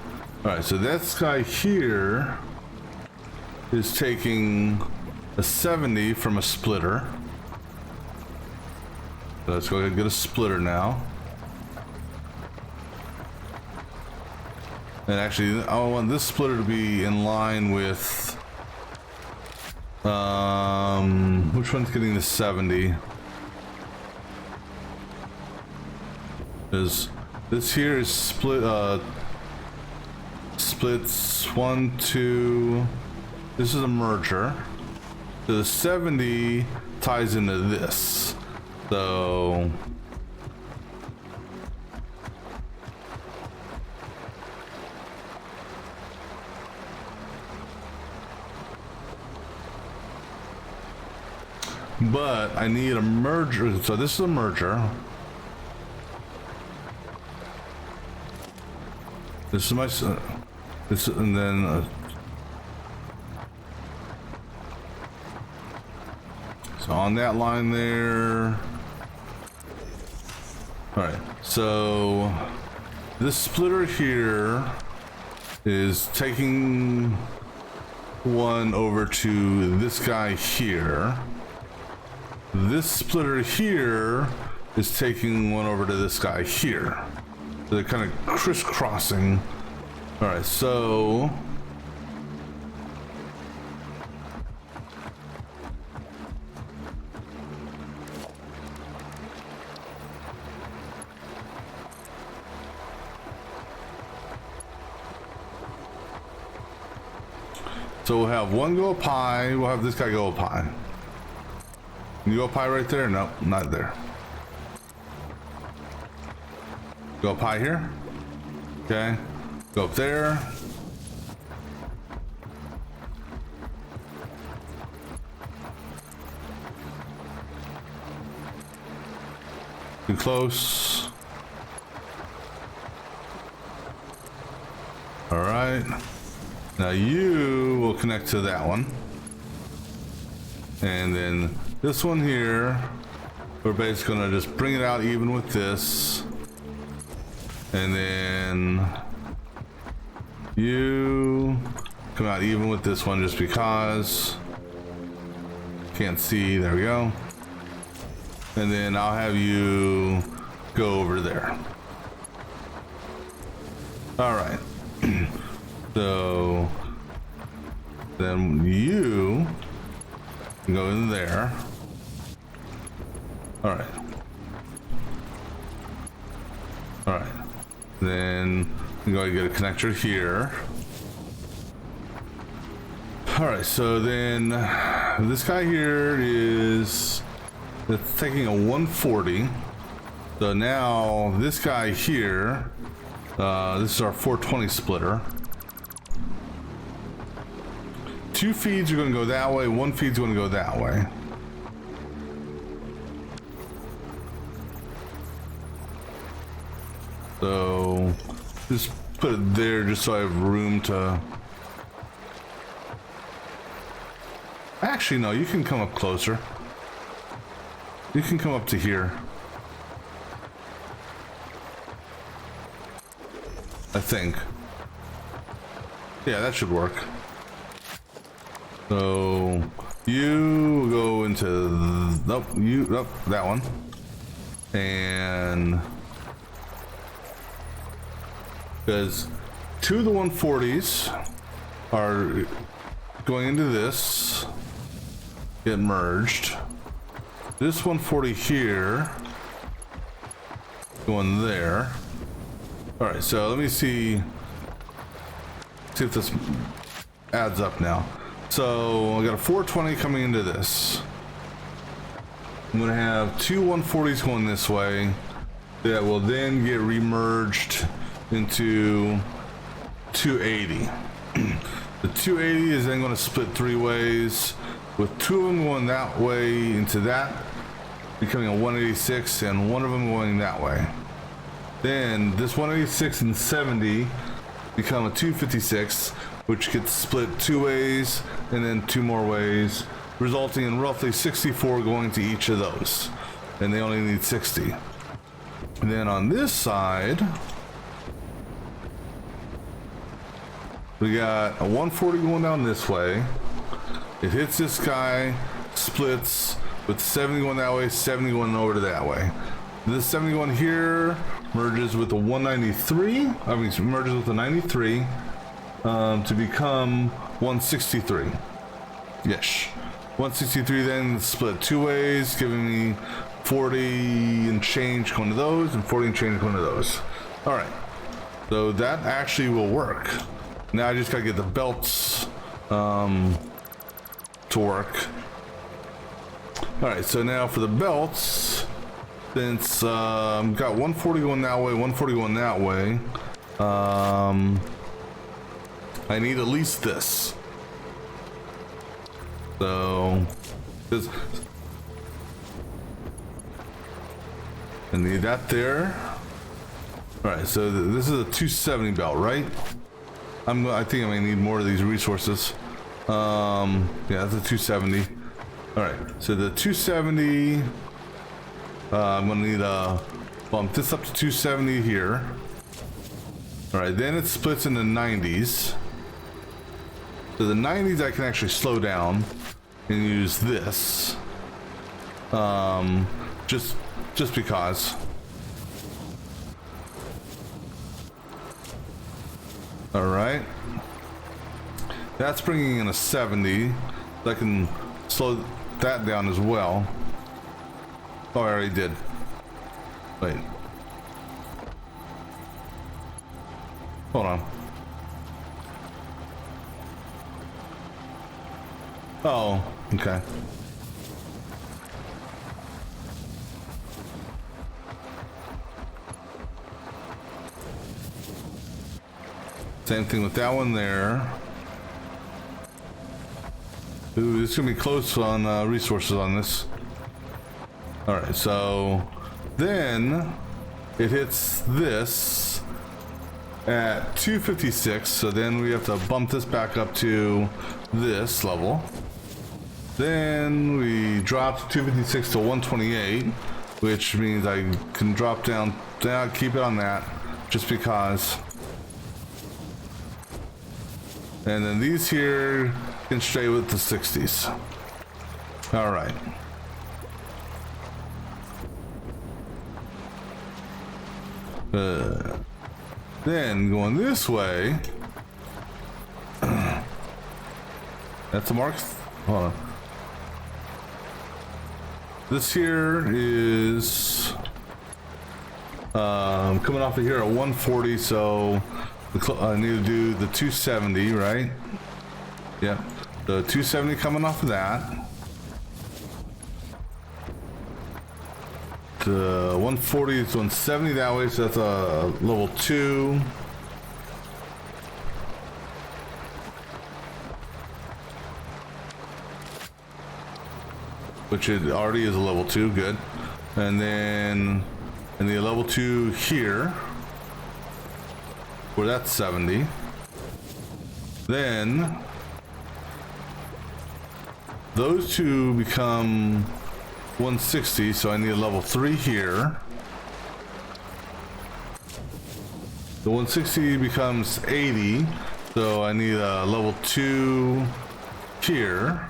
All right, so this guy here is taking a 70 from a splitter. So let's go ahead and get a splitter now. And actually, I want this splitter to be in line with, which one's getting the 70? Is this here is split, splits 1, 2, this is a merger. So the 70 ties into this. So but I need a merger. So this is a merger. This is my this, and then so on that line there. All right, so this splitter here is taking one over to this guy here. This splitter here is taking one over to this guy here. So they're kind of crisscrossing. All right, so we'll have one go up high, we'll have this guy go up high. Can you go up high right there? No, not there. Go up high here. Okay. Go up there. Too close. All right. Now you will connect to that one. And then this one here, we're basically gonna just bring it out even with this. And then you come out even with this one just because. Can't see, there we go. And then I'll have you go over there. All right. So then you can go in there. All right. All right. Then you go get a connector here. All right. So then this guy here is it's taking a 140. So now this guy here, this is our 420 splitter. Two feeds are going to go that way, one feed's going to go that way. So just put it there just so I have room to... Actually, no, you can come up closer. You can come up to here. I think. Yeah, that should work. So you go into nope, that one, and because two of the 140s are going into this, get merged. This 140 here going there. All right, so let me see if this adds up now. So I got a 420 coming into this. I'm gonna have two 140s going this way that will then get remerged into 280. The 280 is then going to split three ways, with two of them going that way into that, becoming a 186, and one of them going that way. Then this 186 and 70 become a 256, which gets split two ways and then two more ways, resulting in roughly 64 going to each of those. And they only need 60. And then on this side, we got a 140 going down this way. It hits this guy, splits with 70 going that way, 70 going over to that way. This 70 going here merges with the 193. I mean, merges with the 93 to become 163. Yes. 163 then split two ways, giving me 40 and change going to those and 40 and change going to those. All right. So that actually will work. Now I just gotta get the belts to work. All right, so now for the belts, since got 140 going that way, 140 going that way, I need at least this. So, I need that there. All right, so this is a 270 belt, right? I think I may need more of these resources. Yeah, that's a 270. All right, so the 270. I'm gonna need to bump this up to 270 here. All right, then it splits into 90s. So the 90s I can actually slow down and use this. Just because. All right. That's bringing in a 70. So I can slow that down as well. Oh, I already did. Wait. Hold on. Oh, okay. Same thing with that one there. Ooh, it's gonna be close on resources on this. All right, so then it hits this at 256. So then we have to bump this back up to this level. Then we drop 256 to 128, which means I can drop down, keep it on that, just because. And then these here can stay with the 60s. All right. Then going this way. That's a mark. Hold on. This here is coming off of here at 140, so I need to do the 270, right? Yeah, the 270 coming off of that. The 140 is 170 that way, so that's a level 2. Which it already is a level 2, good. And then in the level 2 here, where that's 70. Then those two become 160, so I need a level 3 here. The 160 becomes 80, so I need a level 2 here.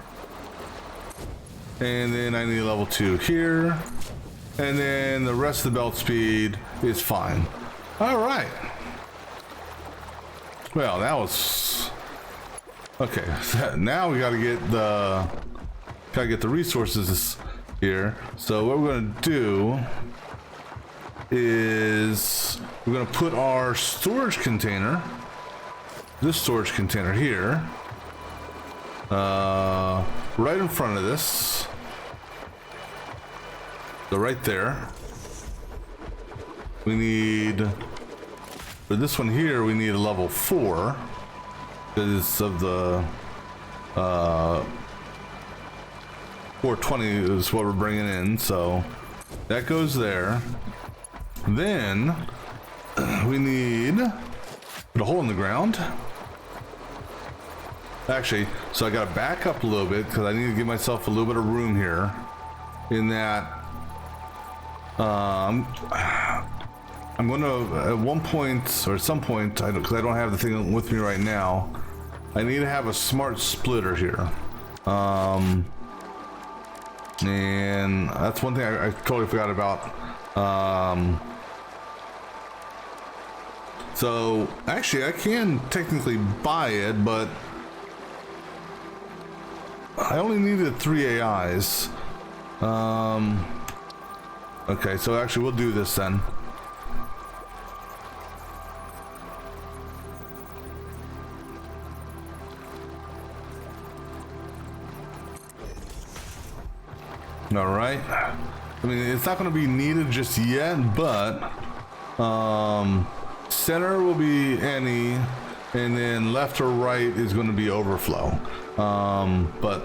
And then I need a level 2 here. And then the rest of the belt speed is fine. All right. Well, that was okay. Now we gotta get the resources here. So what we're gonna do is we're gonna put our storage container, this storage container here, right in front of this. So right there. We need, for this one here, we need a level 4 because of the 420 is what we're bringing in, so that goes there. Then we need put a hole in the ground. Actually, so I got to back up a little bit because I need to give myself a little bit of room here. In that, I'm going to at one point or at some point, because I don't have the thing with me right now, I need to have a smart splitter here. And that's one thing I totally forgot about. So actually I can technically buy it, but I only needed 3 AIs. Okay, so actually we'll do this then. All right. I mean, it's not going to be needed just yet, but center will be any, and then left or right is going to be overflow. But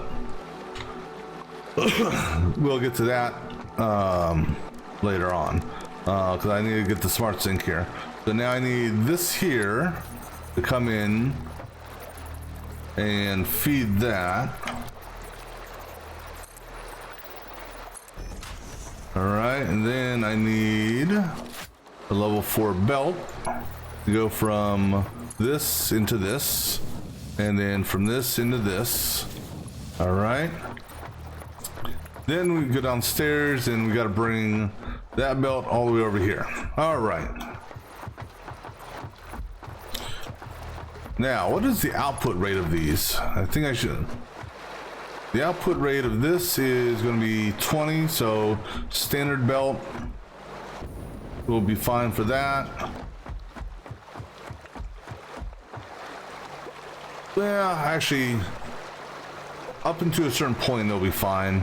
we'll get to that later on. because I need to get the smart sink here. So now I need this here to come in and feed that. All right, and then I need a level 4 belt to go from this into this, and then from this into this. All right. Then we go downstairs and we got to bring that belt all the way over here. All right. Now, what is the output rate of these? I think I should. The output rate of this is going to be 20, so standard belt will be fine for that. Well, actually, up into a certain point, they'll be fine.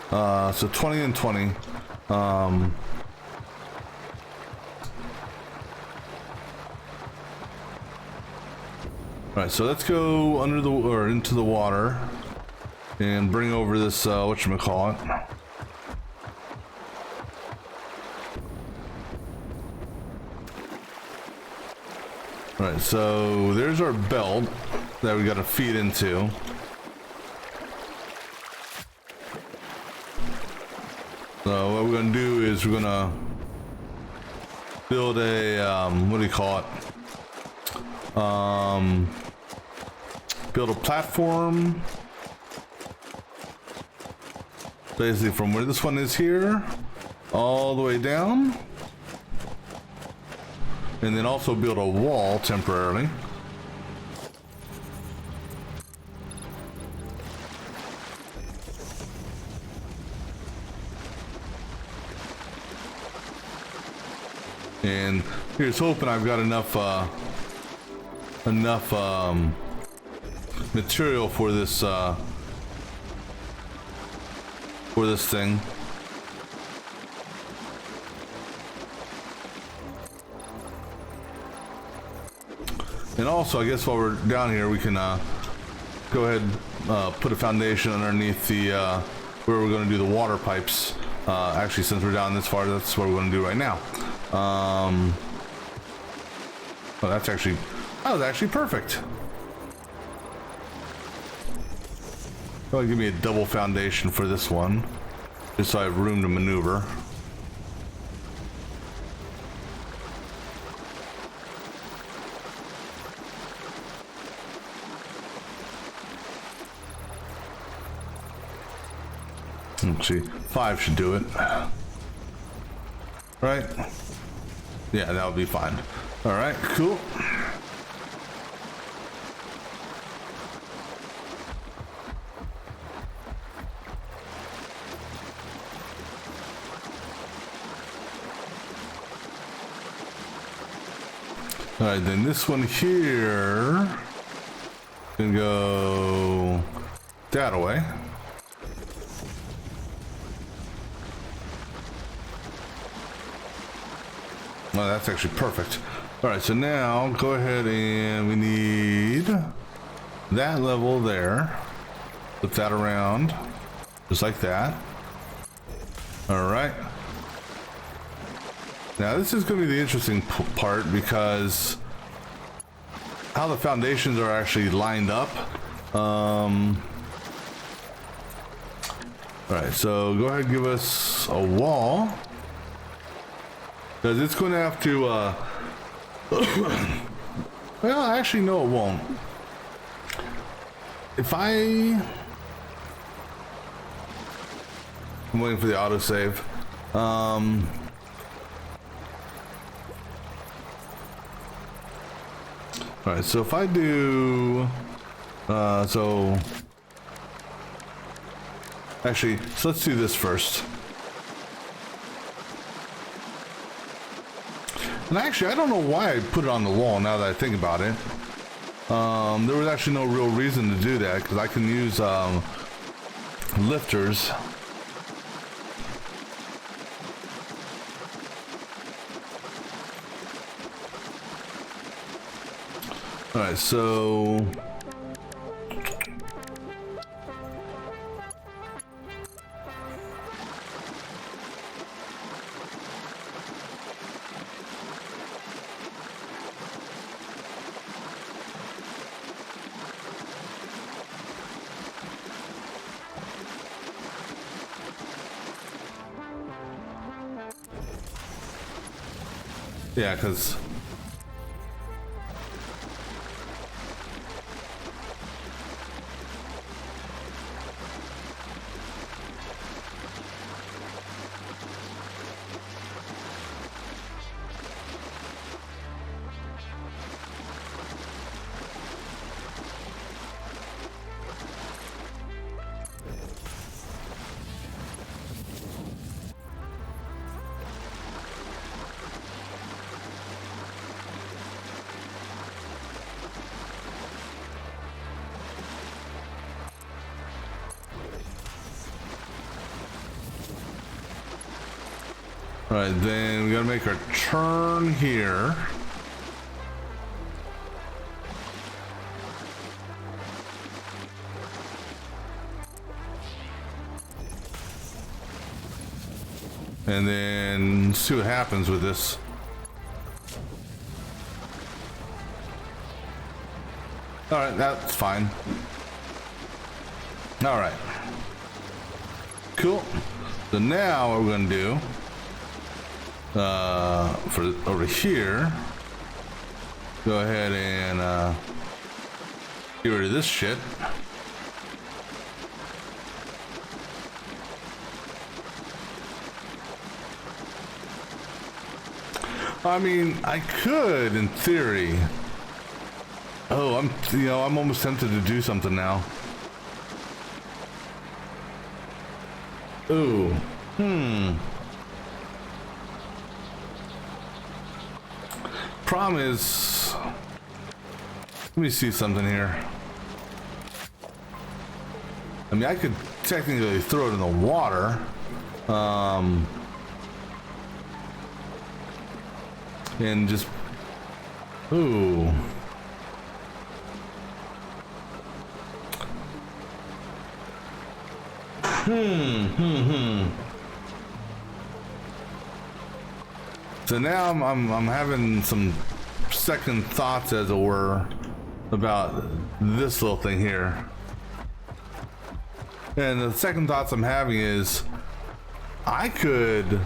So 20 and 20. All right, so let's go under the or into the water and bring over this whatchamacallit. All right, so there's our belt that we got to feed into. So what we're gonna do is we're gonna build a what do you call it? Build a platform. Basically from where this one is here, all the way down. And then also build a wall temporarily. And here's hoping I've got enough material for this thing. And also, I guess while we're down here, we can go ahead and put a foundation underneath the where we're going to do the water pipes. Actually, since we're down this far, that's what we're going to do right now. Oh, that was actually perfect. Go ahead and give me a double foundation for this one, just so I have room to maneuver. Let's see, 5 should do it. Right? Yeah, that would be fine. All right, cool. All right, then this one here can go that way. Oh, that's actually perfect. All right, so now go ahead and we need that level there. Flip that around, just like that. All right. Now this is going to be the interesting part because how the foundations are actually lined up. All right, so go ahead and give us a wall. Because it's going to have to, well, actually, no, it won't. If I'm waiting for the autosave. All right, so if I do, so let's do this first. And actually, I don't know why I put it on the wall now that I think about it. There was actually no real reason to do that because I can use lifters. All right, so Yeah, because all right, then we gotta make our turn here. And then see what happens with this. All right, that's fine. All right. Cool. So now what we're gonna do, for over here, go ahead and get rid of this shit. I mean, I could, in theory. Oh, I'm almost tempted to do something now. Ooh, Problem is, let me see something here. I mean, I could technically throw it in the water. And just, ooh. So now I'm having some second thoughts, as it were, about this little thing here. And the second thoughts I'm having is, I could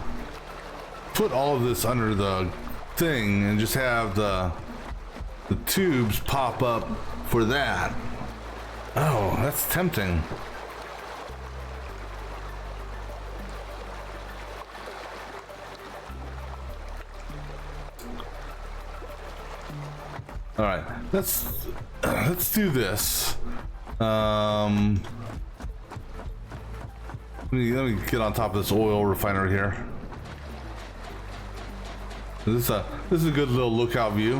put all of this under the thing and just have the tubes pop up for that. Oh, that's tempting. All right, let's do this. Let me get on top of this oil refinery here. This is a good little lookout view.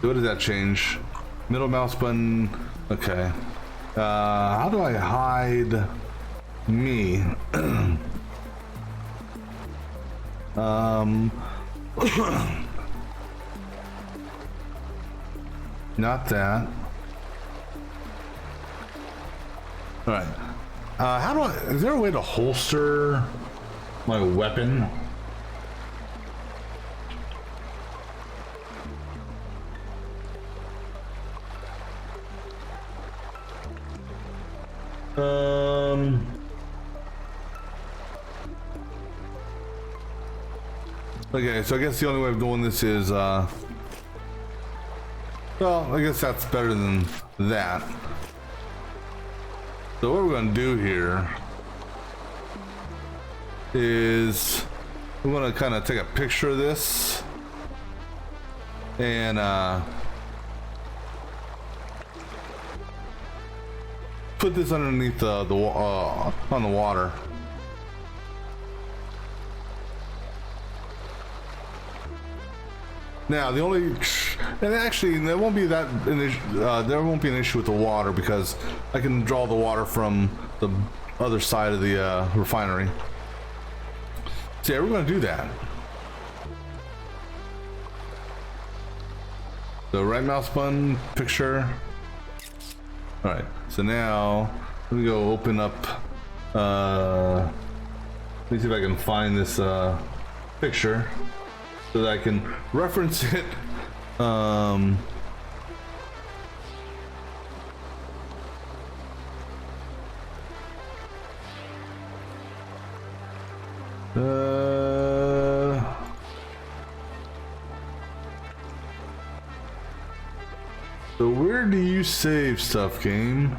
What does that change? Middle mouse button. Okay. How do I hide me? Not that. All right. How do I? Is there a way to holster my weapon? Okay, so I guess the only way of doing this is, well, I guess that's better than that. So what we're going to do here is we're going to kind of take a picture of this and put this underneath on the water. Now the only, and actually there won't be that there won't be an issue with the water because I can draw the water from the other side of the refinery. So yeah, we're going to do that. So right mouse button, picture. All right. So now let me go open up. Let me see if I can find this picture so that I can reference it. So where do you save stuff, game?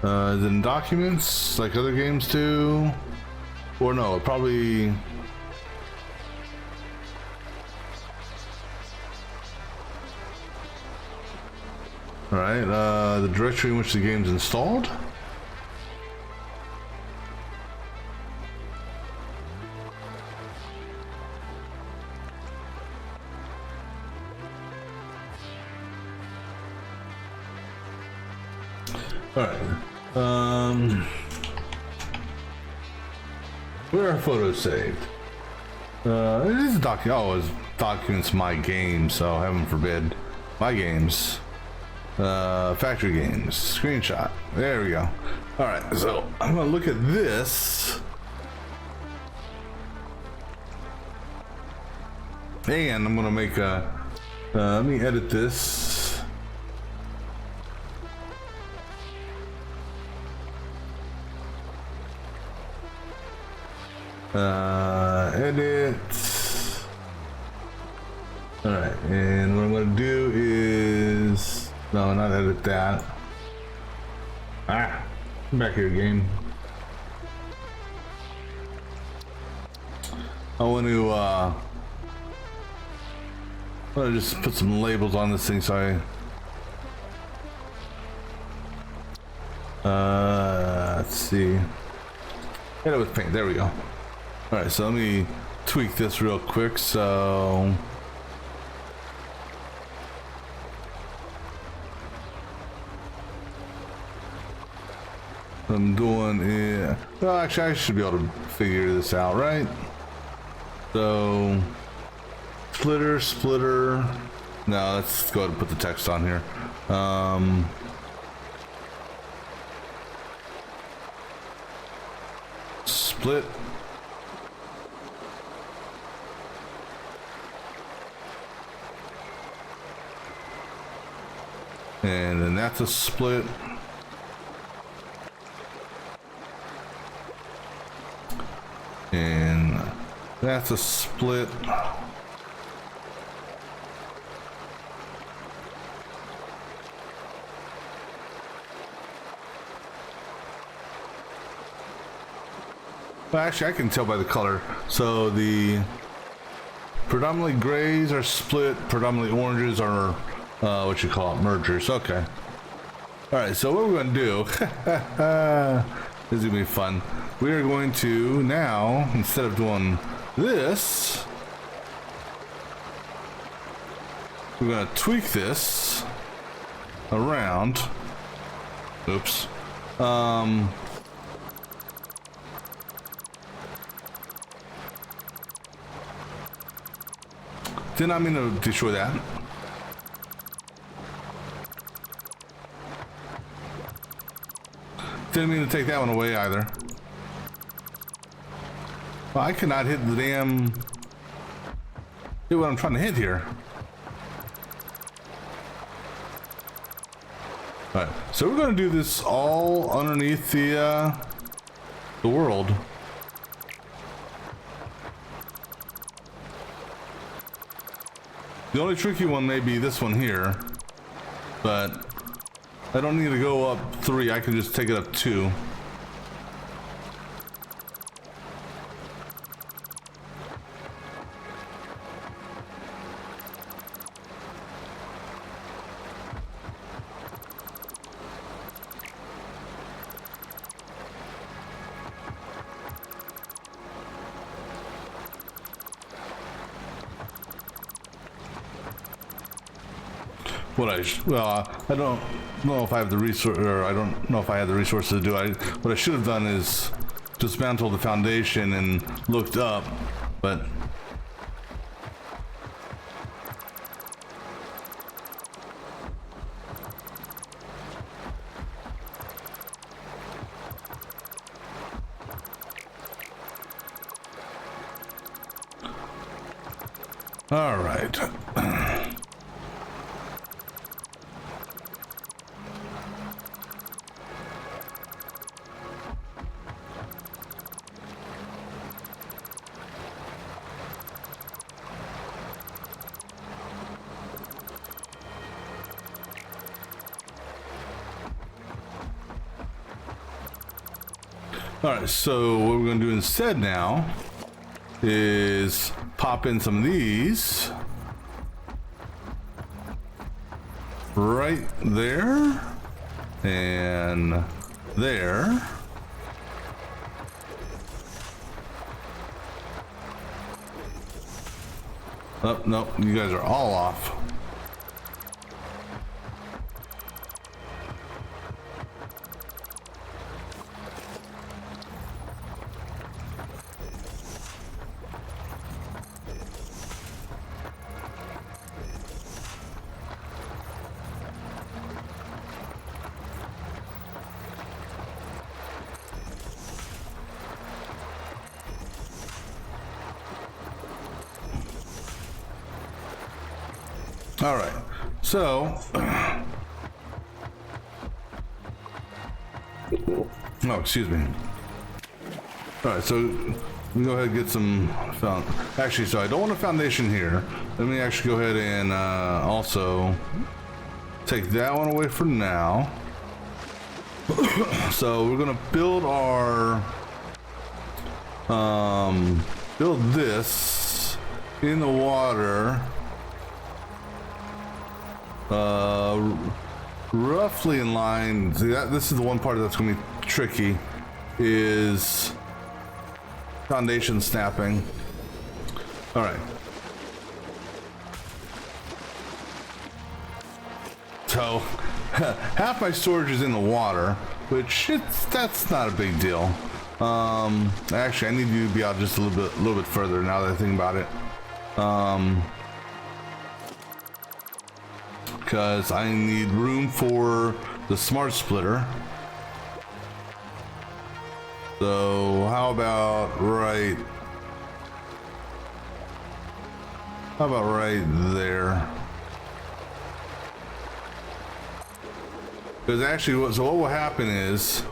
Is it in documents like other games do? Or no, probably. Alright, the directory in which the game's installed. Alright. Where are photos saved? It is a document. Oh, it's documents my game, so heaven forbid. My games. Factory games. Screenshot. There we go. Alright, so I'm gonna look at this. And I'm gonna make a. Let me edit this. Edit. Alright, and what I'm gonna do is no, not edit that. I'm back here, game. I want to just put some labels on this thing so let's see. Hit it with paint. There we go. Alright, so let me tweak this real quick. So what I'm doing is, well, actually I should be able to figure this out, right? So splitter. No, let's go ahead and put the text on here. Split. And then that's a split. And that's a split. Well, actually, I can tell by the color. So the predominantly grays are split, predominantly oranges are what you call it, mergers. Okay. All right. So what we're going to do? This is gonna be fun. We are going to now, instead of doing this, we're going to tweak this around. Oops. Did not mean to destroy that. Didn't mean to take that one away either. Well, I cannot hit the damn... hit what I'm trying to hit here. Alright, so we're going to do this all underneath the world. The only tricky one may be this one here, but I don't need to go up 3, I can just take it up 2. I don't know if I have the resource, or I don't know if I have the resources to do it. What I should have done is dismantled the foundation and looked up, but all right. All right, so what we're gonna do instead now is pop in some of these right there and there. Oh, no, you guys are all off. All right, so oh, excuse me. All right, so we go ahead and get some actually, so I don't want a foundation here. Let me actually go ahead and also take that one away for now. So we're gonna build our build this in the water. Roughly in line. See, this is the one part that's going to be tricky, is foundation snapping. All right. So half my storage is in the water, which that's not a big deal. Actually, I need you to be out just a little bit further now that I think about it. Because I need room for the smart splitter. So how about right there? Because actually what will happen is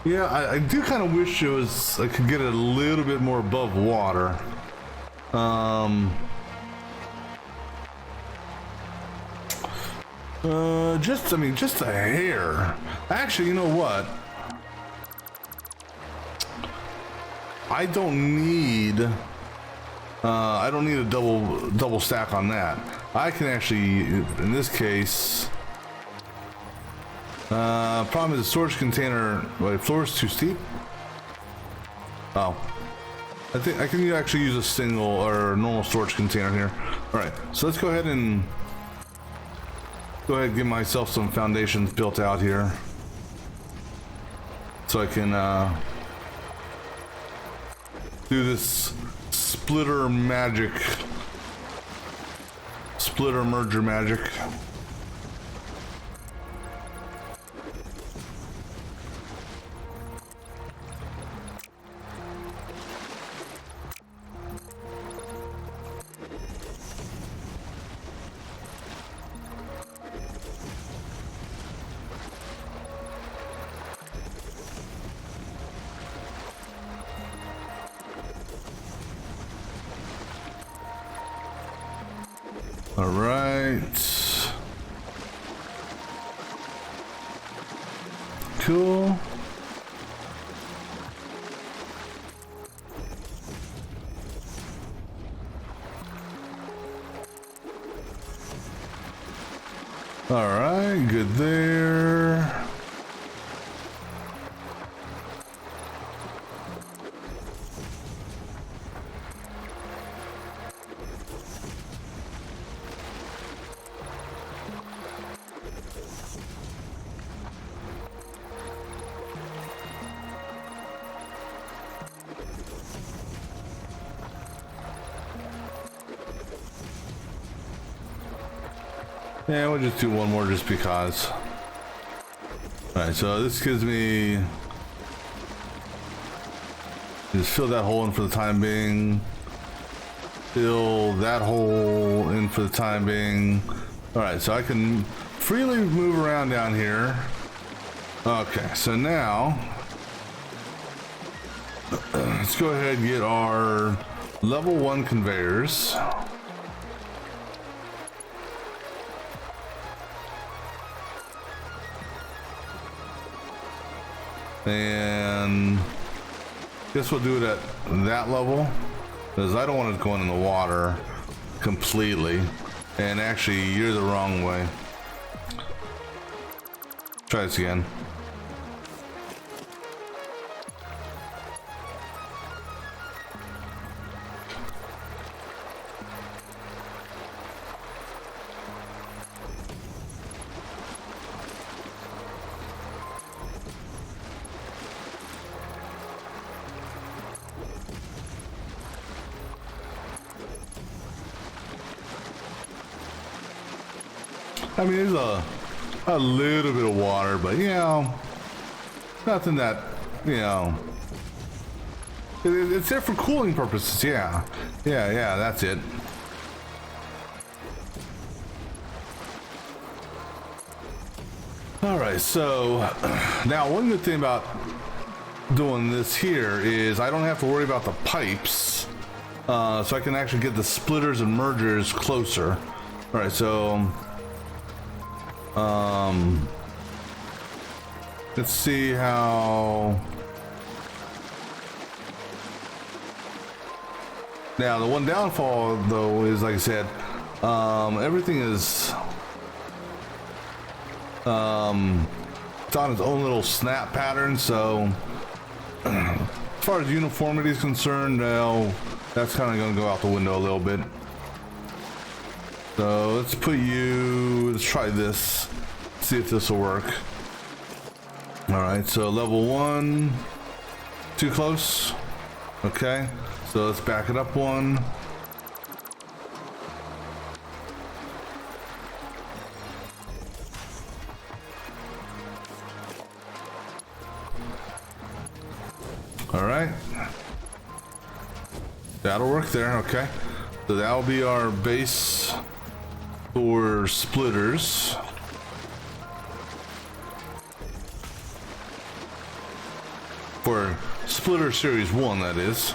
yeah, I do kind of wish it was, I could get it a little bit more above water. Just a hair. Actually, you know what? I don't need a double stack on that. I can actually, in this case, problem is the storage container. Wait, floor is too steep. Oh, I think I can actually use a single or normal storage container here. All right, so let's go ahead and get myself some foundations built out here, so I can do this splitter merger magic. All right. Cool. All right, good there. Yeah, we'll just do one more just because. Alright, so this gives me... Just fill that hole in for the time being. Fill that hole in for the time being. Alright, so I can freely move around down here. Okay, so now... Let's go ahead and get our level 1 conveyors. And guess we'll do it at that level, because I don't want it going in the water completely. And actually, you're the wrong way. Try this again. I mean, there's a little bit of water, but you know, nothing that, you know, it's there for cooling purposes. Yeah, that's it. All right, so now one good thing about doing this here is I don't have to worry about the pipes, so I can actually get the splitters and mergers closer. All right, so let's see how. Now the one downfall though is, like I said, everything is it's on its own little snap pattern, so as far as uniformity is concerned, now that's kind of going to go out the window a little bit. So let's try this, see if this will work. All right, so level 1, too close. Okay, so let's back it up one. All right, that'll work there. Okay, so that'll be our base for splitters. For Splitter Series 1, that is.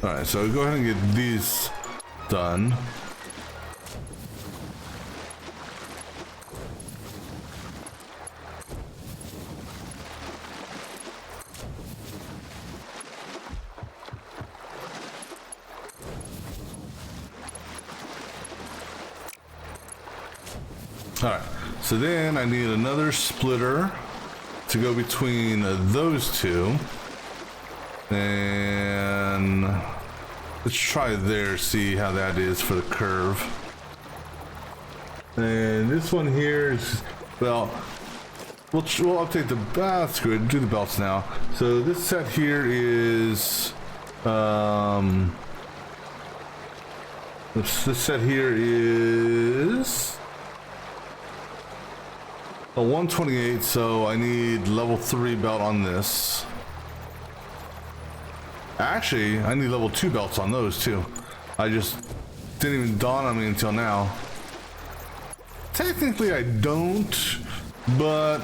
Alright, so go ahead and get these done. Alright, so then I need another splitter to go between those two. And let's try there, see how that is for the curve. And this one here is, well, we'll update the, that's good, do the belts now. So this set here is, this set here is a 128, so I need level 3 belt on this. Actually, I need level 2 belts on those too. I just didn't even dawn on me until now. Technically I don't, but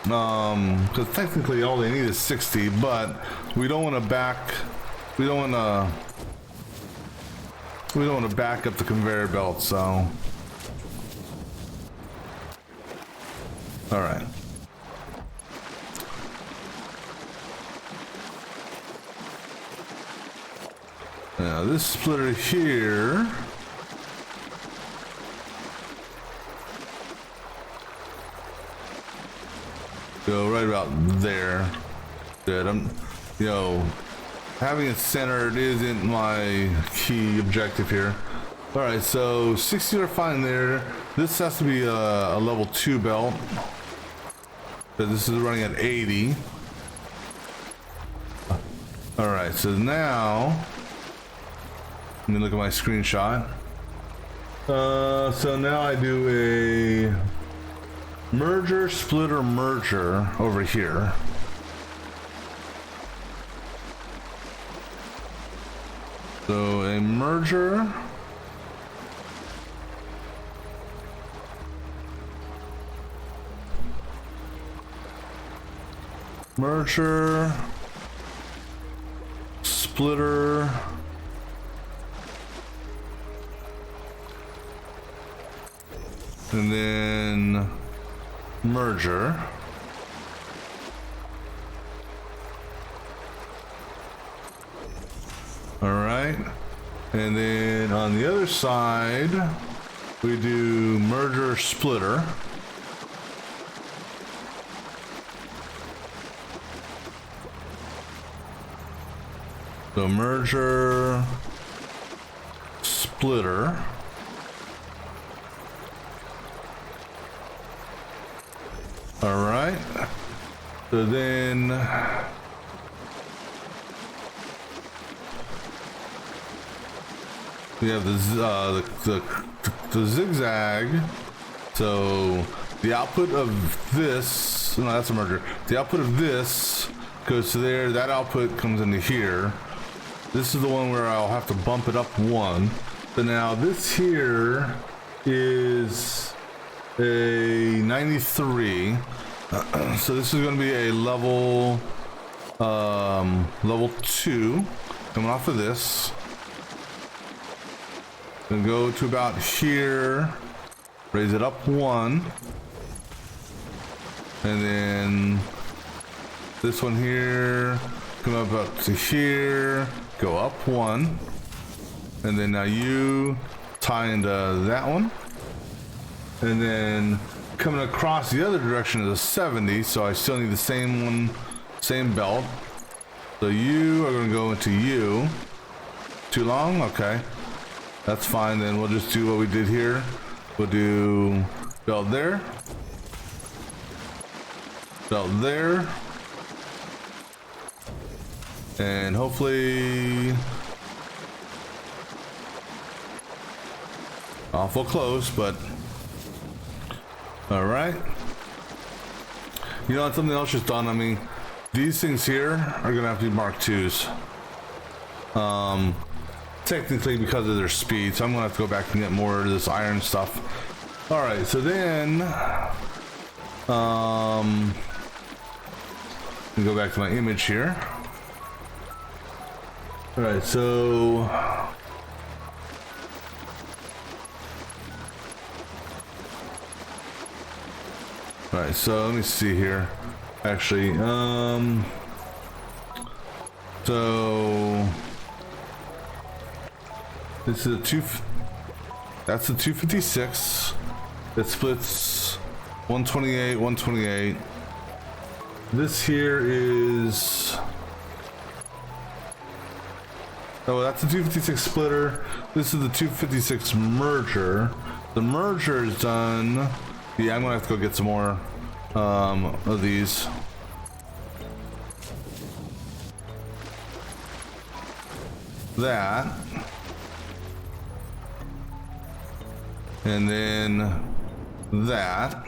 because technically all they need is 60, but we don't want to back up the conveyor belt, so all right. Now this splitter here, go right about there. Good. You know, having it centered isn't my key objective here. All right, so 60 are fine there. This has to be a level 2 belt, but this is running at 80. All right, so now let me look at my screenshot. So now I do a merger, splitter, merger over here. So a merger, merger, splitter, and then merger. All right, and then on the other side, we do merger splitter. So merger splitter. All right. So then we have the zigzag. So the output of this, no, that's a merger. The output of this goes to there. That output comes into here. This is the one where I'll have to bump it up one. But now this here is a 93. So this is going to be a level 2 coming off of this. Gonna go to about here, raise it up one, and then this one here come up to here, go up one, and then now you tie into that one, and then coming across the other direction is a 70, so I still need the same one, same belt. So you are going to go into you. Too long? Okay. That's fine, then we'll just do what we did here. We'll do belt there. Belt there. And hopefully awful close, but all right. You know, something else just done. I mean, these things here are gonna have to be Mark IIs. Technically because of their speed, so I'm gonna have to go back and get more of this iron stuff. All right, so then let me go back to my image here. All right, so all right, so let me see here. Actually, so this is that's the 256. It splits 128, 128. This here is, oh, that's the 256 splitter. This is the 256 merger. The merger is done. Yeah, I'm gonna have to go get some more of these. That. And then that.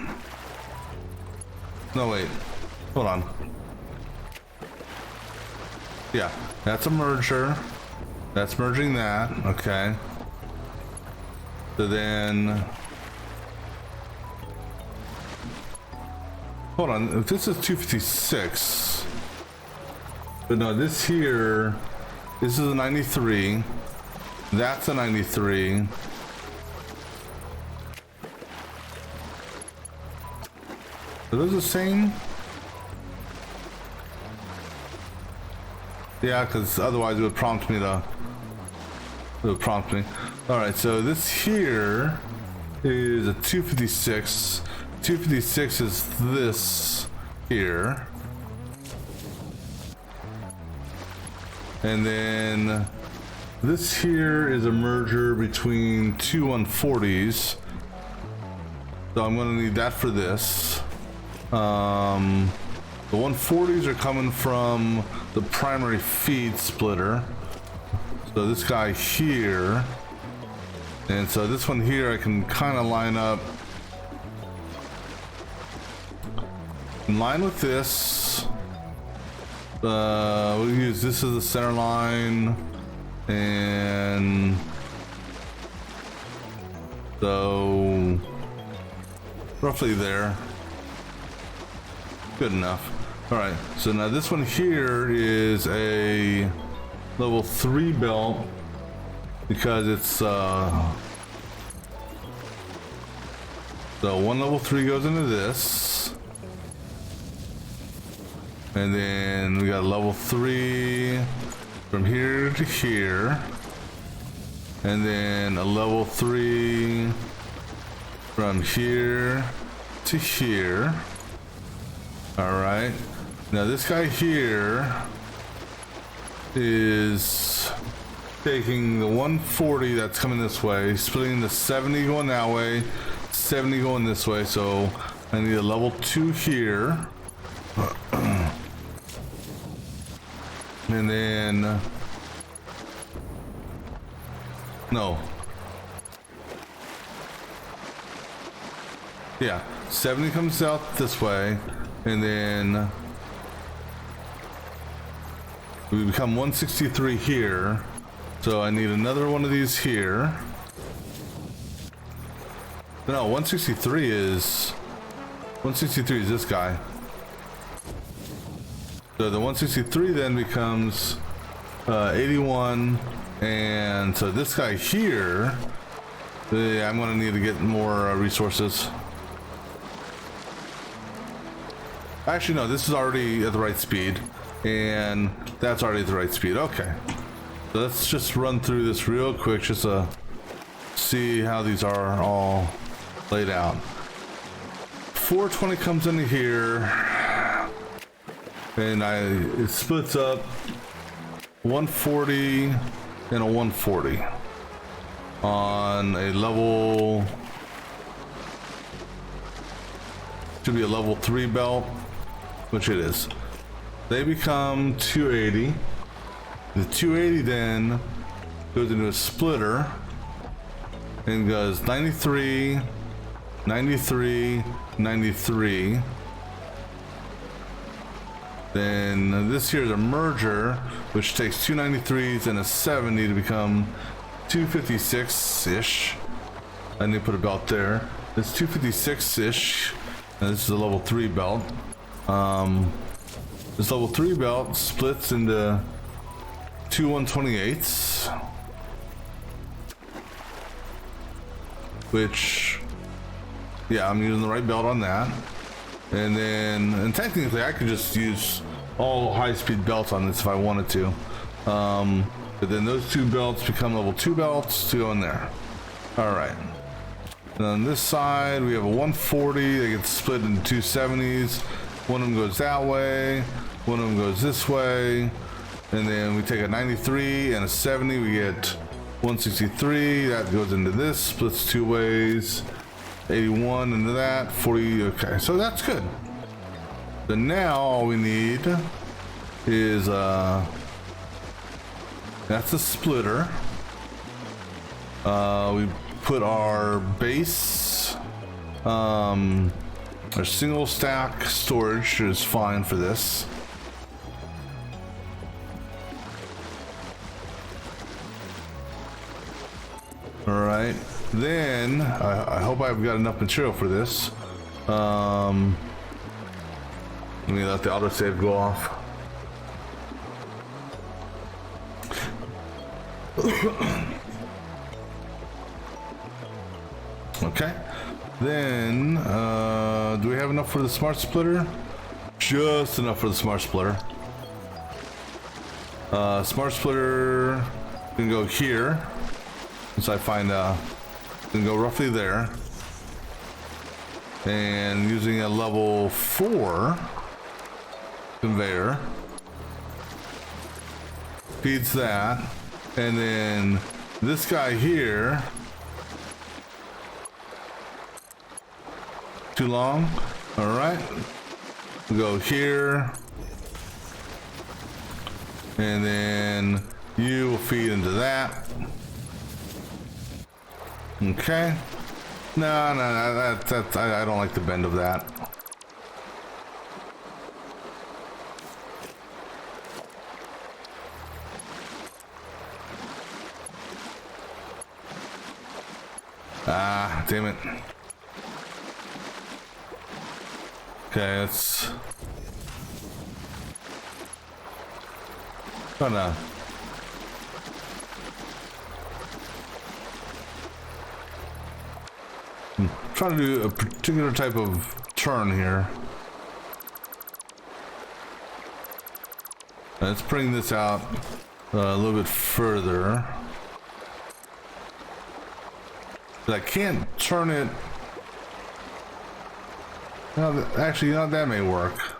No, wait. Hold on. Yeah, that's a merger. That's merging that. Okay. So then, hold on. If this is 256, but no, this here, this is a 93. That's a 93. Are those the same? Yeah, because otherwise it would prompt me to. It would prompt me. All right, so this here is a 256. 256 is this here, and then this here is a merger between two 140s. So I'm going to need that for this. The 140s are coming from the primary feed splitter. So this guy here, and so this one here I can kind of line up in line with this. We'll use this as the center line, and so roughly there. Good enough. All right, so now this one here is a level 3 belt because it's So one level 3 goes into this. And then we got level 3 from here to here. And then a level 3 from here to here. Alright. Now this guy here is taking the 140 that's coming this way, splitting the 70 going that way, 70 going this way, so I need a level 2 here. And then no. Yeah, 70 comes out this way, and then we become 163 here. So I need another one of these here. No, 163 is this guy. So the 163 then becomes 81, and so this guy here, I'm gonna need to get more resources. Actually, no, this is already at the right speed, and that's already at the right speed. Okay, so let's just run through this real quick just to see how these are all laid out. 420 comes into here, and it splits up 140 and a 140 on a level, should be a level 3 belt, which it is. They become 280. The 280 then goes into a splitter and goes 93, 93, 93. Then this here is a merger, which takes two 93s and a 70 to become 256-ish. I need to put a belt there. It's 256-ish, and this is a level 3 belt. This level 3 belt splits into two 128s, which, yeah, I'm using the right belt on that. And technically I could just use all high-speed belts on this if I wanted to. But then those two belts become level 2 belts to go in there. All right. And on this side, we have a 140 that gets split into two 70s. One of them goes that way, one of them goes this way. And then we take a 93 and a 70, we get 163. That goes into this, splits two ways. 81 into that, 40, okay, so that's good. So now all we need is, that's a splitter. We put our base, our single stack storage is fine for this. All right. Then I hope I've got enough material for this. Let me let the autosave go off. Okay. Then do we have enough for the smart splitter? Just enough for the smart splitter. Smart splitter can go here. Since I find can go roughly there, and using a level 4 conveyor feeds that, and then this guy here, too long. All right, we go here, and then you will feed into that. Okay. No, I don't like the bend of that. Ah, damn it. Okay, let's gonna I'm trying to do a particular type of turn here. Let's bring this out a little bit further. But I can't turn it. No, actually, that may work.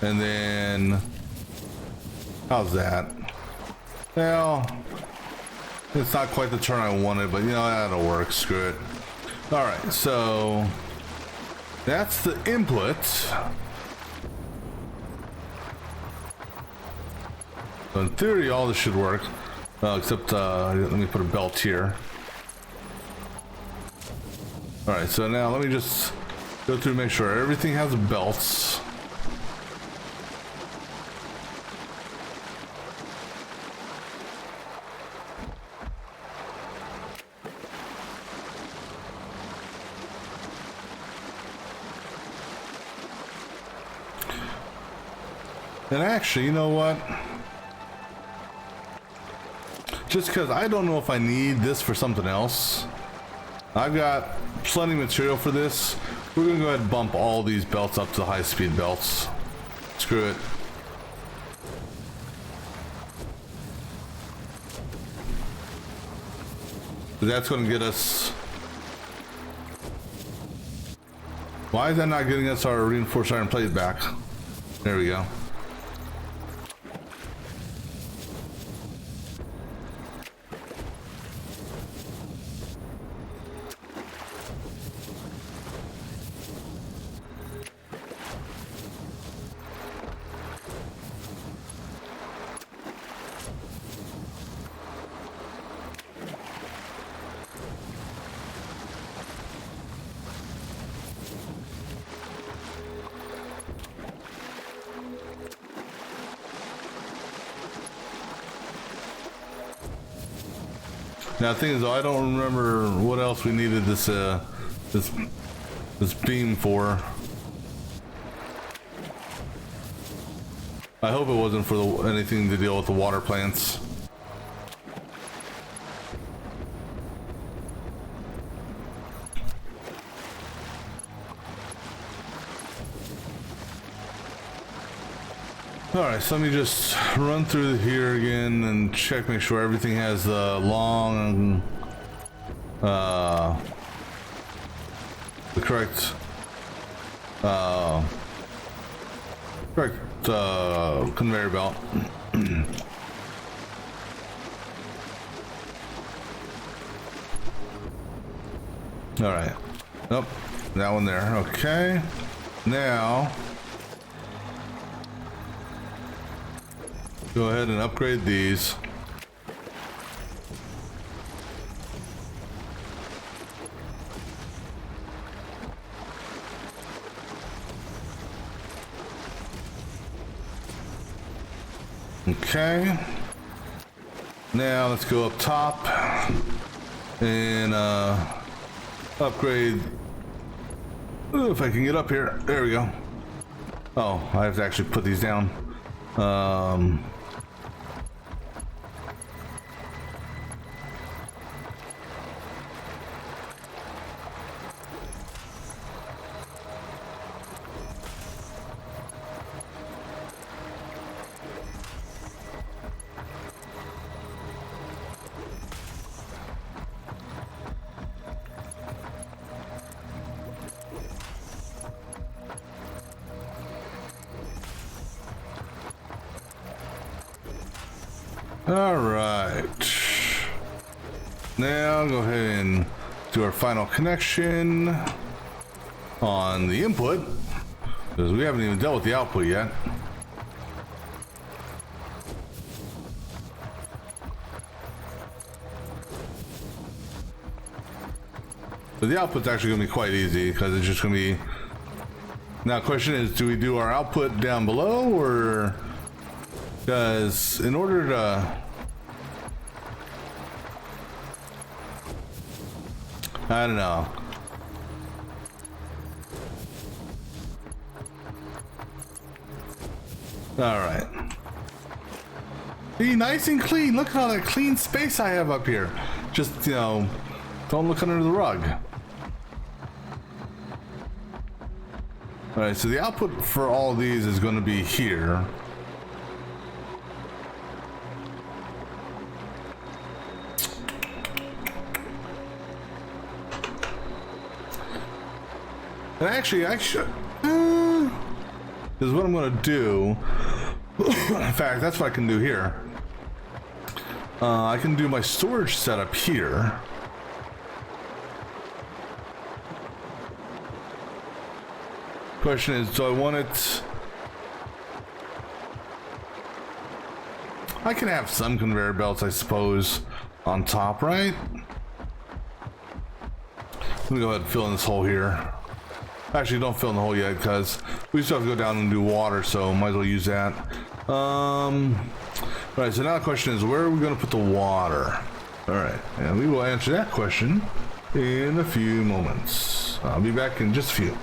And then, how's that? Well, it's not quite the turn I wanted, but that'll work. Screw it. All right, so that's the input. So in theory, all this should work, except let me put a belt here. All right, so now let me just go through and make sure everything has belts. And actually, you know what? Just because I don't know if I need this for something else. I've got plenty of material for this. We're gonna go ahead and bump all these belts up to high-speed belts. Screw it. That's gonna get us... Why is that not getting us our reinforced iron plate back? There we go. Now the thing is, though, I don't remember what else we needed this this beam for. I hope it wasn't for anything to deal with the water plants. Alright, so let me just run through here again and check, make sure everything has the long, the correct, conveyor belt. Alright, nope, that one there, okay. Now, go ahead and upgrade these. Okay. Now let's go up top and upgrade. Ooh, if I can get up here. There we go. Oh, I have to actually put these down. All right. Now go ahead and do our final connection on the input, because we haven't even dealt with the output yet. But the output's actually going to be quite easy, because it's just going to be... Now the question is, do we do our output down below, or... Because in order to... I don't know. All right. Be nice and clean. Look at all that clean space I have up here. Just, don't look under the rug. All right, so the output for all of these is going to be here. And actually, I should. This is what I'm going to do. In fact, that's what I can do here. I can do my storage setup here. Question is, do I want it? I can have some conveyor belts, I suppose, on top, right? Let me go ahead and fill in this hole here. Actually, don't fill in the hole yet because we still have to go down and do water, so might as well use that. Alright, so now the question is, where are we going to put the water? Alright, and we will answer that question in a few moments. I'll be back in just a few.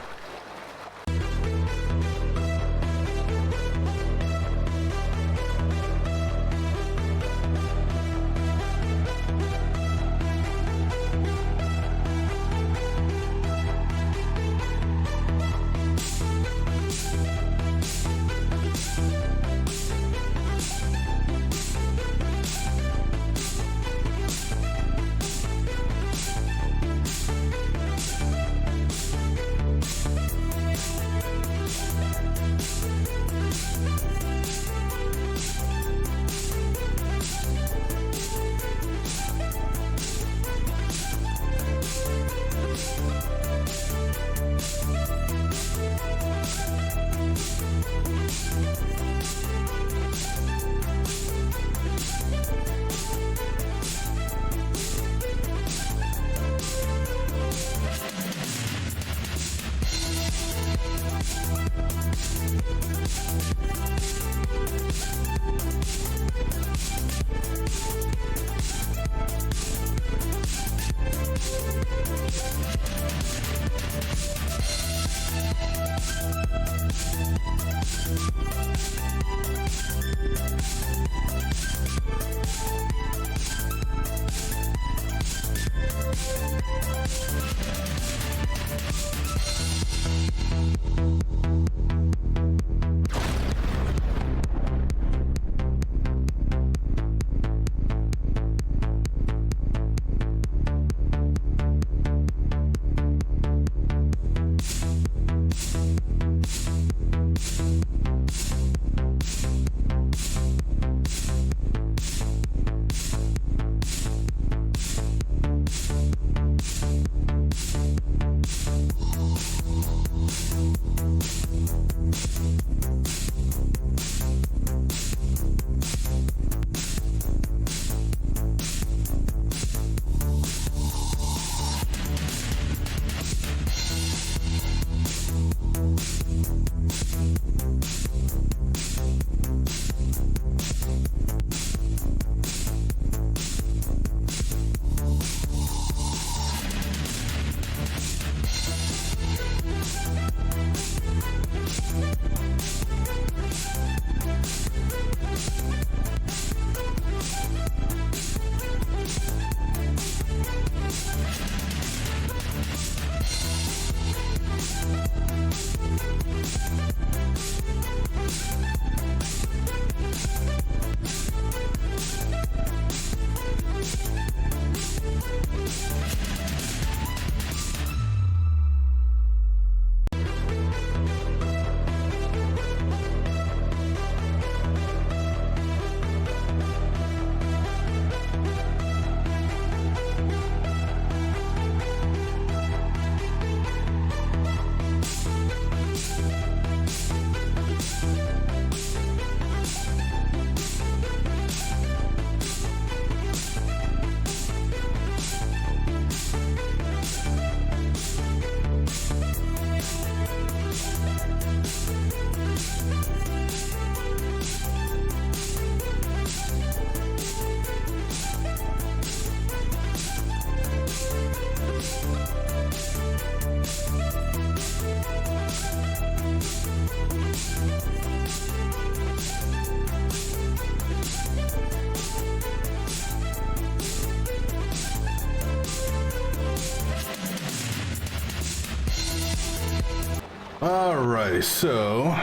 Alrighty, so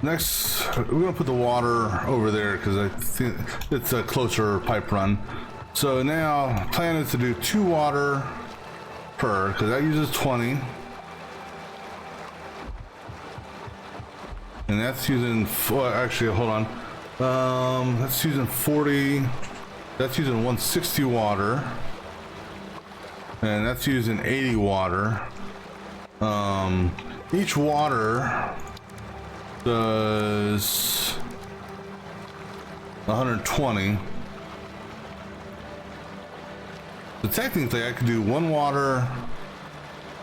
next we're gonna put the water over there because I think it's a closer pipe run. So now plan is to do 2 water per, because that uses 20. And that's using, actually, hold on. That's using 40. That's using 160 water. And that's using 80 water. Each water does 120. So technically I could do 1 water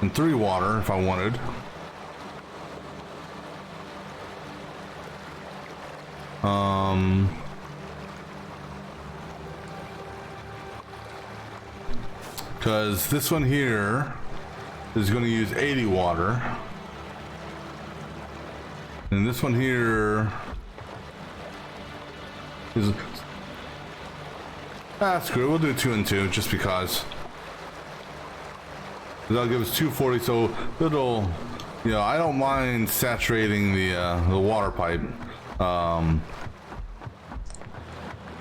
and 3 water if I wanted. Because this one here is going to use 80 water. And this one here is... screw it, we'll do 2 and 2 just because. That'll give us 240, so it'll, you know, I don't mind saturating the water pipe.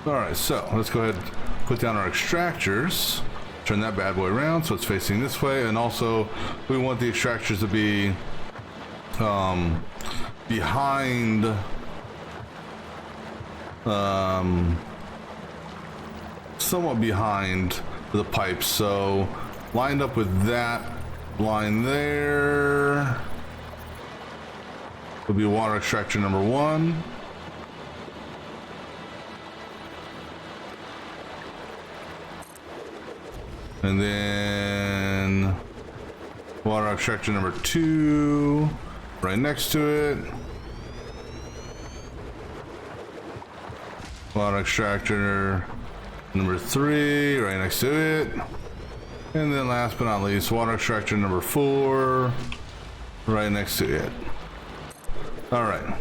Alright, so let's go ahead and put down our extractors. Turn that bad boy around so it's facing this way, and also we want the extractors to be behind somewhat behind the pipe, so lined up with that line there will be water extractor number 1. And then water extractor number 2 right next to it. Water extractor number 3 right next to it. And then last but not least, water extractor number 4 right next to it. All right.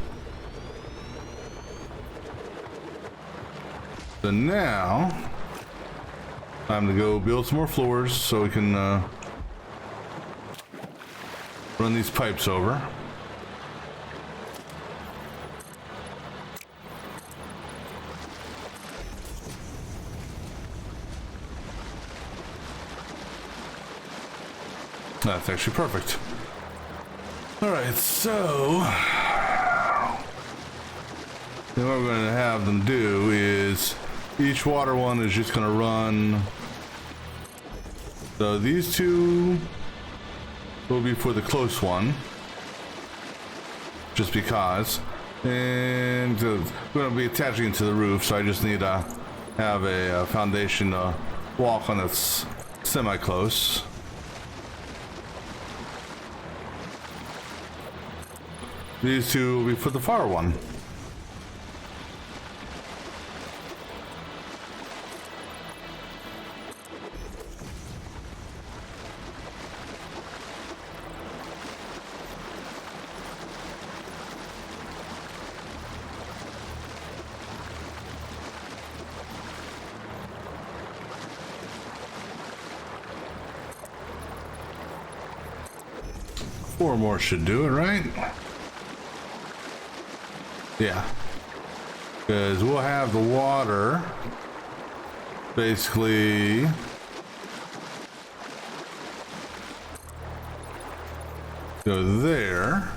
So now time to go build some more floors so we can run these pipes over. That's actually perfect. All right, so then what we're going to have them do is each water one is just going to run. So these 2 will be for the close one, just because. And we're going to be attaching it to the roof, so I just need to have a foundation to walk on that's semi-close. These 2 will be for the far one. Four more should do it, right? Yeah. Because we'll have the water basically go there.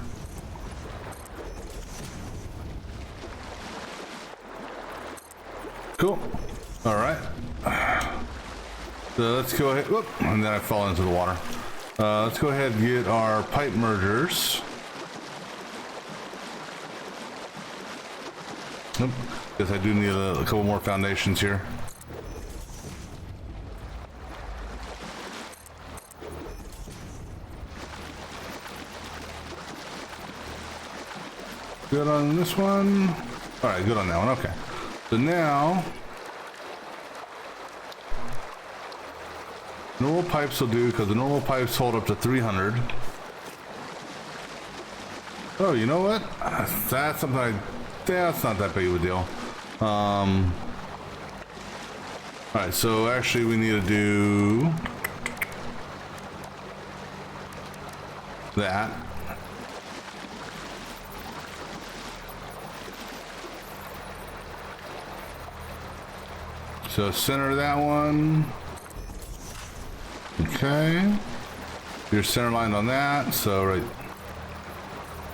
Cool. All right. So let's go ahead. Whoop, and then I fall into the water. Let's go ahead and get our pipe mergers. Oop, guess I do need a couple more foundations here. Good on this one. All right, good on that one. Okay. So now, normal pipes will do, because the normal pipes hold up to 300. Oh, you know what? That's something that's not that big of a deal. All right, so actually we need to do that. So center that one. Okay. Your center line on that. So right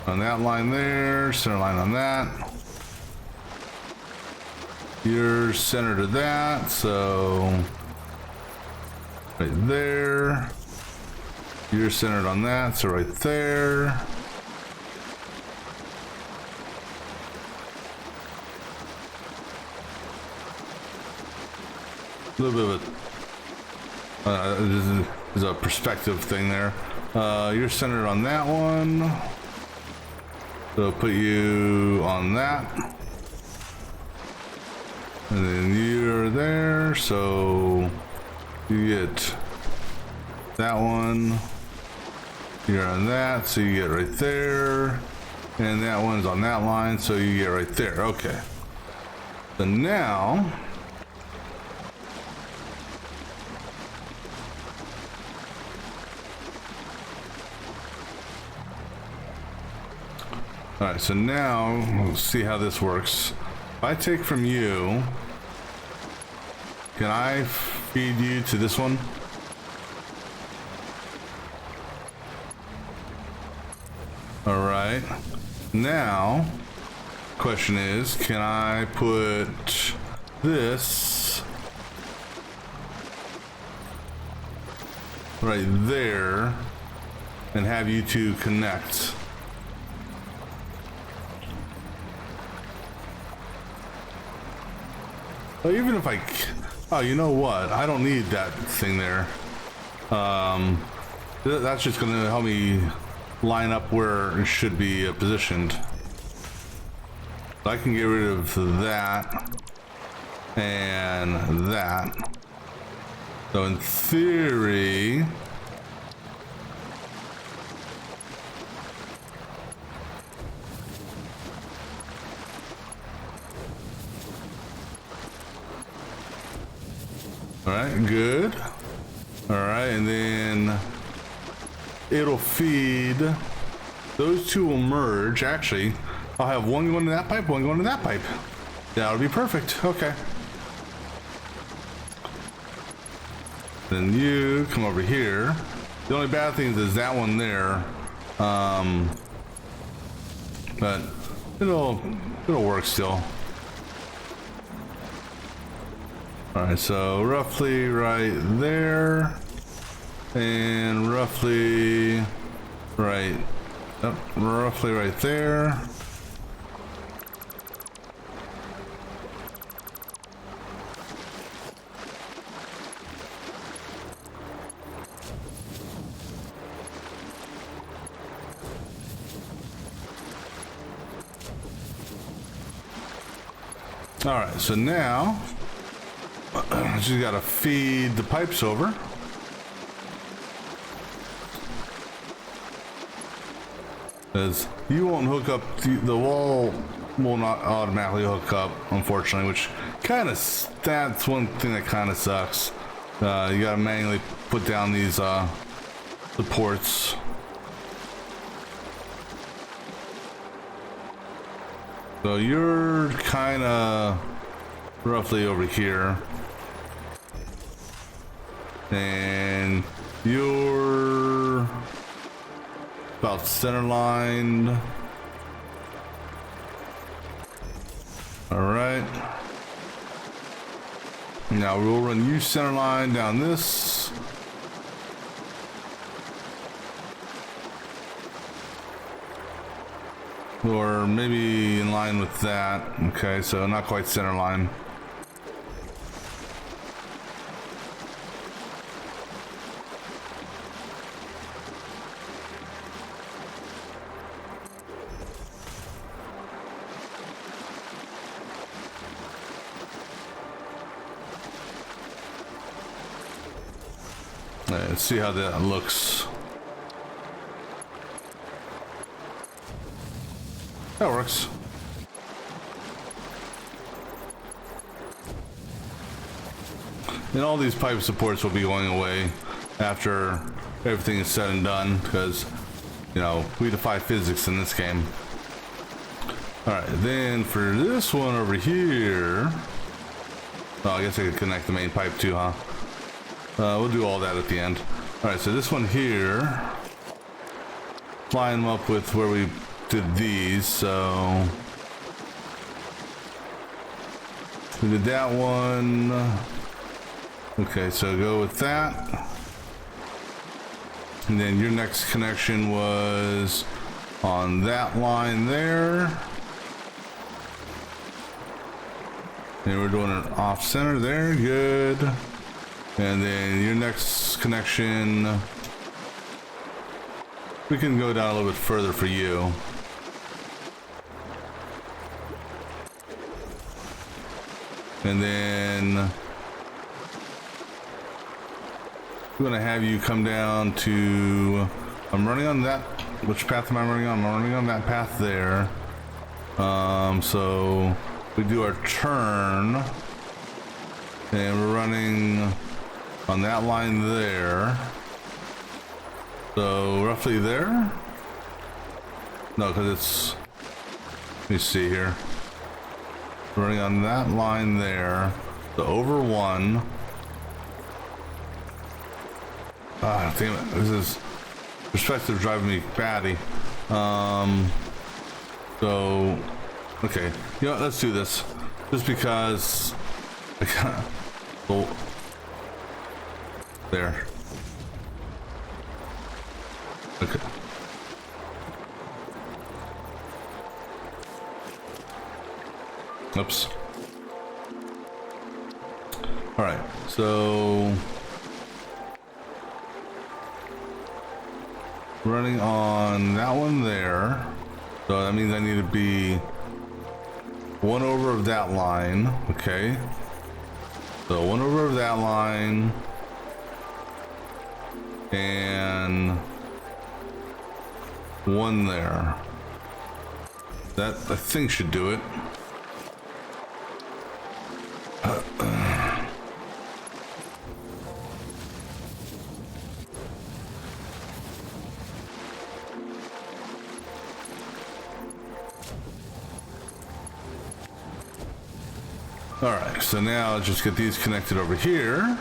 on that line there. Center line on that. You're center to that. So right there. You're centered on that. So right there. A little bit of a, this is a perspective thing there. You're centered on that one. So put you on that. And then you're there. So you get that one. You're on that. So you get right there. And that one's on that line. So you get right there. Okay. So now, all right, so now let's see how this works. If I take from you, can I feed you to this one? All right. Now, question is, can I put this right there and have you two connect? Well, even if oh, you know what? I don't need that thing there. That's just gonna help me line up where it should be positioned. I can get rid of that and that. So in theory, all right, good. All right, and then it'll feed. Those two will merge. Actually, I'll have one going to that pipe, one going to that pipe. That'll be perfect. Okay. Then you come over here. The only bad thing is that one there. But it'll work still. All right, so roughly right there, and roughly right, roughly right there. All right, so now she's got to feed the pipes over. Because you won't hook up, the wall will not automatically hook up, unfortunately, which kind of, that's one thing that kind of sucks. You got to manually put down these supports. So you're kind of roughly over here. And you're about center lined. All right. Now we'll run you center line down this. Or maybe in line with that. Okay, so not quite center line. Let's see how that looks. That works. And all these pipe supports will be going away after everything is said and done, because You know, we defy physics in this game. Alright, then for this one over here... Oh, I guess I could connect the main pipe too, huh? We'll do all that at the end. Alright, so this one here... Line them up with where we did these, so... We did that one. Okay, so go with that. And then your next connection was on that line there. And we're doing an off center there, good. And then your next connection, we can go down a little bit further for you. And then I'm gonna have you come down to, I'm running on that, which path am I running on? I'm running on that path there. So we do our turn and we're running on that line there. So roughly there? No, because it's, let me see here. Running on that line there. So over one. Ah, damn it. This is perspective driving me batty. So, okay. You know what? Let's do this. Just because I can't. Oh, there. Okay. Oops. All right. So running on that one there. So that means I need to be one over of that line. Okay. So one over of that line. And one there. That I think should do it. All right, so now let's just get these connected over here.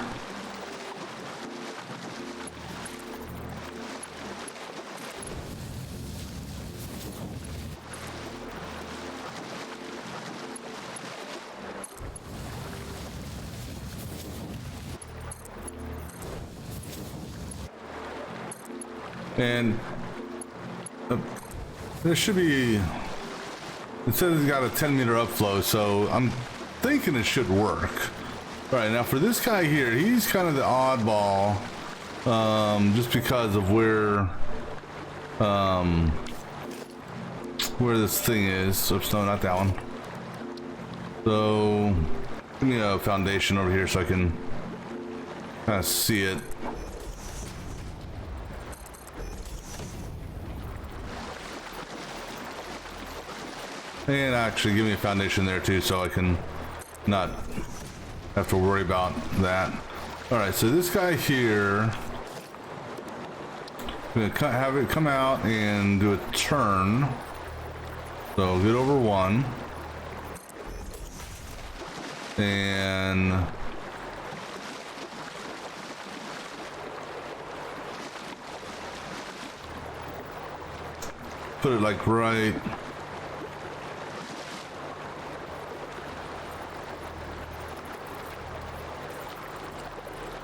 And there should be, it says it's got a 10-meter upflow, so I'm thinking it should work. All right, now for this guy here, he's kind of the oddball, just because of where this thing is. Oops, no, not that one. So give me a foundation over here so I can kind of see it. And actually give me a foundation there too so I can not have to worry about that. Alright, so this guy here, I'm gonna have it come out and do a turn. So get over one. And put it like right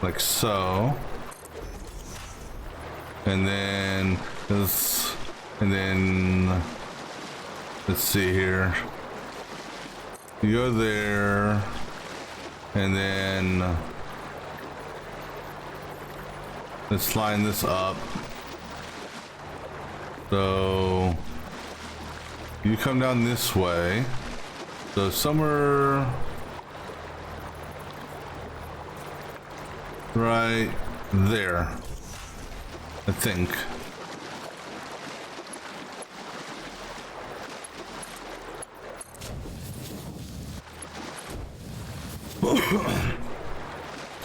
like so, and then this, and then let's see here, you go there, and then let's line this up. So you come down this way, so somewhere right there, I think.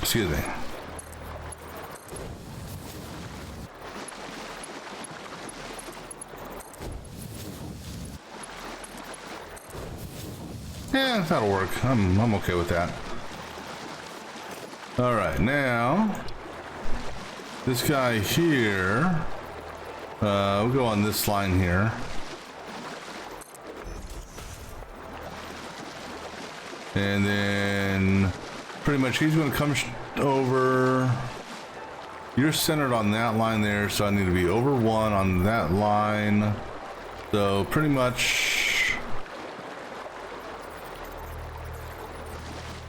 Excuse me. Yeah, that'll work. I'm okay with that. All right, now this guy here. We'll go on this line here. And then pretty much he's going to come over. You're centered on that line there, so I need to be over 1 on that line. So pretty much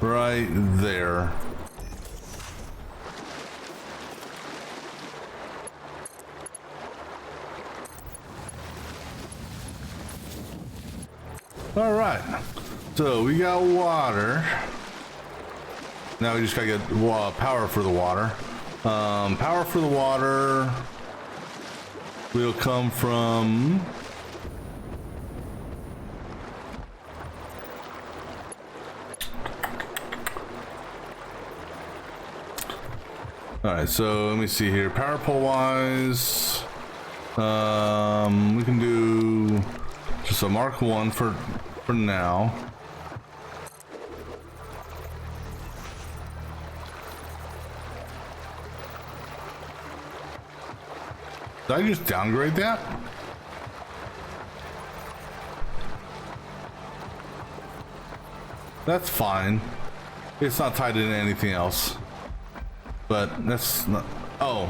right there. All right, so we got water. Now we just gotta get power for the water. Power for the water will come from all right, so let me see here. Power pole wise, we can do just a Mark 1 for now. Did I just downgrade that? That's fine. It's not tied into anything else. But that's not... Oh.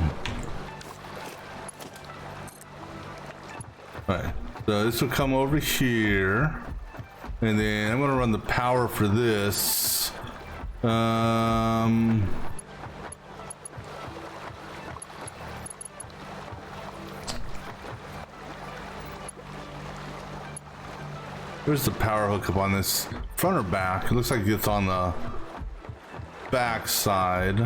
Alright. So this will come over here. And then I'm going to run the power for this. Where's the power hookup on this? Front or back? It looks like it's on the back side.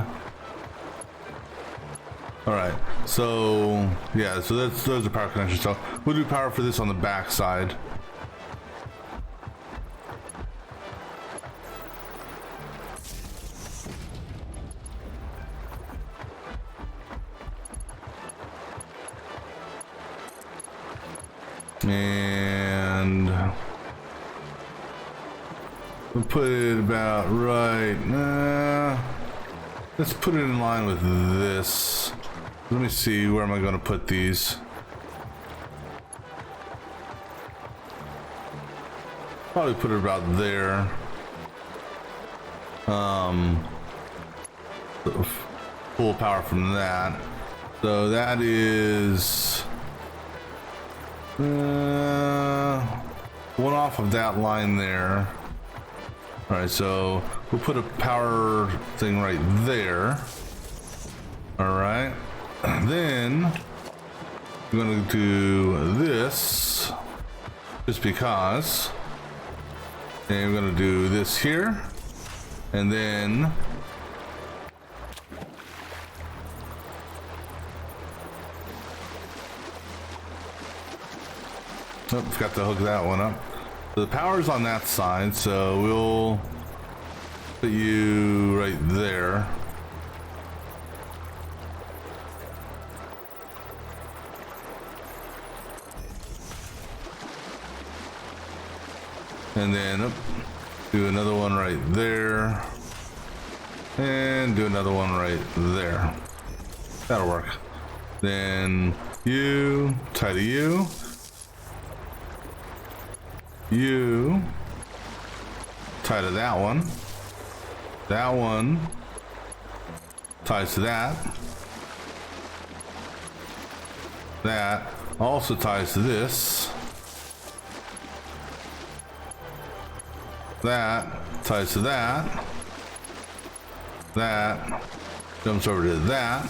All right, so yeah, so those are power connections. So we'll do power for this on the back side. And we'll put it about right. Let's put it in line with this. Let me see, where am I going to put these? Probably put it about there. Full power from that. So that is one off of that line there. All right, so we'll put a power thing right there. All right, then I'm gonna do this just because, and we're gonna do this here, and then oh, forgot to hook that one up. So the power's on that side, so we'll put you right there. And then do another one right there. And do another one right there. That'll work. Then you, tie to you. You tie to that one. That one ties to that. That also ties to this. That ties to that. That jumps over to that.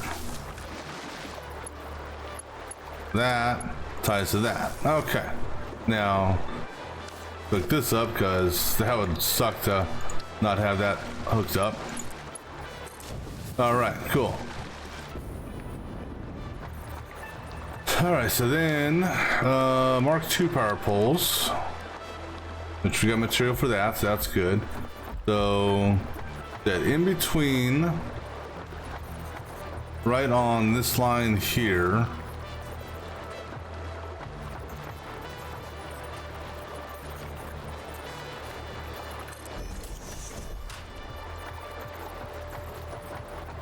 That ties to that. Okay. Now hook this up because that would suck to not have that hooked up. All right, cool. All right, so then Mark II power poles, which we got material for that, so that's good. So that in between, right on this line here,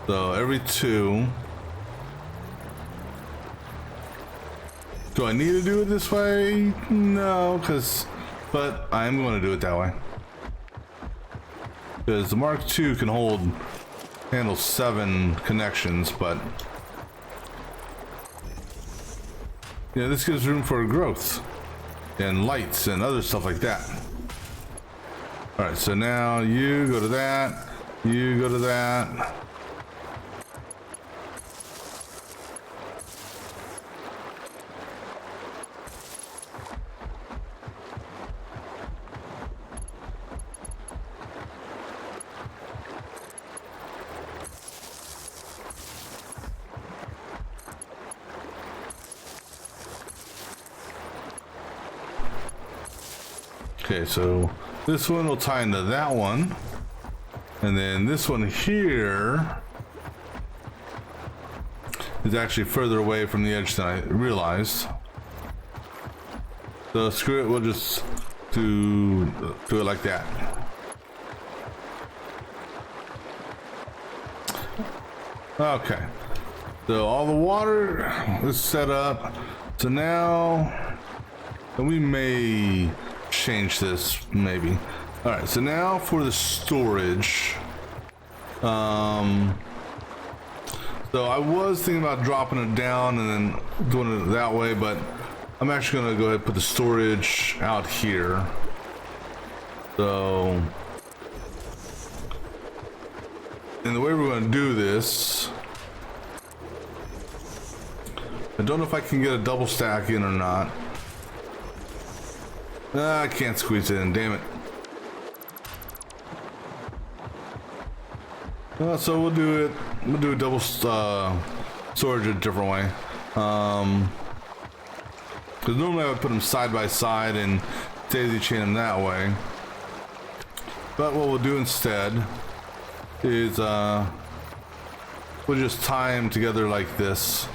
So every 2. Do I need to do it this way? No, but I am going to do it that way. Because the Mark II can handle 7 connections, but yeah, this gives room for growth and lights and other stuff like that. All right, so now you go to that, you go to that. Okay, so this one will tie into that one, and then this one here is actually further away from the edge than I realized. So screw it, we'll just do it like that. Okay, so all the water is set up. So now we may change this, maybe. All right, so now for the storage. So I was thinking about dropping it down and then doing it that way, but I'm actually gonna go ahead and put the storage out here. So, and the way we're gonna do this, I don't know if I can get a double stack in or not. I can't squeeze it in, damn it. So we'll do a double storage a different way. Because normally I would put them side by side and daisy chain them that way. But what we'll do instead is we'll just tie them together like this.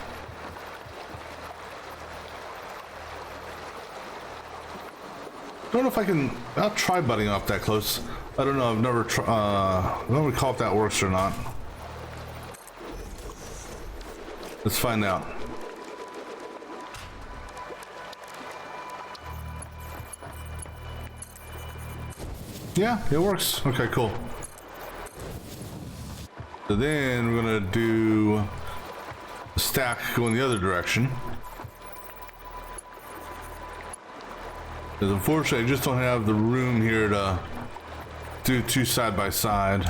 I don't know if I can. I'll try butting up that close. I don't know. I've never I don't recall if that works or not. Let's find out. Yeah, it works. Okay, cool. So then we're gonna do a stack going the other direction. Because unfortunately, I just don't have the room here to do 2 side by side.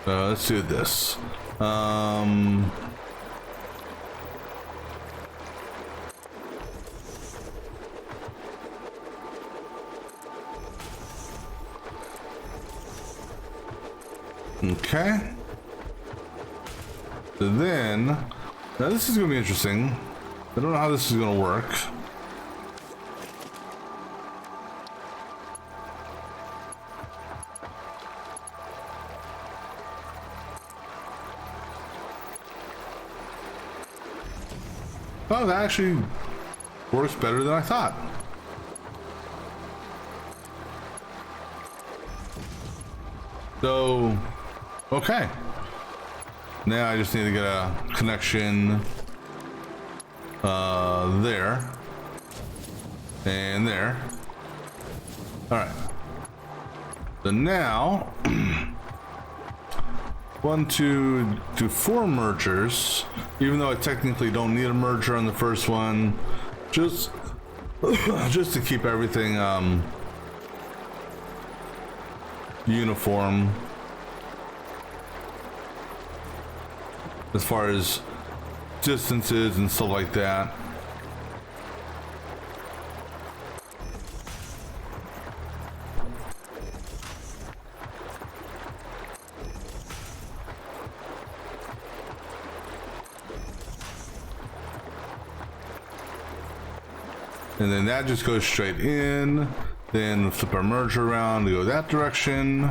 Let's do this. Okay. So then, now this is going to be interesting. I don't know how this is going to work. Oh, that actually works better than I thought. So, okay. Now I just need to get a connection there and there. All right. So now 1, 2, 4 mergers. Even though I technically don't need a merger on the first one, just to keep everything uniform as far as distances and stuff like that. And then that just goes straight in. Then flip our merger around to go that direction.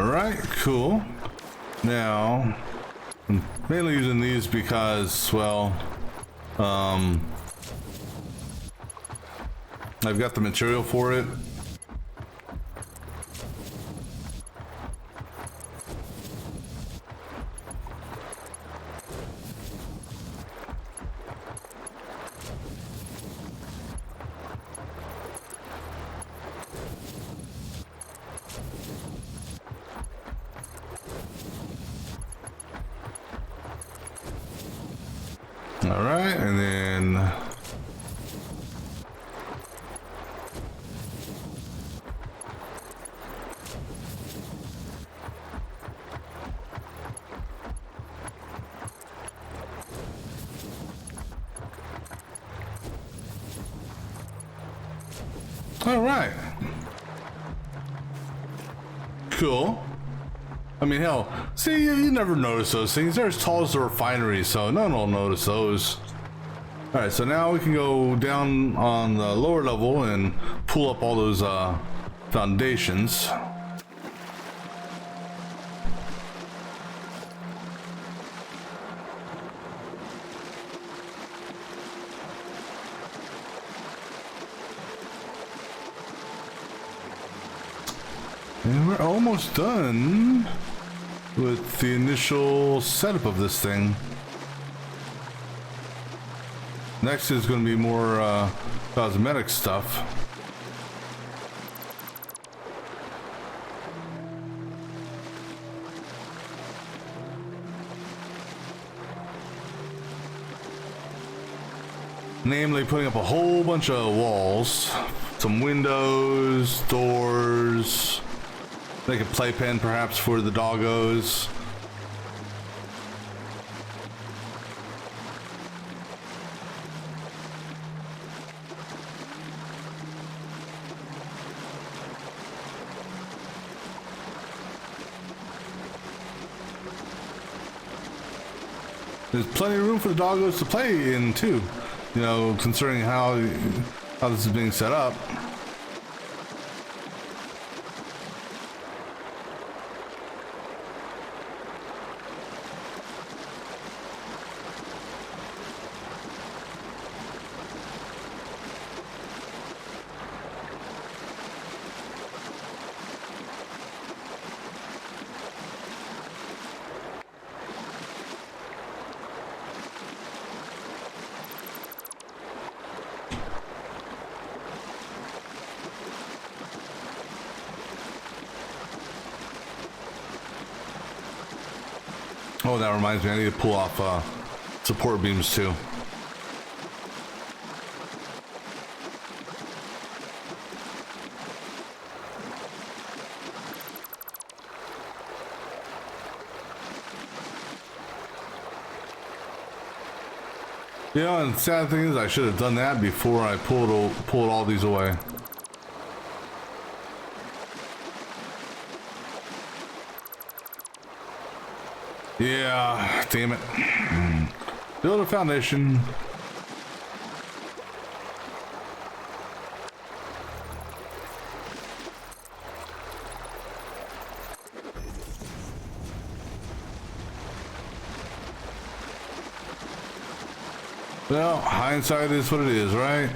Alright, cool. Now, I'm mainly using these because, well, I've got the material for it. All right, and then all right, cool. I mean, hell, see, you never notice those things. They're as tall as the refinery, so no one will notice those. All right, so now we can go down on the lower level and pull up all those foundations. And we're almost done with the initial setup of this thing. Next is going to be more cosmetic stuff. Namely, putting up a whole bunch of walls, some windows, doors, make a playpen perhaps for the doggos. There's plenty of room for the doggos to play in too, you know, considering how this is being set up. Oh, that reminds me, I need to pull off support beams too. You know, and the sad thing is I should have done that before I pulled all these away. Yeah, damn it. Build a foundation. Well, hindsight is what it is, right?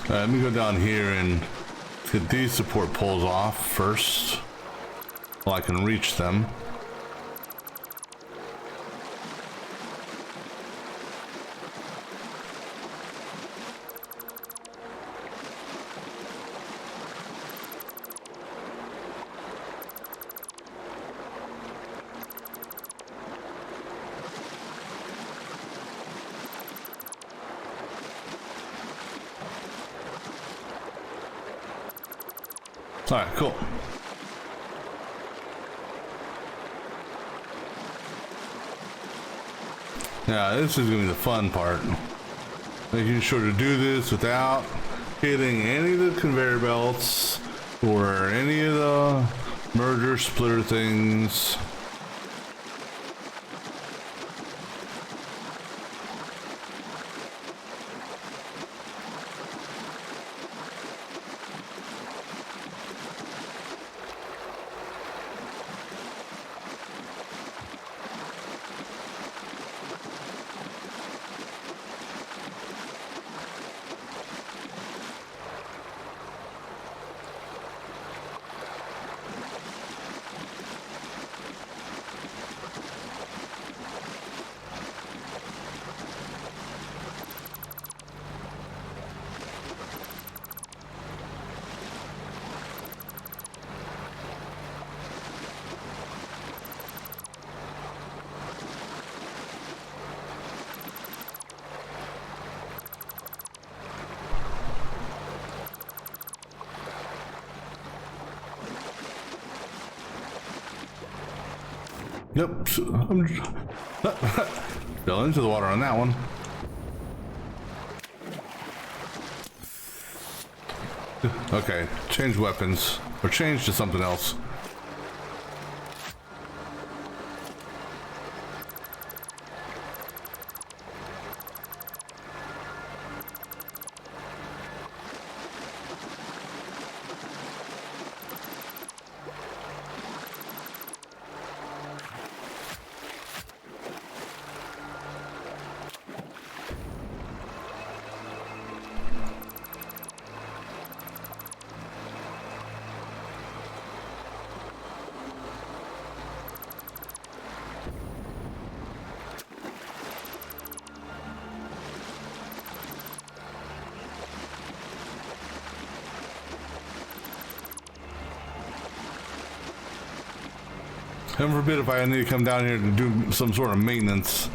Let me go down here and get these support poles off first, while I can reach them. All right, cool. Yeah, this is gonna be the fun part. Making sure to do this without hitting any of the conveyor belts or any of the merger splitter things. Yep, so I'm fell into the water on that one. Okay, change weapons, or change to something else. Heaven forbid if I need to come down here to do some sort of maintenance.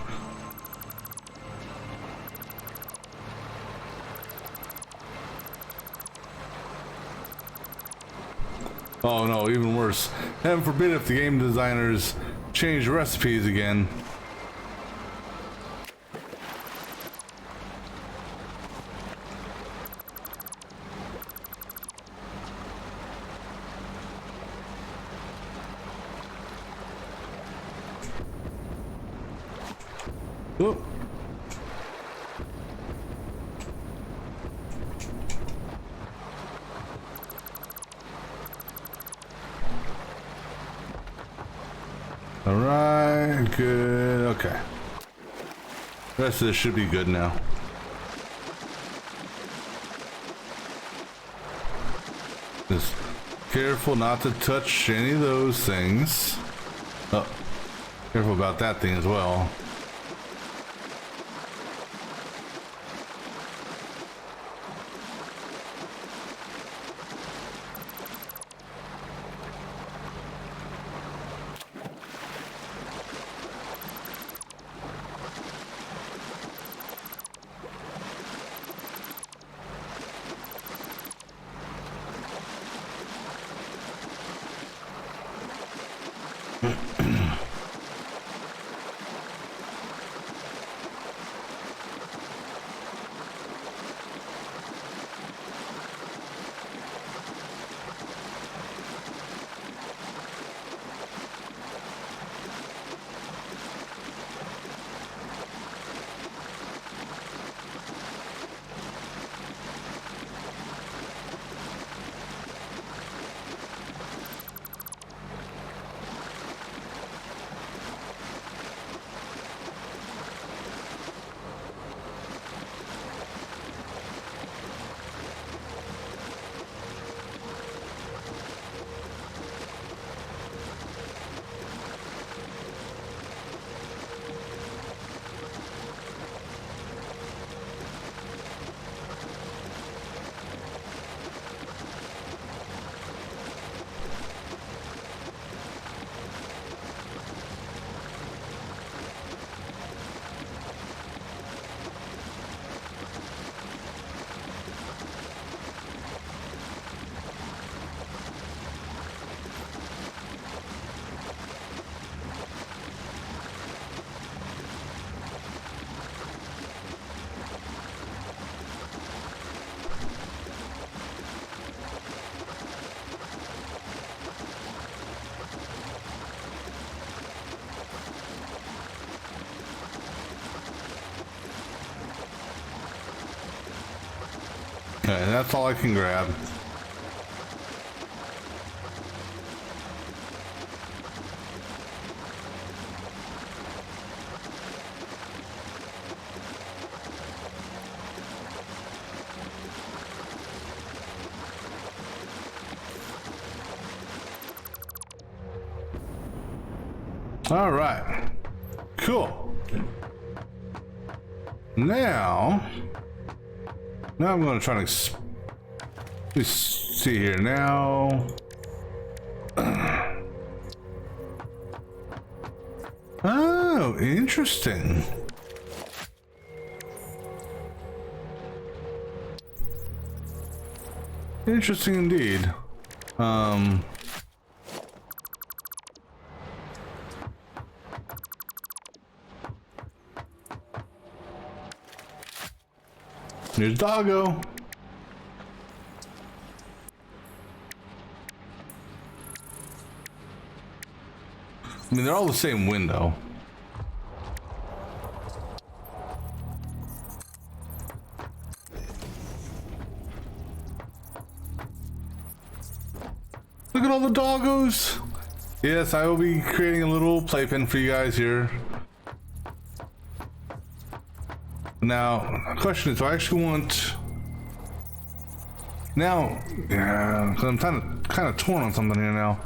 Oh no, even worse. Heaven forbid if the game designers change recipes again. Oh. All right, good. Okay. The rest of this should be good now. Just careful not to touch any of those things. Oh, careful about that thing as well. Okay, that's all I can grab. All right, cool. Now I'm going to try to let me see here now. Oh, interesting. Interesting indeed. There's Doggo. I mean, they're all the same window. Look at all the doggos. Yes, I will be creating a little playpen for you guys here. Now, the question is, do I actually want... Now, yeah, because I'm kind of torn on something here now.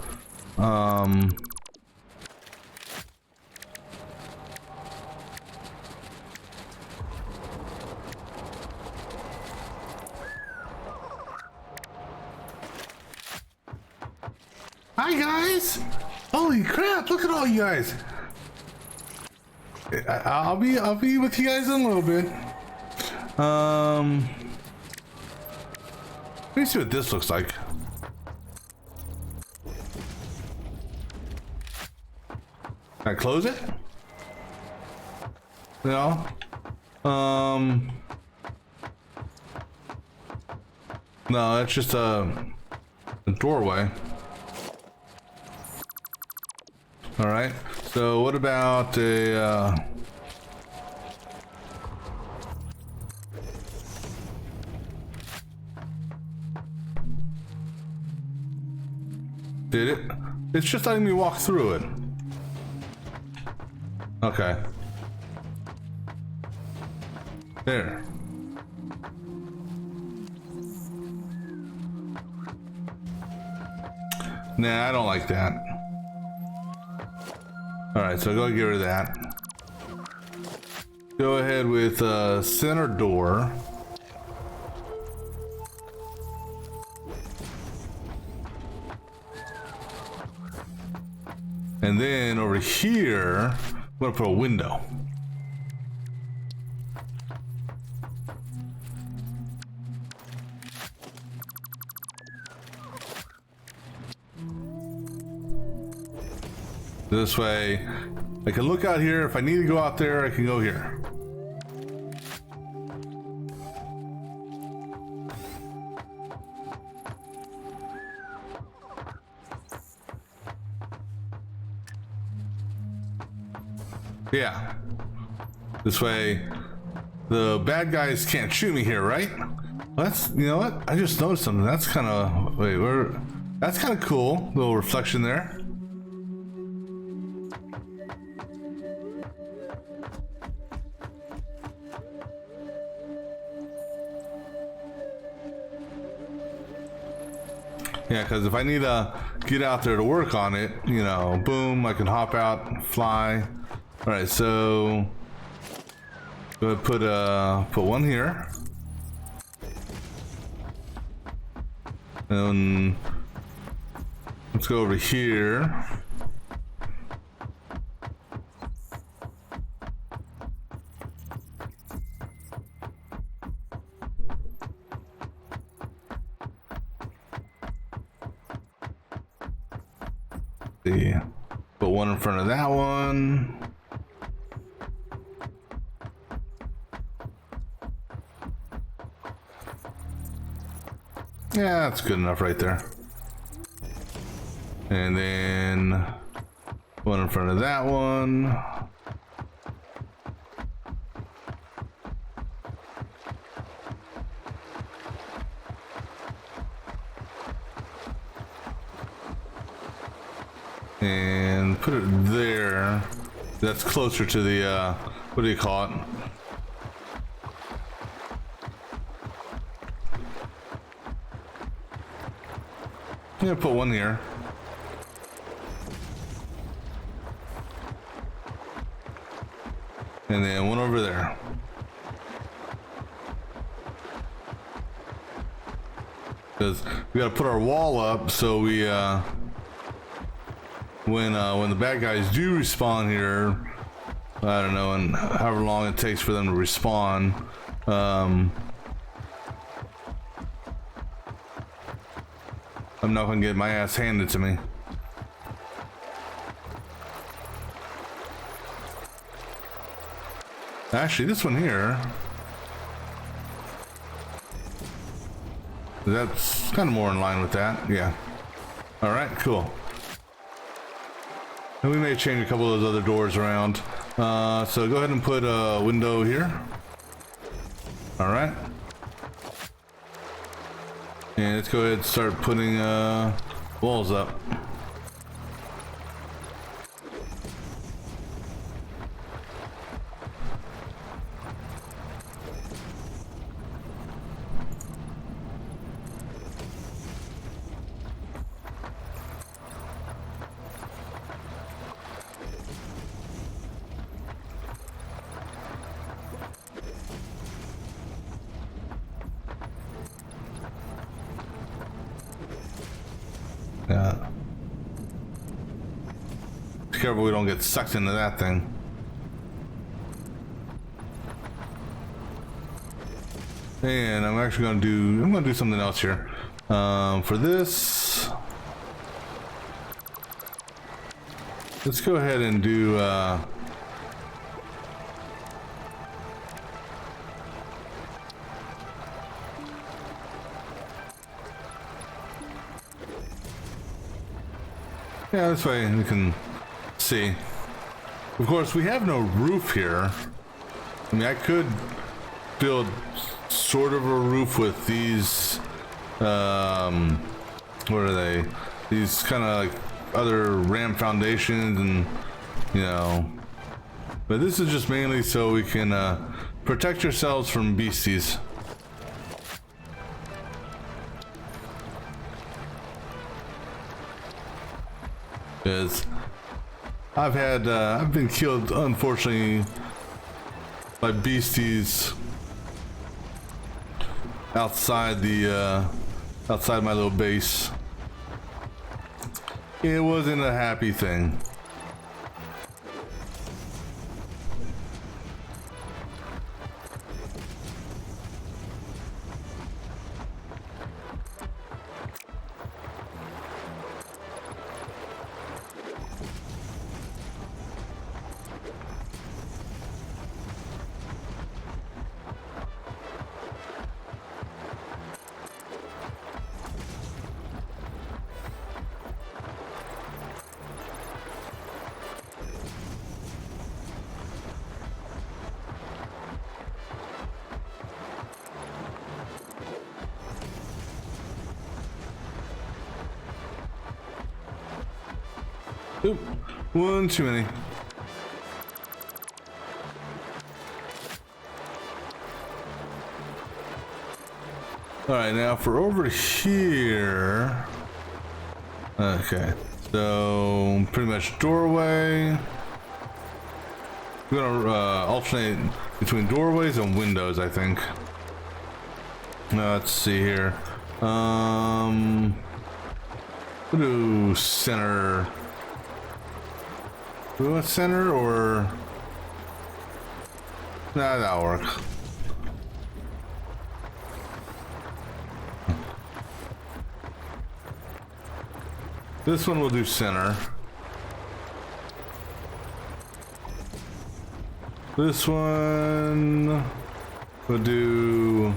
Hi guys! Holy crap! Look at all you guys. I'll be with you guys in a little bit. Let me see what this looks like. Can I close it? No. No, it's just a doorway. All right. So what about a? Did it? It's just letting me walk through it. Okay. There. Nah, I don't like that. Alright, so go get rid of that. Go ahead with center door. And then over here, I'm gonna put a window. This way, I can look out here. If I need to go out there, I can go here. Yeah. This way, the bad guys can't shoot me here, right? That's, you know what? I just noticed something. That's kind of, wait, that's kind of cool. Little reflection there. Yeah, because if I need to get out there to work on it, you know, boom, I can hop out, fly. All right, so go ahead, put one here, and let's go over here. See, put one in front of that one. Yeah, that's good enough right there. And then one in front of that one. and put it there. That's closer to the, what do you call it? Yeah, put one here. And then one over there. Because we gotta put our wall up so we, when the bad guys do respawn here, I don't know, and however long it takes for them to respawn, I'm not gonna get my ass handed to me. Actually, this one here, that's kind of more in line with that, yeah. All right, cool. And we may change a couple of those other doors around. So go ahead and put a window here. All right. And let's go ahead and start putting walls up. Yeah. Be careful we don't get sucked into that thing. And I'm actually gonna do something else here. For this, let's go ahead and do yeah, this way we can see. Of course, we have no roof here. I mean, I could build sort of a roof with these, what are they? These kind of like other ram foundations and, you know. But this is just mainly so we can protect yourselves from beasties. Because I've been killed, unfortunately, by beasties outside my little base. It wasn't a happy thing. Oop, one too many. All right, now for over here. Okay, so pretty much doorway. We're gonna alternate between doorways and windows, I think. Let's see here. We'll do center. Do we want center or? Nah, that'll work. This one will do center. This one will do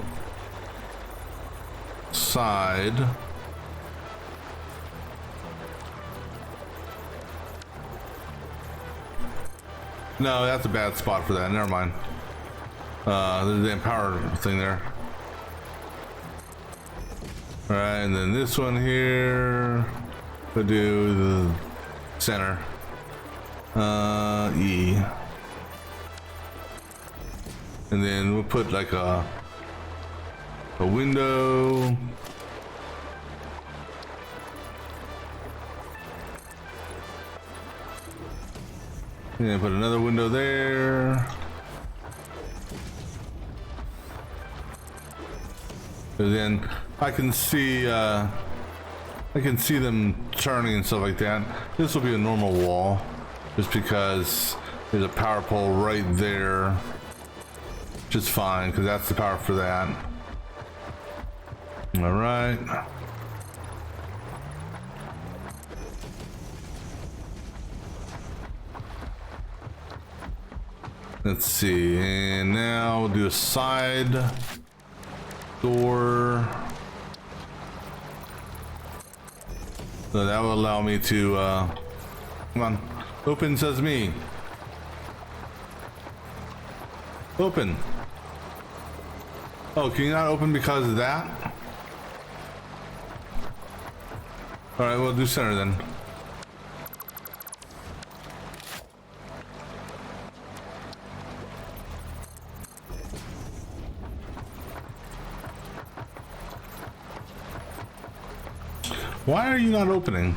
side. No, that's a bad spot for that. Never mind. There's the empower thing there. All right, and then this one here. We'll do center. E. And then we'll put like a window. And then put another window there. And then I can see them turning and stuff like that. This will be a normal wall, just because there's a power pole right there, which is fine because that's the power for that. All right. Let's see, and now we'll do a side door. So that will allow me to, come on, open sesame. Open. Oh, can you not open because of that? All right, we'll do center then. Why are you not opening?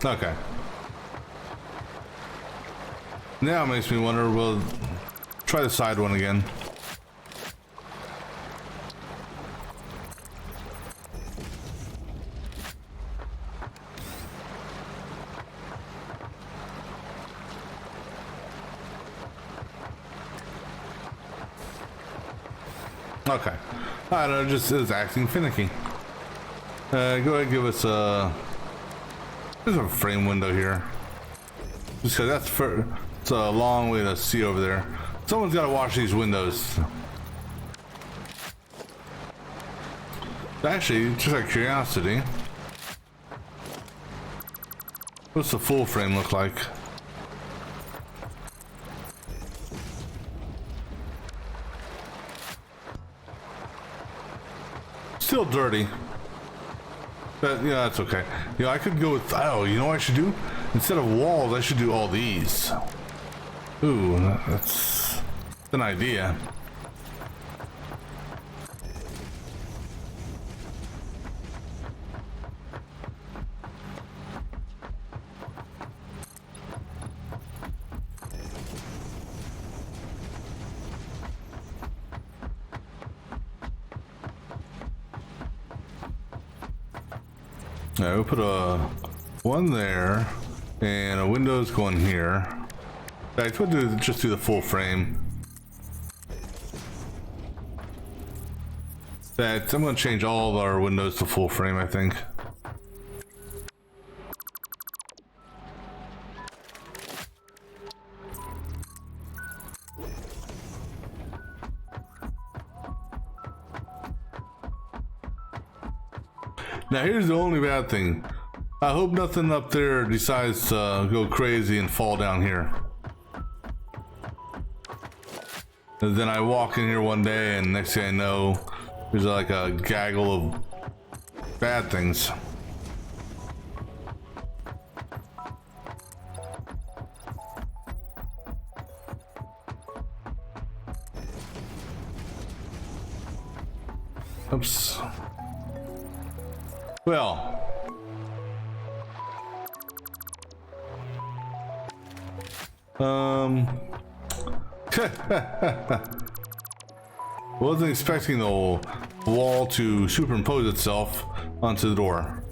Okay. Now it makes me wonder, we'll try the side one again. Okay. I don't know, just is acting finicky. Go ahead and give us there's a frame window here. Just because it's a long way to see over there. Someone's got to wash these windows. Actually, just out of curiosity, what's the full frame look like? Still dirty, but yeah, that's okay. Yeah, I could go with, oh, you know what I should do? Instead of walls, I should do all these. Ooh, that's an idea. Now we'll put a one there and a window's going here. In fact, we'll just do the full frame. In fact, I'm going to change all of our windows to full frame, I think. Now here's the only bad thing. I hope nothing up there decides to go crazy and fall down here. And then I walk in here one day and next thing I know, there's like a gaggle of bad things. Oops. Well, wasn't expecting the wall to superimpose itself onto the door.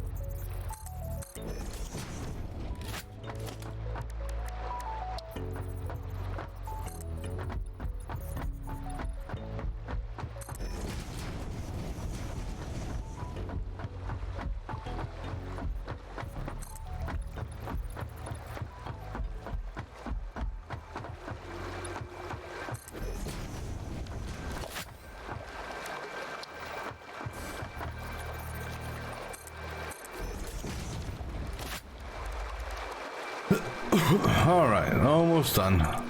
All right, almost done. All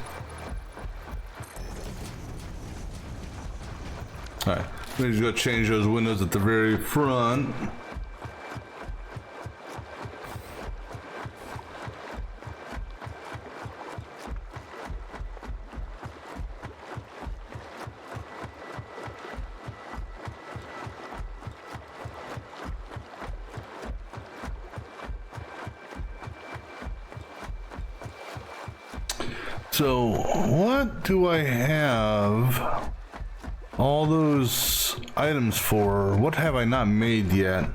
right, We just gotta change those windows at the very front. So, what do I have all those items for? What have I not made yet?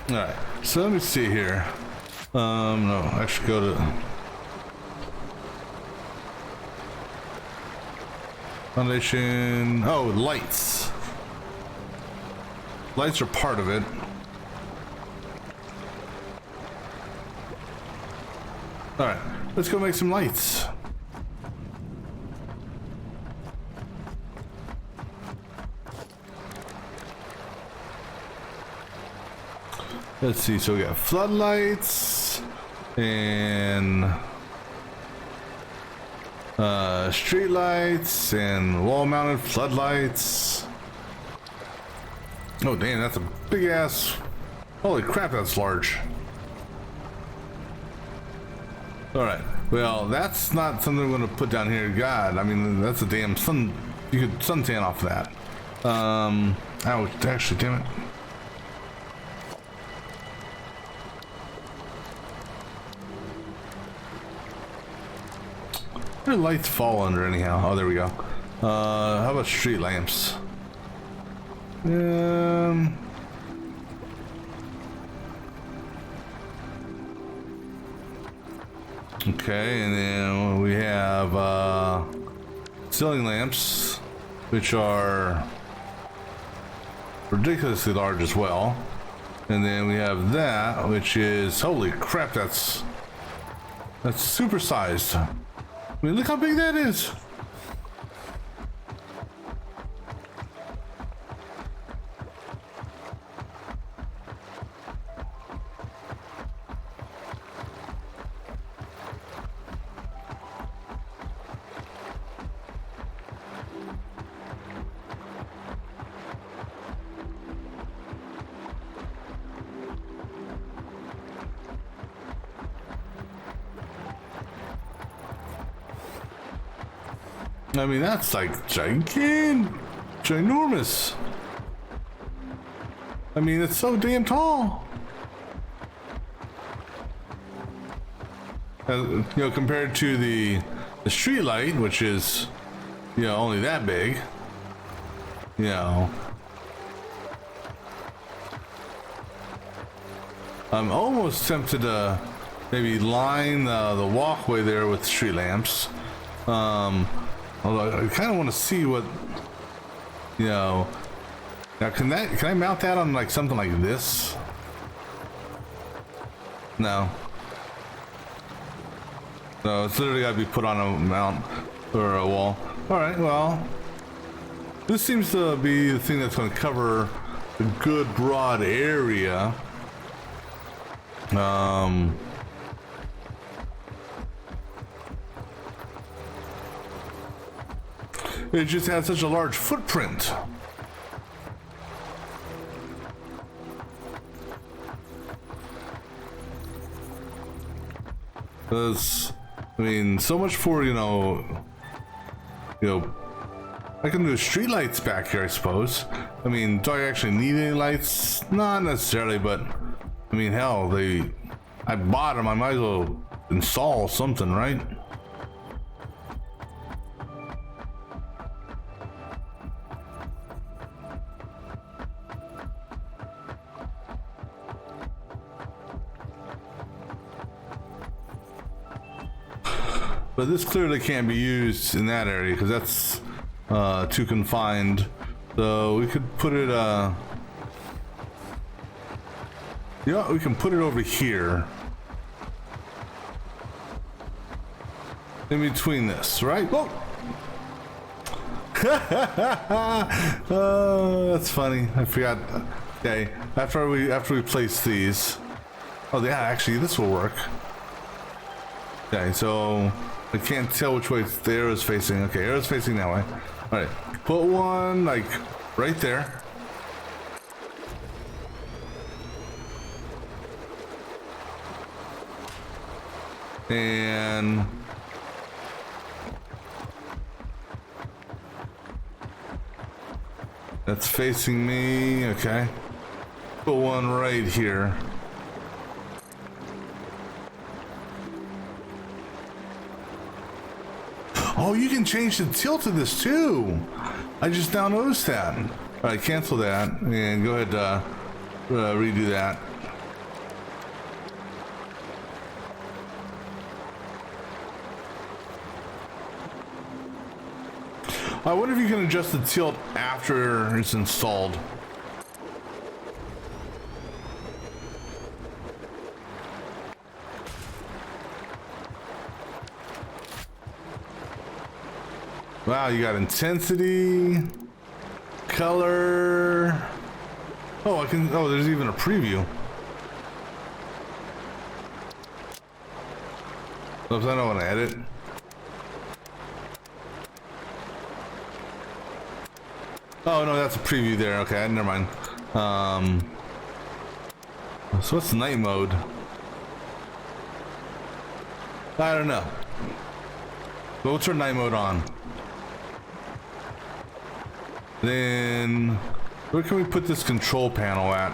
Alright, so let me see here. No, actually go to foundation. Oh, lights. Lights are part of it. Alright, let's go make some lights. Let's see, so we got floodlights and street lights and wall-mounted floodlights. Oh damn, that's a big ass. Holy crap, that's large. Alright, well, that's not something I'm gonna put down here. God, I mean, that's a damn sun. You could suntan off that. Ouch, actually, damn it. Where do lights fall under anyhow? Oh, there we go. How about street lamps? Okay, and then we have ceiling lamps, which are ridiculously large as well. And then we have that, which is, holy crap, that's super sized. I mean, look how big that is. I mean, that's like ginormous. I mean, it's so damn tall. You know, compared to the street light, which is, you know, only that big. You know, I'm almost tempted to maybe line the walkway there with street lamps. Although I kind of want to see what, you know. Now, can I mount that on like something like this? No. No, it's literally got to be put on a mount or a wall. All right, well, this seems to be the thing that's going to cover a good broad area. It just has such a large footprint. That's, I mean, so much for, you know, I can do street lights back here, I suppose. I mean, do I actually need any lights? Not necessarily, but I mean, hell, I bought them. I might as well install something, right? But this clearly can't be used in that area because that's too confined. So we could put it, you know what, we can put it over here. In between this, right? Whoa! Oh, that's funny. I forgot. Okay, after we place these. Oh yeah, actually this will work. Okay, so I can't tell which way the arrow is facing. Okay, arrow's facing that way. All right, put one like right there. And that's facing me. Okay, put one right here. Oh, you can change the tilt of this too. I just now noticed that. All right, cancel that and go ahead, redo that. I wonder if you can adjust the tilt after it's installed. Wow, you got intensity, color. Oh, oh, there's even a preview. Oops, I don't want to edit. Oh no, that's a preview there. Okay, never mind. So what's night mode? I don't know. But we'll turn night mode on. Then where can we put this control panel at?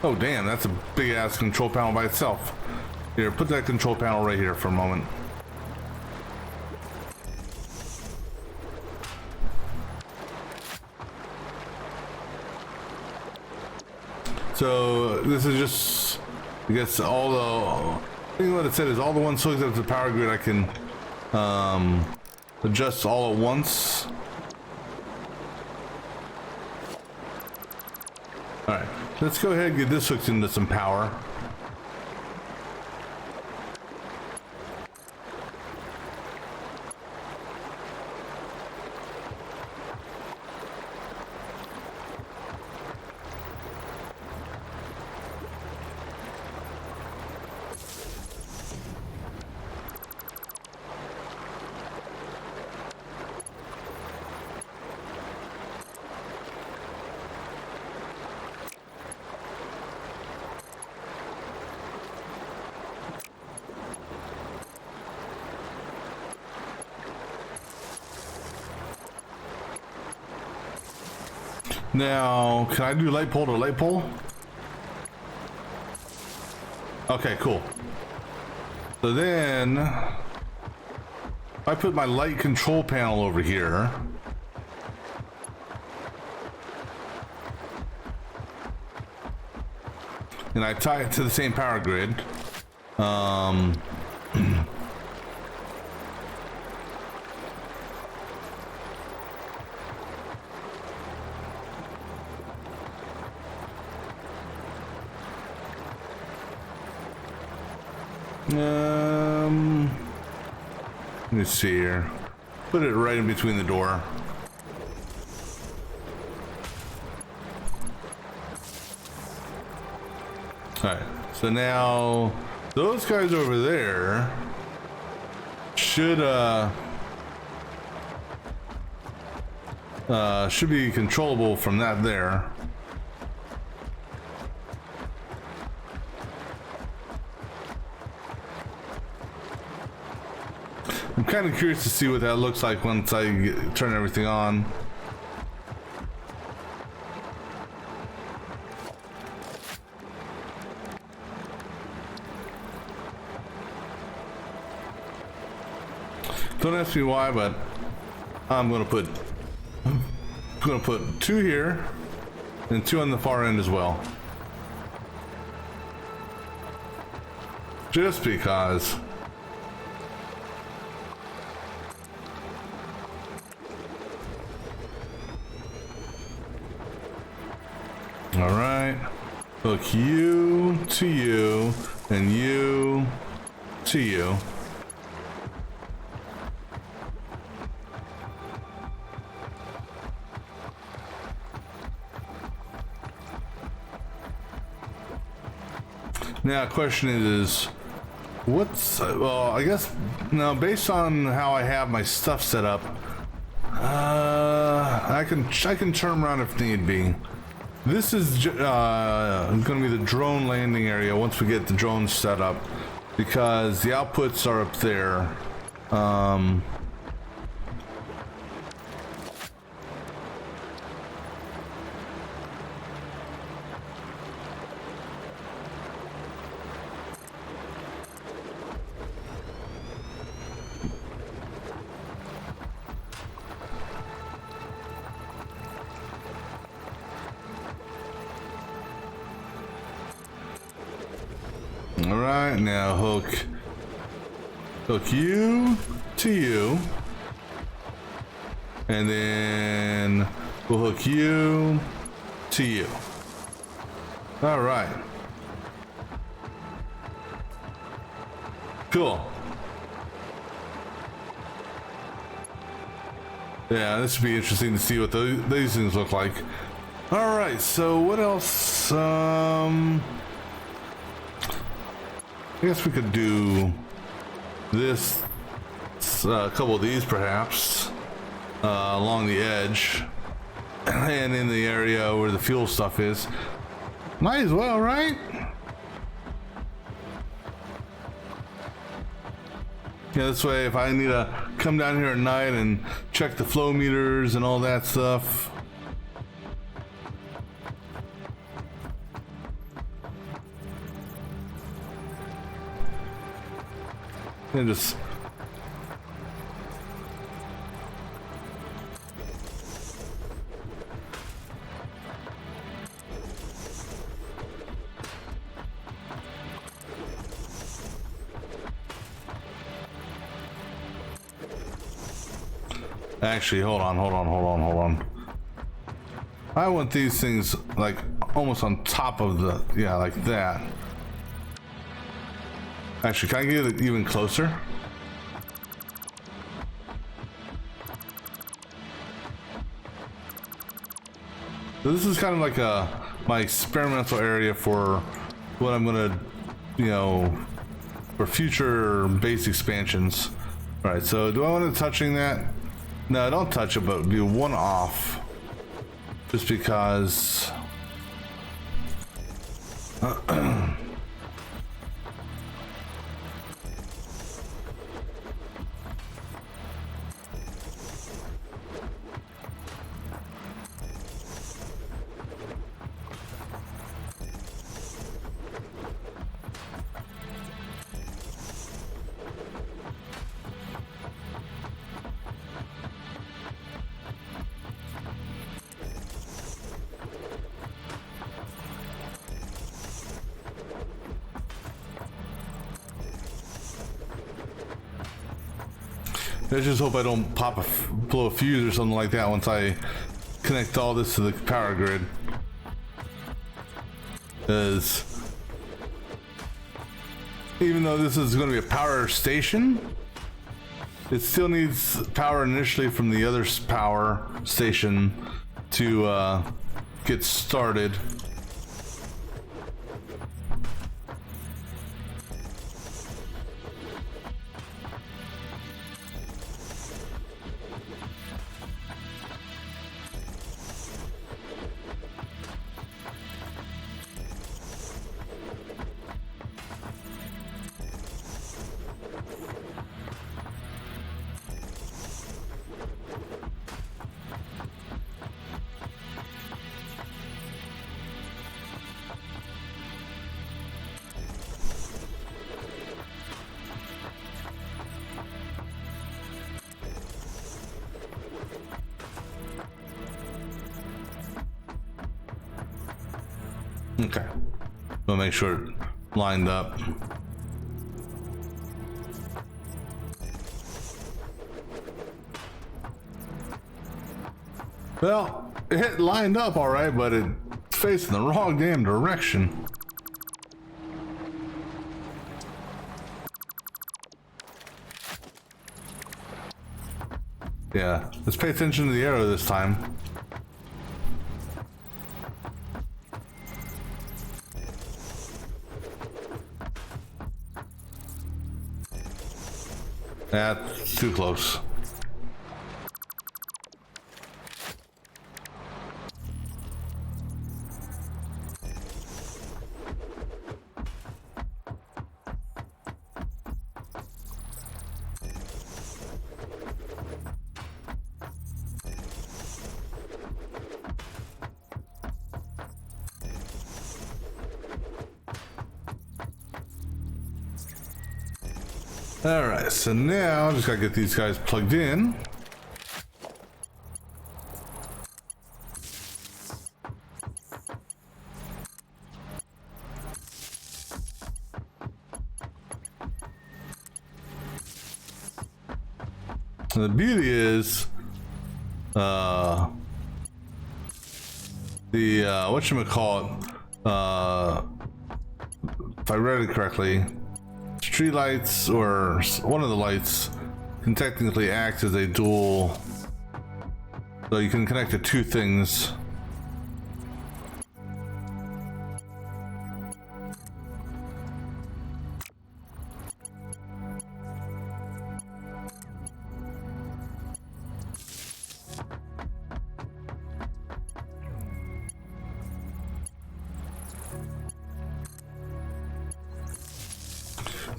Oh damn, that's a big ass control panel by itself. Here, put that control panel right here for a moment. So this is just, I guess, all the, I think what it said is all the ones hooked up to the power grid I can adjust all at once. All right, let's go ahead and get this hooked into some power. Now, can I do light pole to light pole? Okay, cool. So then, if I put my light control panel over here, and I tie it to the same power grid, let me see here. Put it right in between the door. Alright, so now those guys over there should be controllable from that there. I'm kind of curious to see what that looks like once I turn everything on. Don't ask me why, but I'm gonna put two here and two on the far end as well. Just because. All right. Hook you to you and you to you. Now, question is, what's well? I guess now, based on how I have my stuff set up, I can turn around if need be. This is going to be the drone landing area once we get the drones set up, because the outputs are up there. All right, now hook you to you, and then we'll hook you to you. All right, cool. Yeah, this would be interesting to see what these things look like. All right, so what else? I guess we could do this, a couple of these perhaps, along the edge and in the area where the fuel stuff is. Might as well, right? Yeah, this way if I need to come down here at night and check the flow meters and all that stuff. And just actually hold on. I want these things like almost on top of the, yeah, like that. Actually, can I get it even closer? So this is kind of like my experimental area for what I'm gonna, for future base expansions. All right, so do I want to touching that? No, I don't touch it, but do one off, just because. I just hope I don't blow a fuse or something like that once I connect all this to the power grid. Because even though this is going to be a power station, it still needs power initially from the other power station to get started. Okay, we'll make sure it lined up. Well, it lined up all right, but it facing the wrong damn direction. Yeah, let's pay attention to the arrow this time. That's too close. Alright, so now just gotta get these guys plugged in. And the beauty is, whatchamacallit, if I read it correctly, street lights, or one of the lights, can technically act as a dual, so you can connect to two things.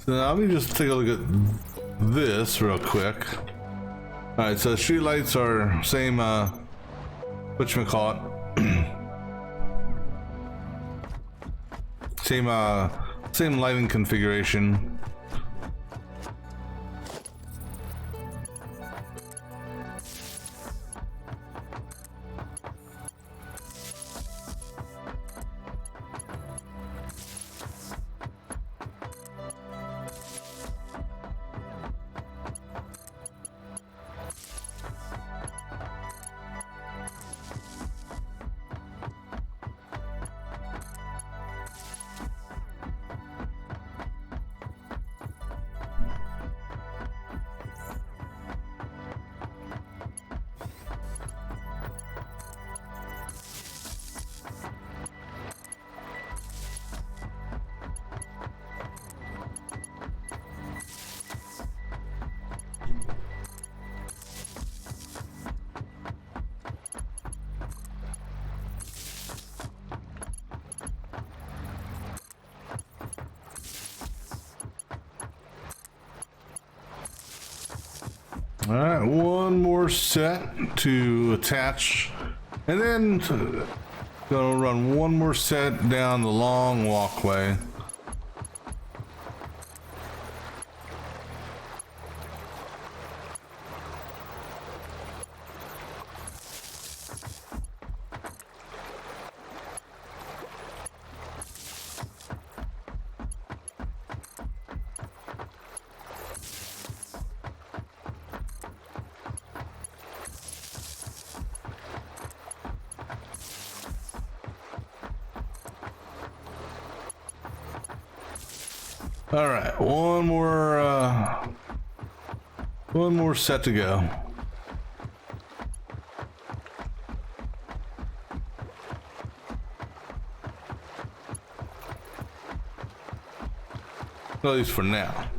So now let me just take a look at this real quick. Alright, so street lights are same, whatchamacallit, same lighting configuration. All right, one more set to attach, and then gonna run one more set down the long walkway. All right, one more set to go. At least for now.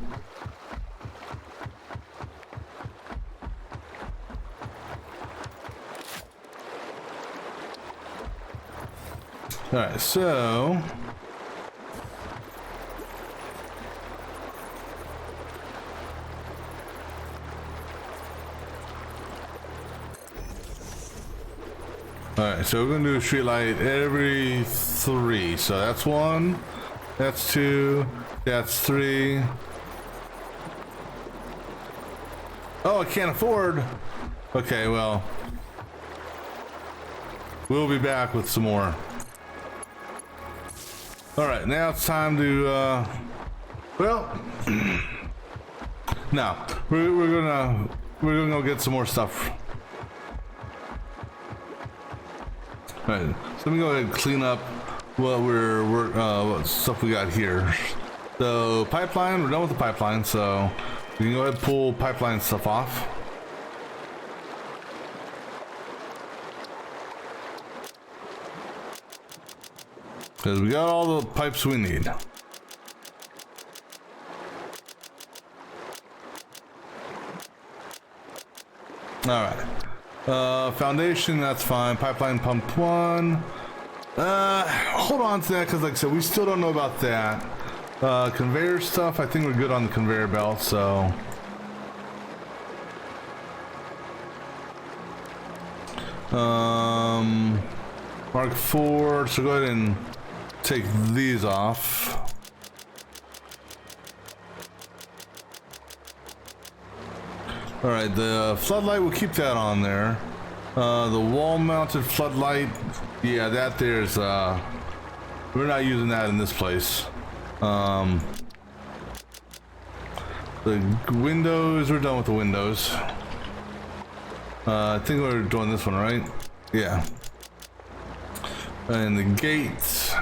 All right, so alright, so we're gonna do a street light every 3. So that's 1, that's 2, that's 3. Oh, I can't afford. Okay, well, we'll be back with some more. Alright, now it's time to, well, no, we're gonna go get some more stuff. All right, so let me go ahead and clean up what what stuff we got here. So pipeline, we're done with the pipeline, so we can go ahead and pull pipeline stuff off. Because we got all the pipes we need. Alright. Foundation, that's fine. Pipeline pump 1. Hold on to that, because like I said, we still don't know about that. Conveyor stuff, I think we're good on the conveyor belt, so... Mark 4, so go ahead and take these off. All right, the floodlight, we'll keep that on there. The wall-mounted floodlight, yeah, that there's, we're not using that in this place. The windows, we're done with the windows. I think we're doing this one, right? Yeah. And the gates.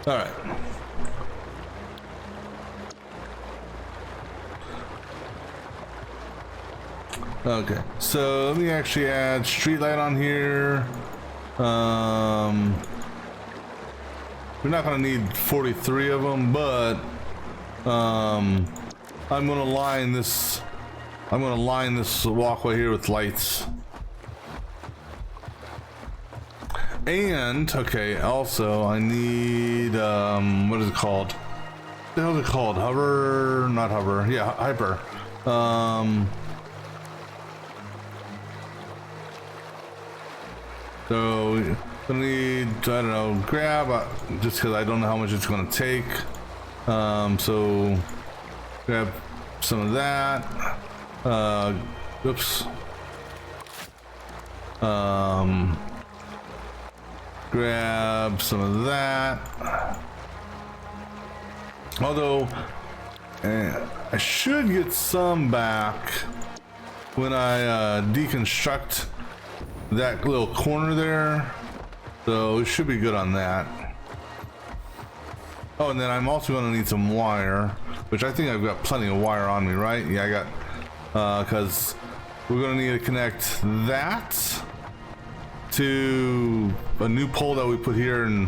All right. Okay, so let me actually add street light on here. We're not gonna need 43 of them, but I'm gonna line this. I'm gonna line this walkway here with lights. And okay, also I need what is it called? What the hell is it called? Hover, not hover. Yeah, hyper. So I need, I don't know, grab just because I don't know how much it's gonna take. So grab some of that. Oops. Grab some of that. Although I should get some back when I deconstruct that little corner there, so it should be good on that. Oh, and then I'm also going to need some wire, which I think I've got plenty of wire on me, right? Yeah, I got, because we're going to need to connect that to a new pole that we put here and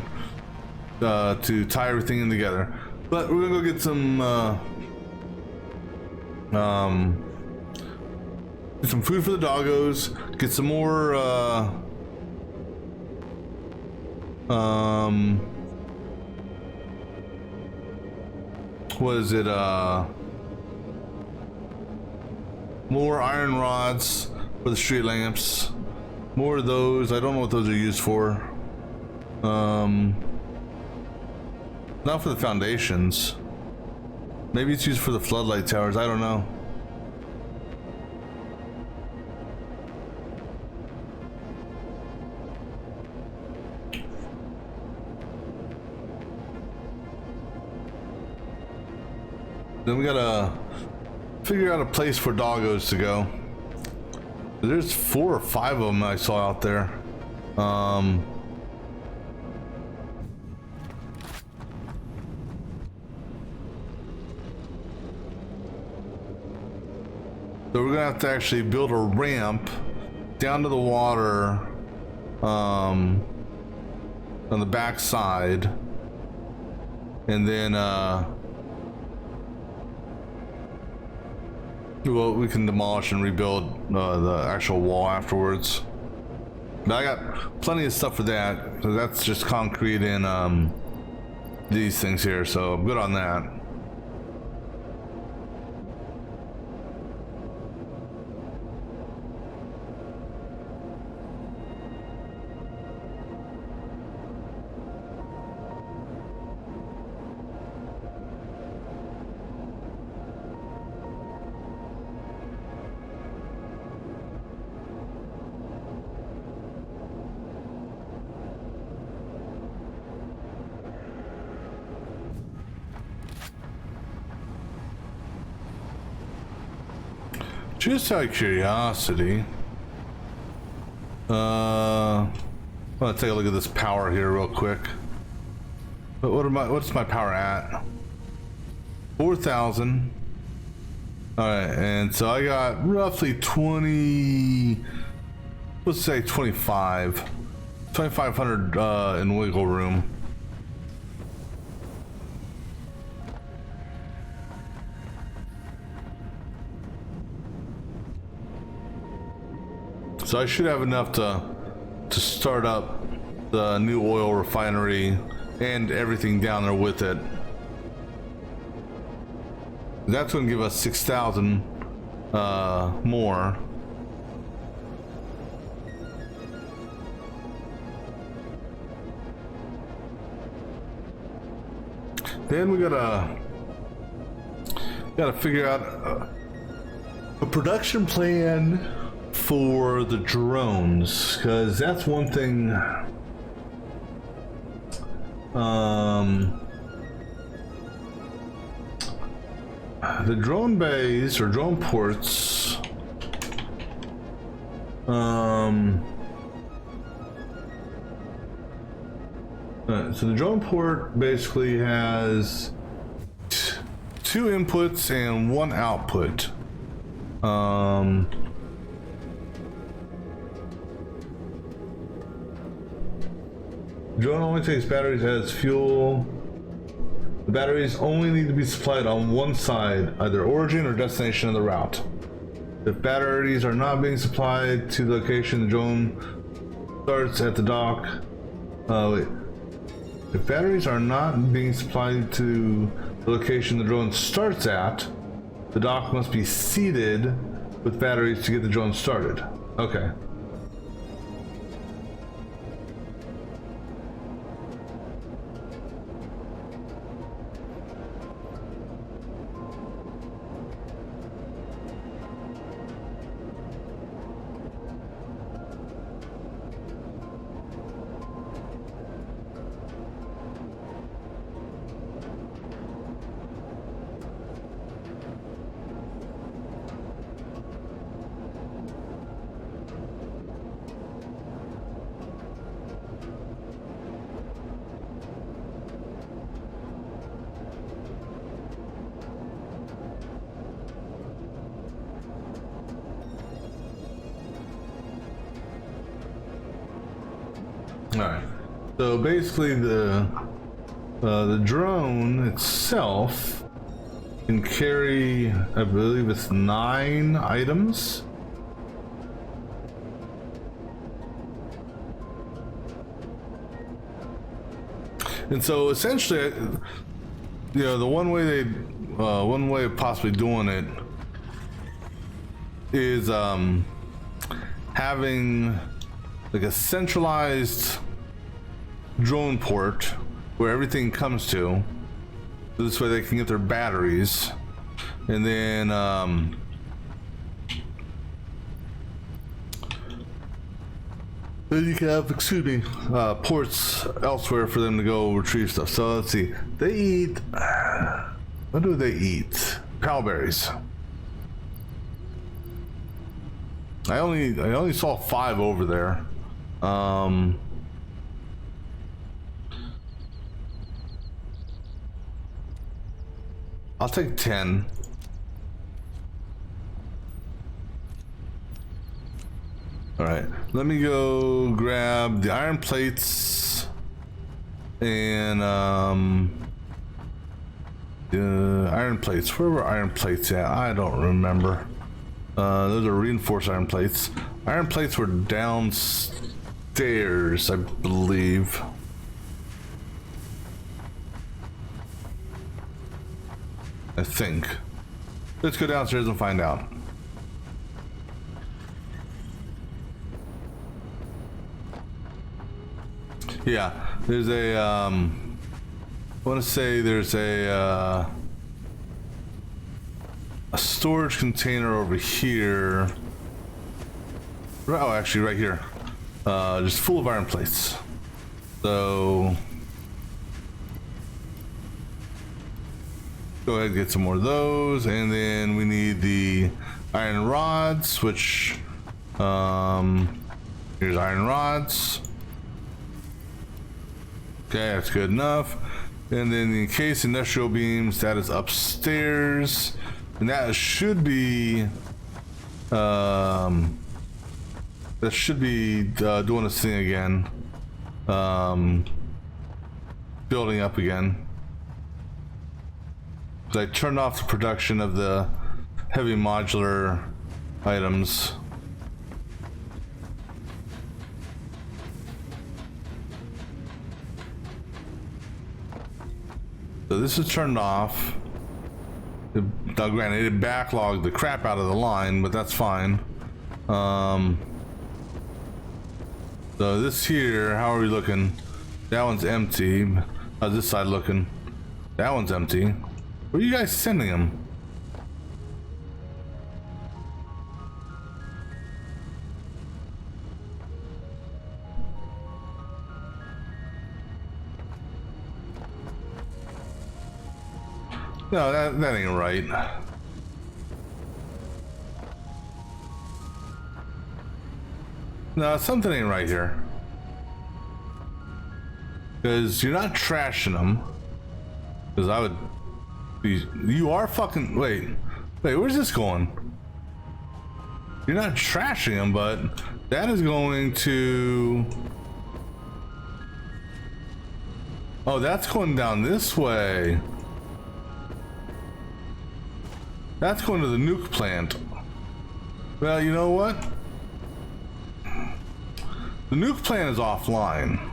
to tie everything in together. But we're gonna go get some food for the doggos, get some more what is it, more iron rods for the street lamps. More of those. I don't know what those are used for. Not for the foundations. Maybe it's used for the floodlight towers. I don't know. Then we gotta figure out a place for doggos to go. There's 4 or 5 of them I saw out there. So we're gonna have to actually build a ramp down to the water on the back side, and then well, we can demolish and rebuild the actual wall afterwards. But I got plenty of stuff for that. So that's just concrete and these things here. So I'm good on that. Just out of curiosity, let's take a look at this power here real quick. But what's my power at? 4,000. All right, and so I got roughly 20. Let's say 2,500 in wiggle room. So I should have enough to start up the new oil refinery and everything down there with it. That's going to give us 6,000 more. Then we gotta figure out a production plan for the drones, because that's one thing. The drone bays or drone ports. So the drone port basically has two inputs and one output. Drone only takes batteries as fuel. The batteries only need to be supplied on one side, either origin or destination of the route. If batteries are not being supplied to the location the drone starts at the dock. If batteries are not being supplied to the location the drone starts at, the dock must be seeded with batteries to get the drone started. Okay. Alright, so basically the drone itself can carry, I believe it's 9 items. And so essentially, you know, the one way one way of possibly doing it is having like a centralized drone port where everything comes to. This way they can get their batteries, and then you can have, excuse me, ports elsewhere for them to go retrieve stuff. So let's see, they eat, what do they eat? Cowberries. I only saw 5 over there. I'll take 10. All right, let me go grab the iron plates and iron plates. Where were iron plates at? I don't remember. Those are reinforced iron plates. Iron plates were downstairs, I believe. I think. Let's go downstairs and find out. Yeah, there's a I want to say there's a storage container over here. Oh, actually right here. Just full of iron plates. So Go ahead and get some more of those, and then we need the iron rods, which here's iron rods. Okay, that's good enough. And then the encased industrial beams, that is upstairs, and that should be doing this thing again, building up again. So I turned off the production of the heavy modular items. So this is turned off. Now granted, it backlogged the crap out of the line, but that's fine. So this here, how are we looking? That one's empty. How's this side looking? That one's empty. Where are you guys sending them? No, that ain't right. No, something ain't right here. Because you're not trashing them. Because I would be... You are fucking... Wait, where's this going? You're not trashing them, but that is going to... Oh, that's going down this way. That's going to the nuke plant. Well, you know what? The nuke plant is offline.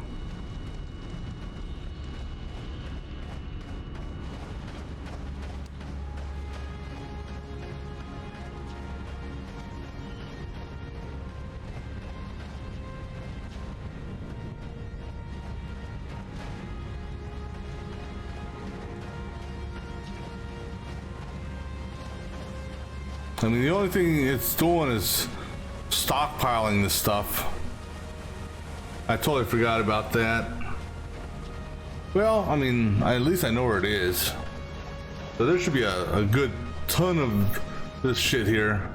I mean, the only thing it's doing is stockpiling this stuff. I totally forgot about that. Well, I mean, at least I know where it is. So there should be a good ton of this shit here.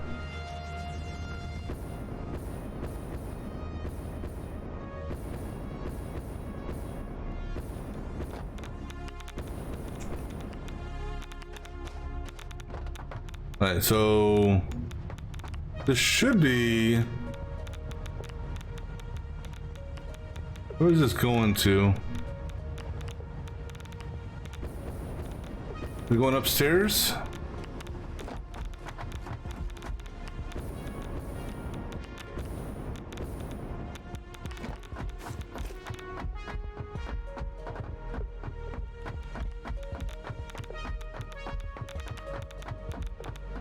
Alright, so this should be... Where is this going to? We're going upstairs?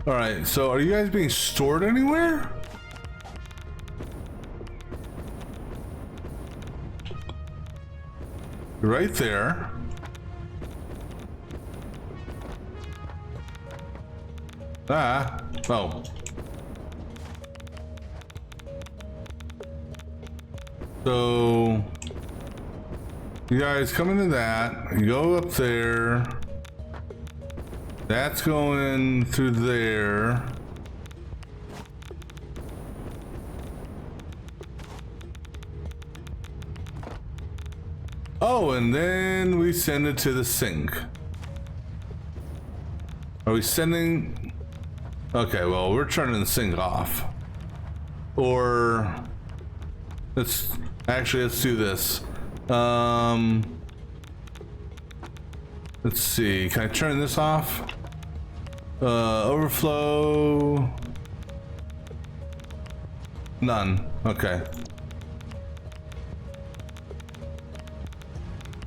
Alright, so are you guys being stored anywhere? Right there. Ah, oh. So, you guys come into that, you go up there. That's going through there. Oh, and then we send it to the sink. Are we sending? Okay, well, we're turning the sink off. Or let's do this. Let's see. Can I turn this off? Overflow. None. Okay.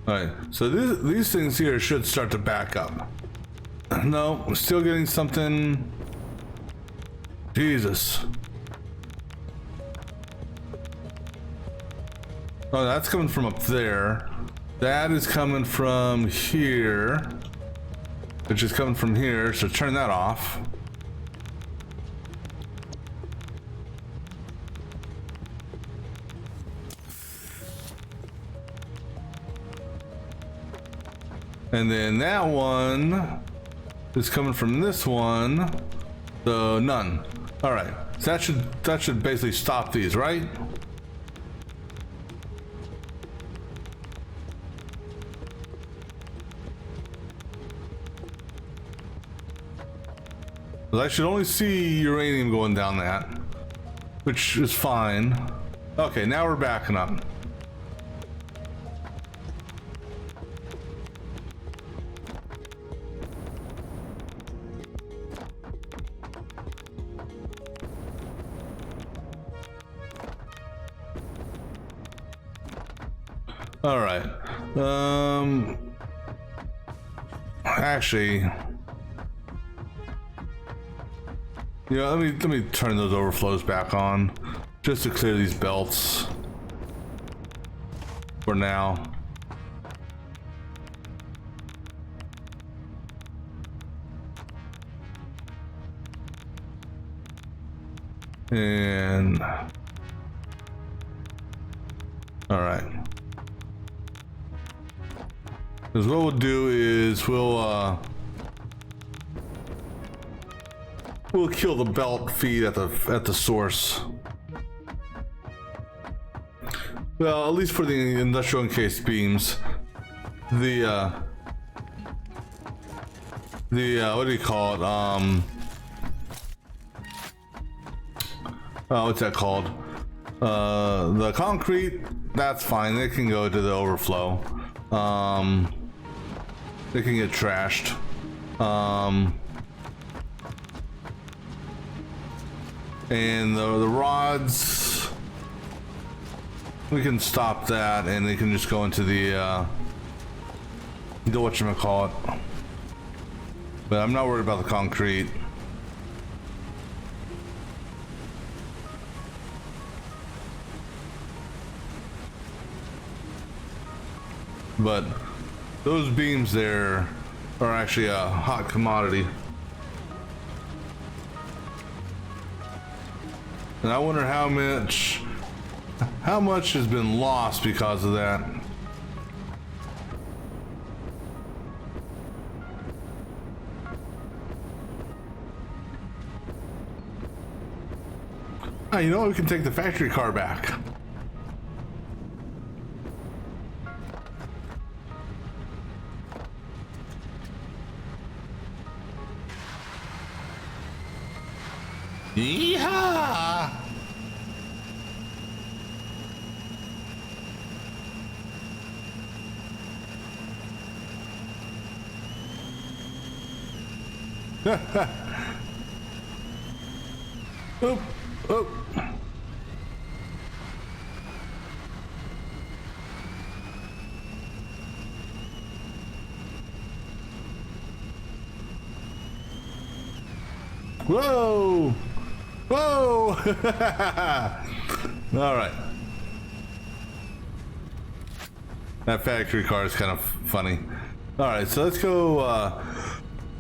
Alright, so these things here should start to back up. No, we're still getting something. Jesus. Oh, that's coming from up there. That is coming from here. Which is coming from here, so turn that off. And then that one is coming from this one. So none. All right. So that should basically stop these, right? I should only see uranium going down that, which is fine. Okay, now we're backing up. All right. Actually, yeah, let me turn those overflows back on just to clear these belts for now. And all right. Because what we'll do is we'll kill the belt feed at the source. Well, at least for the industrial encased beams. The what do you call it? What's that called? The concrete, that's fine. It can go to the overflow. They can get trashed. And the rods, we can stop that, and they can just go into the whatchamacallit. But I'm not worried about the concrete. But those beams there are actually a hot commodity. And I wonder how much has been lost because of that. Ah, you know what? We can take the factory car back. Yeehaw! Oh, oh. Whoa! Whoa! All right. That factory car is kind of funny. All right, so let's go,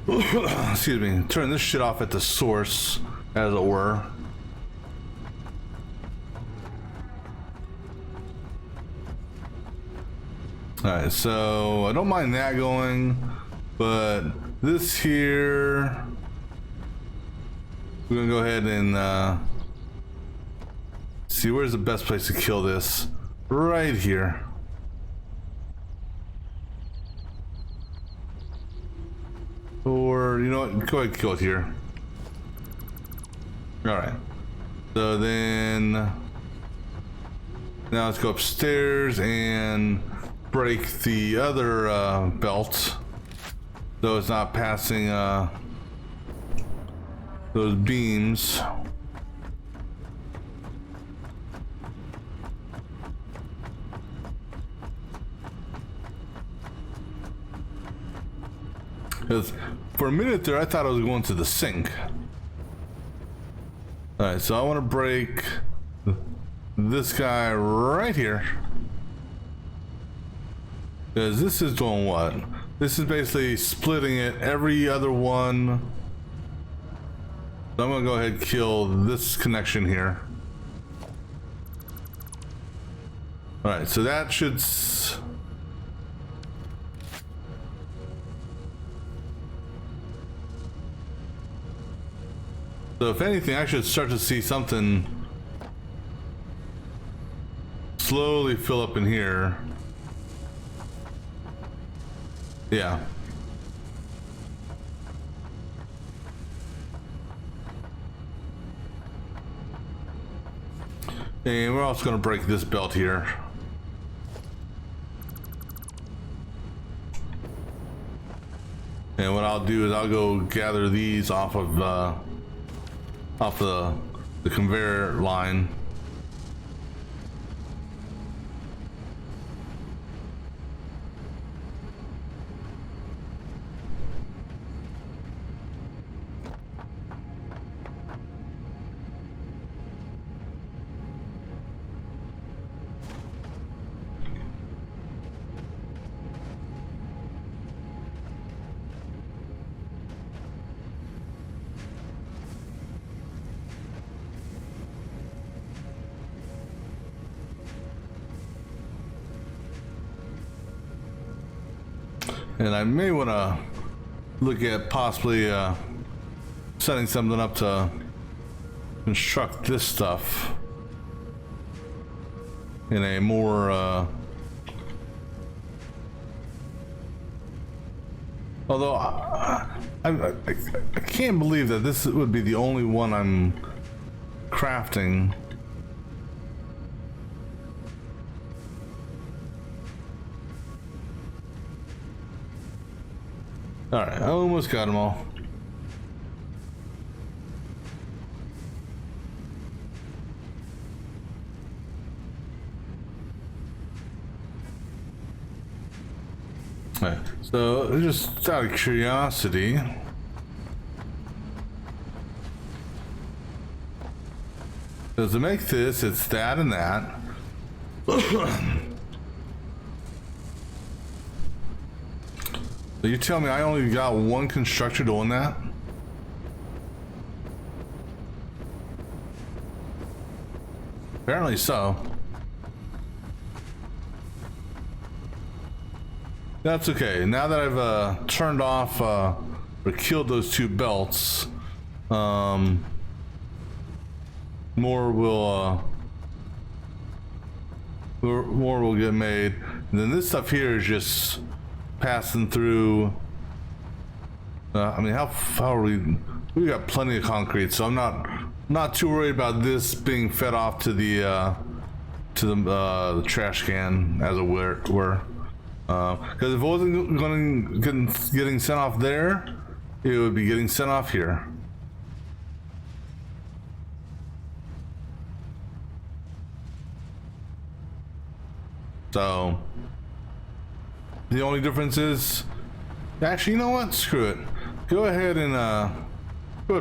excuse me, turn this shit off at the source, as it were. All right, so I don't mind that going, but this here, we're gonna go ahead and see where's the best place to kill this. Right here. Or, you know what, go ahead and kill it here. Alright. So then, now let's go upstairs and break the other belt. So it's not passing those beams. Because for a minute there I thought I was going to the sink. Alright, so I want to break this guy right here. Because this is doing what? This is basically splitting it every other one. So I'm gonna go ahead and kill this connection here. All right, so that should. So if anything, I should start to see something slowly fill up in here. Yeah. And we're also going to break this belt here. And what I'll do is I'll go gather these off of the conveyor line. And I may want to look at possibly setting something up to construct this stuff in a more although I can't believe that this would be the only one I'm crafting. All right, I almost got them all. All right, so just out of curiosity, does it make this? It's that and that. So you tell me I only got one constructor doing that? Apparently so. That's okay. Now that I've turned off or killed those two belts, more will get made. And then this stuff here is just passing through. I mean, how are we got plenty of concrete, so I'm not too worried about this being fed off to the trash can, as it were. Because if it wasn't getting sent off there, it would be getting sent off here. So the only difference is, actually, you know what? Screw it. Go ahead and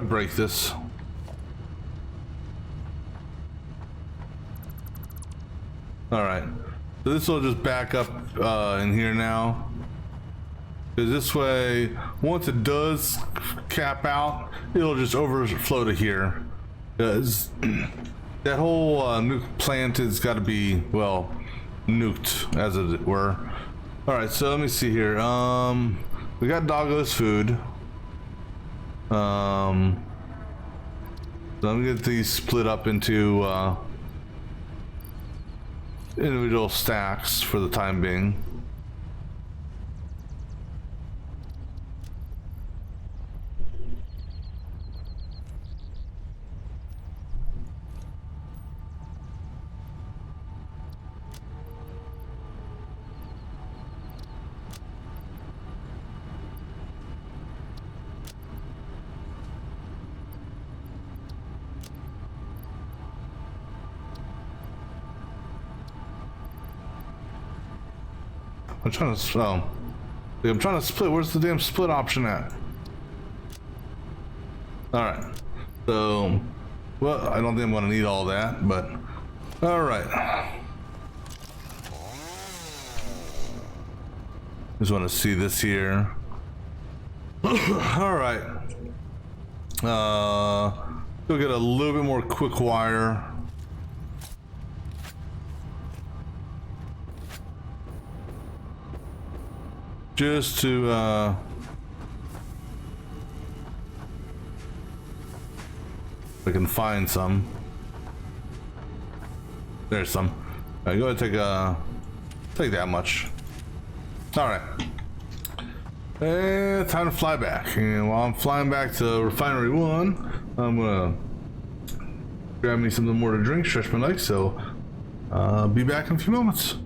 break this. All right. So this will just back up in here now. Because this way, once it does cap out, it'll just overflow to here. Because that whole nuke plant has got to be, well, nuked, as it were. All right, so let me see here. We got Doggo's food. So let me get these split up into individual stacks for the time being. I'm trying to split. Where's the damn split option at? All right. So, well, I don't think I'm going to need all that, but all right. Just want to see this here. All right. We'll get a little bit more quick wire. Just to I can find some. There's some. All right, go ahead and take that much. All right. And time to fly back. And while I'm flying back to Refinery 1, I'm gonna grab me something more to drink, stretch my legs, so I'll be back in a few moments.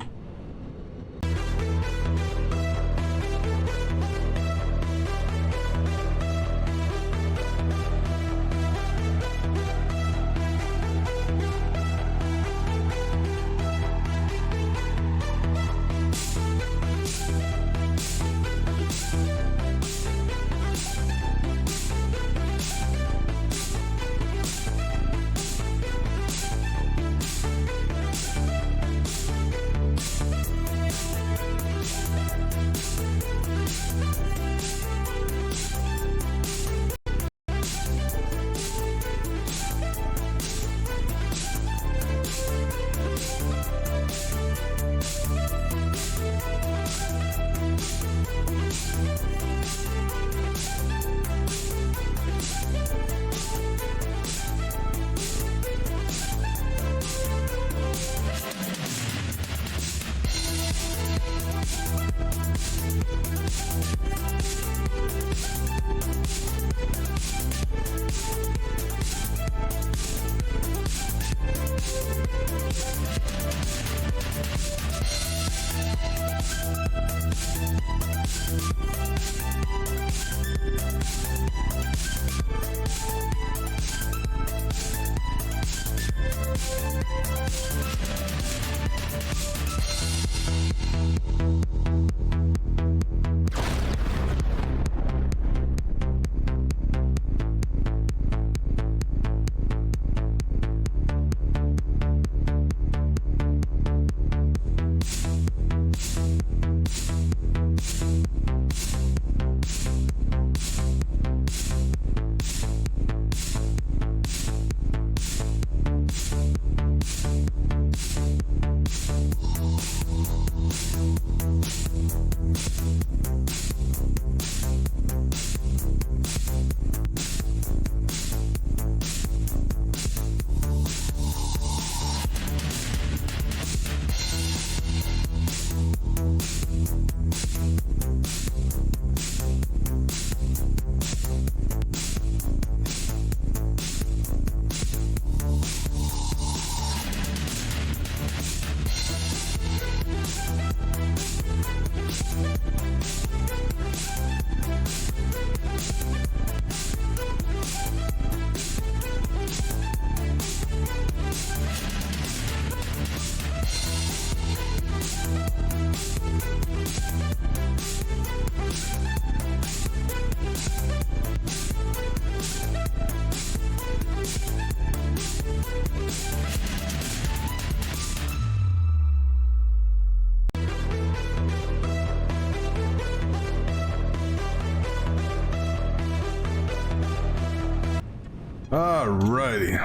Alrighty.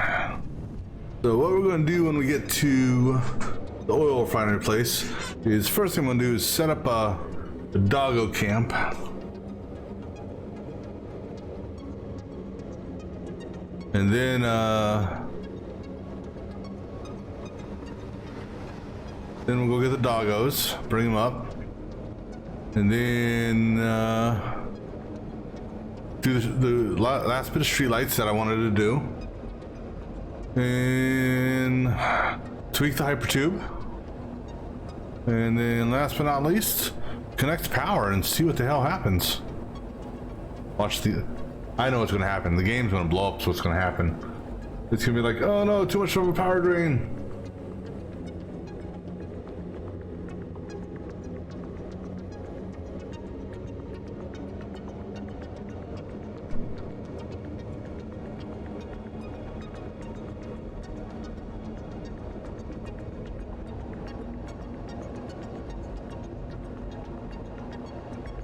So what we're going to do when we get to the oil refinery place is first thing I'm going to do is set up a doggo camp. And then we'll go get the doggos, bring them up, and then do the last bit of street lights that I wanted to do, and tweak the hypertube, and then last but not least, connect power and see what the hell happens. Watch the... I know what's going to happen. The game's going to blow up, so what's going to happen? It's going to be like, oh no, too much of a power drain.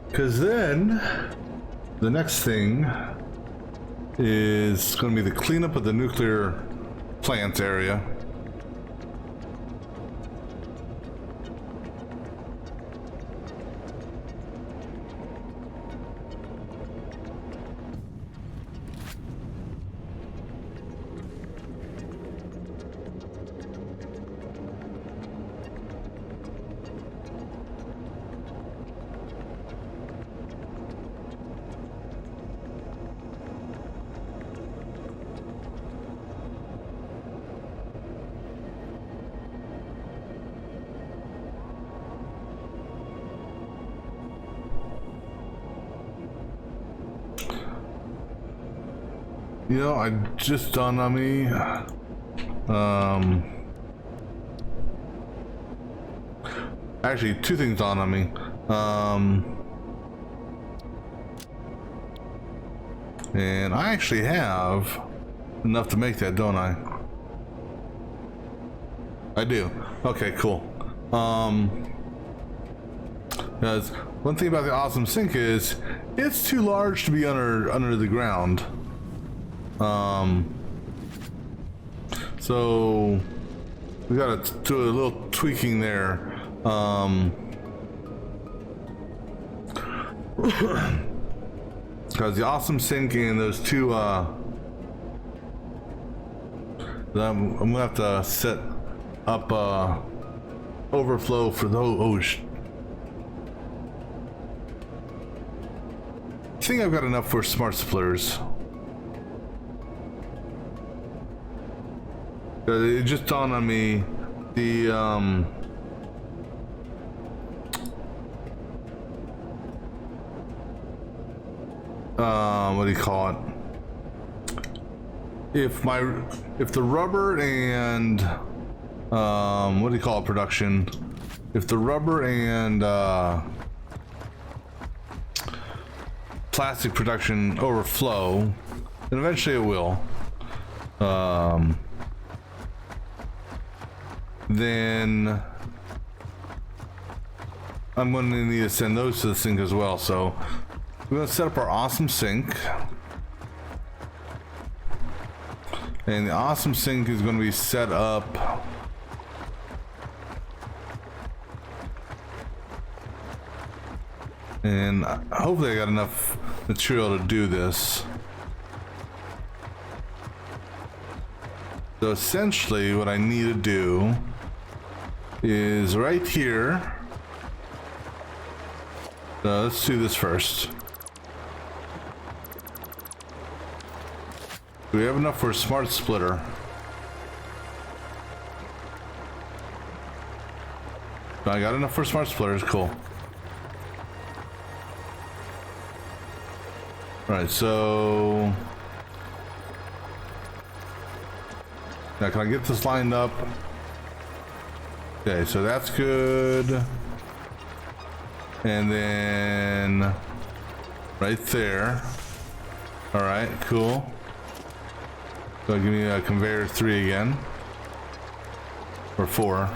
Because then the next thing is going to be the cleanup of the nuclear plant area. You know, I just dawned on me. Actually, two things dawned on me. And I actually have enough to make that, don't I? I do. Okay, cool. Because one thing about the awesome sink is it's too large to be under the ground. So we gotta do a little tweaking there. Because the awesome sink and those two, I'm gonna have to set up overflow for those. I think I've got enough for smart splitters. It just dawned on me the what do you call it? If the rubber and what do you call it, production? If the rubber and plastic production overflow, then eventually it will. Then I'm going to need to send those to the sink as well. So we're going to set up our awesome sink. And the awesome sink is going to be set up and hopefully I got enough material to do this. So essentially what I need to do is right here. So let's do this first. Do we have enough for a smart splitter? I got enough for smart splitters, cool. Alright, so now can I get this lined up? Okay, so that's good. And then right there. Alright, cool. So give me a conveyor 3 again. Or 4.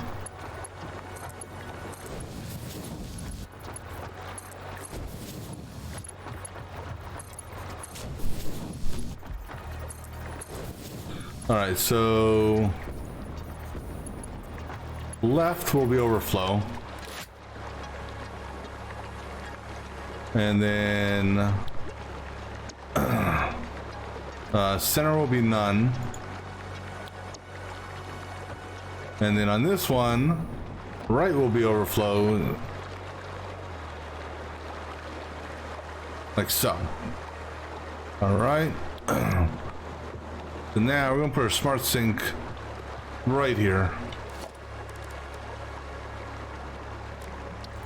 Alright, so left will be overflow. And then center will be none. And then on this one, right will be overflow. Like so. Alright. So now we're gonna put our smart sink right here.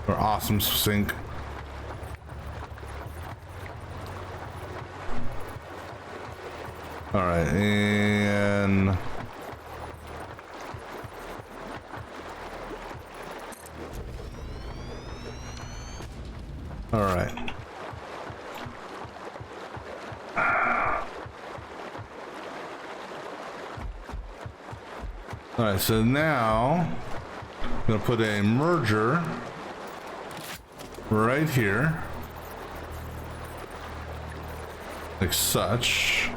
Our awesome sink. All right, and all right. All right, so now I'm gonna put a merger right here, like such.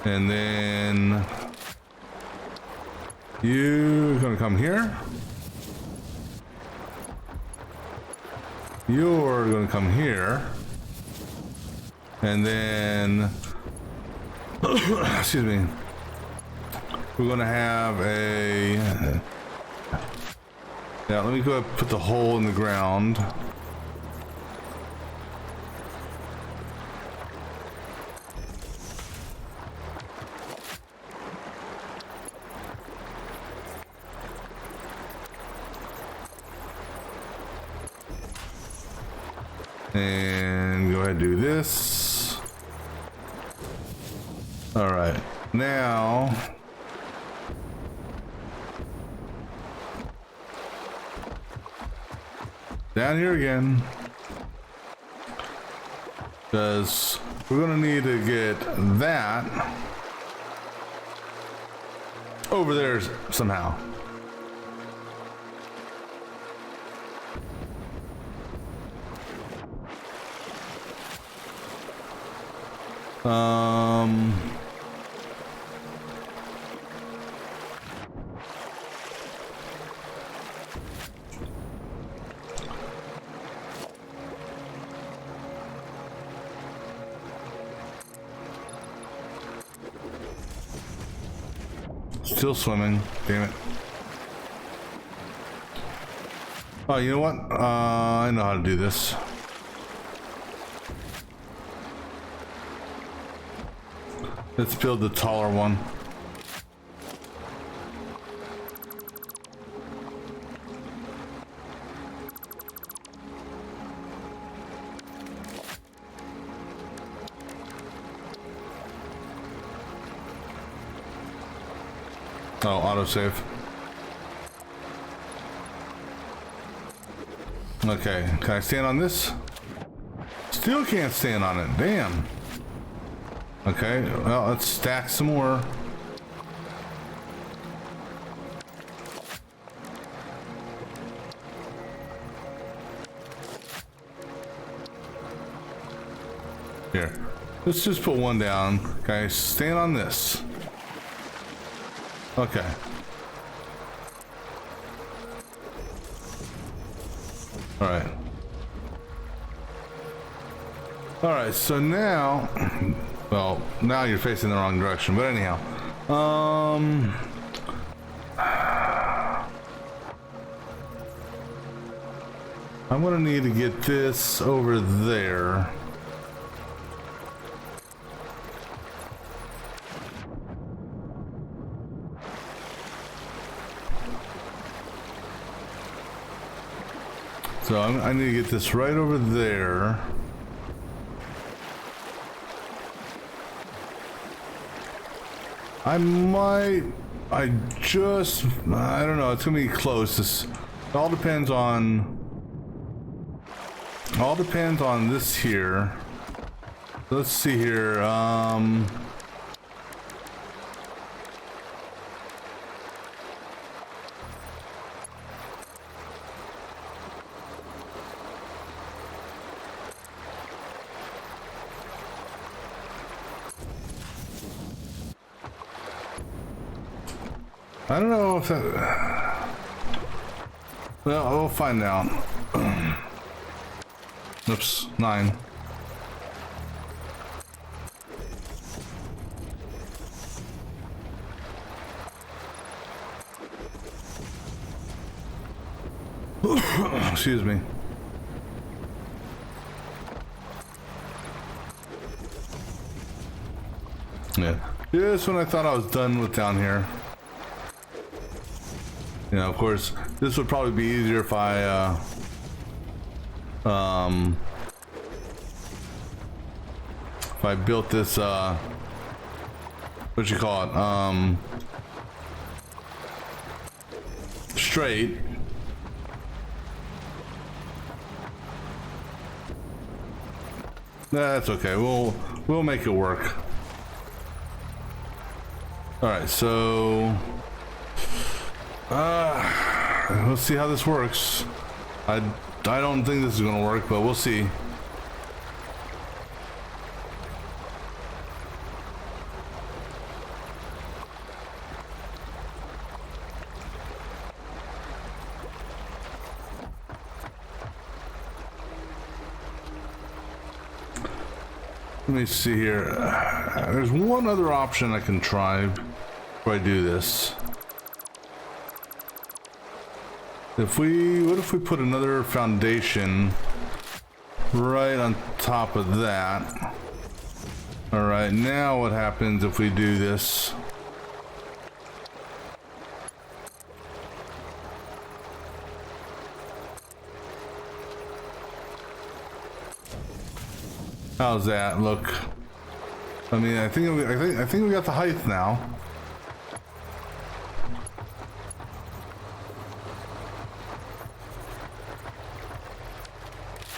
And then you're gonna come here. You're gonna come here. And then, excuse me, we're gonna have a, yeah, let me go ahead and put the hole in the ground. And go ahead and do this. All right, now down here again, because we're gonna need to get that over there somehow. Still swimming, damn it. Oh, you know what? I know how to do this. Let's build the taller one. Oh, autosave. Okay, can I stand on this? Still can't stand on it, damn. Okay, well, let's stack some more. Here, let's just put one down. Okay, stand on this. Okay. All right. All right, so now, well, now you're facing the wrong direction, but anyhow, I'm gonna need to get this over there. So I need to get this right over there. I don't know, it's gonna be close. It all depends on this here. Let's see here. I don't know if that... Well, we'll find out. Oops, 9. Excuse me. Yeah, just when I thought I was done with down here. You know, of course, this would probably be easier if I, built this, what you call it, straight. That's okay. We'll make it work. All right, so. Let's see how this works. I don't think this is gonna work, but we'll see. Let me see here. There's one other option I can try before I do this. What if we put another foundation right on top of that? All right, now what happens if we do this? How's that look? I mean, I think we got the height now.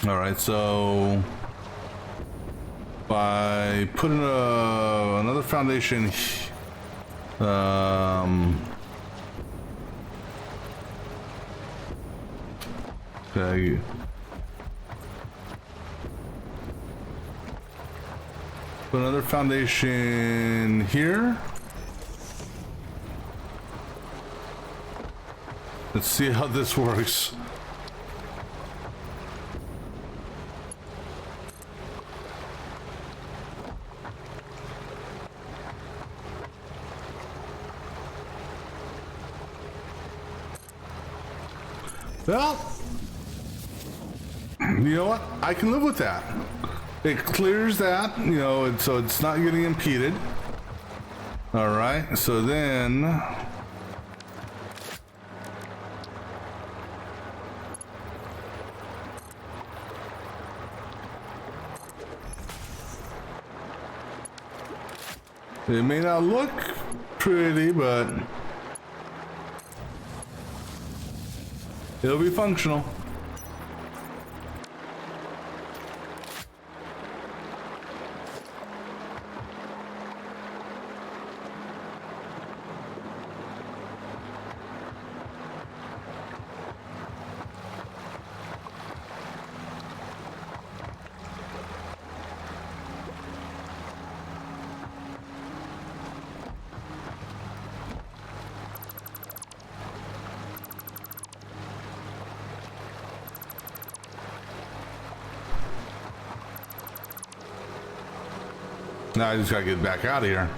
All right, so by putting another foundation, okay. Put another foundation here. Let's see how this works. Well, you know what? I can live with that. It clears that, you know, and so it's not getting impeded. All right, so then it may not look pretty, but it'll be functional. Now I just gotta get back out of here.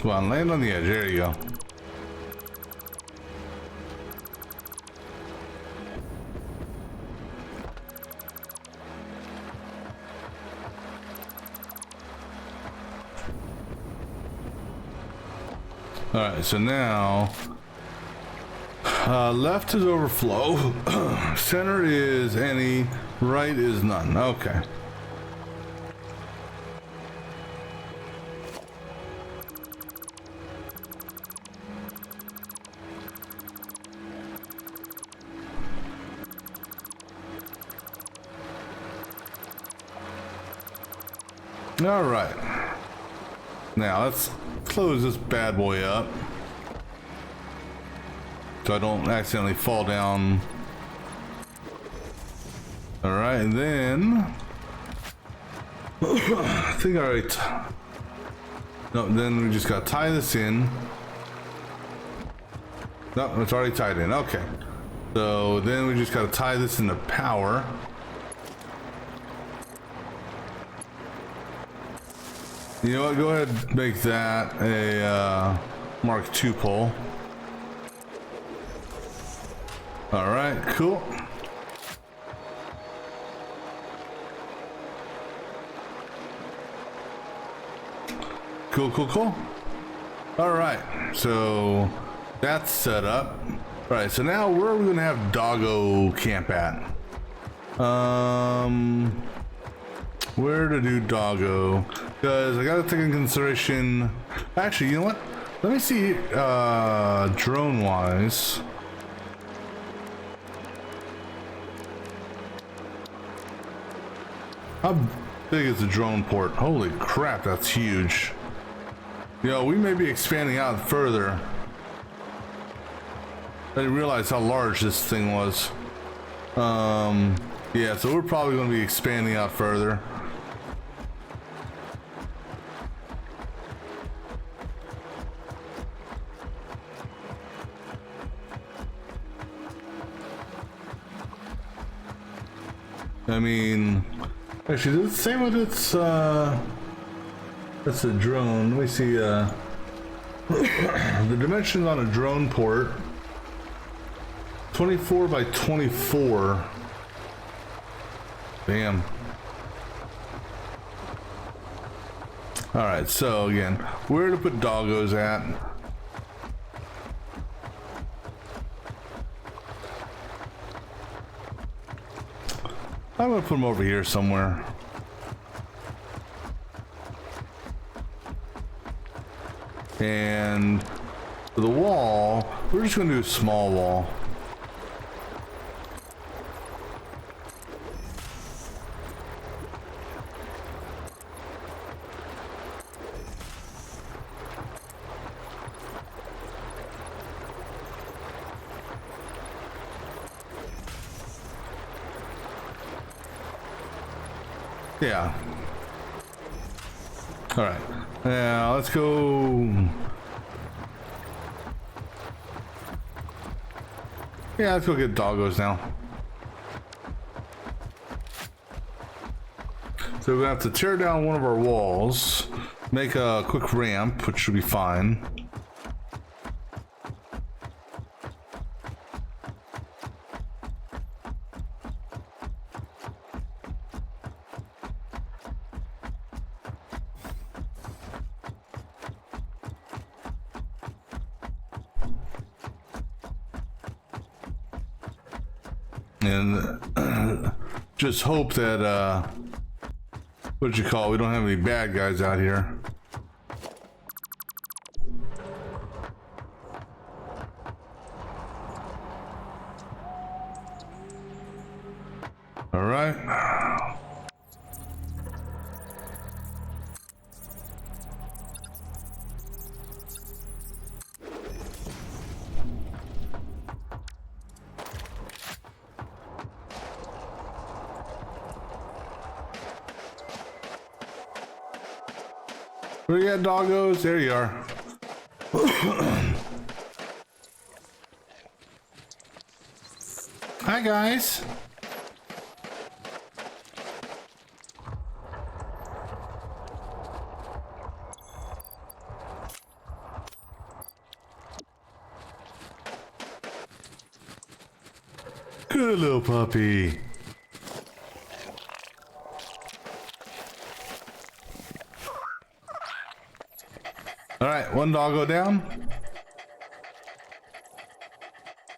Come on, land on the edge. There you go. All right, so now left is overflow, center is any, right is none. Okay. All right. Now let's close this bad boy up so I don't accidentally fall down. All right, and then I think no, then we just got to tie this in. No, it's already tied in. Okay, so then we just got to tie this into power. You know what, go ahead and make that a Mark II pole. All right, cool. Cool. All right, so that's set up. All right, so now where are we gonna have Doggo camp at? Where to do Doggo? Because I gotta take in consideration. Actually, you know what? Let me see. Drone wise. How big is the drone port? Holy crap, that's huge. You know, we may be expanding out further. I didn't realize how large this thing was. Yeah, so we're probably going to be expanding out further. I mean, actually, does it say what it's, that's a drone. Let me see, the dimensions on a drone port. 24 by 24. Damn. Alright, so again, where to put doggos at? I'm gonna put them over here somewhere. And for the wall, we're just gonna do a small wall. Yeah. All right. Now let's go. Yeah, let's go get doggos now. So we're gonna have to tear down one of our walls, make a quick ramp, which should be fine. And just hope that what you call, we don't have any bad guys out here. All right. Where you at, doggos? There you are. Hi, guys. Good little puppy. All right, one doggo down.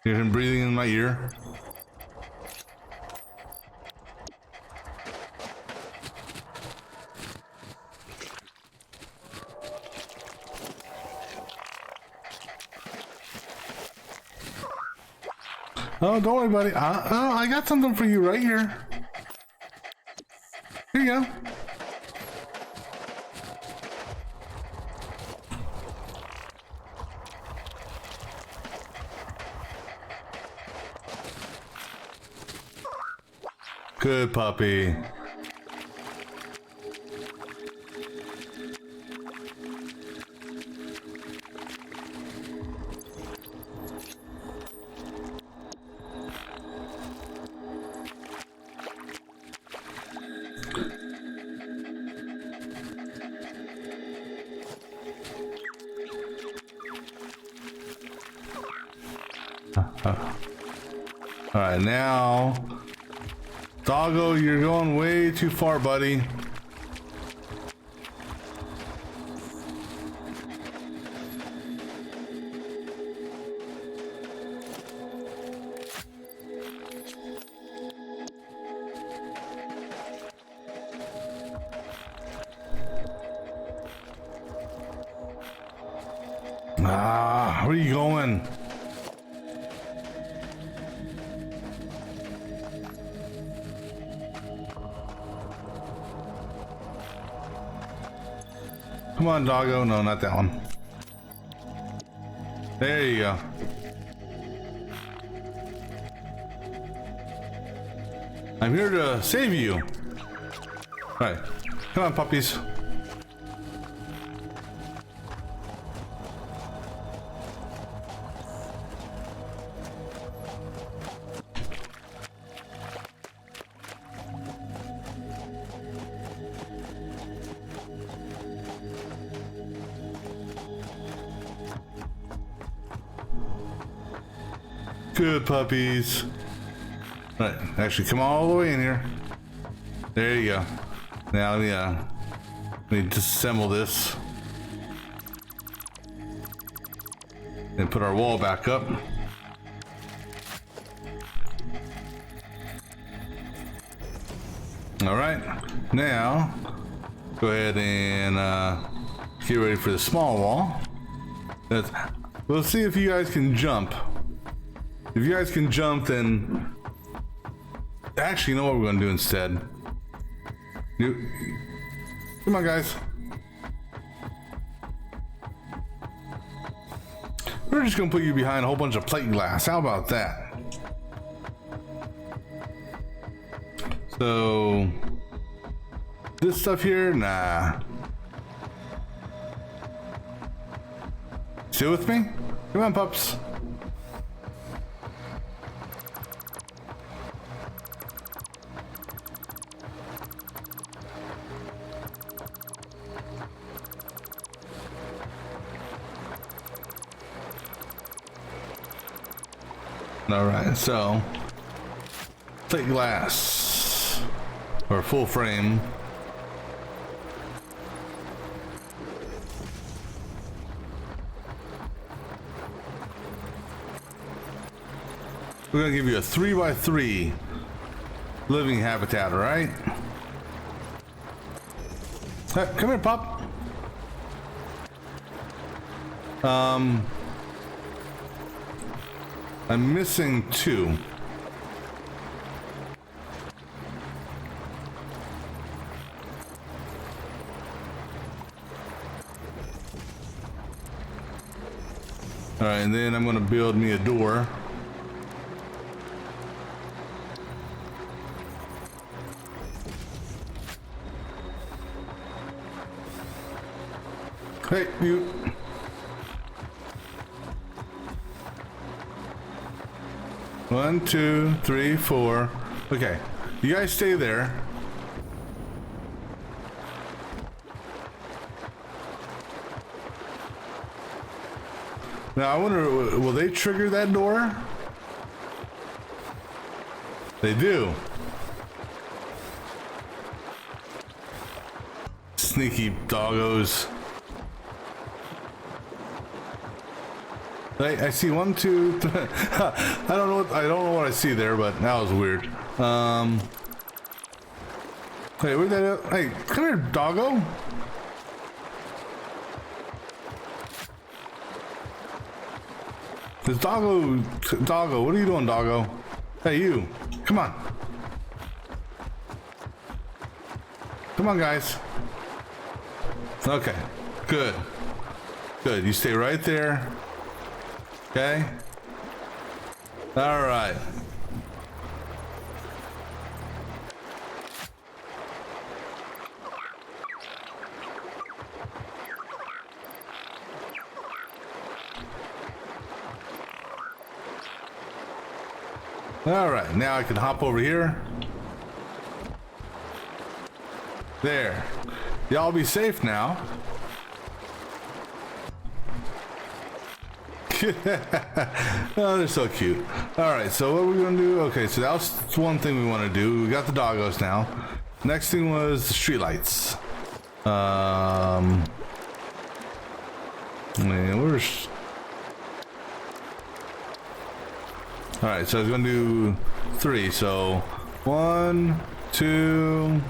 Hear him breathing in my ear. Oh, don't worry, buddy. Oh, I got something for you right here. Here you go. Good puppy. All right, now, doggo, you're going way too far, buddy. Where are you going? Come on, doggo. No, not that one. There you go. I'm here to save you. All right. Come on, puppies. Good puppies. Right, actually, come all the way in here. There you go. Now let me disassemble this and put our wall back up. All right, now go ahead and get ready for the small wall. We'll see if you guys can jump. If you guys can jump, then actually, you know what we're gonna do instead? Come on, guys. We're just gonna put you behind a whole bunch of plate glass. How about that? So, this stuff here, nah. Still with me? Come on, pups. All right, so plate glass or full frame. We're gonna give you a 3x3 living habitat, all right? Hey, come here, pup. I'm missing 2. All right, and then I'm gonna build me a door. Hey, you. One, 2, 3, 4. Okay, you guys stay there. Now I wonder, will they trigger that door? They do. Sneaky doggos. I see 1, 2, 3. I don't know what I see there, but that was weird. Hey, where'd that? Hey, come here, doggo. This doggo, what are you doing, doggo? Hey, you, come on. Come on, guys. Okay, good. Good, you stay right there. Okay. All right. All right, now I can hop over here. There. Y'all be safe now. Oh, they're so cute. All right, so what are we gonna do? Okay, so that was one thing we want to do. We got the doggos now. Next thing was the streetlights. Man, where's? All right, so I was gonna do 3. So 1, 2.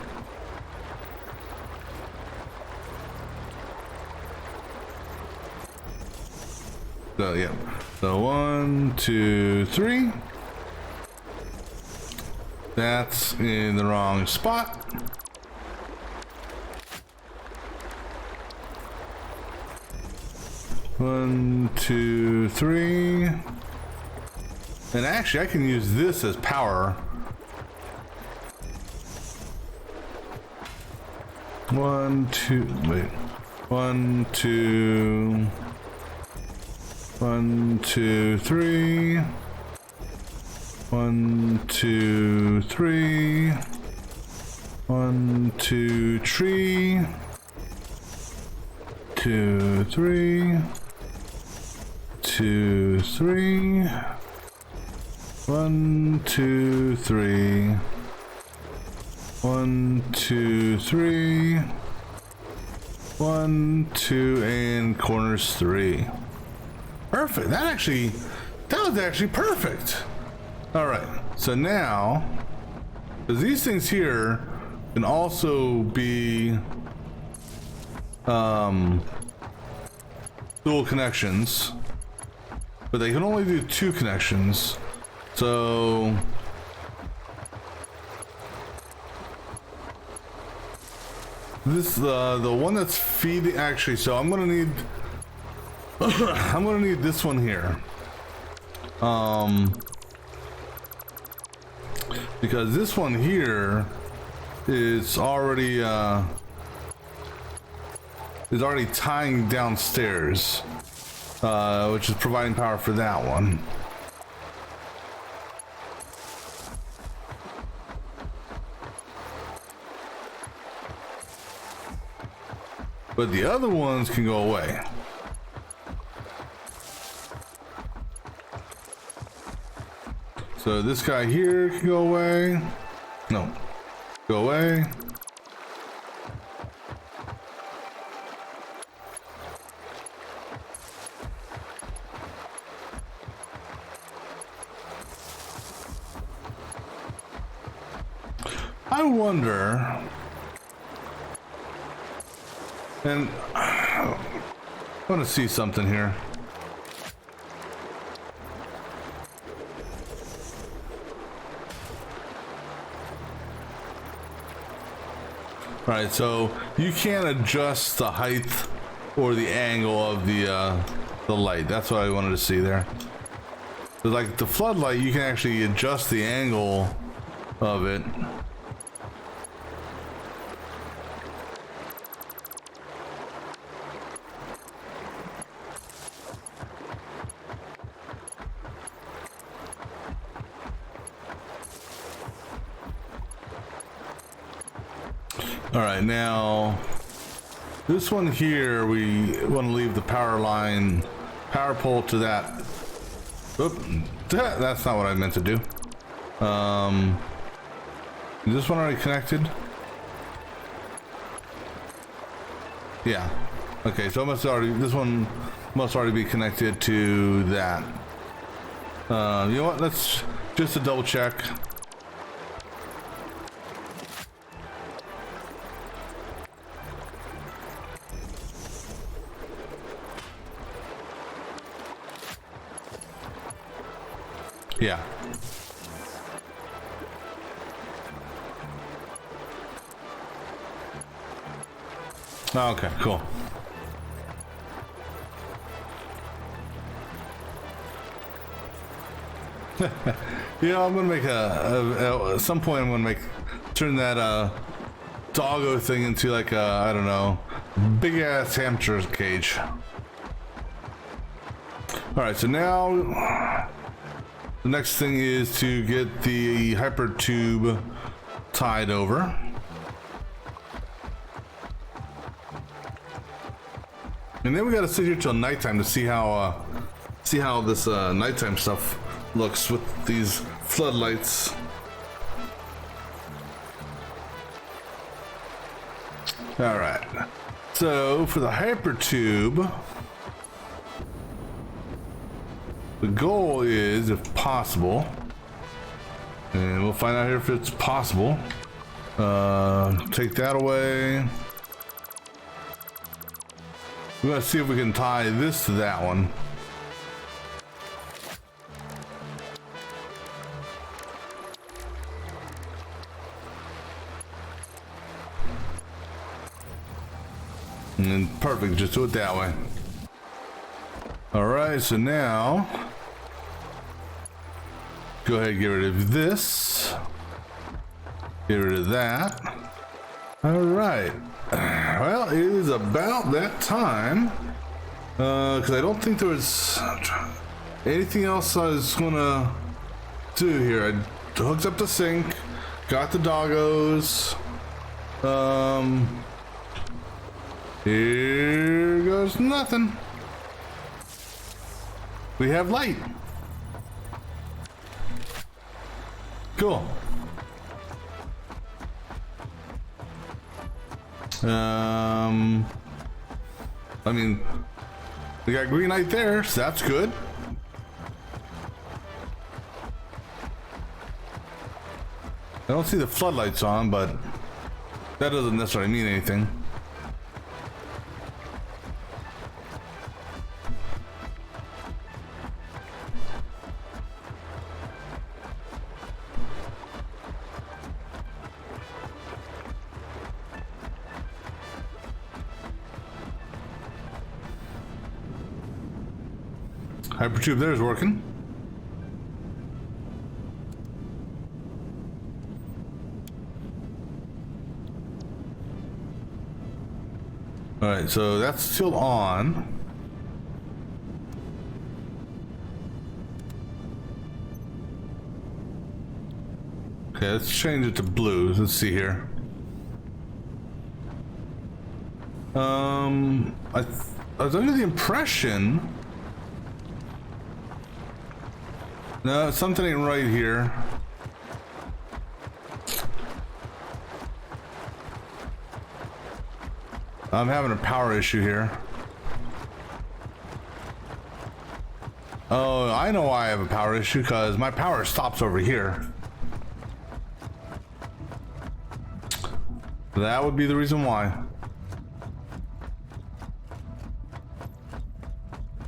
So yeah, so 1, 2, 3. That's in the wrong spot. One, 2, 3. And actually, I can use this as power. 1, 2. Wait. 1, 2. 1, 2, 3. 1, 2, 3. 1, 2, tree. 2, 3. 2, 3. 1, 2, 3. 1, 2, 3. 1, 2, and corners 3. Perfect. That was actually perfect. All right. So now, because these things here can also be dual connections, but they can only do 2 connections. So this the one that's feeding, actually, so I'm gonna need I'm gonna need this one here, because this one here is already tying downstairs, which is providing power for that one. But the other ones can go away. So this guy here can go away. No, go away. I wonder, and I want to see something here. All right, so you can't adjust the height or the angle of the light. That's what I wanted to see there. But like the floodlight, you can actually adjust the angle of it. All right, now this one here, we want to leave the power pole to that. Oop, that's not what I meant to do. Is this one already connected? Yeah. Okay, so this one must already be connected to that. You know what? Let's just to double check. Yeah. Okay, cool. You know, I'm gonna make at some point I'm gonna turn that doggo thing into like a, I don't know, big ass hamster cage. All right, so now the next thing is to get the hyper tube tied over. And then we gotta sit here till nighttime to see how this nighttime stuff looks with these floodlights. All right, so for the hyper tube, the goal is, if possible, and we'll find out here if it's possible, take that away. We're gonna see if we can tie this to that one. And then perfect, just do it that way. All right, so now go ahead and get rid of this. Get rid of that. All right. Well, it is about that time. Because I don't think there was anything else I was gonna do here. I hooked up the sink, got the doggos. Here goes nothing. We have light. Cool. I mean, we got green light there, so that's good. I don't see the floodlights on, but That doesn't necessarily mean anything. Hypertube there is working. All right, so that's still on. Okay, let's change it to blue. Let's see here. I was under the impression. No, something ain't right here. I'm having a power issue here. Oh, I know why I have a power issue, because my power stops over here. That would be the reason why.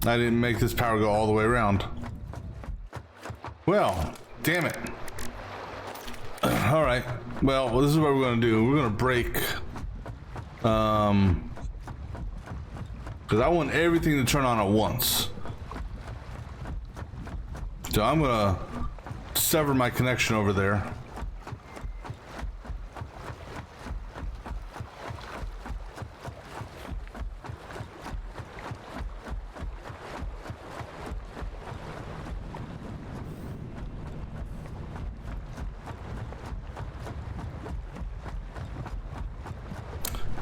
I didn't make this power go all the way around. Well, damn it. All right. Well, this is what we're going to do. We're going to break. Because I want everything to turn on at once. So I'm going to sever my connection over there.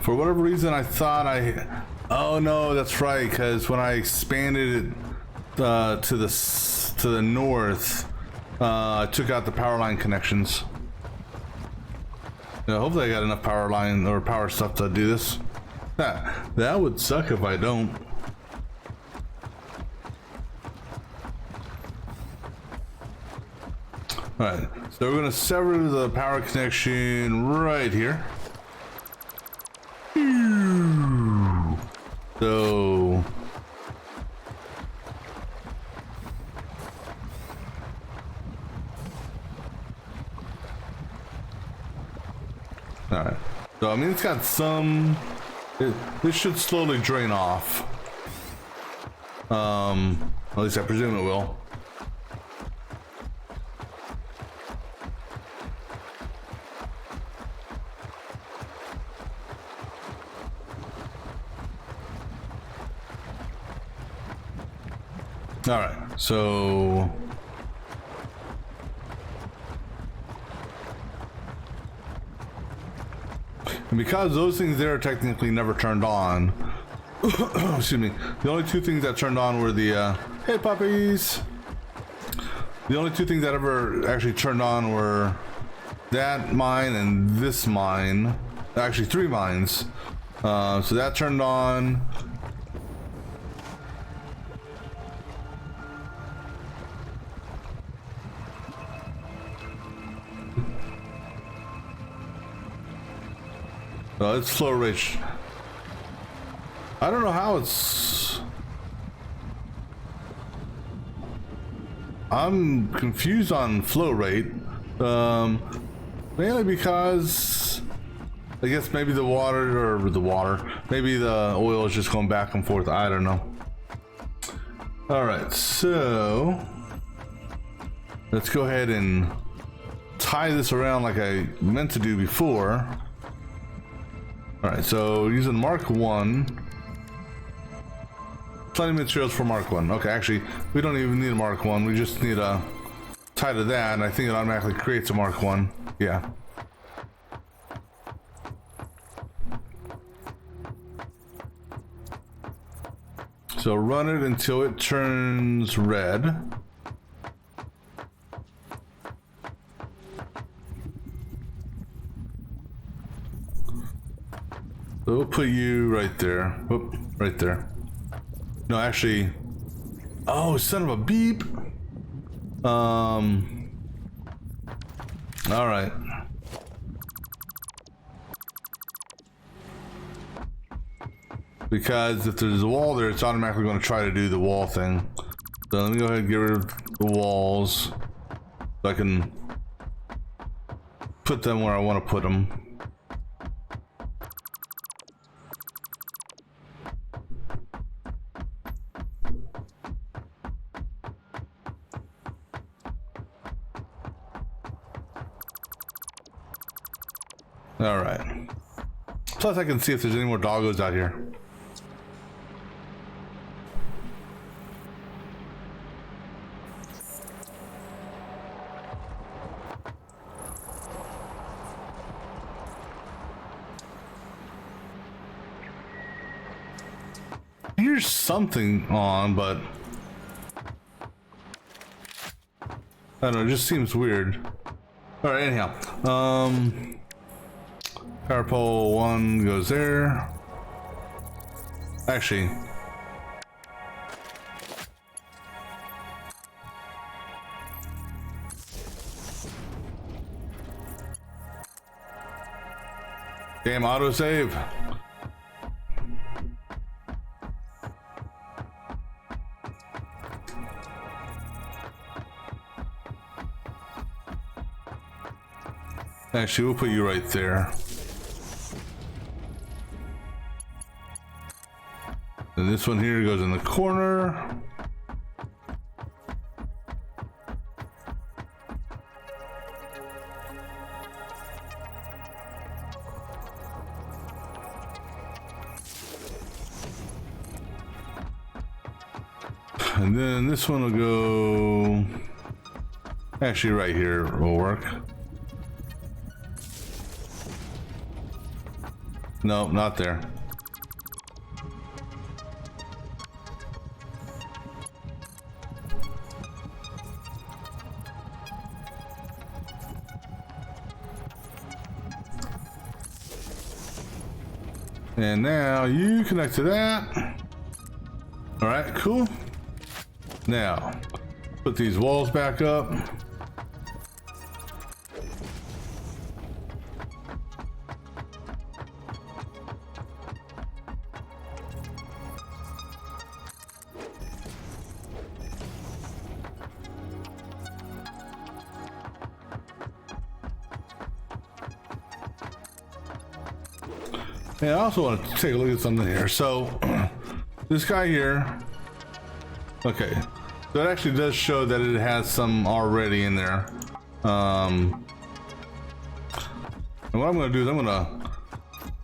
For whatever reason, I thought oh no, that's right. Because when I expanded it to the north, I took out the power line connections. Yeah, hopefully, I got enough power line or power stuff to do this. That would suck if I don't. All right, so we're gonna sever the power connection right here. So all right. So I mean, it's got some. This should slowly drain off. At least I presume it will. All right, so and because those things there are technically never turned on, excuse me, the only two things that turned on were the hey puppies. The only two things that ever actually turned on were that mine and this mine. Actually, three mines. So that turned on. It's flow rate. I don't know how it's. I'm confused on flow rate. Mainly because I guess maybe the water, maybe the oil is just going back and forth. I don't know. All right, so let's go ahead and tie this around like I meant to do before. All right, so using Mark 1. Plenty of materials for Mark 1. Okay, actually, we don't even need a Mark 1. We just need a tie to that, and I think it automatically creates a Mark 1. Yeah. So run it until it turns red. So we'll put you right there. Whoop, right there. No, actually. Oh, son of a beep. All right. because if there's a wall there, it's automatically going to try to do the wall thing. So let me go ahead and get rid of the walls so I can put them where I want to put them. All right. Plus I can see if there's any more doggos out here. Here's something on, but I don't know, it just seems weird. All right, anyhow, power pole 1 goes there. Actually, damn autosave. Actually, we'll put you right there. And this one here goes in the corner. And then this one will go, actually right here will work. No, not there. And now you connect to that. All right, cool. Now, put these walls back up. And I also want to take a look at something here. So this guy here, okay, so it actually does show that it has some already in there. And what I'm going to do is I'm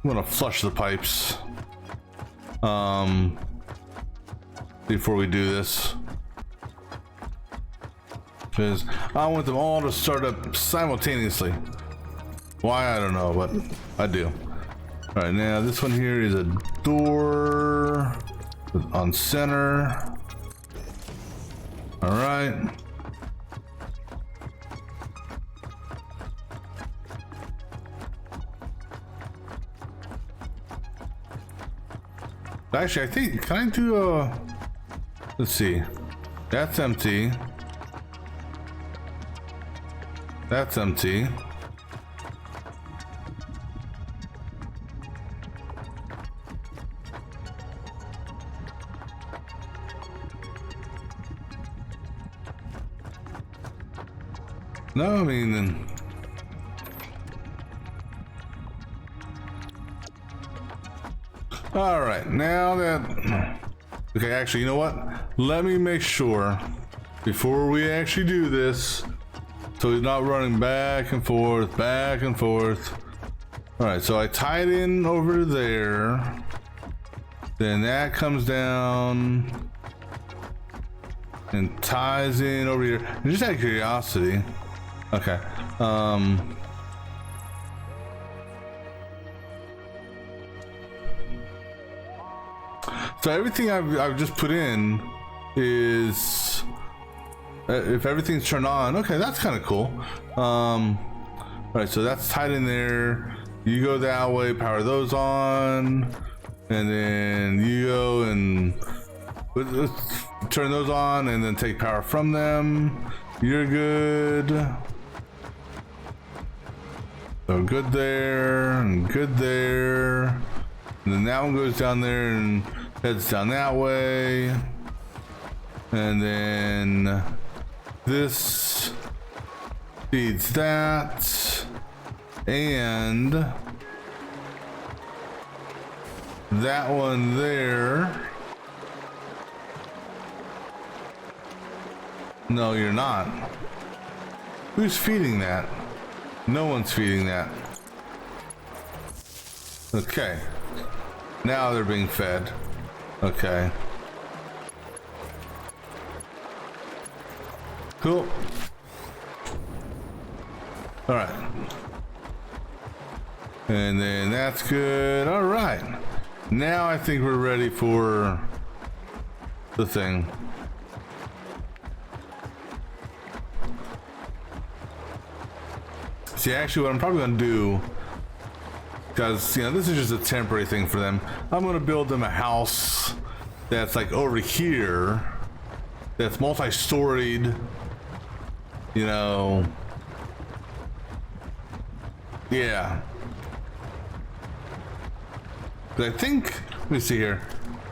going to flush the pipes before we do this, because I want them all to start up simultaneously. Why, I don't know, but I do. All right, now this one here is a door on center. All right. Actually, I think, can I do a, let's see, that's empty. That's empty. No, I mean, then. All right, now that, okay, actually, you know what? Let me make sure before we actually do this, so he's not running back and forth, back and forth. All right, so I tied in over there, then that comes down and ties in over here. And just out of curiosity, okay, so everything I've just put in is, if everything's turned on, okay, that's kind of cool. All right, so that's tied in there. You go that way, power those on, and then you go and let's turn those on and then take power from them. You're good. So good there, and good there. And then then that one goes down there and heads down that way. And then this feeds that. And that one there. No, you're not. Who's feeding that? No one's feeding that. Okay. Now they're being fed. Okay. Cool. All right. And then that's good. All right. Now I think we're ready for the thing. See, actually what I'm probably going to do, because, you know, this is just a temporary thing for them. I'm going to build them a house that's like over here, that's multi-storied, you know. Yeah. But I think, let me see here.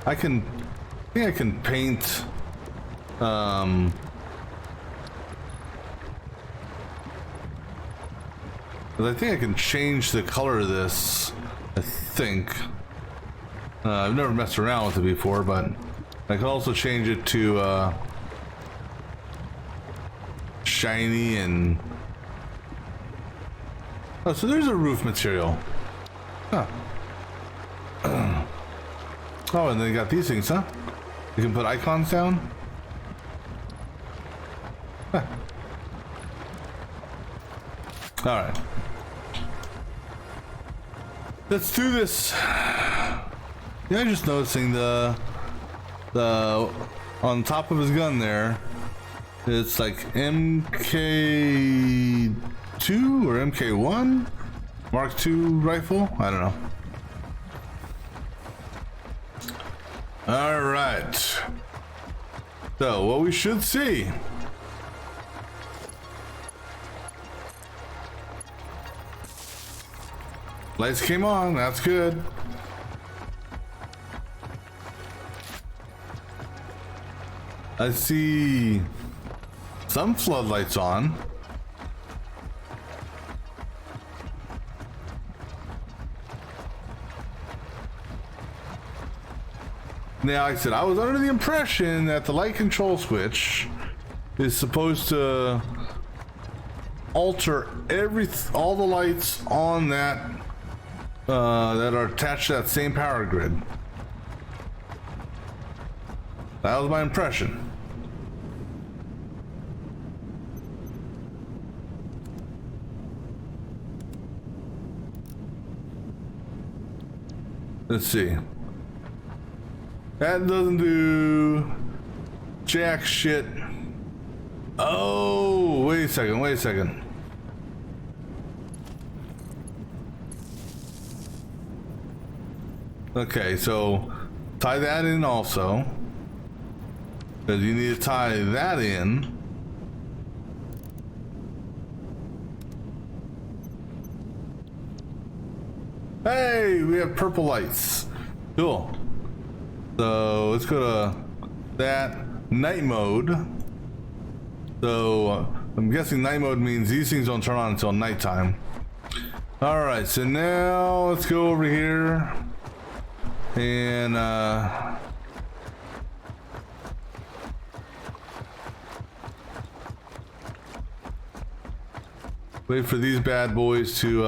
I think I can paint, but I think I can change the color of this, I think. I've never messed around with it before, but I can also change it to shiny and... Oh, so there's a roof material. Huh. Oh, and they got these things, huh? You can put icons down? Huh. Alright. Let's do this. Yeah, I'm just noticing the on top of his gun there, it's like MK2 or MK1 Mark II rifle. I don't know. All right. So what we should see. Lights came on, that's good. I see some floodlights on. Now, like I said, I was under the impression that the light control switch is supposed to alter all the lights on that that are attached to that same power grid. That was my impression. Let's see. That doesn't do jack shit. Oh, wait a second, wait a second. Okay, so tie that in also, because you need to tie that in. Hey, we have purple lights. Cool. So let's go to that night mode. So I'm guessing night mode means these things don't turn on until nighttime. All right, so now let's go over here and wait for these bad boys to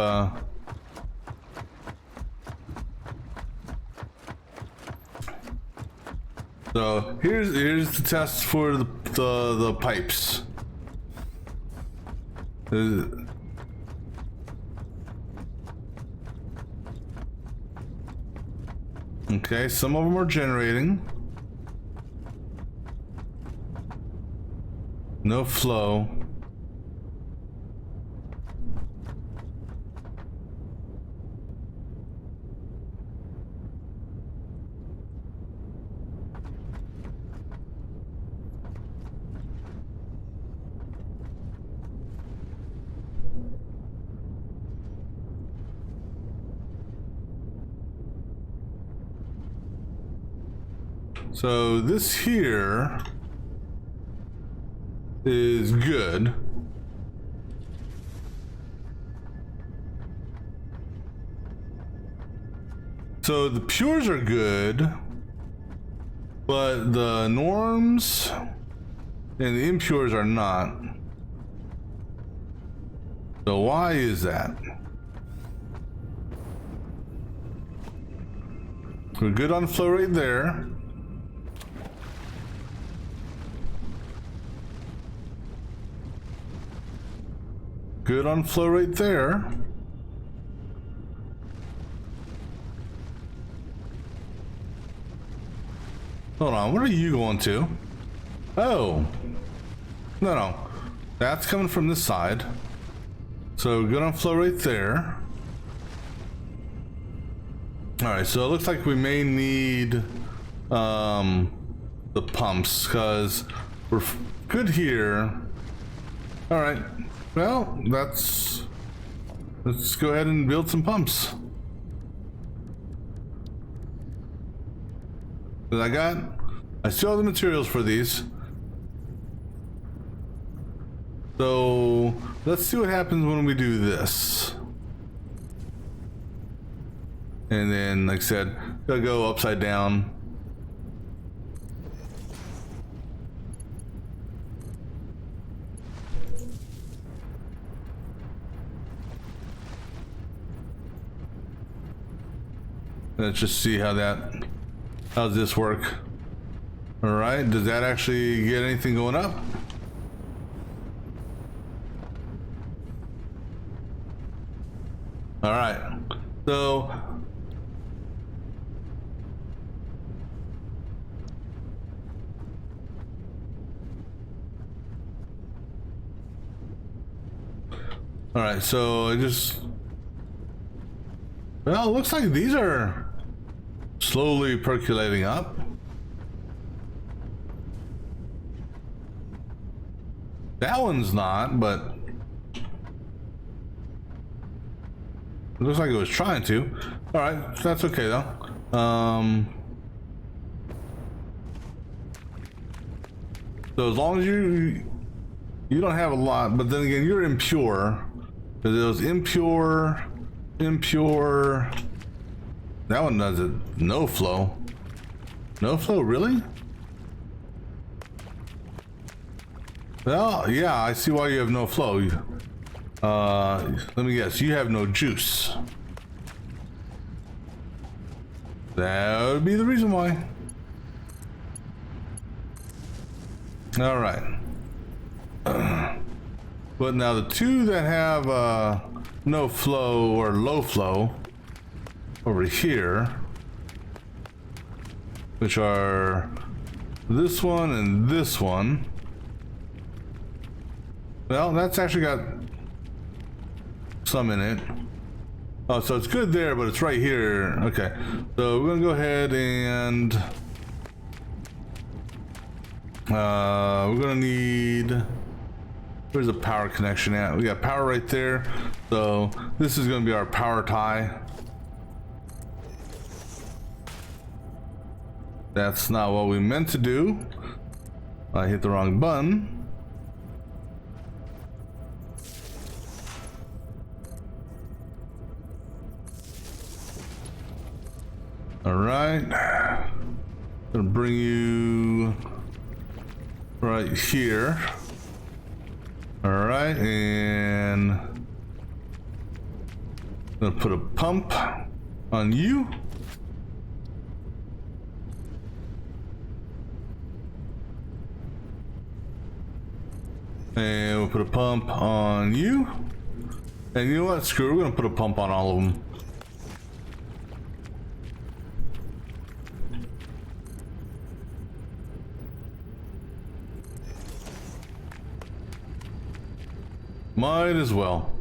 so here's the test for the pipes. Okay, some of them are generating. No flow. So this here is good. So the pures are good, but the norms and the impures are not. So why is that? We're good on flow rate there. Good on flow rate there. Hold on, what are you going to? Oh. No. That's coming from this side. So good on flow rate there. Alright, so it looks like we may need the pumps because we're good here. Alright, well, let's go ahead and build some pumps. I still have the materials for these. So let's see what happens when we do this. And then, like I said, gotta go upside down. Let's just see how's this work. All right, does that actually get anything going up? All right, so well, it looks like these are slowly percolating up. That one's not, but it looks like it was trying to. All right, that's okay though. So as long as you don't have a lot, but then again, you're impure. Because it was impure. That one does it. No flow. No flow, really? Well, yeah, I see why you have no flow. Let me guess, you have no juice. That would be the reason why. All right. But now the two that have no flow or low flow over here, which are this one and this one. Well, that's actually got some in it. Oh, so it's good there, but it's right here. Okay, so we're gonna go ahead and we're gonna need, where's the power connection at? We got power right there. So this is gonna be our power tie. That's not what we meant to do. I hit the wrong button. All right, gonna bring you right here. All right, and gonna put a pump on you. And we'll put a pump on you. And you know what? Screw it, we're gonna put a pump on all of them. Might as well.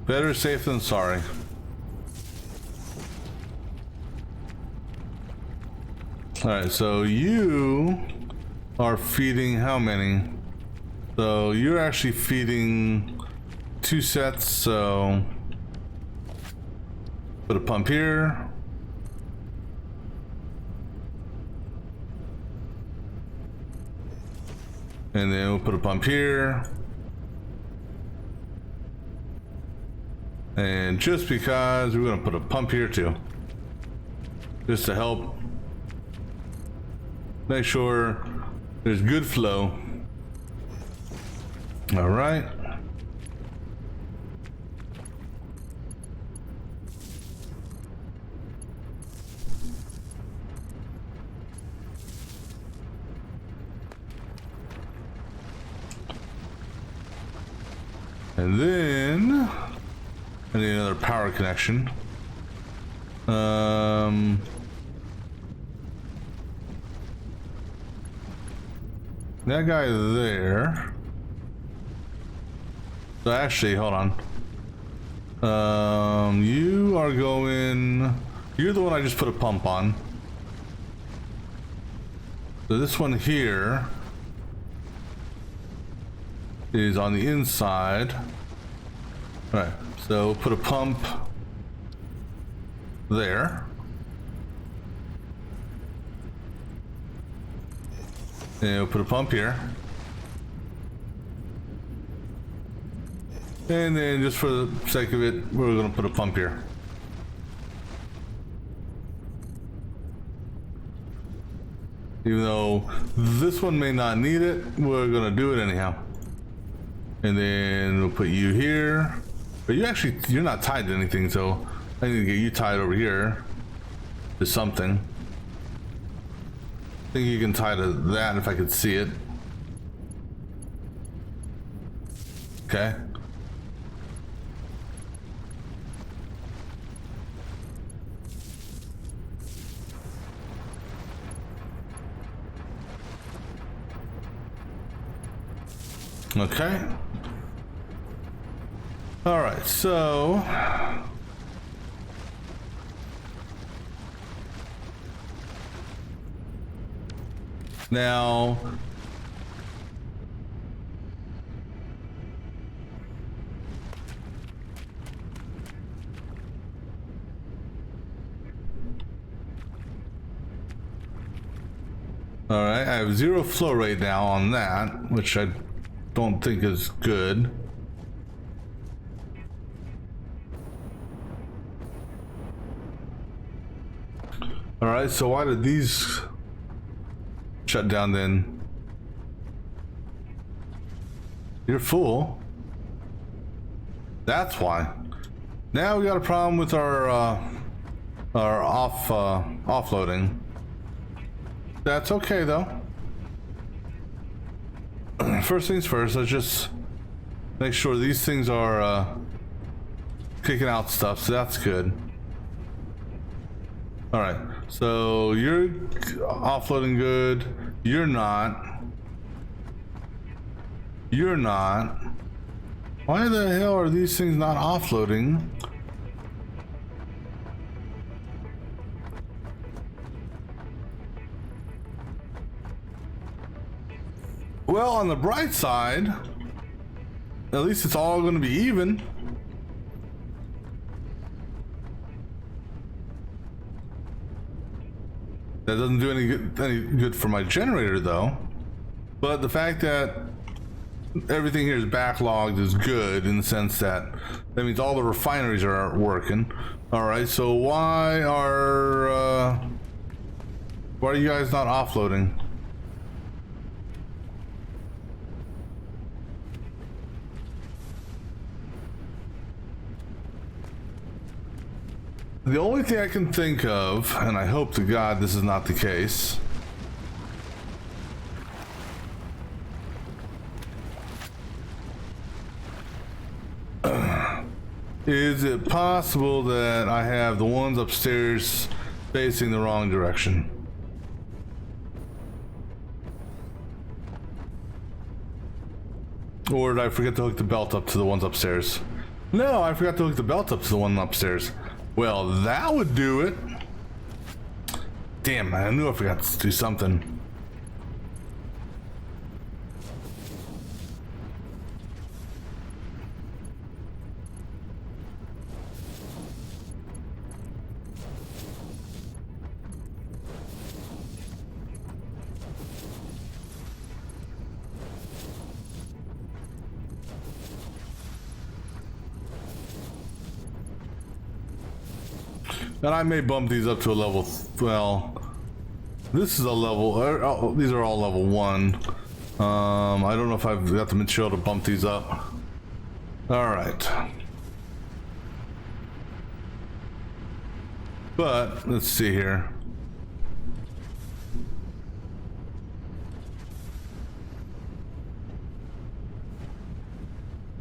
Better safe than sorry. All right, so you are feeding how many? So you're actually feeding 2 sets, so put a pump here. And then we'll put a pump here. And just because, we're gonna put a pump here too. Just to help make sure there's good flow. All right. And then I need another power connection. That guy there. So actually, hold on. You are going. You're the one I just put a pump on. So this one here is on the inside. All right. So put a pump there. And we'll put a pump here. And then just for the sake of it, we're gonna put a pump here. Even though this one may not need it, we're gonna do it anyhow. And then we'll put you here. But you're not tied to anything, so I need to get you tied over here to something. I think you can tie to that if I could see it. Okay. Okay. All right, so now all right, I have 0 flow rate now on that, which I don't think is good. All right, so why did these shut down then? You're full. That's why. Now we got a problem with our offloading. That's okay though. First things first, let's just make sure these things are kicking out stuff, so that's good. All right, so you're offloading good. You're not. You're not. Why the hell are these things not offloading? Well, on the bright side, at least it's all going to be even. That doesn't do any good for my generator though. But the fact that everything here is backlogged is good in the sense that means all the refineries are working. All right, so why are you guys not offloading? The only thing I can think of, and I hope to God this is not the case, is it possible that I have the ones upstairs facing the wrong direction? Or did I forget to hook the belt up to the ones upstairs? No, I forgot to hook the belt up to the one upstairs. Well, that would do it. Damn, I knew I forgot to do something. And I may bump these up to a level, well, this is a level, oh, these are all level 1. I don't know if I've got the material to bump these up. All right. But, let's see here.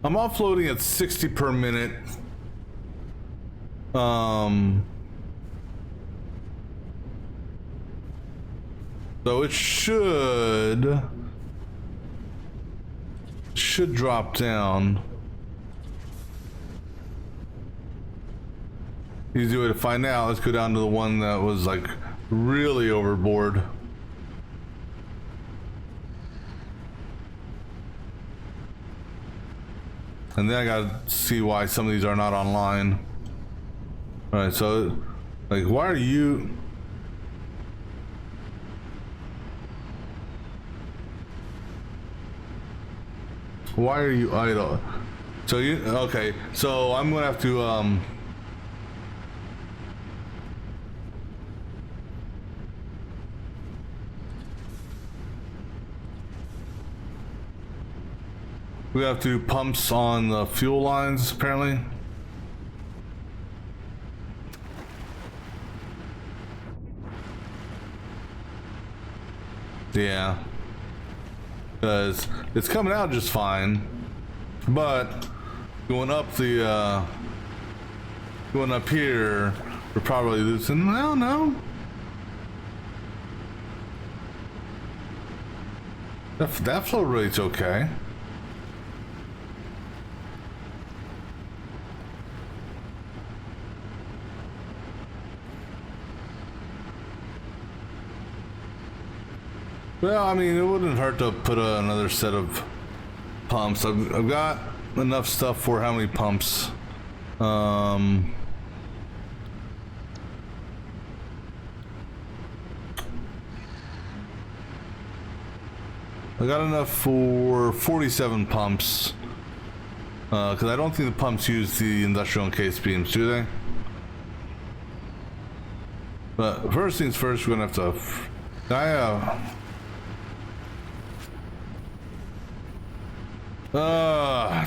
I'm offloading at 60 per minute. So it should drop down. Easy way to find out. Let's go down to the one that was like really overboard. And then I gotta see why some of these are not online. All right, so like, why are you? Why are you idle? So you, okay, so I'm gonna have to we have to do pumps on the fuel lines apparently. Yeah. Because it's coming out just fine, but going up the going up here, we're probably losing. No, that flow rate's okay. Well, I mean, it wouldn't hurt to put another set of pumps. I've got enough stuff for how many pumps? I got enough for 47 pumps. Because I don't think the pumps use the industrial encased beams, do they? But first things first, we're gonna have to.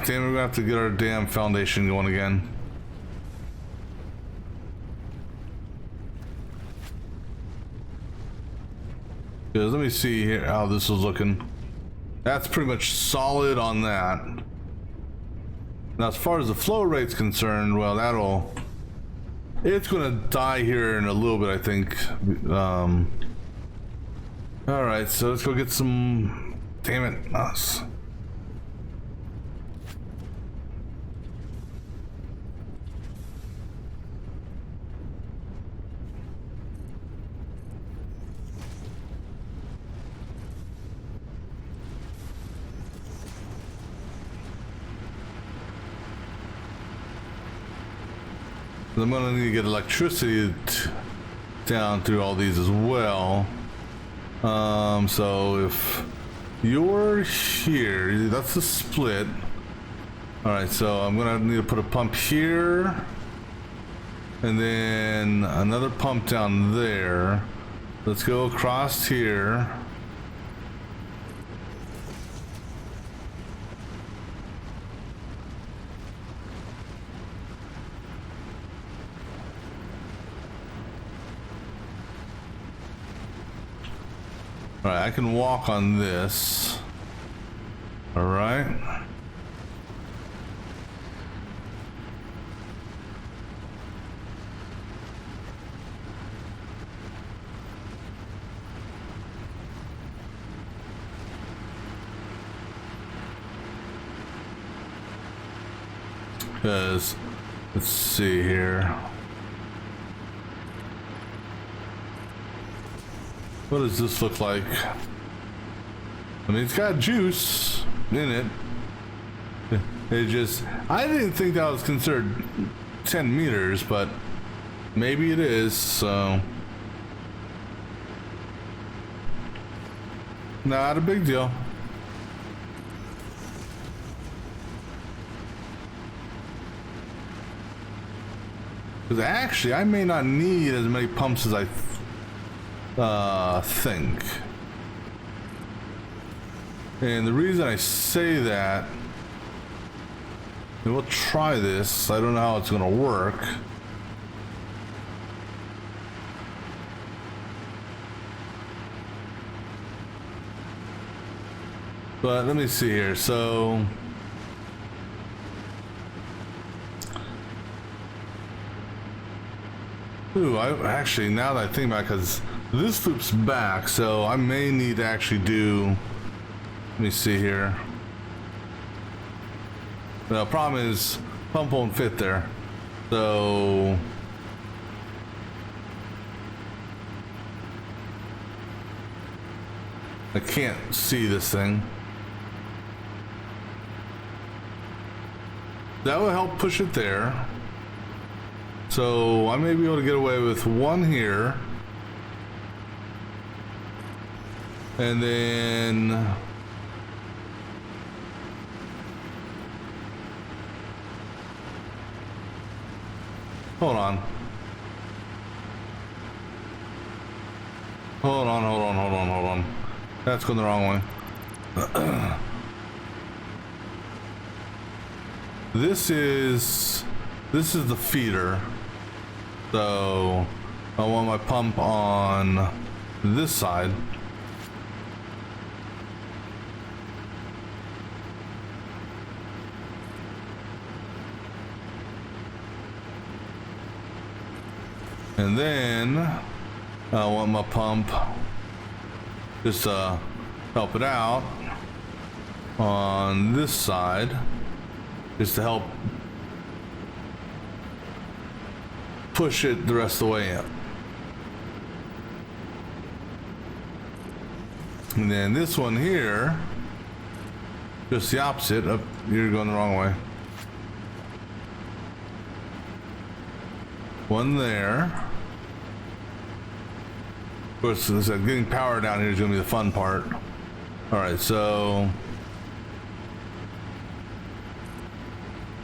Damn, we're gonna have to get our damn foundation going again. Because let me see here how this is looking. That's pretty much solid on that. Now, as far as the flow rate's concerned, well, it's gonna die here in a little bit, I think. All right, so let's go get some. Damn it, us. I'm gonna need to get electricity down through all these as well. So if you're here, that's the split. All right, so I'm gonna need to put a pump here, and then another pump down there. Let's go across here. All right, I can walk on this. All right. Because, let's see here. What does this look like? I mean, it's got juice in it. It just, I didn't think that was considered 10 meters, but maybe it is, so. Not a big deal. Because actually, I may not need as many pumps as I think. And the reason I say that, and we'll try this. I don't know how it's going to work. But let me see here. So ooh, I actually, now that I think about it, because this loops back, so I may need to actually do, let me see here. The problem is pump won't fit there, so I can't see this thing. That will help push it there. So I may be able to get away with one here. And then hold on. Hold on. That's going the wrong way. This is the feeder. So I want my pump on this side. And then I want my pump just to help it out on this side, just to help push it the rest of the way in. And then this one here, just the opposite. Up, you're going the wrong way. One there. Of course, as I said, getting power down here is going to be the fun part. All right, so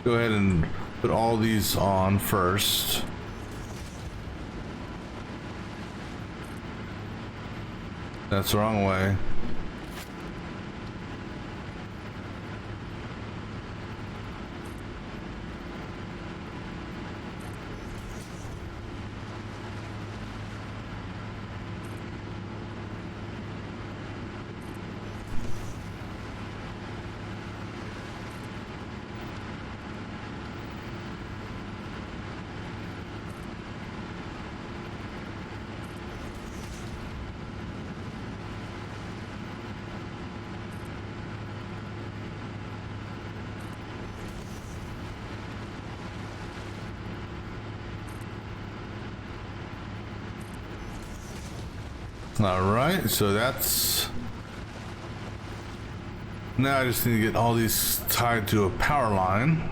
go ahead and put all these on first. That's the wrong way. All right, so that's, now I just need to get all these tied to a power line.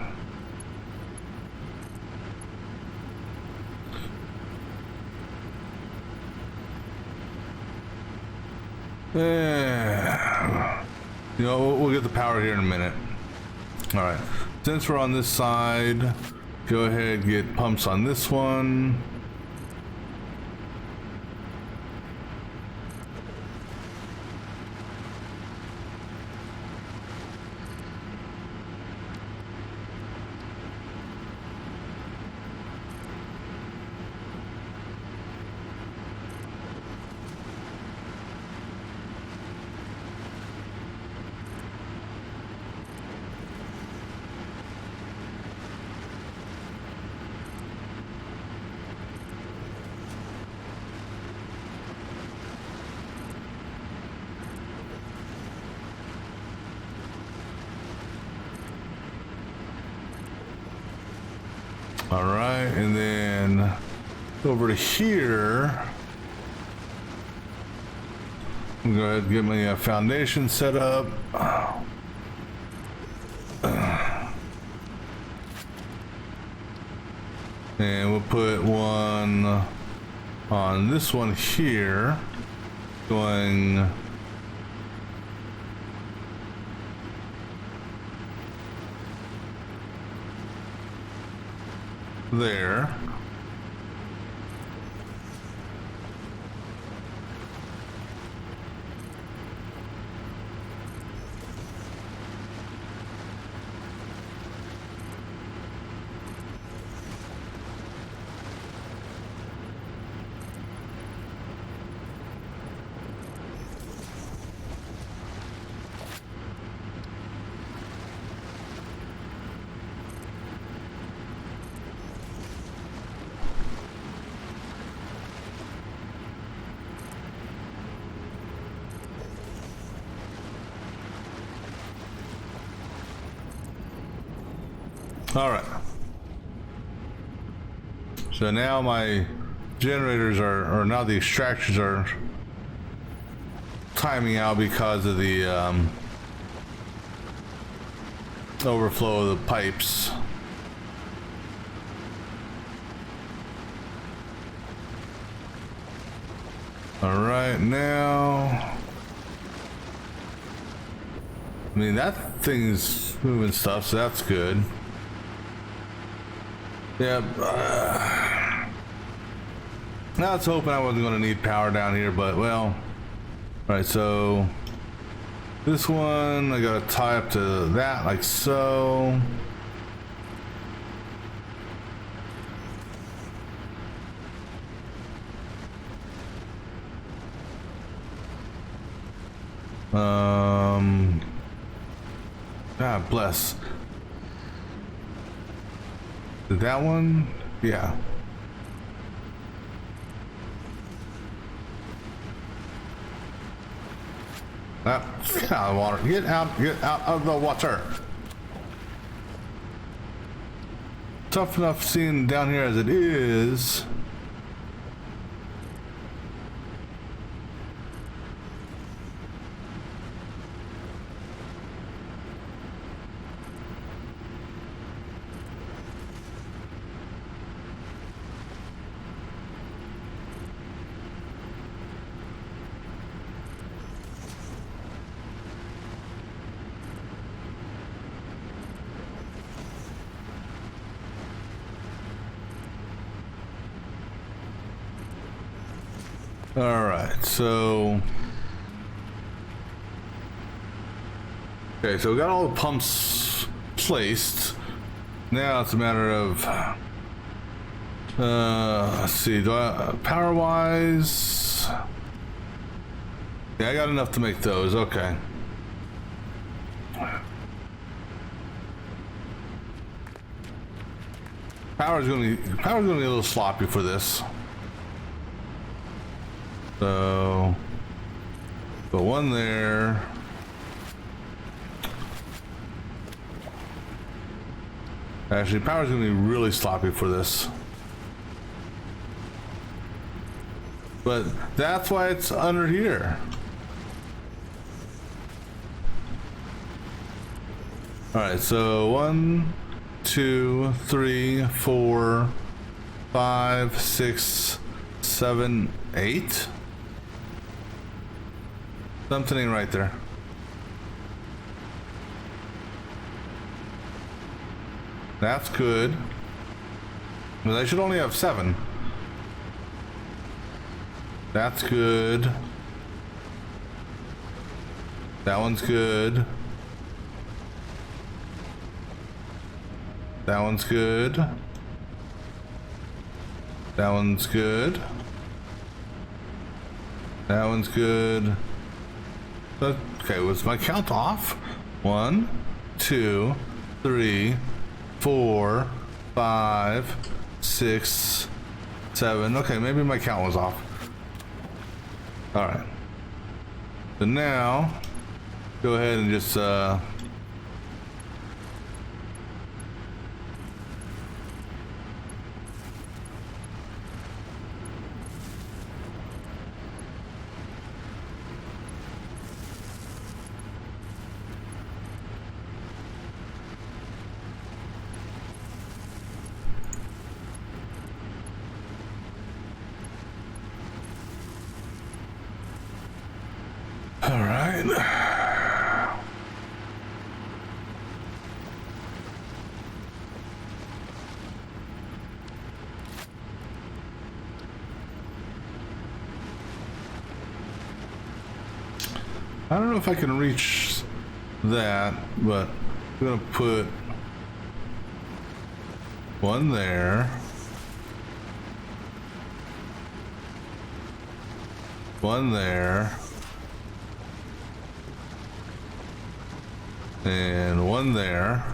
Yeah. You know, we'll get the power here in a minute. All right, since we're on this side, go ahead, get pumps on this one. All right, and then over to here. I'm gonna go ahead and get my foundation set up. And we'll put one on this one here, going there. All right. So now my generators are, or now the extractors are timing out because of the overflow of the pipes. All right, now, I mean, that thing's moving stuff, so that's good. Yeah, I was hoping I wasn't going to need power down here, but well. Alright, so this one I gotta tie up to that like so. God bless. Did that one? Yeah. Get out of the water. Get out of the water. Tough enough seeing down here as it is. All right, so okay, so we got all the pumps placed. Now it's a matter of let's see, do I power wise? Yeah, I got enough to make those. Okay. Power's gonna be a little sloppy for this. So, put one there. Actually, power's gonna be really sloppy for this. But that's why it's under here. Alright, so 1, 2, 3, 4, 5, 6, 7, 8. Something ain't right there. That's good. But I should only have 7. That's good. That one's good. That one's good. That one's good. That one's good. Okay, was my count off? 1, 2, 3, 4, 5, 6, 7. Okay, maybe my count was off. All right. So now, go ahead and just I don't know if I can reach that, but I'm gonna put one there, one there, and one there.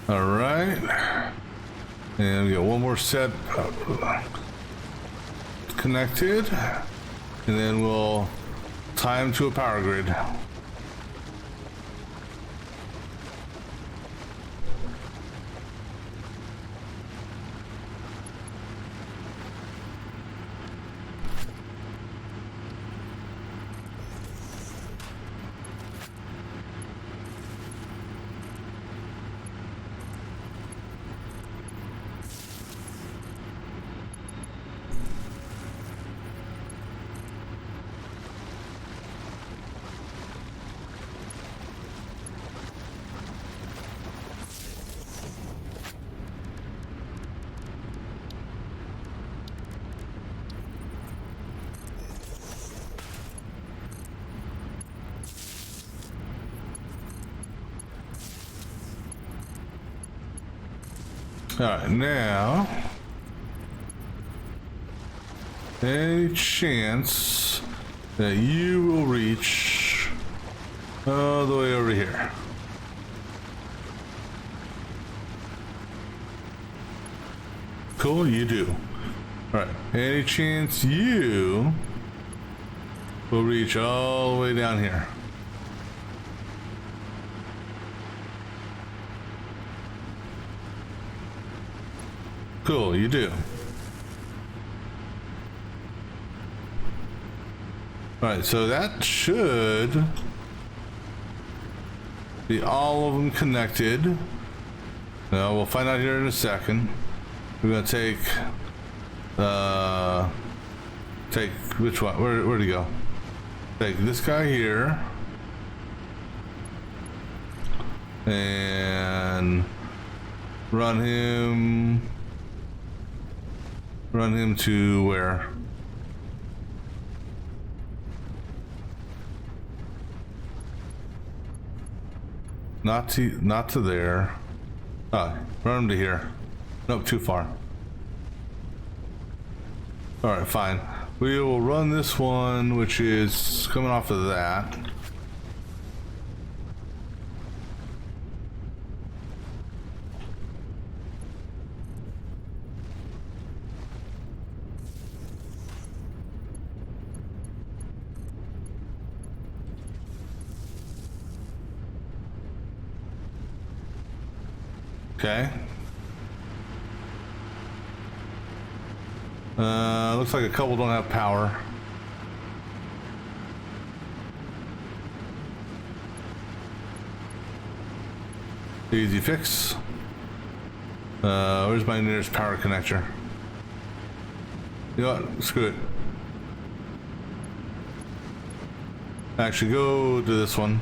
All right, and we got one more set connected, and then we'll tie them to a power grid. All right, now, any chance that you will reach all the way over here? Cool, you do. All right, any chance you will reach all the way down here? Cool, you do. Alright, so that should be all of them connected. Now we'll find out here in a second. We're gonna take which one? Where'd he go? Take this guy here and run him to where? Not to there. Ah, run him to here. Nope, too far. All right, fine. We will run this one, which is coming off of that. Okay. Looks like a couple don't have power. Easy fix. Where's my nearest power connector? You know what? Screw it. Actually, go to this one.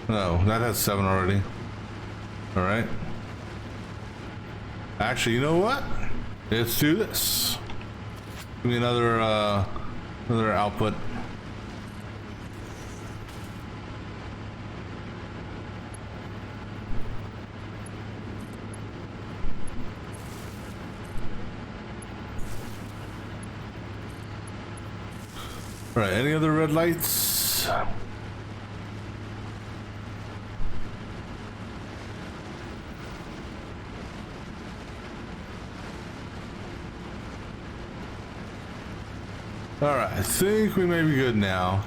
No, that has 7 already. All right. Actually, you know what? Let's do this. Give me another output. All right, any other red lights? All right, I think we may be good now.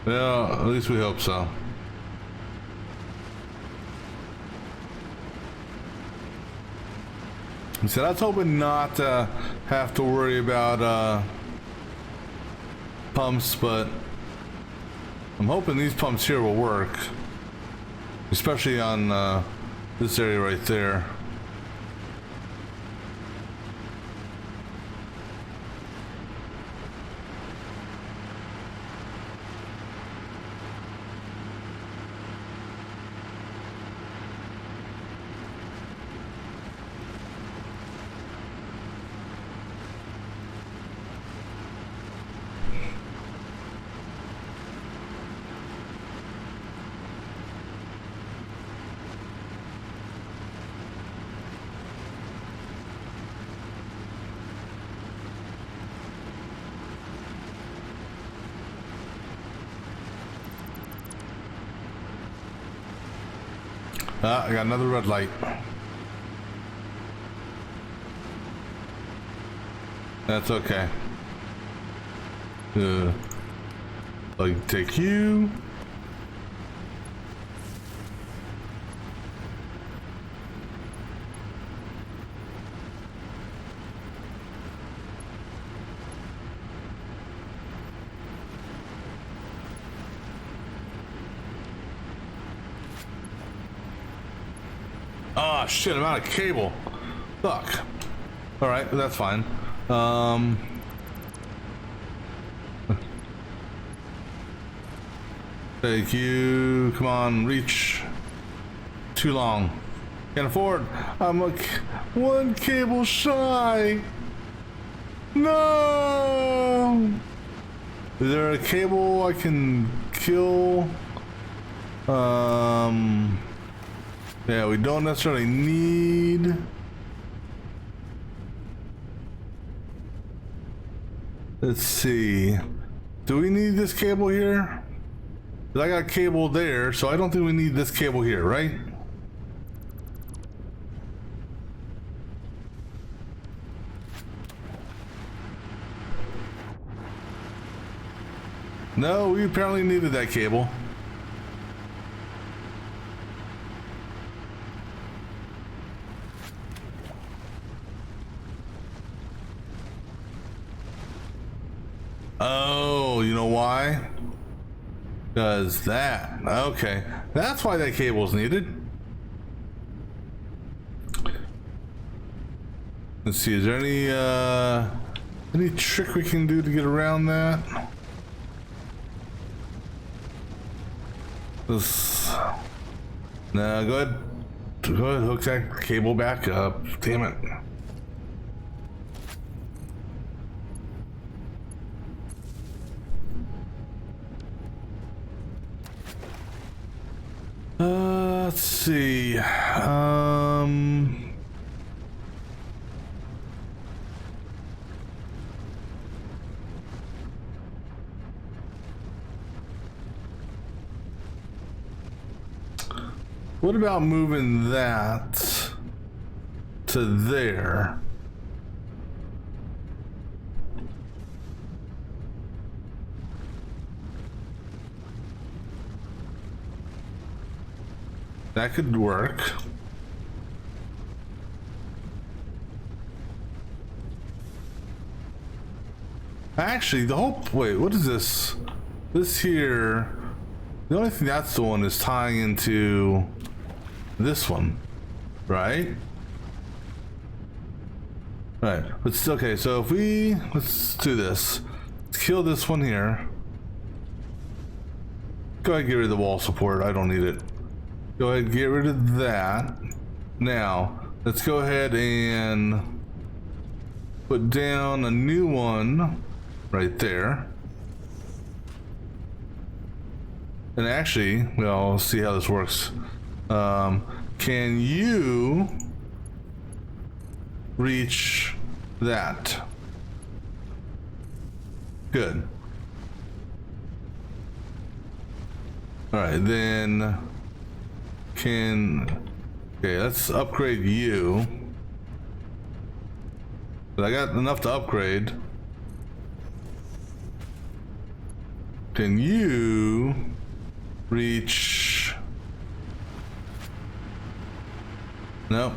Well, at least we hope so. So I was hoping not to have to worry about pumps, but I'm hoping these pumps here will work, especially on this area right there. I got another red light. That's okay. I'll take you. Oh shit, I'm out of cable. Fuck. Alright, that's fine. Thank you. Come on, reach. Too long. Can't afford. I'm like one cable shy. No! Is there a cable I can kill? Yeah, we don't necessarily need. Let's see. Do we need this cable here? 'Cause I got cable there, so I don't think we need this cable here, right? No, we apparently needed that cable. Oh, you know why? Because that. Okay. That's why that cable's needed. Let's see, is there any trick we can do to get around that? This. No, go ahead. Go ahead, hook that cable back up. Damn it. Let's see. What about moving that to there? That could work. Actually, the whole... Wait, what is this? This here... The only thing that's the one is tying into this one, right? Right, but still, okay, so if we... Let's do this. Let's kill this one here. Go ahead and get rid of the wall support. I don't need it. Go ahead and get rid of that. Now, let's go ahead and put down a new one right there. And actually, well, let's see how this works. Can you reach that? Good. All right, then okay, let's upgrade you. But I got enough to upgrade. Can you reach? Nope.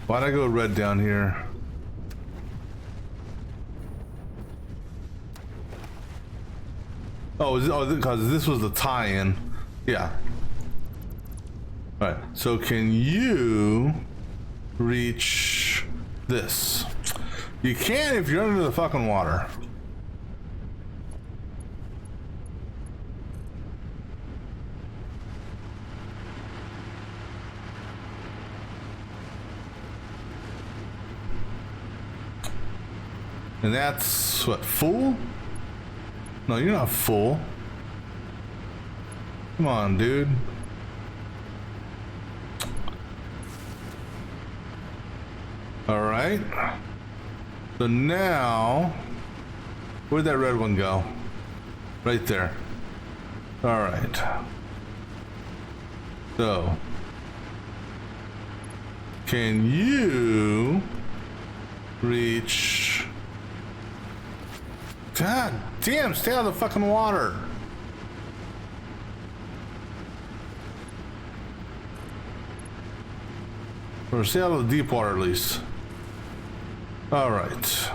Why'd I go red down here? Oh, because this was the tie-in. Yeah. All right. So can you reach this? You can if you're under the fucking water. And that's what, full? No, you're not full. Come on, dude. All right. So now, where'd that red one go? Right there. All right. So, can you reach? God damn, stay out of the fucking water. Or stay out of the deep water at least. All right.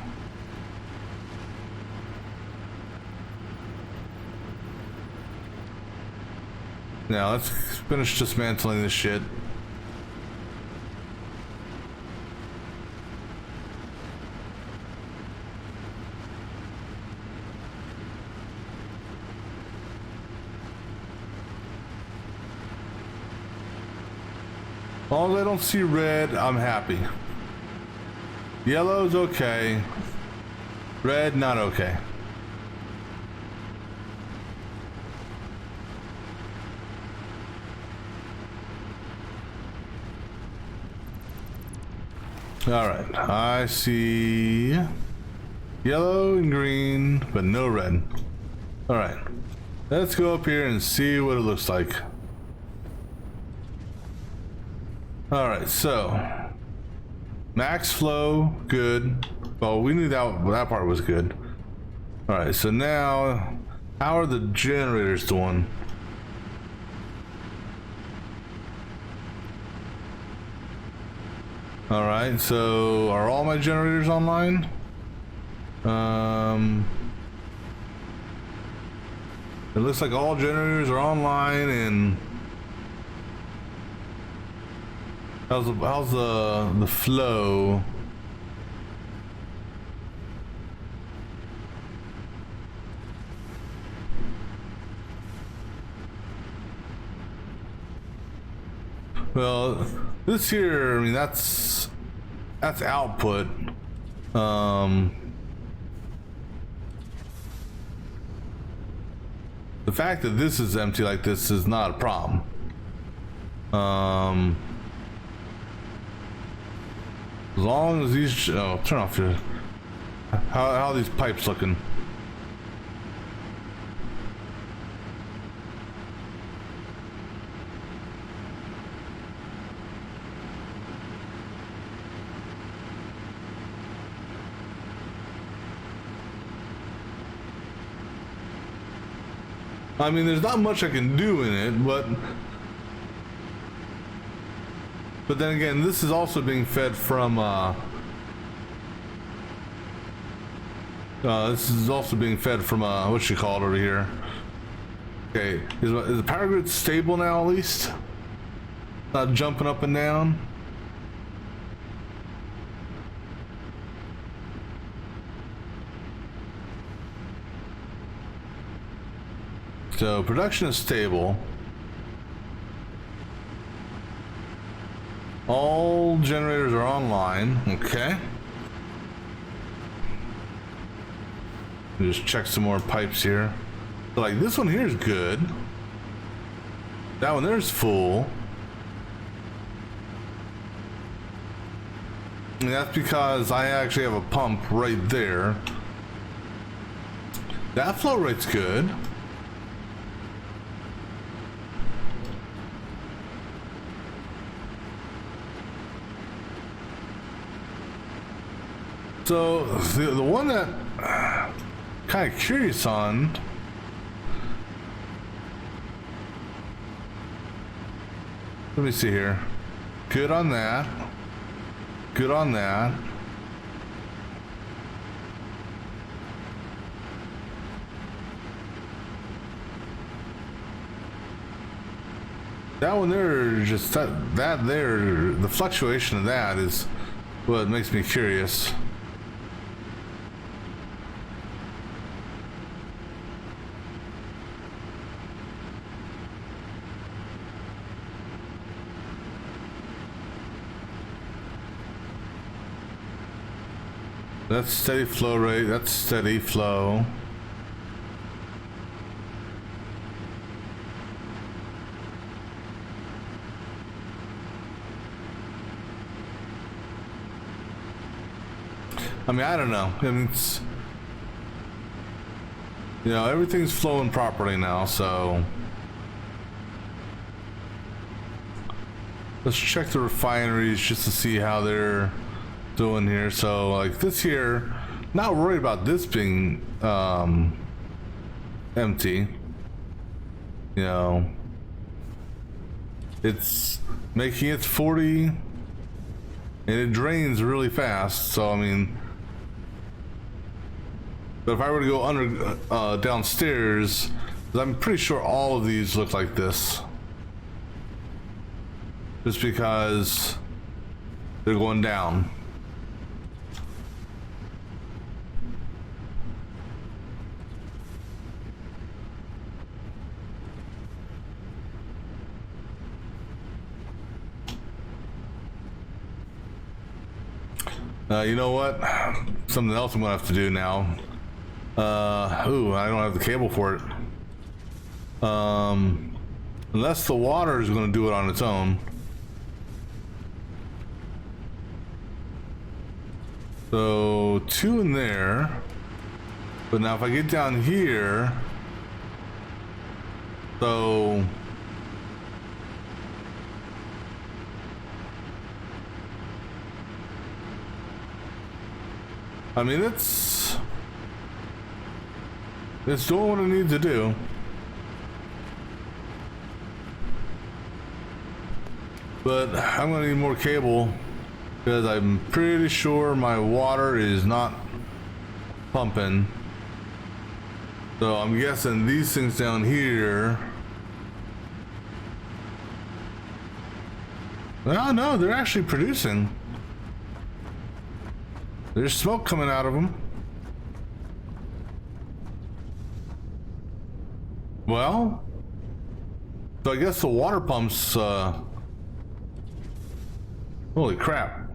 Now let's finish dismantling this shit. As long as I don't see red, I'm happy. Yellow's okay. Red, not okay. All right, I see yellow and green, but no red. All right, let's go up here and see what it looks like. All right, so max flow, good. Well, we knew that part was good. All right, so now, how are the generators doing? All right, so are all my generators online? It looks like all generators are online, and how's the flow? Well, this here, I mean, that's output. The fact that this is empty like this is not a problem. As long as these, oh, turn off your, how are these pipes looking? I mean, there's not much I can do in it, but then again, this is also being fed from this is also being fed from what you call it over here. Okay, is the power grid stable now at least? Not jumping up and down? So production is stable. All generators are online. Okay. Just check some more pipes here. So like this one here is good. That one there's full. And that's because I actually have a pump right there. That flow rate's good. So the one that kind of curious on, let me see here. Good on that. Good on that. That one there, just that there, the fluctuation of that is what makes me curious. That's steady flow rate, that's steady flow. I mean, I don't know. I mean, it's, you know, everything's flowing properly now, so let's check the refineries just to see how they're doing here. So like this here, not worried about this being empty. You know, it's making it 40 and it drains really fast. So I mean, but if I were to go under downstairs, I'm pretty sure all of these look like this, just because they're going down. You know what? Something else I'm gonna have to do now. Ooh, I don't have the cable for it. Unless the water is gonna do it on its own. So 2 in there. But now if I get down here, so I mean, it's doing what it needs to do. But I'm gonna need more cable because I'm pretty sure my water is not pumping. So I'm guessing these things down here. Well, no, they're actually producing. There's smoke coming out of them. Well, so I guess the water pumps, holy crap.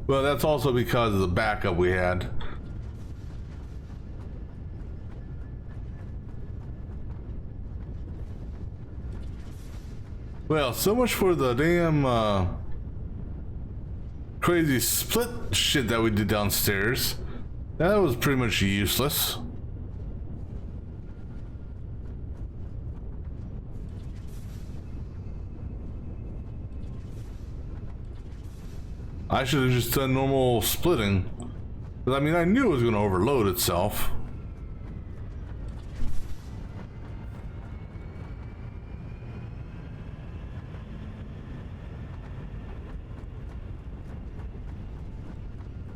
Well, that's also because of the backup we had. Well, so much for the damn, crazy split shit that we did downstairs. That was pretty much useless. I should have just done normal splitting. But I mean, I knew it was going to overload itself.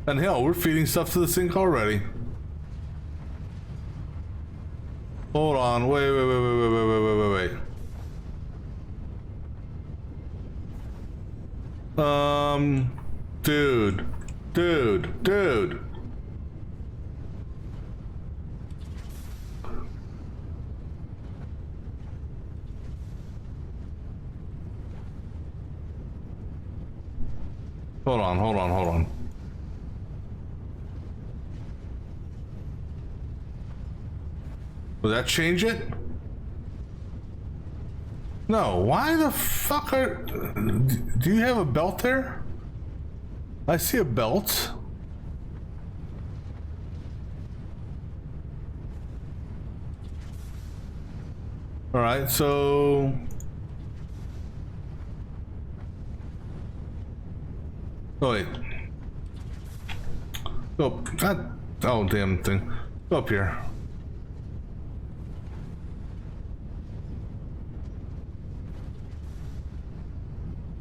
And hell, we're feeding stuff to the sink already. Hold on, wait. Dude. Hold on. Will that change it? No, why the fuck are... Do you have a belt there? I see a belt. Alright, so... Oh, wait. Oh, that... Oh, damn thing. Go up here.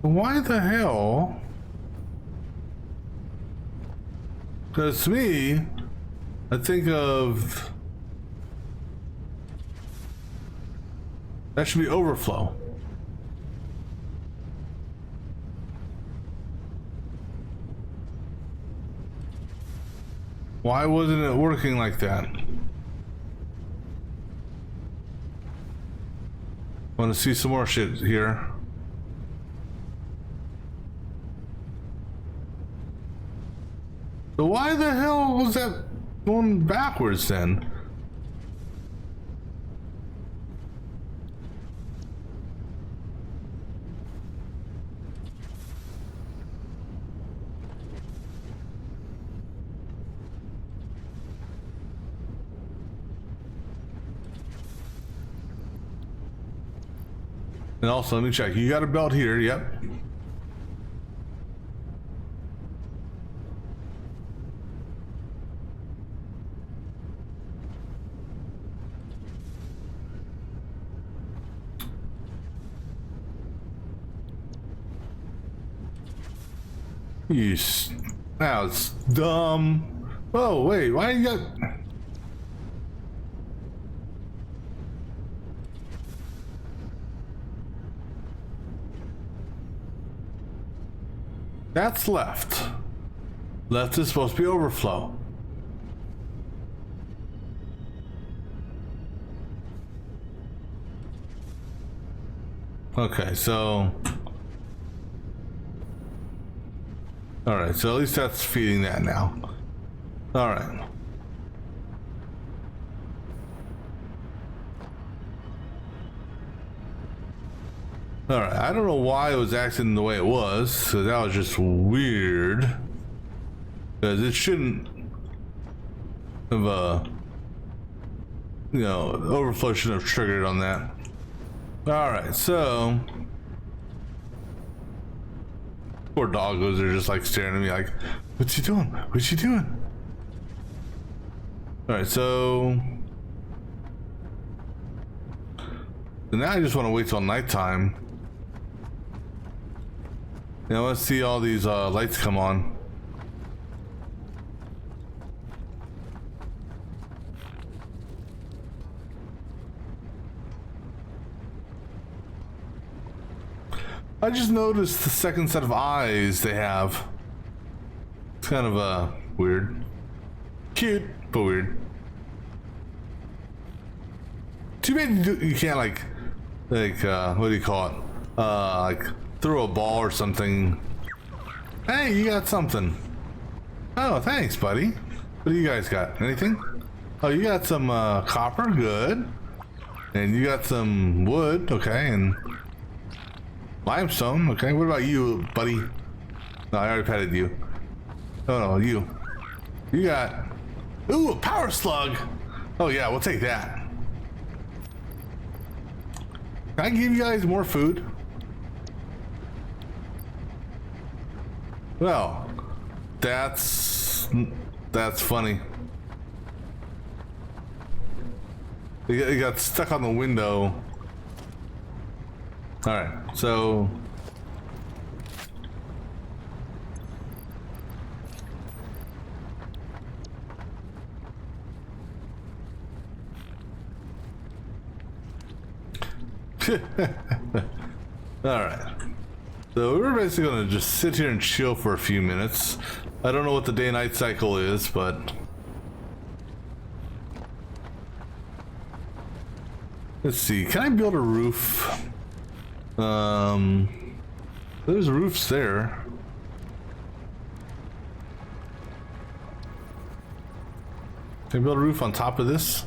Why the hell? Because to me, I think of... That should be overflow. Why wasn't it working like that? Want to see some more shit here. So why the hell was that going backwards then? And also, let me check. You got a belt here, yep. Now it's dumb. Oh, wait, why you got... That's left. Left is supposed to be overflow. Okay, so... Alright, so at least that's feeding that now. Alright. Alright, I don't know why it was acting the way it was, so that was just weird. Because it shouldn't have overflow shouldn't have triggered on that. Alright, so... Poor doggos are just like staring at me like, what's he doing? What's he doing? Alright, so now I just want to wait till nighttime. Now let's see all these lights come on. I just noticed the second set of eyes they have. It's kind of weird. Cute, but weird. Too bad you can't like what do you call it? Like throw a ball or something. Hey, you got something. Oh, thanks, buddy. What do you guys got? Anything? Oh, you got some copper, good. And you got some wood, okay, and limestone, okay. What about you, buddy? No, I already petted you. Oh no, you. You got... Ooh, a power slug! Oh yeah, we'll take that. Can I give you guys more food? Well, that's funny. It got stuck on the window. Alright, so... Alright. So we're basically gonna just sit here and chill for a few minutes. I don't know what the day-night cycle is, but... Let's see, can I build a roof? There's roofs there. Can I build a roof on top of this?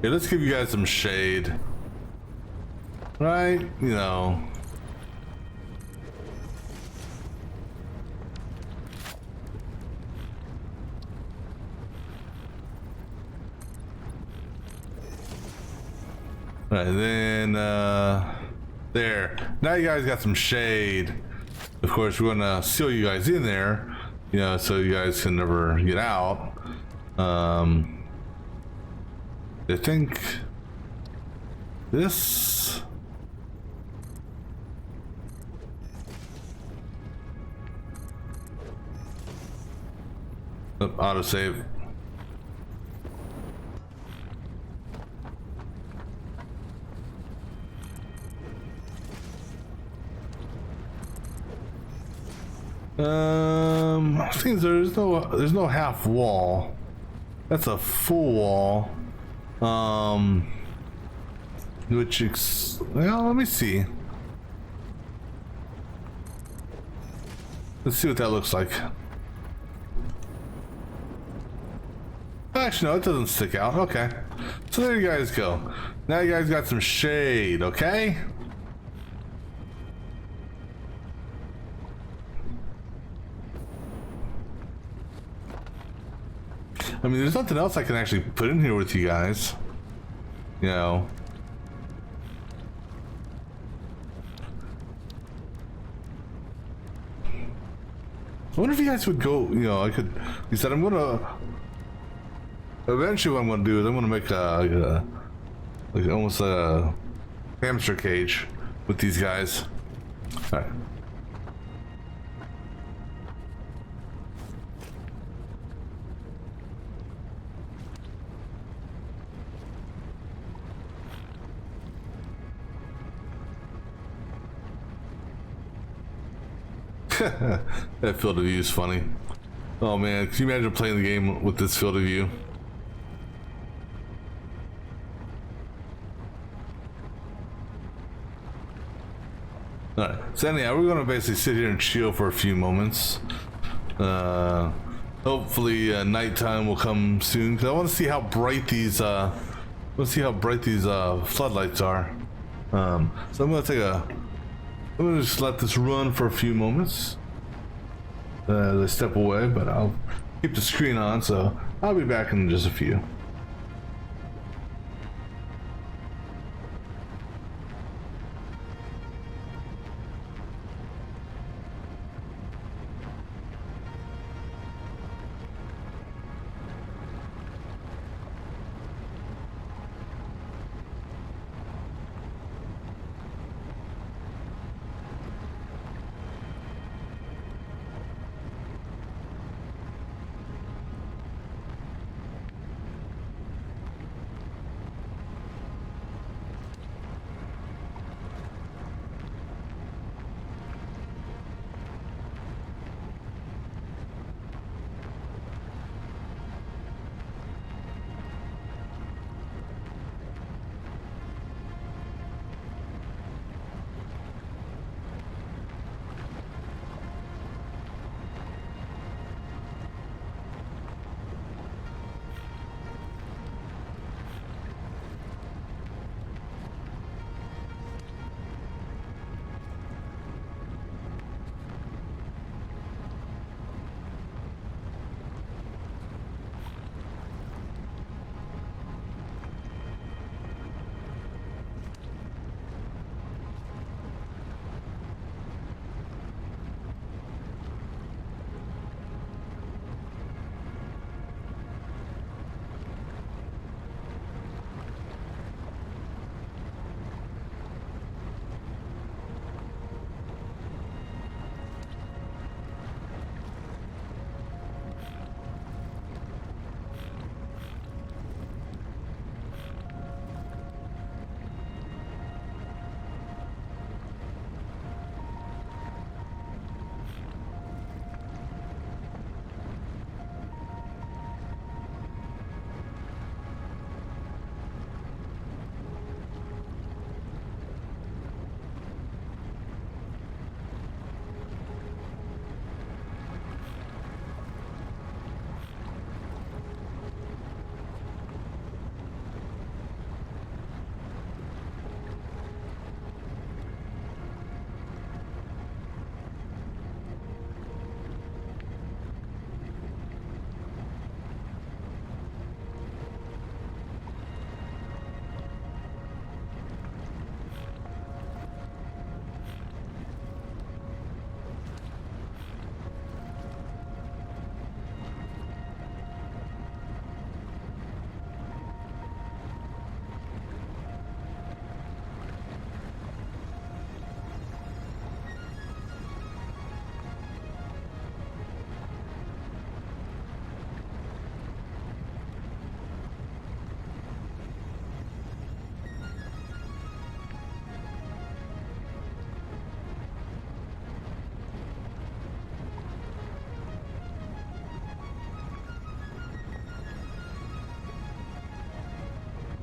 Yeah, let's give you guys some shade. Right? You know. Right, then, there. Now you guys got some shade. Of course, we're gonna seal you guys in there, you know, so you guys can never get out. I think this. Oh, autosave. I think there's no half wall. That's a full wall. Well, let me see. Let's see what that looks like. Actually, no, it doesn't stick out. Okay. So there you guys go. Now you guys got some shade, okay? I mean, there's nothing else I can actually put in here with you guys. You know. I wonder if you guys would go, you know, I could, you said I'm gonna, eventually what I'm gonna do is I'm gonna make like almost a hamster cage with these guys. All right. That field of view is funny. Oh man, can you imagine playing the game with this field of view? Alright, so anyhow, we're gonna basically sit here and chill for a few moments. Hopefully nighttime will come soon, because I want to see how bright these floodlights are. So I'm gonna just let this run for a few moments. As I step away, but I'll keep the screen on, so I'll be back in just a few.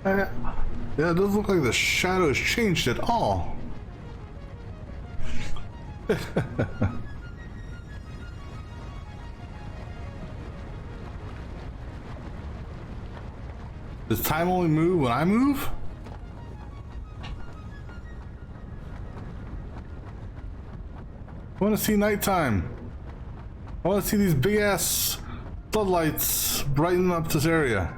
Yeah, it doesn't look like the shadows changed at all. Does time only move when I move? I want to see nighttime. I want to see these big ass floodlights brighten up this area.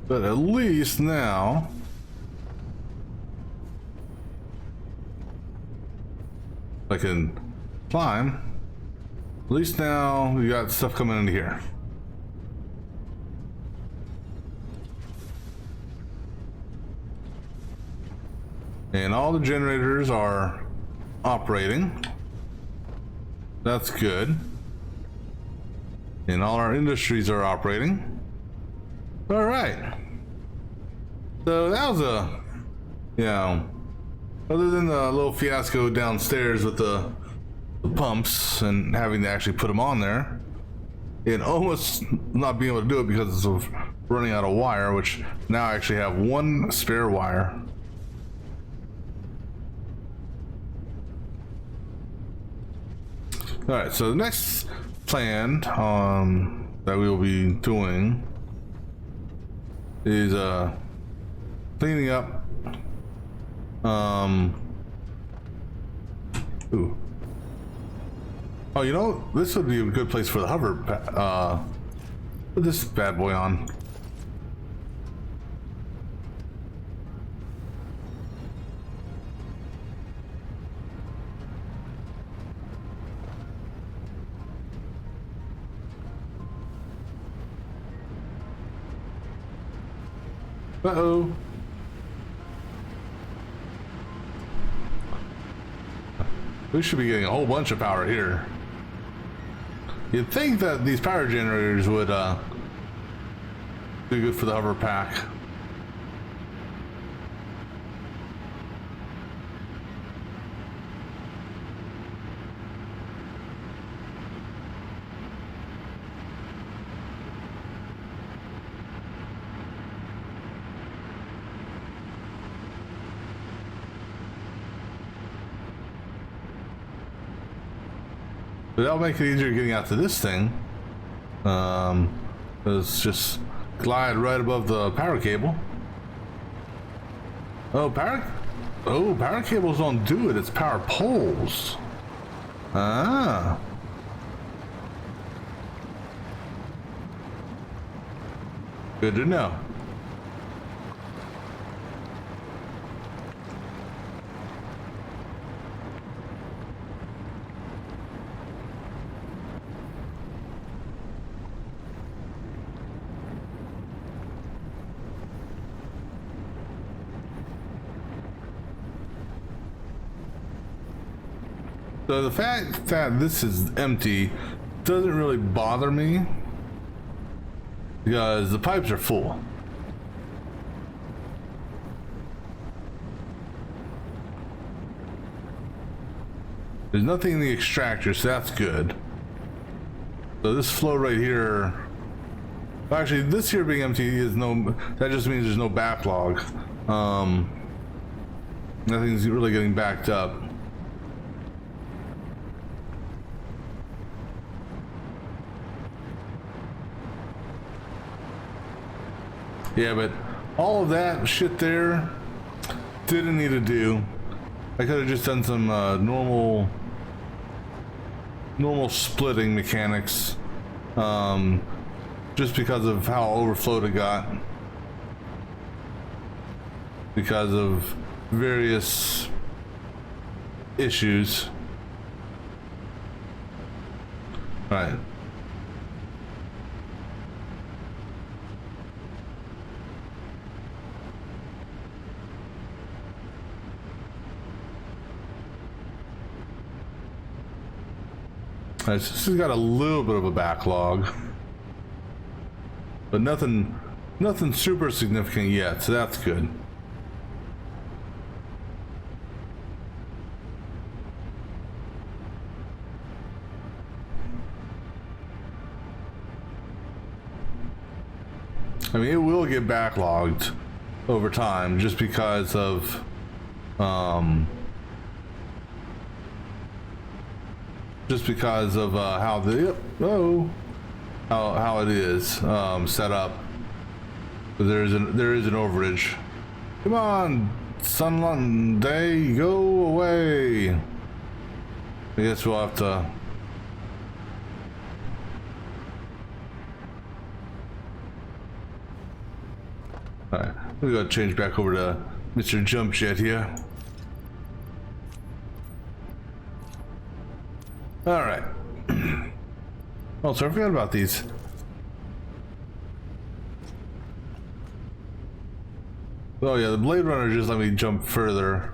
But at least now I can climb. At least now we got stuff coming into here. And all the generators are operating. That's good. And all our industries are operating. All right. So that was a, you know, other than the little fiasco downstairs with the pumps and having to actually put them on there, and almost not being able to do it because of running out of wire, which now I actually have one spare wire. All right, so the next plan that we will be doing is cleaning up. Ooh. Oh, you know, this would be a good place for the hover. Put this bad boy on. Uh-oh. We should be getting a whole bunch of power here. You'd think that these power generators would be good for the hover pack. But that'll make it easier getting out to this thing. Let's just glide right above the power cable. Oh, power cables don't do it. It's power poles. Ah. Good to know. So the fact that this is empty doesn't really bother me because the pipes are full. There's nothing in the extractor, so that's good. So this flow right here, actually this here being empty is no, that just means there's no backlog. Nothing's really getting backed up. Yeah, but all of that shit there didn't need to do. I could have just done some normal splitting mechanics, just because of how overflowed it got, because of various issues. All right. This has got a little bit of a backlog, but nothing super significant yet, so that's good. I mean, it will get backlogged over time just because of how the how it is set up. There is an overage. Come on, Sunday, go away. I guess we'll have to. Alright, we gotta change back over to Mr. Jump Jet here. Alright. Oh, so I forgot about these. Oh yeah, the Blade Runner just let me jump further.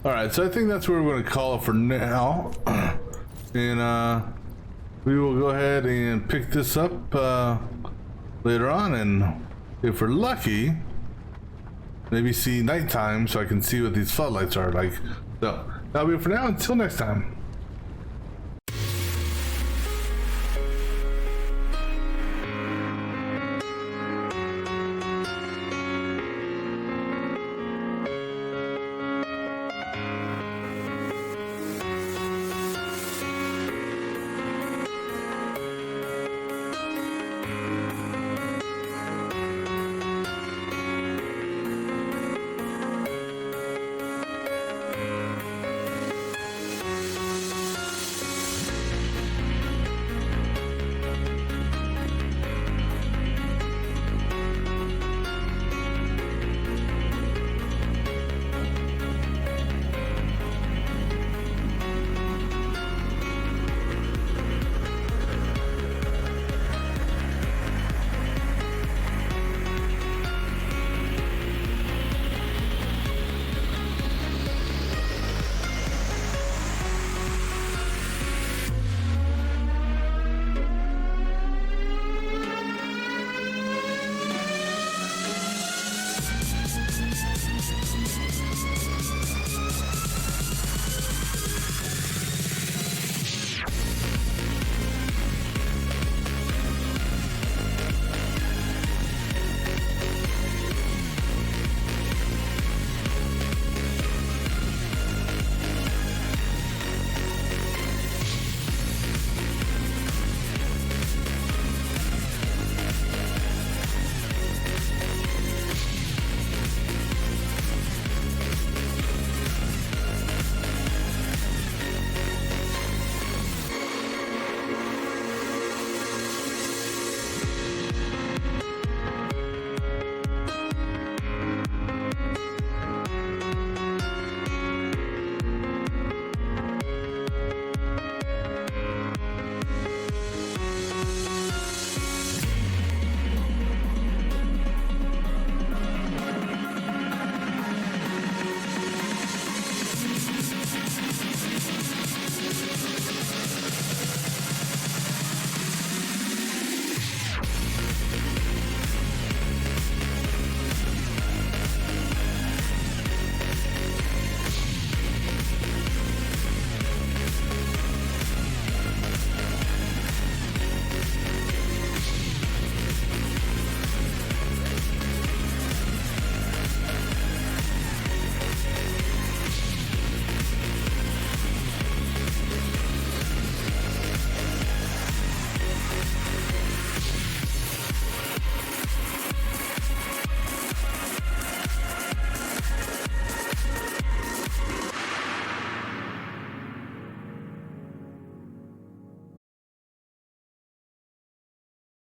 Alright, so I think that's where we're going to call it for now. And we will go ahead and pick this up later on, and if we're lucky, maybe see nighttime so I can see what these floodlights are like. So that'll be it for now. Until next time.